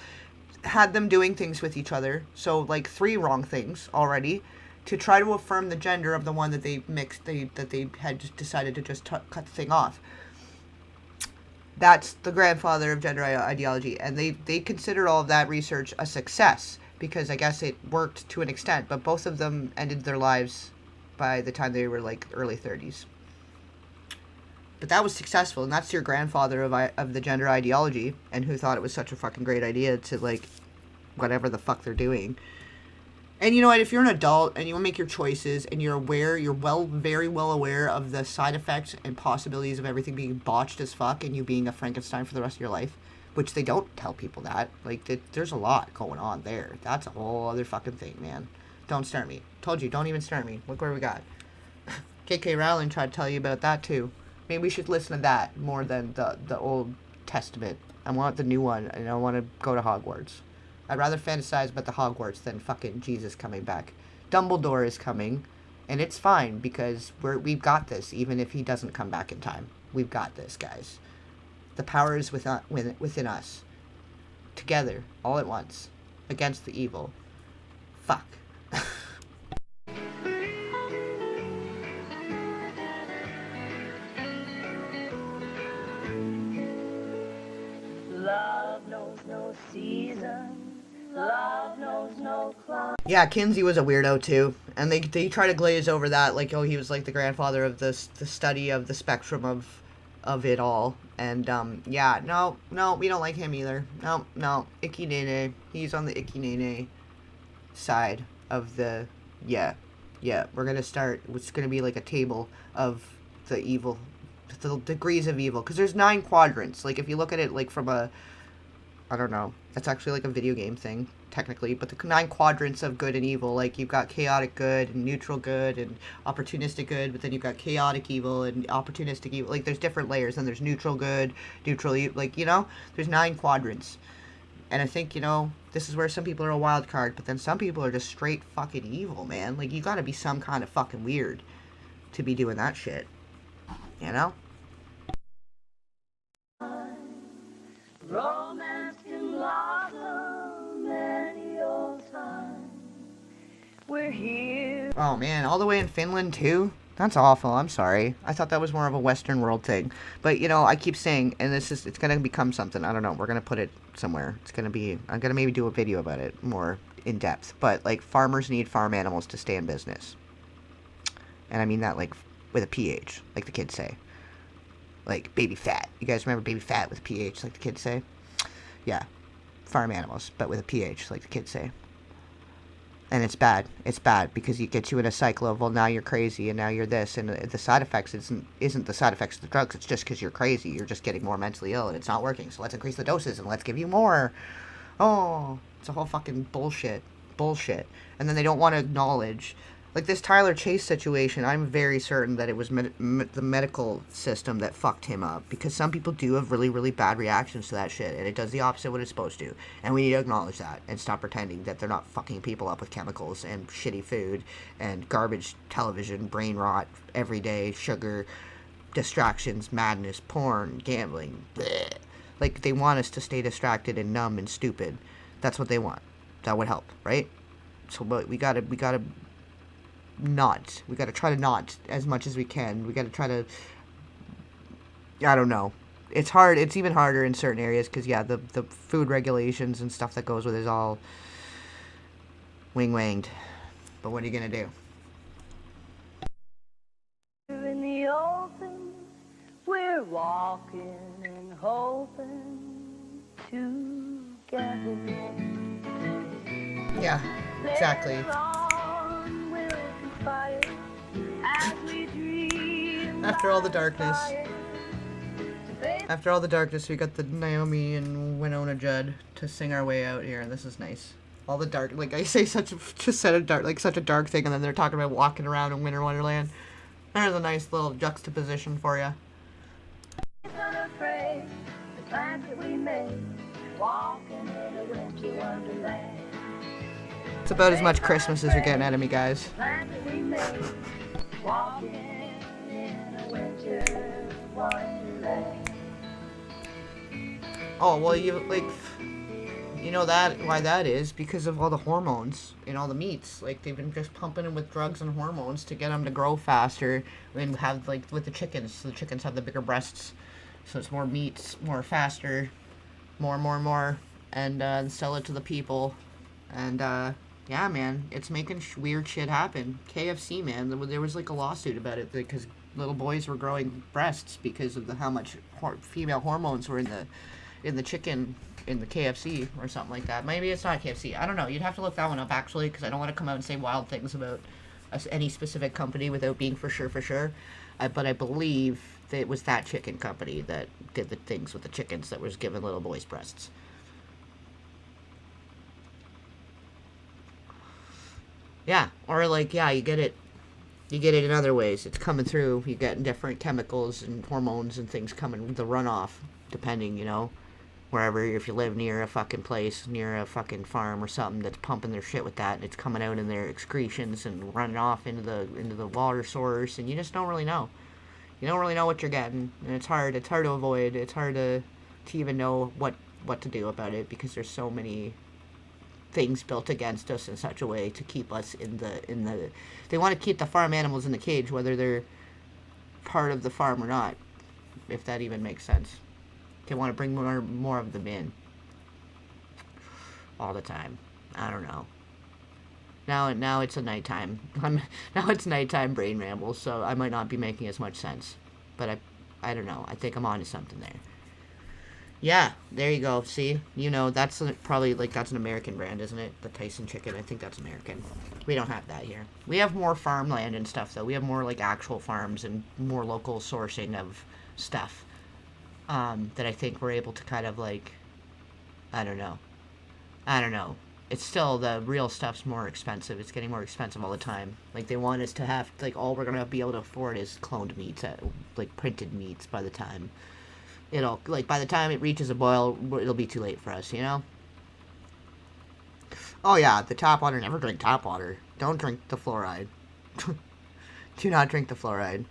Had them doing things with each other, so like 3 wrong things already, to try to affirm the gender of the one that they mixed, that they had just decided to just cut the thing off. That's the grandfather of gender ideology, and they consider all of that research a success, because I guess it worked to an extent, but both of them ended their lives by the time they were like early 30s. But that was successful, and that's your grandfather of the gender ideology, and who thought it was such a fucking great idea to, like, whatever the fuck they're doing. And you know what, if you're an adult and you want to make your choices and you're aware, very well aware of the side effects and possibilities of everything being botched as fuck and you being a Frankenstein for the rest of your life, which they don't tell people that. Like, there's a lot going on there. That's a whole other fucking thing, man. Don't start me. Told you, don't even start me. Look where we got. K.K. Rowling tried to tell you about that, too. Maybe we should listen to that more than the Old Testament. I want the new one, and I want to go to Hogwarts. I'd rather fantasize about the Hogwarts than fucking Jesus coming back. Dumbledore is coming, and it's fine, because we've got this, even if he doesn't come back in time. We've got this, guys. The power is within us. Together, all at once, against the evil. Fuck. Yeah, Kinsey was a weirdo too, and they try to glaze over that like, oh, he was like the grandfather of the study of the spectrum of it all. And yeah, no, we don't like him either. No, Icky Nene. He's on the Icky Nene side of the yeah. We're gonna start. It's gonna be like a table of the evil, the degrees of evil, because there's 9 quadrants. Like if you look at it like from a, I don't know, that's actually like a video game thing technically, but the 9 quadrants of good and evil, like you've got chaotic good and neutral good and opportunistic good, but then you've got chaotic evil and opportunistic evil. Like there's different layers, and there's neutral good, neutral evil, like, you know, there's 9 quadrants. And I think, you know, this is where some people are a wild card, but then some people are just straight fucking evil, man. Like, you gotta be some kind of fucking weird to be doing that shit. You know? Romance can blossom any old time. We're here. Oh, man, all the way in Finland, too? That's awful. I'm sorry. I thought that was more of a Western world thing. But, you know, I keep saying, and it's going to become something. I don't know. We're going to put it somewhere. It's going to be, I'm going to maybe do a video about it more in depth. But, like, farmers need farm animals to stay in business. And I mean that, like, with a PH, like the kids say. Like, baby fat. You guys remember baby fat with a PH, like the kids say? Yeah. Farm animals, but with a PH, like the kids say. And it's bad. It's bad because it gets you in a cycle of, well, now you're crazy and now you're this, and the side effects isn't the side effects of the drugs. It's just because you're crazy. You're just getting more mentally ill and it's not working. So let's increase the doses and let's give you more. Oh, it's a whole fucking bullshit. And then they don't want to acknowledge, like this Tyler Chase situation. I'm very certain that it was the medical system that fucked him up, because some people do have really, really bad reactions to that shit, and it does the opposite of what it's supposed to. And we need to acknowledge that and stop pretending that they're not fucking people up with chemicals and shitty food and garbage television, brain rot, everyday sugar, distractions, madness, porn, gambling. Bleh. Like, they want us to stay distracted and numb and stupid. That's what they want. That would help, right? So, but we gotta try to not as much as we can. We gotta try to, I don't know. It's hard. It's even harder in certain areas because, yeah, the food regulations and stuff that goes with it is all wing-wanged. But what are you gonna do? In the open, we're walking and hoping together. Yeah, exactly. After all the darkness, we got the Naomi and Winona Judd to sing our way out here, and this is nice. All the dark, like I say, such a dark thing, and then they're talking about walking around in Winter Wonderland. There's a nice little juxtaposition for you. It's about as much Christmas as you're getting out of me, guys. Oh, well, you know why that is? Because of all the hormones in all the meats. Like, they've been just pumping them with drugs and hormones to get them to grow faster. And have, like, with the chickens, so the chickens have the bigger breasts. So it's more meats, more faster, more, and sell it to the people. And, yeah, man, it's making weird shit happen. KFC, man, there was, like, a lawsuit about it because little boys were growing breasts because of how much female hormones were in the chicken in the KFC or something like that. Maybe it's not KFC. I don't know. You'd have to look that one up, actually, because I don't want to come out and say wild things about any specific company without being for sure. But I believe that it was that chicken company that did the things with the chickens that was giving little boys breasts. Yeah, or like, yeah, you get it in other ways. It's coming through. You get different chemicals and hormones and things coming, the runoff, depending, you know, wherever, if you live near a fucking place, near a fucking farm or something that's pumping their shit with that, and it's coming out in their excretions and running off into the water source, and you just don't really know. You don't really know what you're getting, and it's hard to avoid. It's hard to even know what to do about it, because there's so many things built against us in such a way to keep us in the they want to keep the farm animals in the cage, whether they're part of the farm or not, if that even makes sense. They want to bring more of them in all the time. I don't know. Now it's a nighttime. Now it's nighttime brain ramble, so I might not be making as much sense. But I don't know. I think I'm onto something there. Yeah, there you go. See, that's probably that's an American brand, isn't it? The Tyson chicken. I think that's American. We don't have that here. We have more farmland and stuff, though. We have more actual farms and more local sourcing of stuff. That I think we're able to kind of I don't know. It's still, the real stuff's more expensive. It's getting more expensive all the time. They want us to have, all we're gonna be able to afford is cloned meats, printed meats by the time by the time it reaches a boil, it'll be too late for us, Oh yeah, the tap water, never drink tap water. Don't drink the fluoride. Do not drink the fluoride.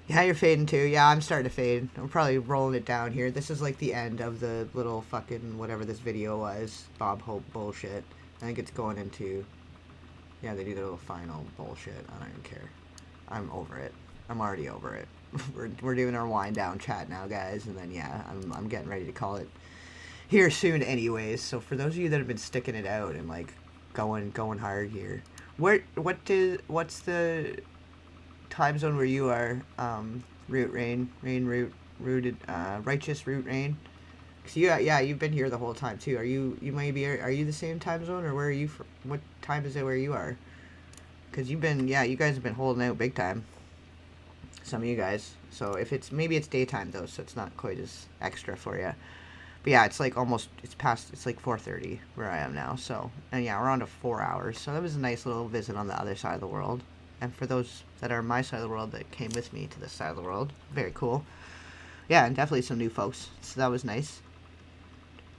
Yeah, you're fading too. Yeah, I'm starting to fade. I'm probably rolling it down here. This is the end of the little fucking whatever this video was. Bob Hope bullshit. I think it's going into... Yeah, they do the little final bullshit. I don't even care. I'm over it. I'm already over it. We're doing our wind down chat now, guys. And then, yeah, I'm getting ready to call it here soon anyways. So for those of you that have been sticking it out and, going hard here. What's the... time zone where you are, righteous root rain? Cause you've been here the whole time too. Are you the same time zone, or where are you from? What time is it where you are? Cause you guys have been holding out big time. Some of you guys. So if maybe it's daytime though, so it's not quite as extra for you. But yeah, it's it's 4:30 where I am now. So, and yeah, we're on to 4 hours. So that was a nice little visit on the other side of the world. And for those that are my side of the world that came with me to this side of the world, very cool. Yeah, and definitely some new folks. So that was nice.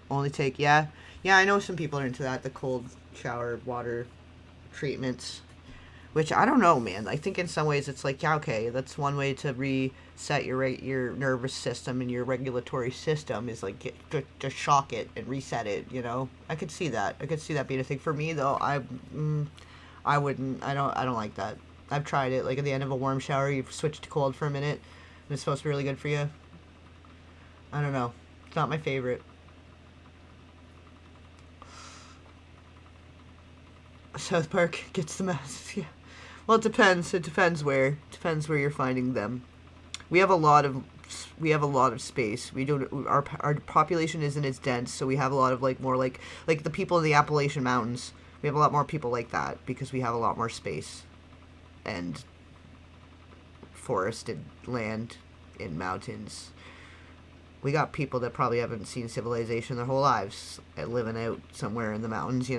Only take, yeah, I know some people are into that, the cold shower water treatments. Which, I don't know, man. I think in some ways it's yeah, okay, that's one way to reset your nervous system and your regulatory system is just shock it and reset it, I could see that. I could see that being a thing. For me, though, I wouldn't, I don't like that. I've tried it, at the end of a warm shower, you switch to cold for a minute, and it's supposed to be really good for you. I don't know. It's not my favorite. South Park gets the mess, yeah. Well, it depends. It depends where. It depends where you're finding them. We have a lot of space. Our population isn't as dense, so we have a lot of more like the people in the Appalachian Mountains. We have a lot more people like that because we have a lot more space and forested land and mountains. We got people that probably haven't seen civilization their whole lives living out somewhere in the mountains,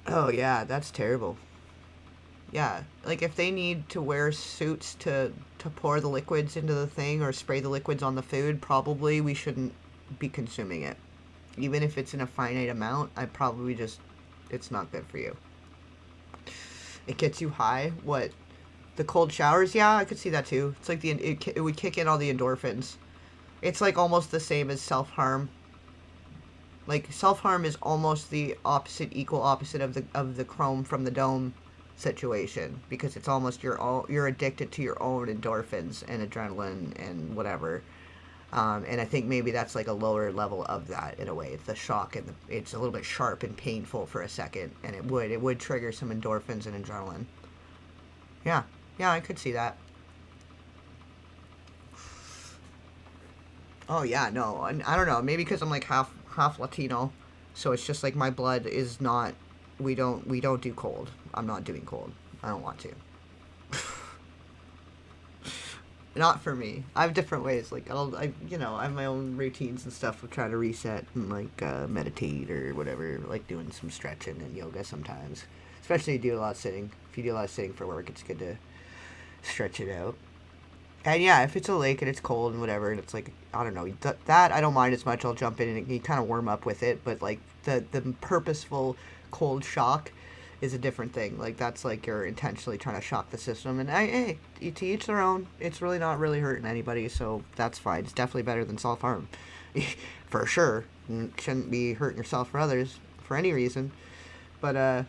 Oh yeah, that's terrible. Yeah, if they need to wear suits to pour the liquids into the thing or spray the liquids on the food, probably we shouldn't be consuming it. Even if it's in a finite amount, it's not good for you. It gets you high. What? The cold showers? Yeah, I could see that too. It's it would kick in all the endorphins. It's almost the same as self-harm. Self-harm is almost the equal opposite of the chrome from the dome situation, because it's almost you're addicted to your own endorphins and adrenaline and whatever. And I think maybe that's a lower level of that in a way. It's the shock and it's a little bit sharp and painful for a second, and it would trigger some endorphins and adrenaline. Yeah, I could see that. Oh yeah, no, I don't know. Maybe because I'm half Latino, so it's just my blood is not. We don't do cold. I'm not doing cold. I don't want to. Not for me. I have different ways. I have my own routines and stuff of trying to reset and meditate or whatever. Doing some stretching and yoga sometimes. Especially if you do a lot of sitting. If you do a lot of sitting for work, it's good to stretch it out. And yeah, if it's a lake and it's cold and whatever, and it's I don't know, that I don't mind as much. I'll jump in and you kind of warm up with it. But the purposeful cold shock is a different thing. That's you're intentionally trying to shock the system. And hey, to each their own. It's really not really hurting anybody, so that's fine. It's definitely better than self-harm. For sure. You shouldn't be hurting yourself or others for any reason. But,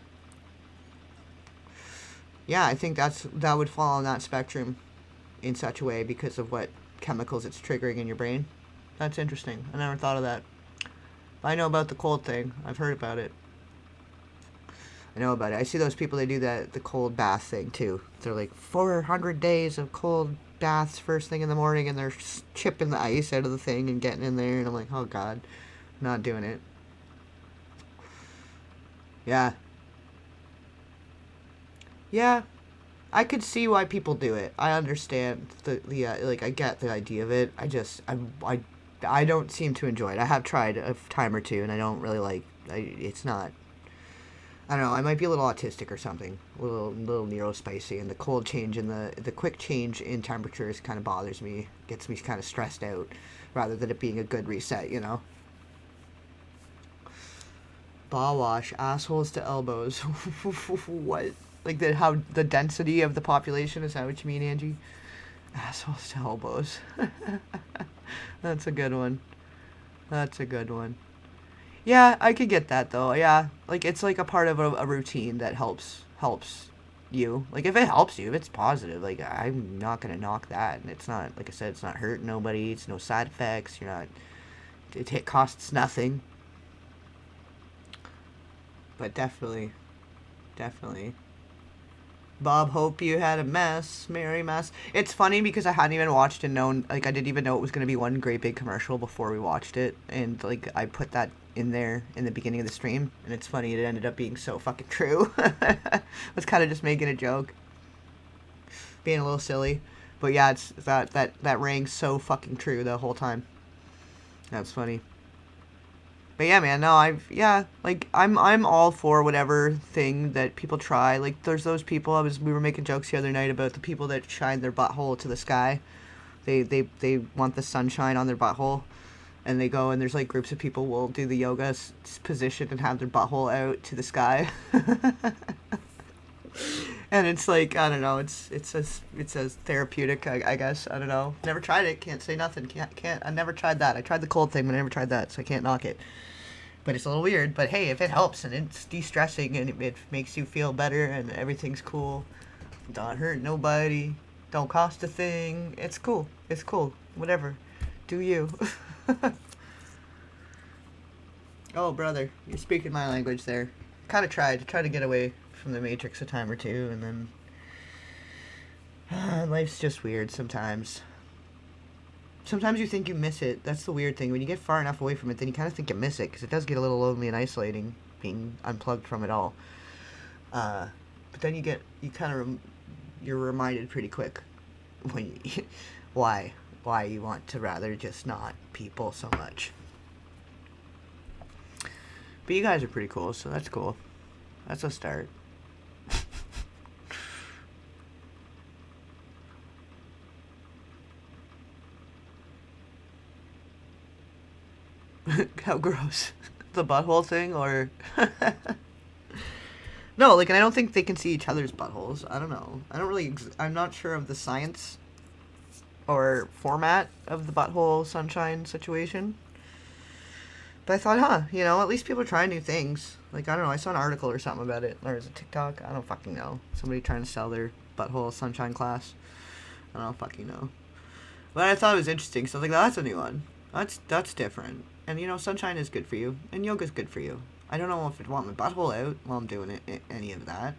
yeah, I think that would fall on that spectrum in such a way because of what chemicals it's triggering in your brain. That's interesting. I never thought of that. I know about the cold thing. I've heard about it. I know about it. I see those people, they do the cold bath thing too. They're like 400 days of cold baths first thing in the morning, and they're chipping the ice out of the thing and getting in there, and I'm like, oh god, I'm not doing it. Yeah. Yeah. I could see why people do it. I understand like, I get the idea of it. I don't seem to enjoy it. I have tried a time or two, and I don't really like. It's not. I don't know. I might be a little autistic or something. A little neurospicy, and the cold change and the quick change in temperatures kind of bothers me. Gets me kind of stressed out, rather than it being a good reset. You know. Ball wash, assholes to elbows. What? Like how the density of the population, is that what you mean, Angie? Assholes to elbows. That's a good one. That's a good one. Yeah, I could get that though. Yeah, like it's like a part of a routine that helps you. Like if it helps you, if it's positive, like I'm not gonna knock that. And it's not, like I said, it's not hurting nobody. It's no side effects. You're not. It costs nothing. But definitely. Bob, hope you had a mess. Merry mess. It's funny because I hadn't even watched and known, like, I didn't even know it was going to be one great big commercial before we watched it. And, like, I put that in there in the beginning of the stream. And it's funny, it ended up being so fucking true. I was kind of just making a joke. Being a little silly. But yeah, it's that rang so fucking true the whole time. That's funny. But yeah, man, no, I'm all for whatever thing that people try. Like, there's those people, we were making jokes the other night about the people that shine their butthole to the sky. They want the sunshine on their butthole, and they go, and there's like groups of people will do the yoga position and have their butthole out to the sky. And it's like, I don't know, it's as therapeutic, I guess. I don't know. Never tried it. Can't say nothing. Can't. I never tried that. I tried the cold thing, but I never tried that, so I can't knock it. But it's a little weird. But hey, if it helps and it's de-stressing and it makes you feel better and everything's cool, don't hurt nobody, don't cost a thing, it's cool. It's cool. Whatever. Do you. Oh, brother, you're speaking my language there. Kind of tried to get away from the Matrix a time or two, and then life's just weird sometimes. Sometimes you think you miss it. That's the weird thing. When you get far enough away from it, then you kind of think you miss it, because it does get a little lonely and isolating, being unplugged from it all. But then you're reminded pretty quick when why you want to rather just not people so much. But you guys are pretty cool, so that's cool. That's a start. How gross. The butthole thing, or... No, like, and I don't think they can see each other's buttholes. I don't know. I'm not sure of the science or format of the butthole sunshine situation. But I thought, at least people are trying new things. Like, I don't know, I saw an article or something about it. Or is it TikTok? I don't fucking know. Somebody trying to sell their butthole sunshine class. I don't fucking know. But I thought it was interesting, so I was like, that's a new one. That's different. And, sunshine is good for you. And yoga's good for you. I don't know if I'd want my butthole out while I'm doing any of that.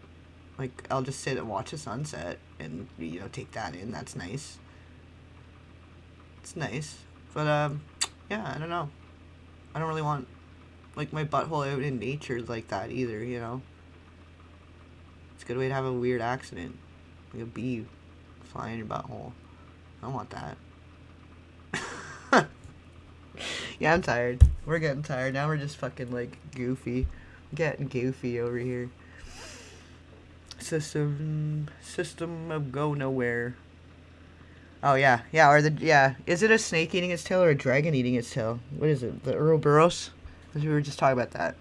Like, I'll just sit and watch the sunset and, take that in. That's nice. It's nice. But, yeah, I don't know. I don't really want, like, my butthole out in nature like that either, It's a good way to have a weird accident. Like a bee flying in your butthole. I don't want that. Yeah, I'm tired. We're getting tired. Now we're just fucking, like, goofy. Getting goofy over here. System of go nowhere. Oh, yeah. Yeah, is it a snake eating its tail or a dragon eating its tail? What is it? The Ouroboros? Because we were just talking about that.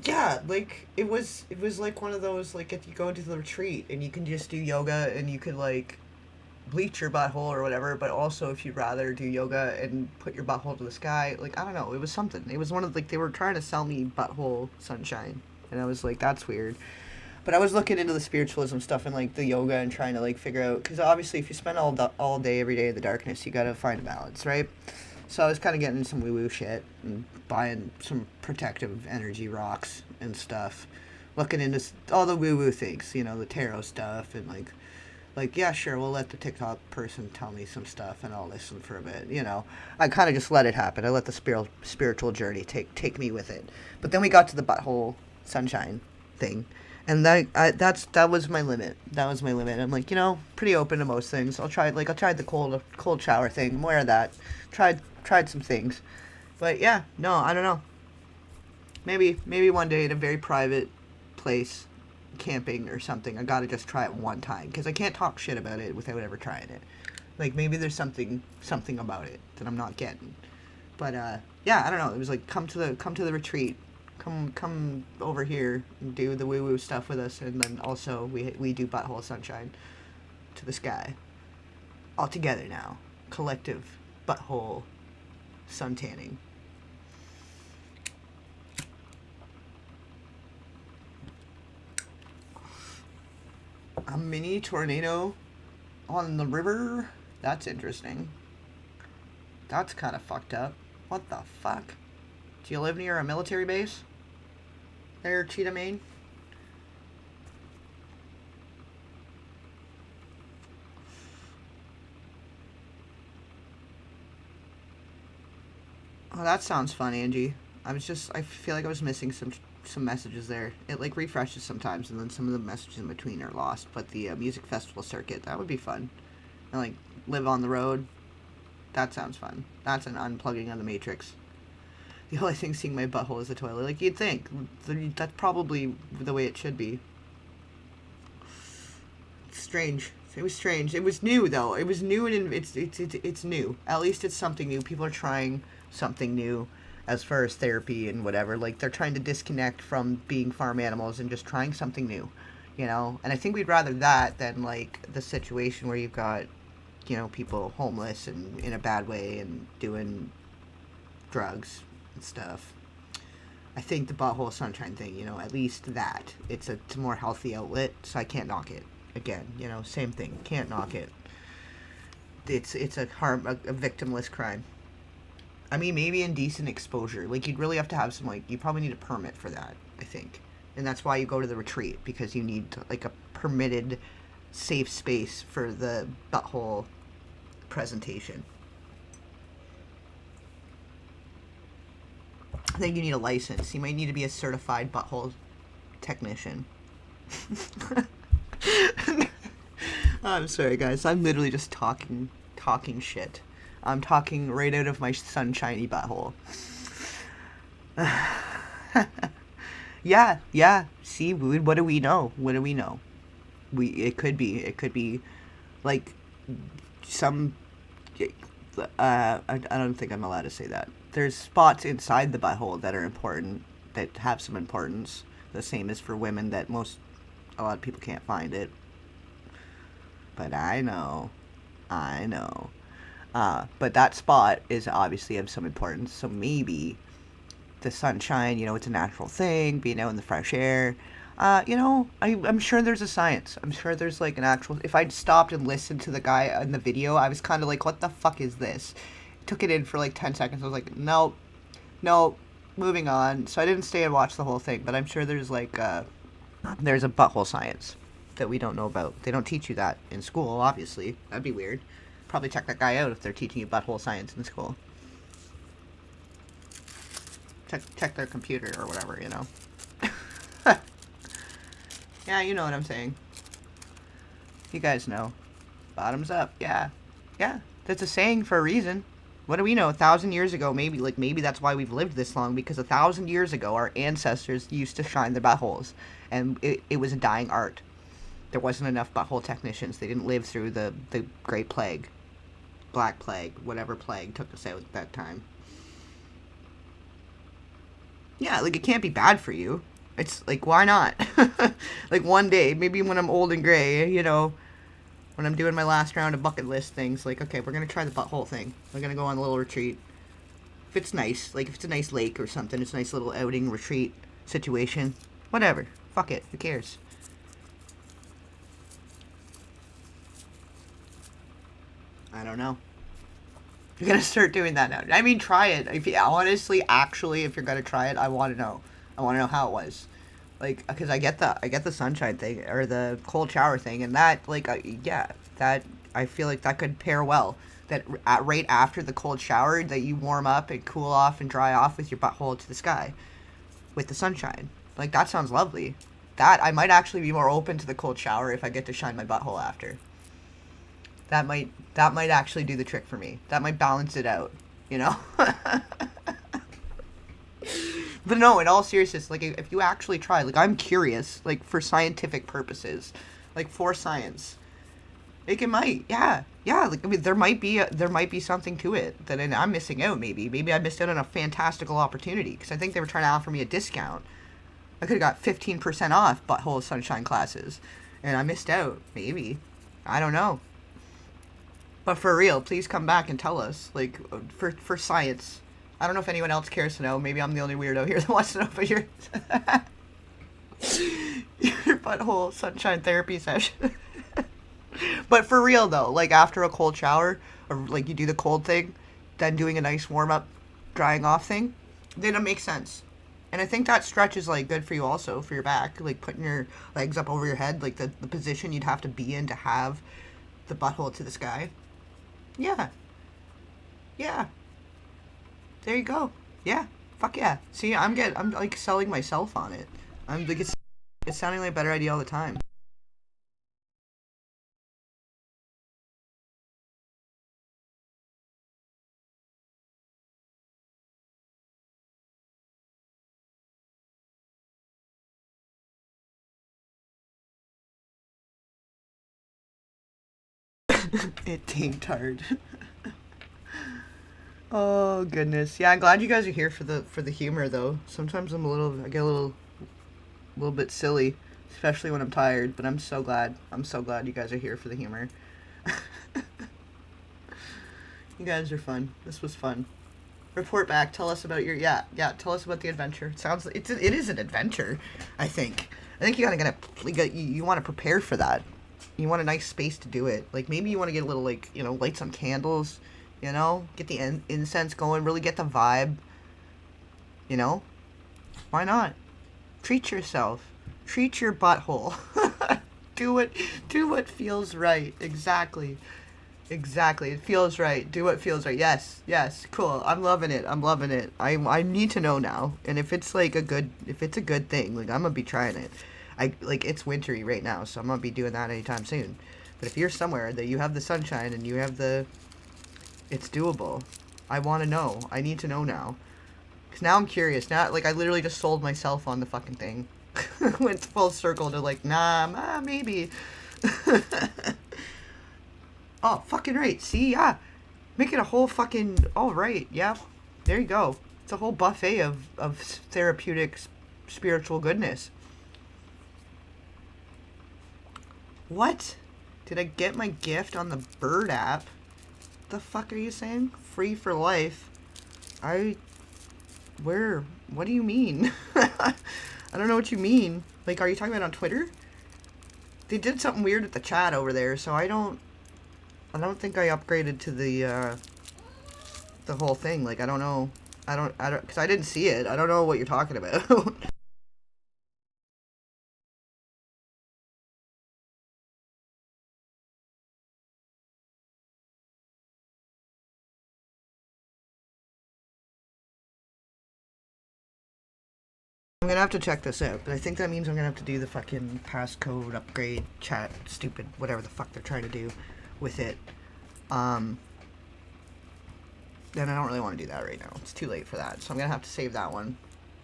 Yeah, like, it was like one of those, like, if you go into the retreat and you can just do yoga and you could, like, bleach your butthole or whatever, but also if you'd rather do yoga and put your butthole to the sky, like, I don't know, it was something. It was one of, like, they were trying to sell me butthole sunshine, and I was like, that's weird. But I was looking into the spiritualism stuff and like the yoga and trying to like figure out, because obviously if you spend all day every day in the darkness, you gotta find a balance, right? So I was kind of getting into some woo-woo shit and buying some protective energy rocks and stuff, looking into all the woo-woo things, you know, the tarot stuff, and like yeah, sure, we'll let the TikTok person tell me some stuff and I'll listen for a bit, you know. I kind of just let it happen. I let the spiritual journey take me with it. But then we got to the butthole sunshine thing, and that was my limit. That was my limit. I'm like, you know, pretty open to most things. I'll try the cold shower thing. I'm aware of that. Tried some things, but yeah, no, I don't know. Maybe one day in a very private place, camping or something, I gotta just try it one time, because I can't talk shit about it without ever trying it. Like, maybe there's something about it that I'm not getting. But yeah, I don't know. It was like, come to the retreat, come over here and do the woo woo stuff with us, and then also we do butthole sunshine to the sky, all together now, collective butthole sun tanning. A mini tornado on the river? That's interesting. That's kind of fucked up. What the fuck? Do you live near a military base? There, Cheetah Main? Oh, that sounds fun, Angie. I feel like I was missing some messages there. It like refreshes sometimes, and then some of the messages in between are lost. But the music festival circuit, that would be fun. And like live on the road, that sounds fun. That's an unplugging of the Matrix. The only thing seeing my butthole is the toilet. Like, you'd think that's probably the way it should be. It's strange. It was strange. It was new though. It was new, and it's new. At least it's something new. People are trying something new as far as therapy and whatever. Like, they're trying to disconnect from being farm animals and just trying something new, you know. And I think we'd rather that than like the situation where you've got, you know, people homeless and in a bad way and doing drugs and stuff. I think the butthole sunshine thing, you know, at least that it's a more healthy outlet, so I can't knock it. Again, you know, same thing, can't knock it. It's a victimless crime. I mean, maybe indecent exposure. Like, you'd really have to have some, like, you probably need a permit for that, I think. And that's why you go to the retreat, because you need, like, a permitted safe space for the butthole presentation. I think you need a license. You might need to be a certified butthole technician. I'm sorry, guys. I'm literally just talking shit. I'm talking right out of my sunshiny butthole. Yeah. See, what do we know? It could be, like, some. I don't think I'm allowed to say that. There's spots inside the butthole that are important, that have some importance. The same as for women, that a lot of people can't find it. But I know. But that spot is obviously of some importance, so maybe the sunshine, you know, it's a natural thing, being out in the fresh air. You know, I'm sure there's a science. I'm sure there's, like, an actual... If I'd stopped and listened to the guy in the video, I was kind of like, what the fuck is this? Took it in for, like, 10 seconds. I was like, nope, moving on. So I didn't stay and watch the whole thing, but I'm sure there's, like, there's a butthole science that we don't know about. They don't teach you that in school, obviously. That'd be weird. Probably check that guy out if they're teaching you butthole science in school. Check their computer or whatever, you know. Yeah, you know what I'm saying. You guys know. Bottoms up. Yeah. That's a saying for a reason. What do we know? 1,000 years ago, maybe that's why we've lived this long, because 1,000 years ago, our ancestors used to shine their buttholes, and it was a dying art. There wasn't enough butthole technicians. They didn't live through the Great Plague, Black Plague, whatever plague took us out at that time. Yeah, like, it can't be bad for you. It's like, why not? Like, one day, maybe when I'm old and gray, you know, when I'm doing my last round of bucket list things, like, okay, we're gonna try the butthole thing. We're gonna go on a little retreat. If it's nice, like, if it's a nice lake or something, it's a nice little outing retreat situation. Whatever. Fuck it. Who cares? I don't know. You're gonna start doing that now. I mean, try it. If you honestly, actually, if you're gonna try it, I want to know. I want to know how it was. Like, because I get the sunshine thing or the cold shower thing, and that, like, yeah, that I feel like that could pair well. That right after the cold shower, that you warm up and cool off and dry off with your butthole to the sky, with the sunshine. Like, that sounds lovely. That I might actually be more open to the cold shower if I get to shine my butthole after. That might actually do the trick for me. That might balance it out, you know? But no, in all seriousness, like, if you actually try, like, I'm curious, like, for scientific purposes, like, for science, like, it might, yeah, like, I mean, there might be something to it that I'm missing out, maybe I missed out on a fantastical opportunity, because I think they were trying to offer me a discount. I could have got 15% off Butthole Sunshine classes, and I missed out, maybe, I don't know. But for real, please come back and tell us, like, for science. I don't know if anyone else cares to know. Maybe I'm the only weirdo here that wants to know about your butthole sunshine therapy session. But for real, though, like, after a cold shower, or, like, you do the cold thing, then doing a nice warm-up, drying off thing, then it makes sense. And I think that stretch is, like, good for you also, for your back. Like, putting your legs up over your head, like, the position you'd have to be in to have the butthole to the sky. Yeah. Yeah. There you go. Yeah. Fuck yeah. See, I'm like selling myself on it. I'm like, it's sounding like a better idea all the time. It tamed hard. Oh goodness. Yeah, I'm glad you guys are here for the humor though. Sometimes I get a little bit silly, especially when I'm tired, but I'm so glad you guys are here for the humor. You guys are fun. This was fun. Report back. Tell us about your tell us about the adventure. It is an adventure, I think. I think you you want to prepare for that. You want a nice space to do it. Like, maybe you want to get a little, like, you know, light some candles, you know, get the incense going, really get the vibe, you know? Why not? Treat yourself. Treat your butthole. Do what feels right. Exactly. It feels right. Do what feels right. Yes. Cool. I'm loving it. I need to know now. And if it's a good thing, like, I'm gonna be trying it. It's wintry right now, so I'm gonna be doing that anytime soon. But if you're somewhere that you have the sunshine and you have it's doable. I want to know. I need to know now. Because now I'm curious. Now, like, I literally just sold myself on the fucking thing. Went full circle to, like, nah, maybe. Oh, fucking right. See, yeah. Make it a whole fucking... All right, yeah. There you go. It's a whole buffet of therapeutic spiritual goodness. What? Did I get my gift on the Bird app? The fuck are you saying? Free for life? Where? What do you mean? I don't know what you mean. Like, are you talking about on Twitter? They did something weird at the chat over there, so I don't think I upgraded to the whole thing. Like, I don't know. I don't, because I didn't see it. I don't know what you're talking about. I'm gonna have to check this out, but I think that means I'm gonna have to do the fucking passcode upgrade chat, stupid, whatever the fuck they're trying to do with it. Then I don't really want to do that right now. It's too late for that, so I'm gonna have to save that one.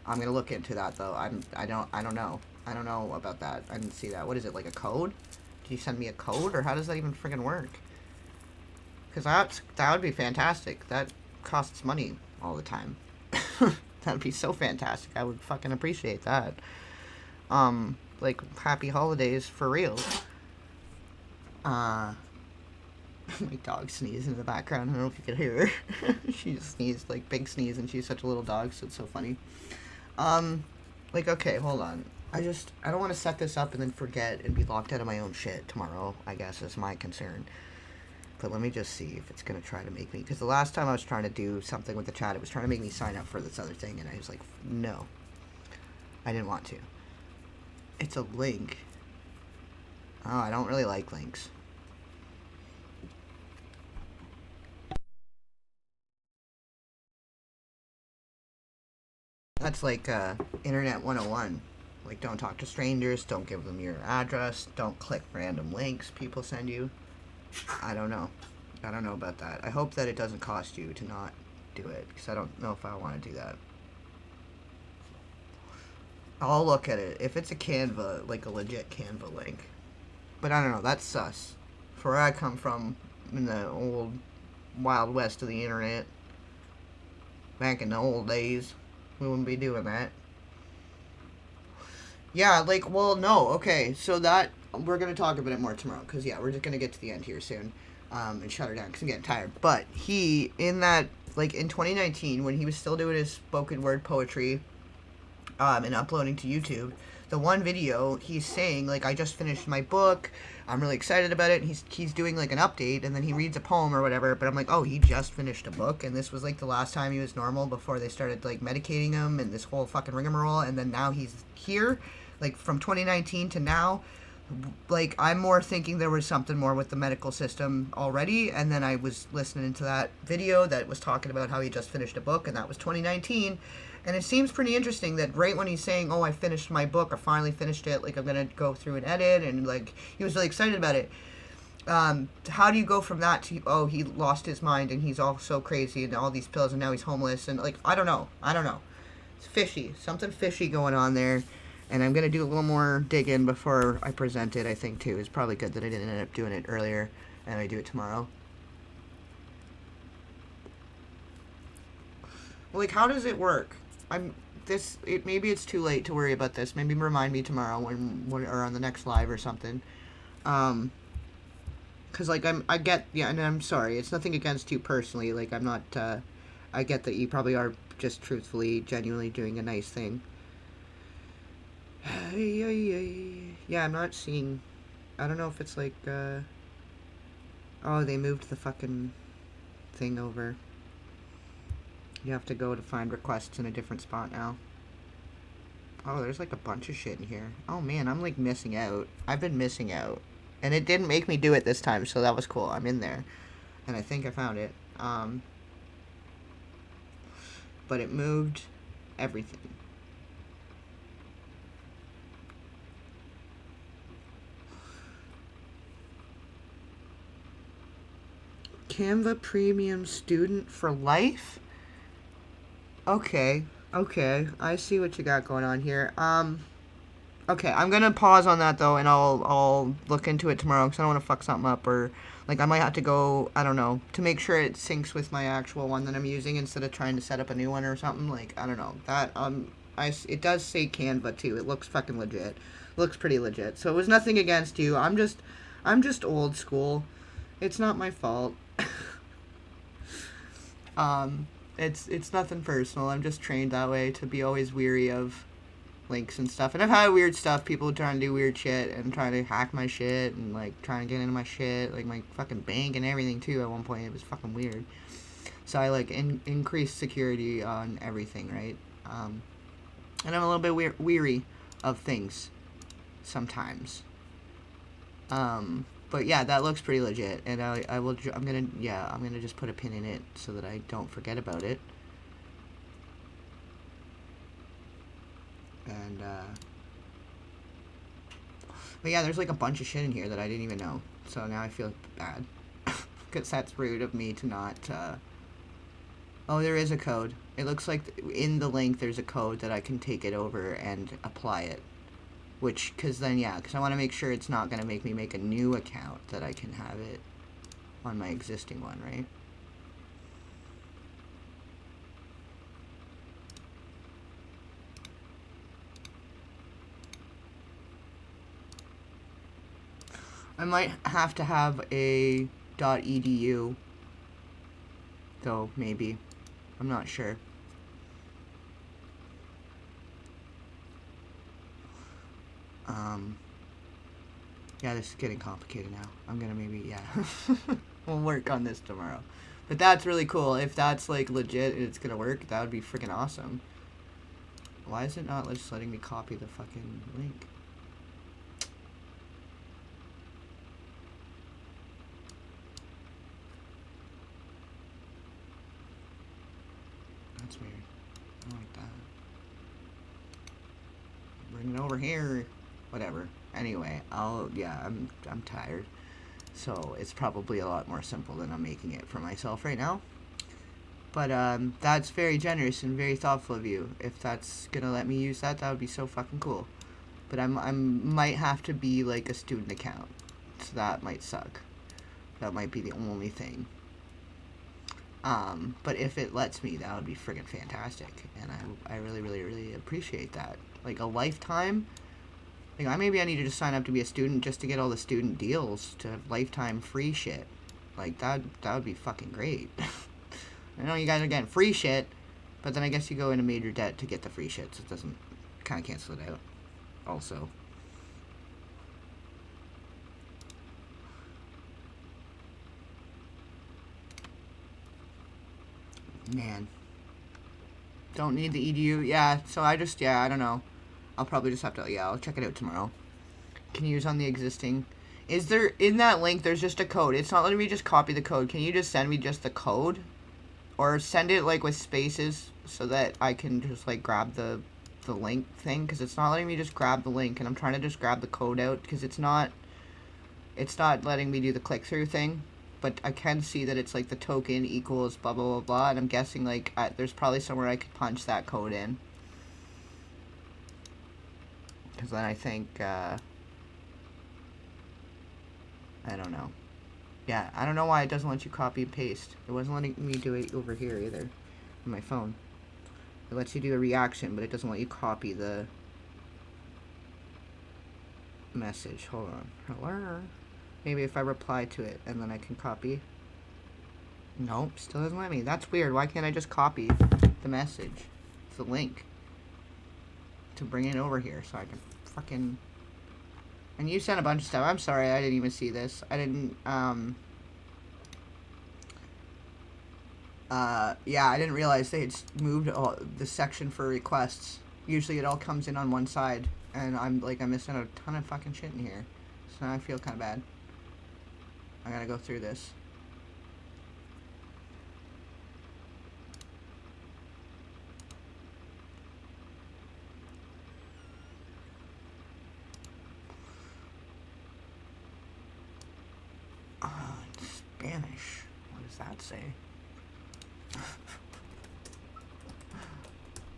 I'm gonna look into that though. I don't know. I don't know about that. I didn't see that. What is it, like a code? Do you send me a code, or how does that even friggin' work? Because that would be fantastic. That costs money all the time. That'd be so fantastic. I would fucking appreciate that. Like, happy holidays for real. My dog sneezed in the background. I don't know if you could hear her. She sneezed, like, big sneeze, and she's such a little dog, so it's so funny. Like, okay, hold on. I don't want to set this up and then forget and be locked out of my own shit tomorrow, I guess, is my concern. But let me just see if it's going to try to make me... Because the last time I was trying to do something with the chat, it was trying to make me sign up for this other thing. And I was like, no. I didn't want to. It's a link. Oh, I don't really like links. That's like Internet 101. Like, don't talk to strangers. Don't give them your address. Don't click random links people send you. I don't know. I don't know about that. I hope that it doesn't cost you to not do it, because I don't know if I want to do that. I'll look at it. If it's a Canva, like a legit Canva link. But I don't know, that's sus. For where I come from, in the old Wild West of the internet, back in the old days, we wouldn't be doing that. Yeah, like, well, no, okay, so that, we're going to talk about it more tomorrow, because, yeah, we're just going to get to the end here soon, and shut her down, because I'm getting tired. But he, in that, like, in 2019, when he was still doing his spoken word poetry, and uploading to YouTube, the one video, he's saying, like, I just finished my book, I'm really excited about it, and he's doing, like, an update, and then he reads a poem or whatever, but I'm like, oh, he just finished a book, and this was, like, the last time he was normal before they started, like, medicating him, and this whole fucking rigmarole, and then now he's here, like, from 2019 to now. Like, I'm more thinking there was something more with the medical system already, and then I was listening to that video that was talking about how he just finished a book, and that was 2019, and it seems pretty interesting that right when he's saying, oh, I finished my book, I finally finished it, like, I'm gonna go through and edit, and, like, he was really excited about it. How do you go from that to, oh, he lost his mind, and he's all so crazy, and all these pills, and now he's homeless, and, like, I don't know. It's fishy. Something fishy going on there. And I'm going to do a little more digging before I present it, I think, too. It's probably good that I didn't end up doing it earlier, and I do it tomorrow. Well, like, how does it work? Maybe it's too late to worry about this. Maybe remind me tomorrow or on the next live or something. Because, like, I get, yeah, and I'm sorry. It's nothing against you personally. Like, I'm not, I get that you probably are just truthfully, genuinely doing a nice thing. Yeah, I'm not seeing... I don't know if it's like, oh, they moved the fucking thing over. You have to go to find requests in a different spot now. Oh, there's like a bunch of shit in here. Oh man, I'm like missing out. I've been missing out. And it didn't make me do it this time, so that was cool. I'm in there. And I think I found it. But it moved everything. Canva Premium Student for Life? Okay, I see what you got going on here. Okay, I'm gonna pause on that though, and I'll look into it tomorrow, because I don't want to fuck something up, or, like, I might have to go, I don't know, to make sure it syncs with my actual one that I'm using, instead of trying to set up a new one or something, like, I don't know, that, it does say Canva too, it looks fucking legit, looks pretty legit, so it was nothing against you, I'm just old school, it's not my fault. It's nothing personal. I'm just trained that way to be always weary of links and stuff. And I've had weird stuff, people trying to do weird shit and trying to hack my shit and, like, trying to get into my shit, like my fucking bank and everything too at one point. It was fucking weird. So I, like, increased security on everything, right? And I'm a little bit weary of things sometimes. But yeah, that looks pretty legit, and I'm gonna just put a pin in it so that I don't forget about it. And, but yeah, there's like a bunch of shit in here that I didn't even know, so now I feel bad, because that's rude of me to not, oh, there is a code. It looks like in the link there's a code that I can take it over and apply it. Which, because I want to make sure it's not going to make me make a new account, that I can have it on my existing one, right? I might have to have a .edu, though, maybe. I'm not sure. Yeah, this is getting complicated now. I'm gonna maybe, yeah. We'll work on this tomorrow. But that's really cool. If that's like legit and it's gonna work, that would be freaking awesome. Why is it not just letting me copy the fucking link? That's weird. I don't like that. Bring it over here. Whatever. Anyway, I'm tired. So it's probably a lot more simple than I'm making it for myself right now. But that's very generous and very thoughtful of you. If that's gonna let me use that, that would be so fucking cool. But I might have to be like a student account, so that might suck. That might be the only thing. But if it lets me, that would be friggin' fantastic, and I really, really, really appreciate that. Like a lifetime. Like maybe I need to just sign up to be a student just to get all the student deals to have lifetime free shit. Like that would be fucking great. I know you guys are getting free shit, but then I guess you go into major debt to get the free shit, so it doesn't kind of cancel it out. Also. Man. Don't need the EDU. Yeah, so I don't know. I'll probably just have to, I'll check it out tomorrow. Can you use on the existing? Is there, in that link, there's just a code. It's not letting me just copy the code. Can you just send me just the code? Or send it, like, with spaces so that I can just, like, grab the link thing? Because it's not letting me just grab the link, and I'm trying to just grab the code out, because it's not letting me do the click-through thing. But I can see that it's, like, the token equals blah, blah, blah, blah, and I'm guessing, like, there's probably somewhere I could punch that code in. Because then I think, I don't know. Yeah, I don't know why it doesn't let you copy and paste. It wasn't letting me do it over here either, on my phone. It lets you do a reaction, but it doesn't let you copy the message. Hold on. Hello? Maybe if I reply to it, and then I can copy. Nope, still doesn't let me. That's weird. Why can't I just copy the message, the link, to bring it over here so I can fucking... And you sent a bunch of stuff. I'm sorry, I didn't even see this. I didn't, yeah, I didn't realize they had moved the section for requests. Usually it all comes in on one side, and I'm missing a ton of fucking shit in here. So now I feel kind of bad. I gotta go through this. Spanish. What does that say?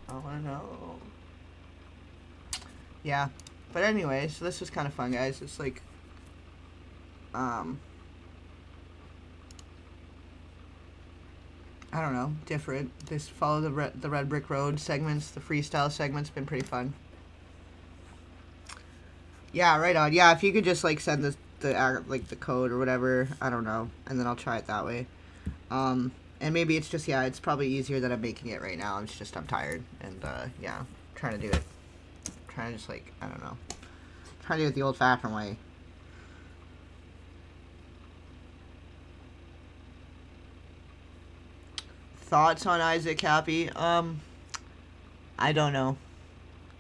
I wanna know. Yeah. But anyway, so this was kind of fun, guys. It's like, I don't know, different. This follow the Red Brick Road segments, the freestyle segments, been pretty fun. Yeah, right on. Yeah, if you could just like send the code or whatever, I don't know, and then I'll try it that way. And maybe it's just, it's probably easier that I'm making it right now. It's just I'm tired, and yeah, trying to do it. Trying to just like, I don't know, trying to do it the old-fashioned way. Thoughts on Isaac Happy? I don't know.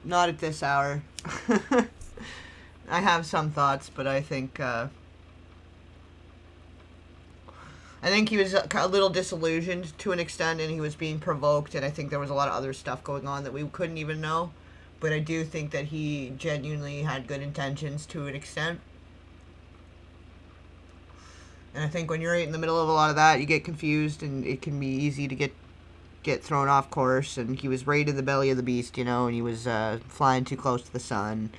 Not at this hour. I have some thoughts, but I think he was a little disillusioned to an extent, and he was being provoked, and I think there was a lot of other stuff going on that we couldn't even know. But I do think that he genuinely had good intentions to an extent. And I think when you're right in the middle of a lot of that, you get confused, and it can be easy to get thrown off course. And he was right in the belly of the beast, and he was flying too close to the sun.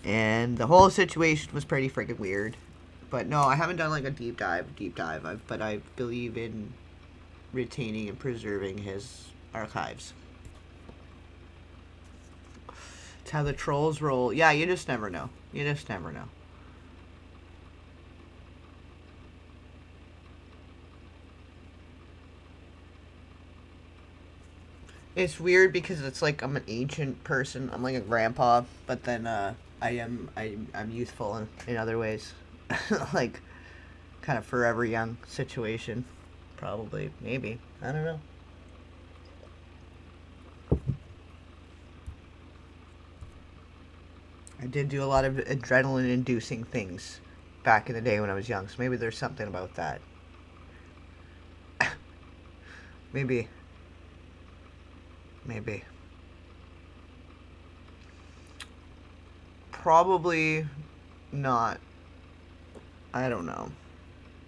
And the whole situation was pretty freaking weird. But no, I haven't done like a deep dive, but I believe in retaining and preserving his archives. It's how the trolls roll. Yeah, you just never know. You just never know. It's weird because it's like I'm an ancient person. I'm like a grandpa, but then I'm youthful in other ways. Like, kind of forever young situation. Probably. Maybe. I don't know. I did do a lot of adrenaline-inducing things back in the day when I was young, so maybe there's something about that. Maybe. Probably not. I don't know.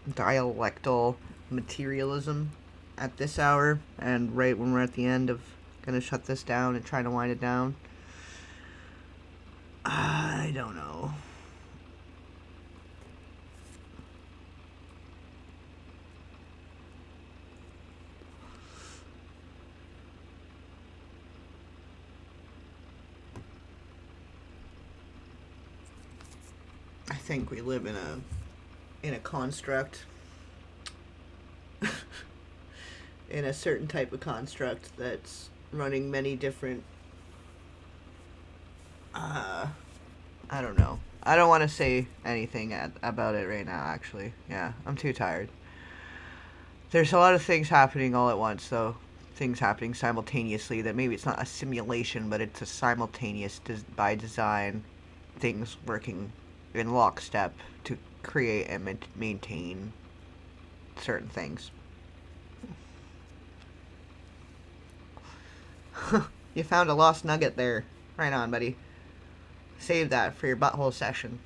Dialectal materialism at this hour, and right when we're at the end of gonna shut this down and trying to wind it down. I don't know. I think we live in a construct, in a certain type of construct that's running many different, I don't know. I don't want to say anything about it right now, actually. Yeah, I'm too tired. There's a lot of things happening all at once, though. Things happening simultaneously that maybe it's not a simulation, but it's a simultaneous, by design, things working in lockstep to create and maintain certain things. You found a lost nugget there. Right on, buddy. Save that for your butthole session.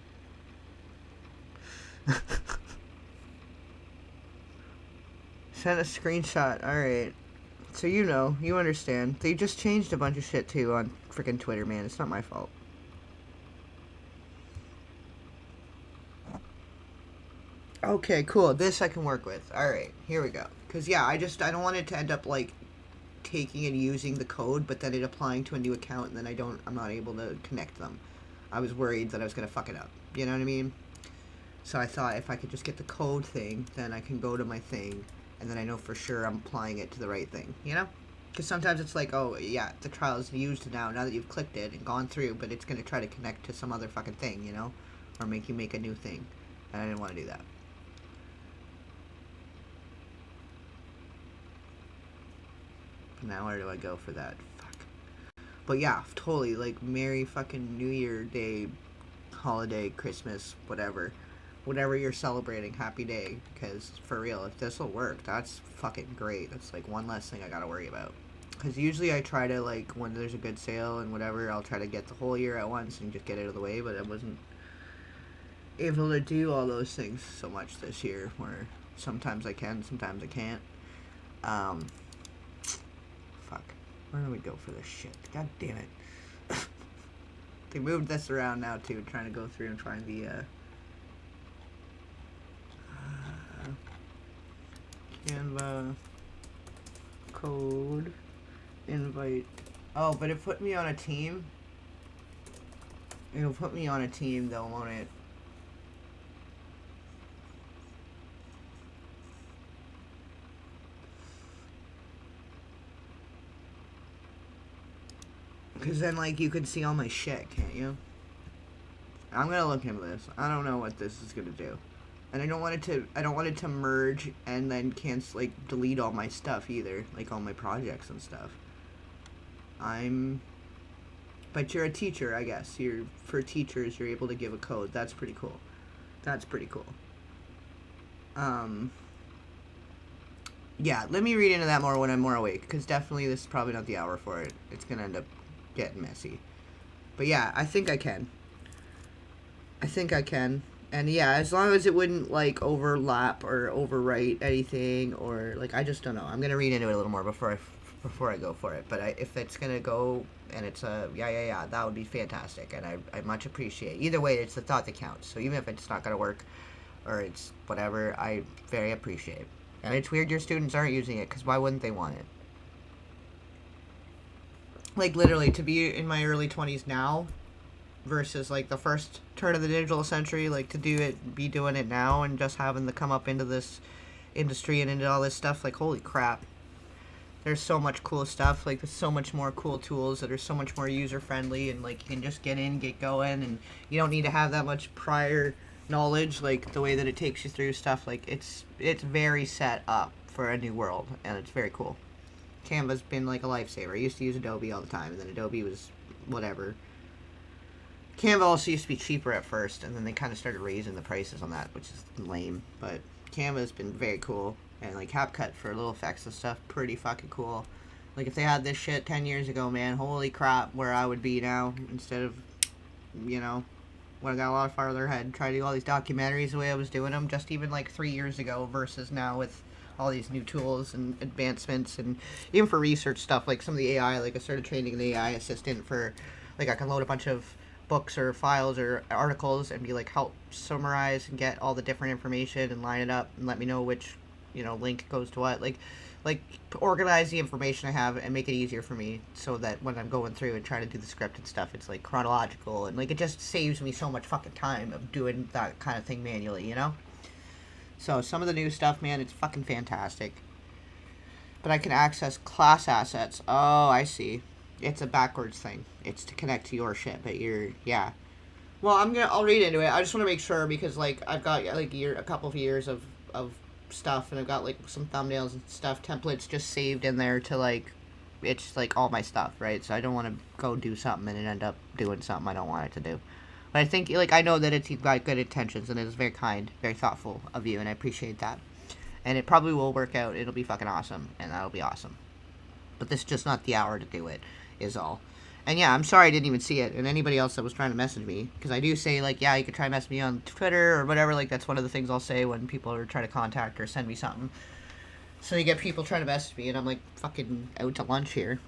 Send a screenshot. Alright. So you understand. They just changed a bunch of shit too on freaking Twitter, man. It's not my fault. Okay, cool. This I can work with. Alright, here we go. Because, yeah, I don't want it to end up, like, taking and using the code, but then it applying to a new account, and then I'm not able to connect them. I was worried that I was going to fuck it up. You know what I mean? So I thought if I could just get the code thing, then I can go to my thing, and then I know for sure I'm applying it to the right thing, you know? Because sometimes it's like, oh, yeah, the trial is used now that you've clicked it and gone through, but it's going to try to connect to some other fucking thing, you know? Or make you make a new thing. And I didn't want to do that. Now where do I go for that? Fuck. But yeah, totally, like, Merry fucking New Year Day, holiday, Christmas, whatever. Whatever you're celebrating, happy day. Because, for real, if this'll work, that's fucking great. That's, like, one less thing I gotta worry about. Because usually I try to, like, when there's a good sale and whatever, I'll try to get the whole year at once and just get it out of the way, but I wasn't able to do all those things so much this year, where sometimes I can, sometimes I can't. Fuck. Where do we go for this shit? God damn it. They moved this around now, too, trying to go through and find the, Canva code invite. Oh, but it put me on a team. It'll put me on a team, though, won't it? Because then, like, you can see all my shit, can't you? I'm gonna look into this. I don't know what this is gonna do. And I don't want it to merge and then cancel, like, delete all my stuff either. Like, all my projects and stuff. But you're a teacher, I guess. For teachers, you're able to give a code. That's pretty cool. That's pretty cool. Yeah, let me read into that more when I'm more awake. Because definitely this is probably not the hour for it. It's gonna end up getting messy. But yeah, I think I can. And yeah, as long as it wouldn't, like, overlap or overwrite anything, or, like, I just don't know. I'm gonna read into it a little more before I go for it. But if it's gonna go and it's yeah, that would be fantastic, and I much appreciate. Either way, it's the thought that counts. So even if it's not gonna work, or it's whatever, I very appreciate. And it's weird your students aren't using it, because why wouldn't they want it? Like, literally, to be in my early 20s now, versus, like, the first turn of the digital century, like, to be doing it now, and just having to come up into this industry and into all this stuff, like, holy crap. There's so much cool stuff, like, there's so much more cool tools that are so much more user-friendly, and, like, you can just get in, get going, and you don't need to have that much prior knowledge, like the way that it takes you through stuff, like it's very set up for a new world, and it's very cool. Canva's been like a lifesaver. I used to use Adobe all the time, and then Adobe was whatever. Canva also used to be cheaper at first, and then they kind of started raising the prices on that, which is lame. But Canva's been very cool, and like CapCut for little effects and stuff, pretty fucking cool. Like if they had this shit 10 years ago, man, holy crap, where I would be now, instead of, you know, when I got a lot farther ahead, trying to do all these documentaries the way I was doing them, just even like 3 years ago versus now with all these new tools and advancements, and even for research stuff, like some of the AI, like I started training the AI assistant for, like I can load a bunch of books or files or articles and be like, help summarize and get all the different information and line it up and let me know which, you know, link goes to what, like organize the information I have and make it easier for me, so that when I'm going through and trying to do the script and stuff, it's like chronological, and like it just saves me so much fucking time of doing that kind of thing manually, you know? So some of the new stuff, man, it's fucking fantastic. But I can access class assets. Oh, I see. It's a backwards thing. It's to connect to your ship, but yeah. Well, I'll read into it. I just want to make sure, because like I've got like a couple of years of stuff, and I've got like some thumbnails and stuff, templates just saved in there to like, it's like all my stuff, right? So I don't want to go do something and it end up doing something I don't want it to do. But I think, like, I know that it's got good intentions, and it is very kind, very thoughtful of you, and I appreciate that. And it probably will work out. It'll be fucking awesome, and that'll be awesome. But this is just not the hour to do it, is all. And yeah, I'm sorry I didn't even see it, and anybody else that was trying to message me, because I do say, like, yeah, you could try to message me on Twitter or whatever, like, that's one of the things I'll say when people are trying to contact or send me something. So you get people trying to message me, and I'm, like, fucking out to lunch here.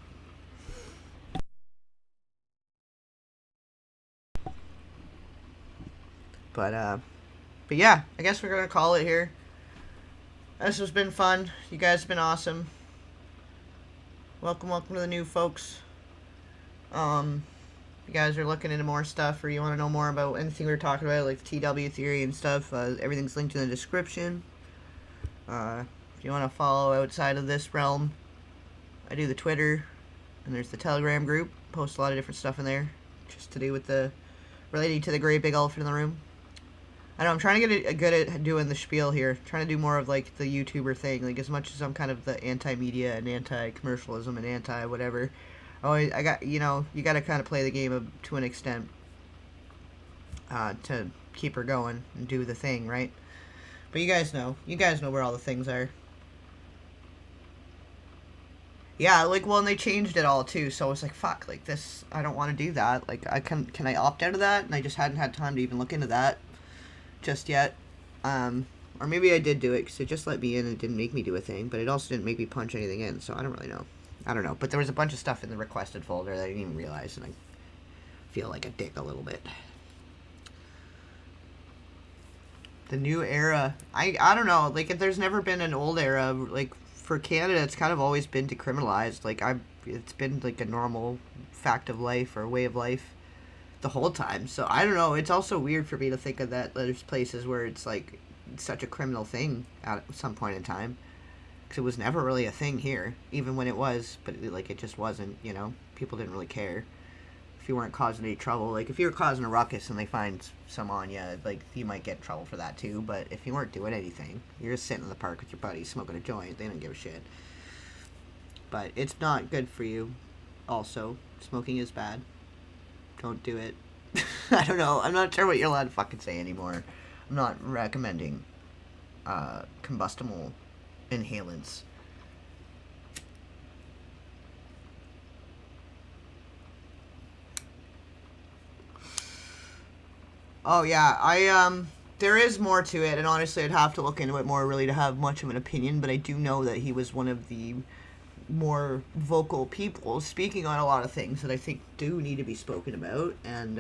But yeah, I guess we're gonna call it here. This has been fun. You guys have been awesome. Welcome to the new folks. If you guys are looking into more stuff, or you want to know more about anything we were talking about, like the TW theory and stuff, everything's linked in the description. If you want to follow outside of this realm, I do the Twitter, and there's the Telegram group. Post a lot of different stuff in there, just to do with relating to the great big elephant in the room. I know, I'm trying to get good at doing the spiel here. Trying to do more of, like, the YouTuber thing. Like, as much as I'm kind of the anti-media and anti-commercialism and anti-whatever, you gotta kind of play the game to an extent to keep her going and do the thing, right? But you guys know where all the things are. Yeah, like, well, and they changed it all, too, so it's like, fuck, like, this, I don't want to do that. Like, can I opt out of that? And I just hadn't had time to even look into that just yet. Or maybe I did do it, because it just let me in and it didn't make me do a thing, but it also didn't make me punch anything in, so I don't really know. I don't know, but there was a bunch of stuff in the requested folder that I didn't even realize, and I feel like a dick a little bit. The new era, I don't know, like, if there's never been an old era, like, for Canada, it's kind of always been decriminalized. Like, it's been, like, a normal fact of life or way of life the whole time. So I don't know, it's also weird for me to think of that there's places where it's like such a criminal thing at some point in time, because it was never really a thing here, even when it was, but it just wasn't, you know. People didn't really care if you weren't causing any trouble. Like, if you were causing a ruckus and they find some on you, like, you might get in trouble for that too. But if you weren't doing anything, you're just sitting in the park with your buddies smoking a joint, they don't give a shit. But it's not good for you. Also, smoking is bad. Don't do it. I don't know. I'm not sure what you're allowed to fucking say anymore. I'm not recommending combustible inhalants. Oh yeah, there is more to it, and honestly I'd have to look into it more really to have much of an opinion, but I do know that he was one of the more vocal people speaking on a lot of things that I think do need to be spoken about, and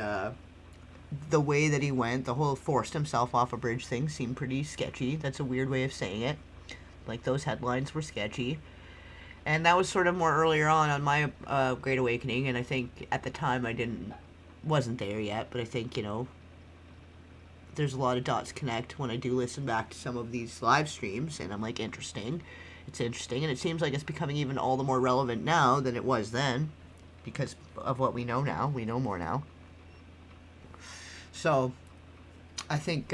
the way that he went, the whole forced himself off a bridge thing seemed pretty sketchy. That's a weird way of saying it. Like, those headlines were sketchy. And that was sort of more earlier on my Great Awakening, and I think at the time I wasn't there yet, but I think, you know, there's a lot of dots connect when I do listen back to some of these live streams, and I'm like, interesting. It's interesting, and it seems like it's becoming even all the more relevant now than it was then, because of what we know now. We know more now. So, I think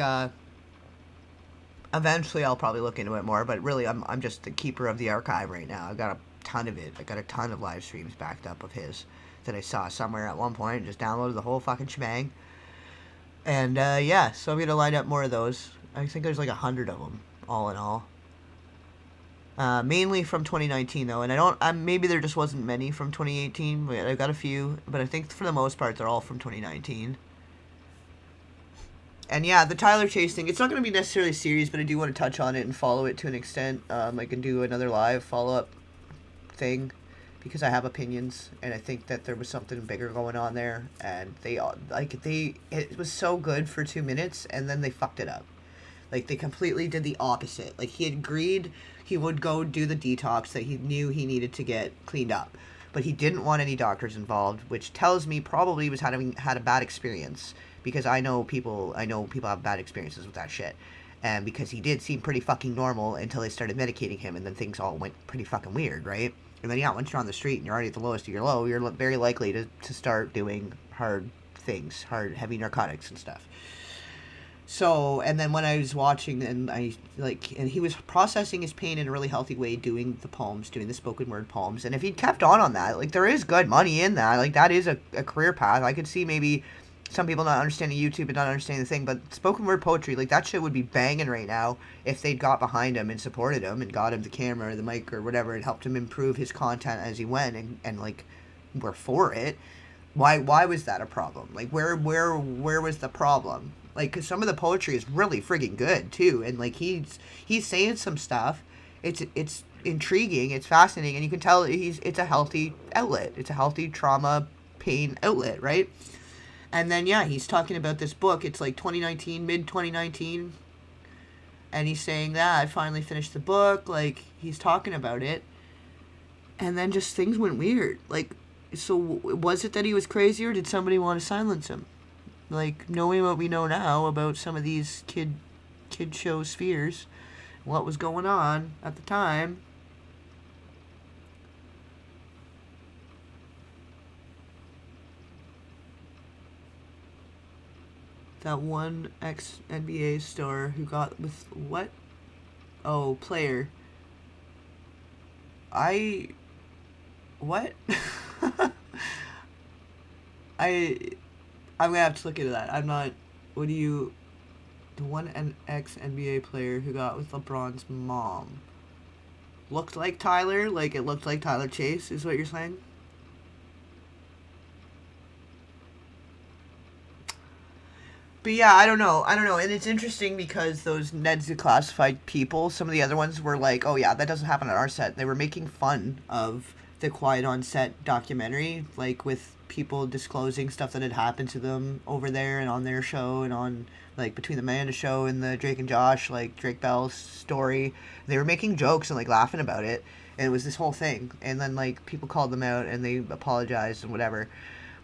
eventually I'll probably look into it more, but really I'm just the keeper of the archive right now. I've got a ton of it. I got a ton of live streams backed up of his that I saw somewhere at one point and just downloaded the whole fucking shebang. And yeah, so I'm gonna line up more of those. I think there's like 100 of them, all in all. Mainly from 2019 though, and maybe there just wasn't many from 2018, but I've got a few, but I think for the most part they're all from 2019. And yeah, the Tyler Chase thing, it's not going to be necessarily serious, but I do want to touch on it and follow it to an extent. I can do another live follow-up thing, because I have opinions, and I think that there was something bigger going on there, and it was so good for 2 minutes, and then they fucked it up. Like, they completely did the opposite. Like, he had agreed he would go do the detox that he knew he needed to get cleaned up, but he didn't want any doctors involved, which tells me probably he was had a bad experience. Because I know people have bad experiences with that shit. And because he did seem pretty fucking normal until they started medicating him, and then things all went pretty fucking weird, right? And then, yeah, once you're on the street and you're already at the lowest of your low, you're very likely to start doing hard things, heavy narcotics and stuff. So, and then when I was watching, and he was processing his pain in a really healthy way, doing the spoken word poems. And if he'd kept on that, like, there is good money in that. Like, that is a career path. I could see maybe some people not understanding YouTube and not understanding the thing, but spoken word poetry, like, that shit would be banging right now if they'd got behind him and supported him and got him the camera or the mic or whatever and helped him improve his content as he went and like, were for it. Why was that a problem? Like, where was the problem? Like, because some of the poetry is really friggin' good, too, and, like, he's saying some stuff. It's intriguing, it's fascinating, and you can tell it's a healthy outlet. It's a healthy trauma, pain outlet, right? And then, yeah, he's talking about this book. It's like 2019, mid-2019. And he's saying that I finally finished the book. Like, he's talking about it. And then just things went weird. Like, so was it that he was crazy, or did somebody want to silence him? Like, knowing what we know now about some of these kid show spheres, what was going on at the time. That one ex-NBA star who got with what? Oh, player. What? I'm gonna have to look into that. I'm not. What do you? The one ex-NBA player who got with LeBron's mom. Looked like Tyler? Like, it looked like Tyler Chase, is what you're saying? But yeah, I don't know, and it's interesting because those Ned's Declassified people, some of the other ones were like, oh yeah, that doesn't happen on our set. They were making fun of the Quiet on Set documentary, like, with people disclosing stuff that had happened to them over there and on their show and on, like, Between the Amanda show and the Drake and Josh, like, Drake Bell's story. They were making jokes and, like, laughing about it, and it was this whole thing. And then, like, people called them out and they apologized and whatever.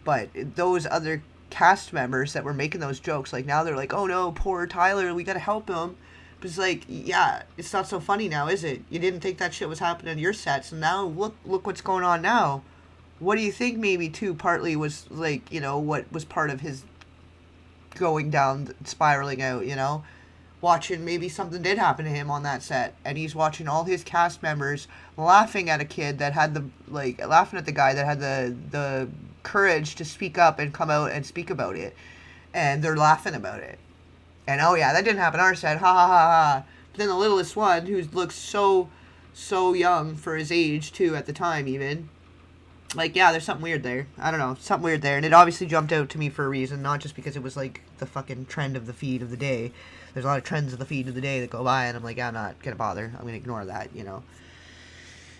But those other cast members that were making those jokes, like, now they're like, oh no, poor Tyler, we gotta help him. But it's like, yeah, it's not so funny now, is it? You didn't think that shit was happening on your sets, and now look what's going on now. What do you think maybe too partly was, like, you know, what was part of his going down, spiraling out, you know? Watching maybe something did happen to him on that set, and he's watching all his cast members laughing at a kid that had laughing at the guy that had the courage to speak up and come out and speak about it, and they're laughing about it. And oh yeah, that didn't happen on our set, ha ha ha ha. But then the littlest one, who looks so young for his age too at the time even, like, yeah, there's something weird there. I don't know, something weird there, and it obviously jumped out to me for a reason, not just because it was like the fucking trend of the feed of the day. There's a lot of trends of the feed of the day that go by, and I'm like, yeah, I'm not gonna bother. I'm gonna ignore that, you know.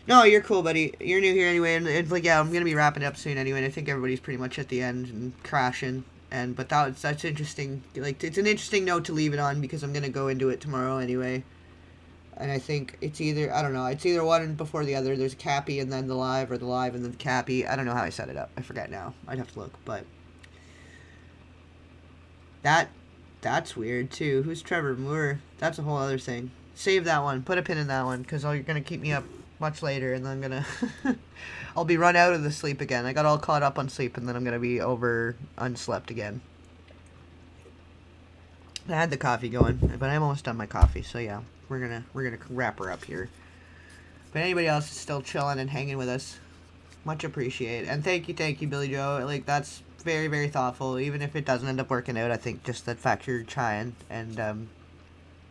No, you're cool, buddy. You're new here anyway, and it's like, yeah, I'm gonna be wrapping up soon anyway, and I think everybody's pretty much at the end and crashing. But that's interesting. Like, it's an interesting note to leave it on, because I'm gonna go into it tomorrow anyway. And I think it's either, I don't know, it's either one before the other. There's a Cappy and then the live, or the live and then the Cappy. I don't know how I set it up. I forget now. I'd have to look, but that's weird too. Who's Trevor Moore? That's a whole other thing. Save that one. Put a pin in that one, because you're gonna keep me up much later, and then I'm gonna I'll be run out of the sleep again. I got all caught up on sleep, and then I'm gonna be unslept again. I had the coffee going, but I'm almost done my coffee, so yeah, we're gonna wrap her up here. But anybody else is still chilling and hanging with us, much appreciated. And thank you, Billy Joe. Like, that's very, very thoughtful. Even if it doesn't end up working out, I think just the fact you're trying and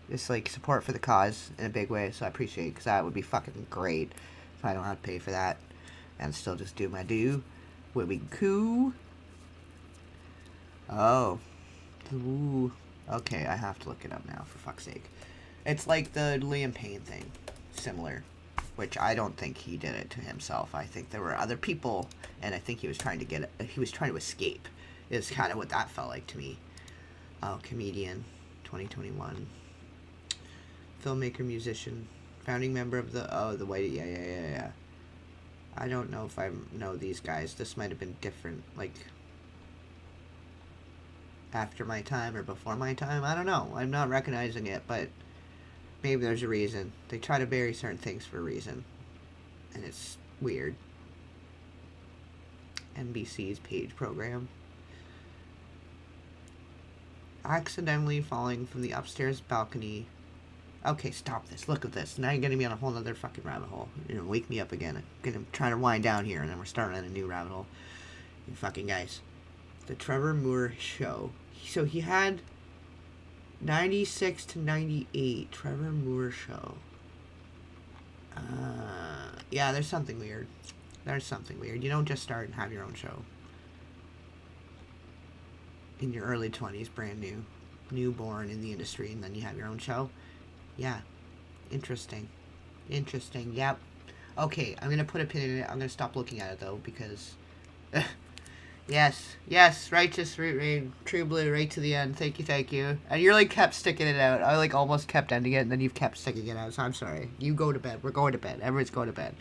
it's like support for the cause in a big way. So I appreciate it, because that would be fucking great if I don't have to pay for that and still just do my due. Would be cool. Oh, ooh. Okay, I have to look it up now, for fuck's sake. It's like the Liam Payne thing, similar, which I don't think he did it to himself. I think there were other people, and I think he was trying to escape, is kind of what that felt like to me. Oh, comedian, 2021. Filmmaker, musician, founding member of the White, yeah. I don't know if I know these guys. This might have been different, like, after my time or before my time. I don't know. I'm not recognizing it, but maybe there's a reason. They try to bury certain things for a reason, and it's weird. NBC's page program. Accidentally falling from the upstairs balcony. Okay, stop this. Look at this. Now you're getting me on a whole other fucking rabbit hole. You're gonna wake me up again. I'm gonna try to wind down here, and then we're starting on a new rabbit hole. You fucking guys. The Trevor Moore Show. So he had 96 to 98. Trevor Moore Show. Yeah, there's something weird. There's something weird. You don't just start and have your own show. In your early 20s, brand new. Newborn in the industry, and then you have your own show. Yeah. Interesting. Interesting. Yep. Okay, I'm going to put a pin in it. I'm going to stop looking at it, though, because... Yes, righteous root rain, true blue, right to the end. Thank you. And you're like kept sticking it out. I like almost kept ending it, and then you've kept sticking it out. So I'm sorry. You go to bed. We're going to bed. Everyone's going to bed.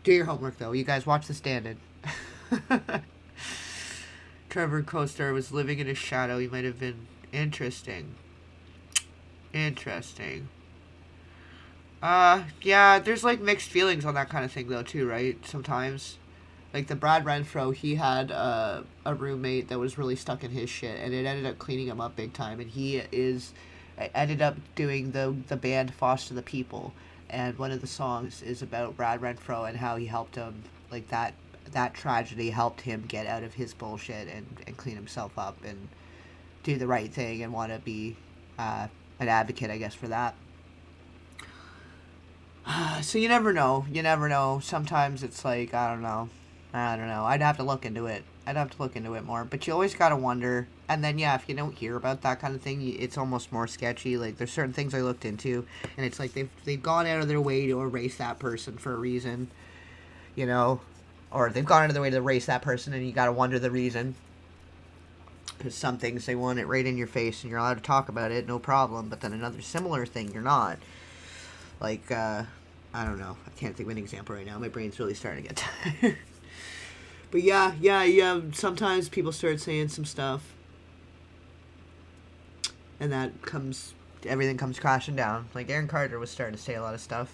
Do your homework though. You guys watch The Stand-In. Trevor Coaster was living in his shadow. He might have been interesting. Yeah. There's like mixed feelings on that kind of thing though too, right? Sometimes. Like the Brad Renfro, he had a roommate that was really stuck in his shit, and it ended up cleaning him up big time. And he ended up doing the band Foster the People, and one of the songs is about Brad Renfro and how he helped him, like that tragedy helped him get out of his bullshit and clean himself up and do the right thing and want to be an advocate, I guess, for that. So you never know. Sometimes it's like, I don't know. I'd have to look into it. More. But you always gotta wonder. And then, yeah, if you don't hear about that kind of thing, it's almost more sketchy. Like, there's certain things I looked into, and it's like they've gone out of their way to erase that person for a reason, you know? Or they've gone out of their way to erase that person, and you gotta wonder the reason. Because some things, they want it right in your face, and you're allowed to talk about it, no problem. But then another similar thing, you're not. Like, I don't know. I can't think of an example right now. My brain's really starting to get tired. But yeah. Sometimes people start saying some stuff. And everything comes crashing down. Like Aaron Carter was starting to say a lot of stuff.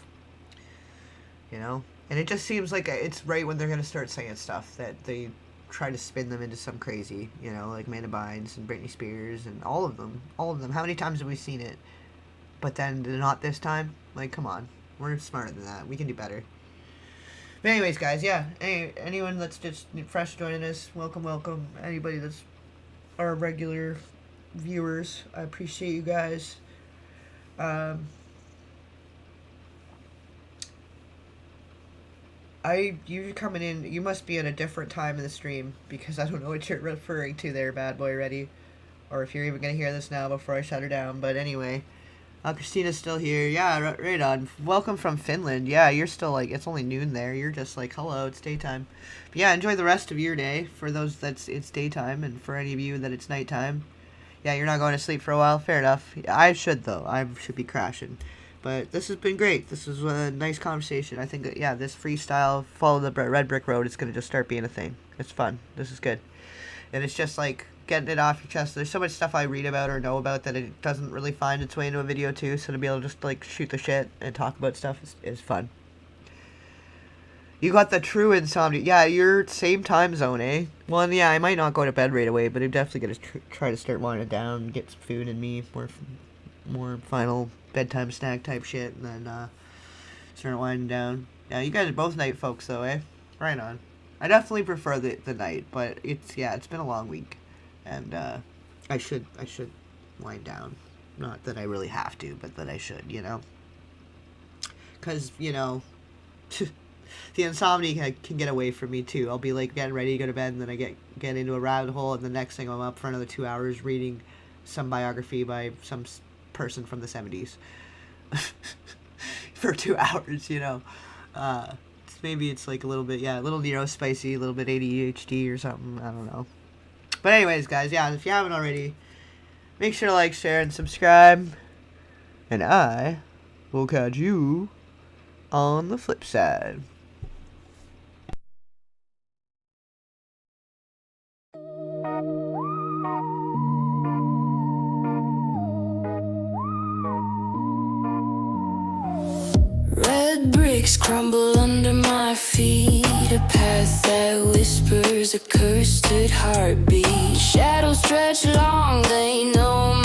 You know? And it just seems like it's right when they're going to start saying stuff that they try to spin them into some crazy, you know, like Amanda Bynes and Britney Spears and all of them. How many times have we seen it? But then not this time? Like, come on. We're smarter than that. We can do better. But anyways, guys, yeah. Anyone that's just fresh joining us, welcome. Anybody that's our regular viewers, I appreciate you guys. You coming in, you must be at a different time in the stream, because I don't know what you're referring to there, bad boy ready. Or if you're even going to hear this now before I shut her down. But anyway... Christina's still here. Yeah, right on. Welcome from Finland. Yeah, you're still like, it's only noon there. You're just like, hello, it's daytime. But yeah, enjoy the rest of your day. For those it's daytime, and for any of you that it's nighttime. Yeah, you're not going to sleep for a while. Fair enough. I should, though. I should be crashing. But this has been great. This was a nice conversation. I think that, yeah, this freestyle, follow the red brick road, is going to just start being a thing. It's fun. This is good. And it's just like... getting it off your chest. There's so much stuff I read about or know about that it doesn't really find its way into a video too, so to be able to just like shoot the shit and talk about stuff is fun. You got the true insomnia. Yeah, you're same time zone, eh? Well, yeah, I might not go to bed right away, but I'm definitely gonna try to start winding down, get some food in me, more final bedtime snack type shit, and then start winding down. Yeah, you guys are both night folks, though, eh? Right on. I definitely prefer the night, but it's been a long week, and I should wind down. Not that I really have to, but that I should, you know. Because, you know, the insomnia can get away from me, too. I'll be, like, getting ready to go to bed, and then I get into a rabbit hole, and the next thing I'm up for another 2 hours reading some biography by some person from the 70s. For 2 hours, you know. Maybe it's, like, a little bit, a little neurospicy, a little bit ADHD or something. I don't know. But anyways, guys, if you haven't already, make sure to like, share, and subscribe. And I will catch you on the flip side. Red bricks crumble under my feet. A path that whispers a cursed heartbeat. Shadows stretch long, they know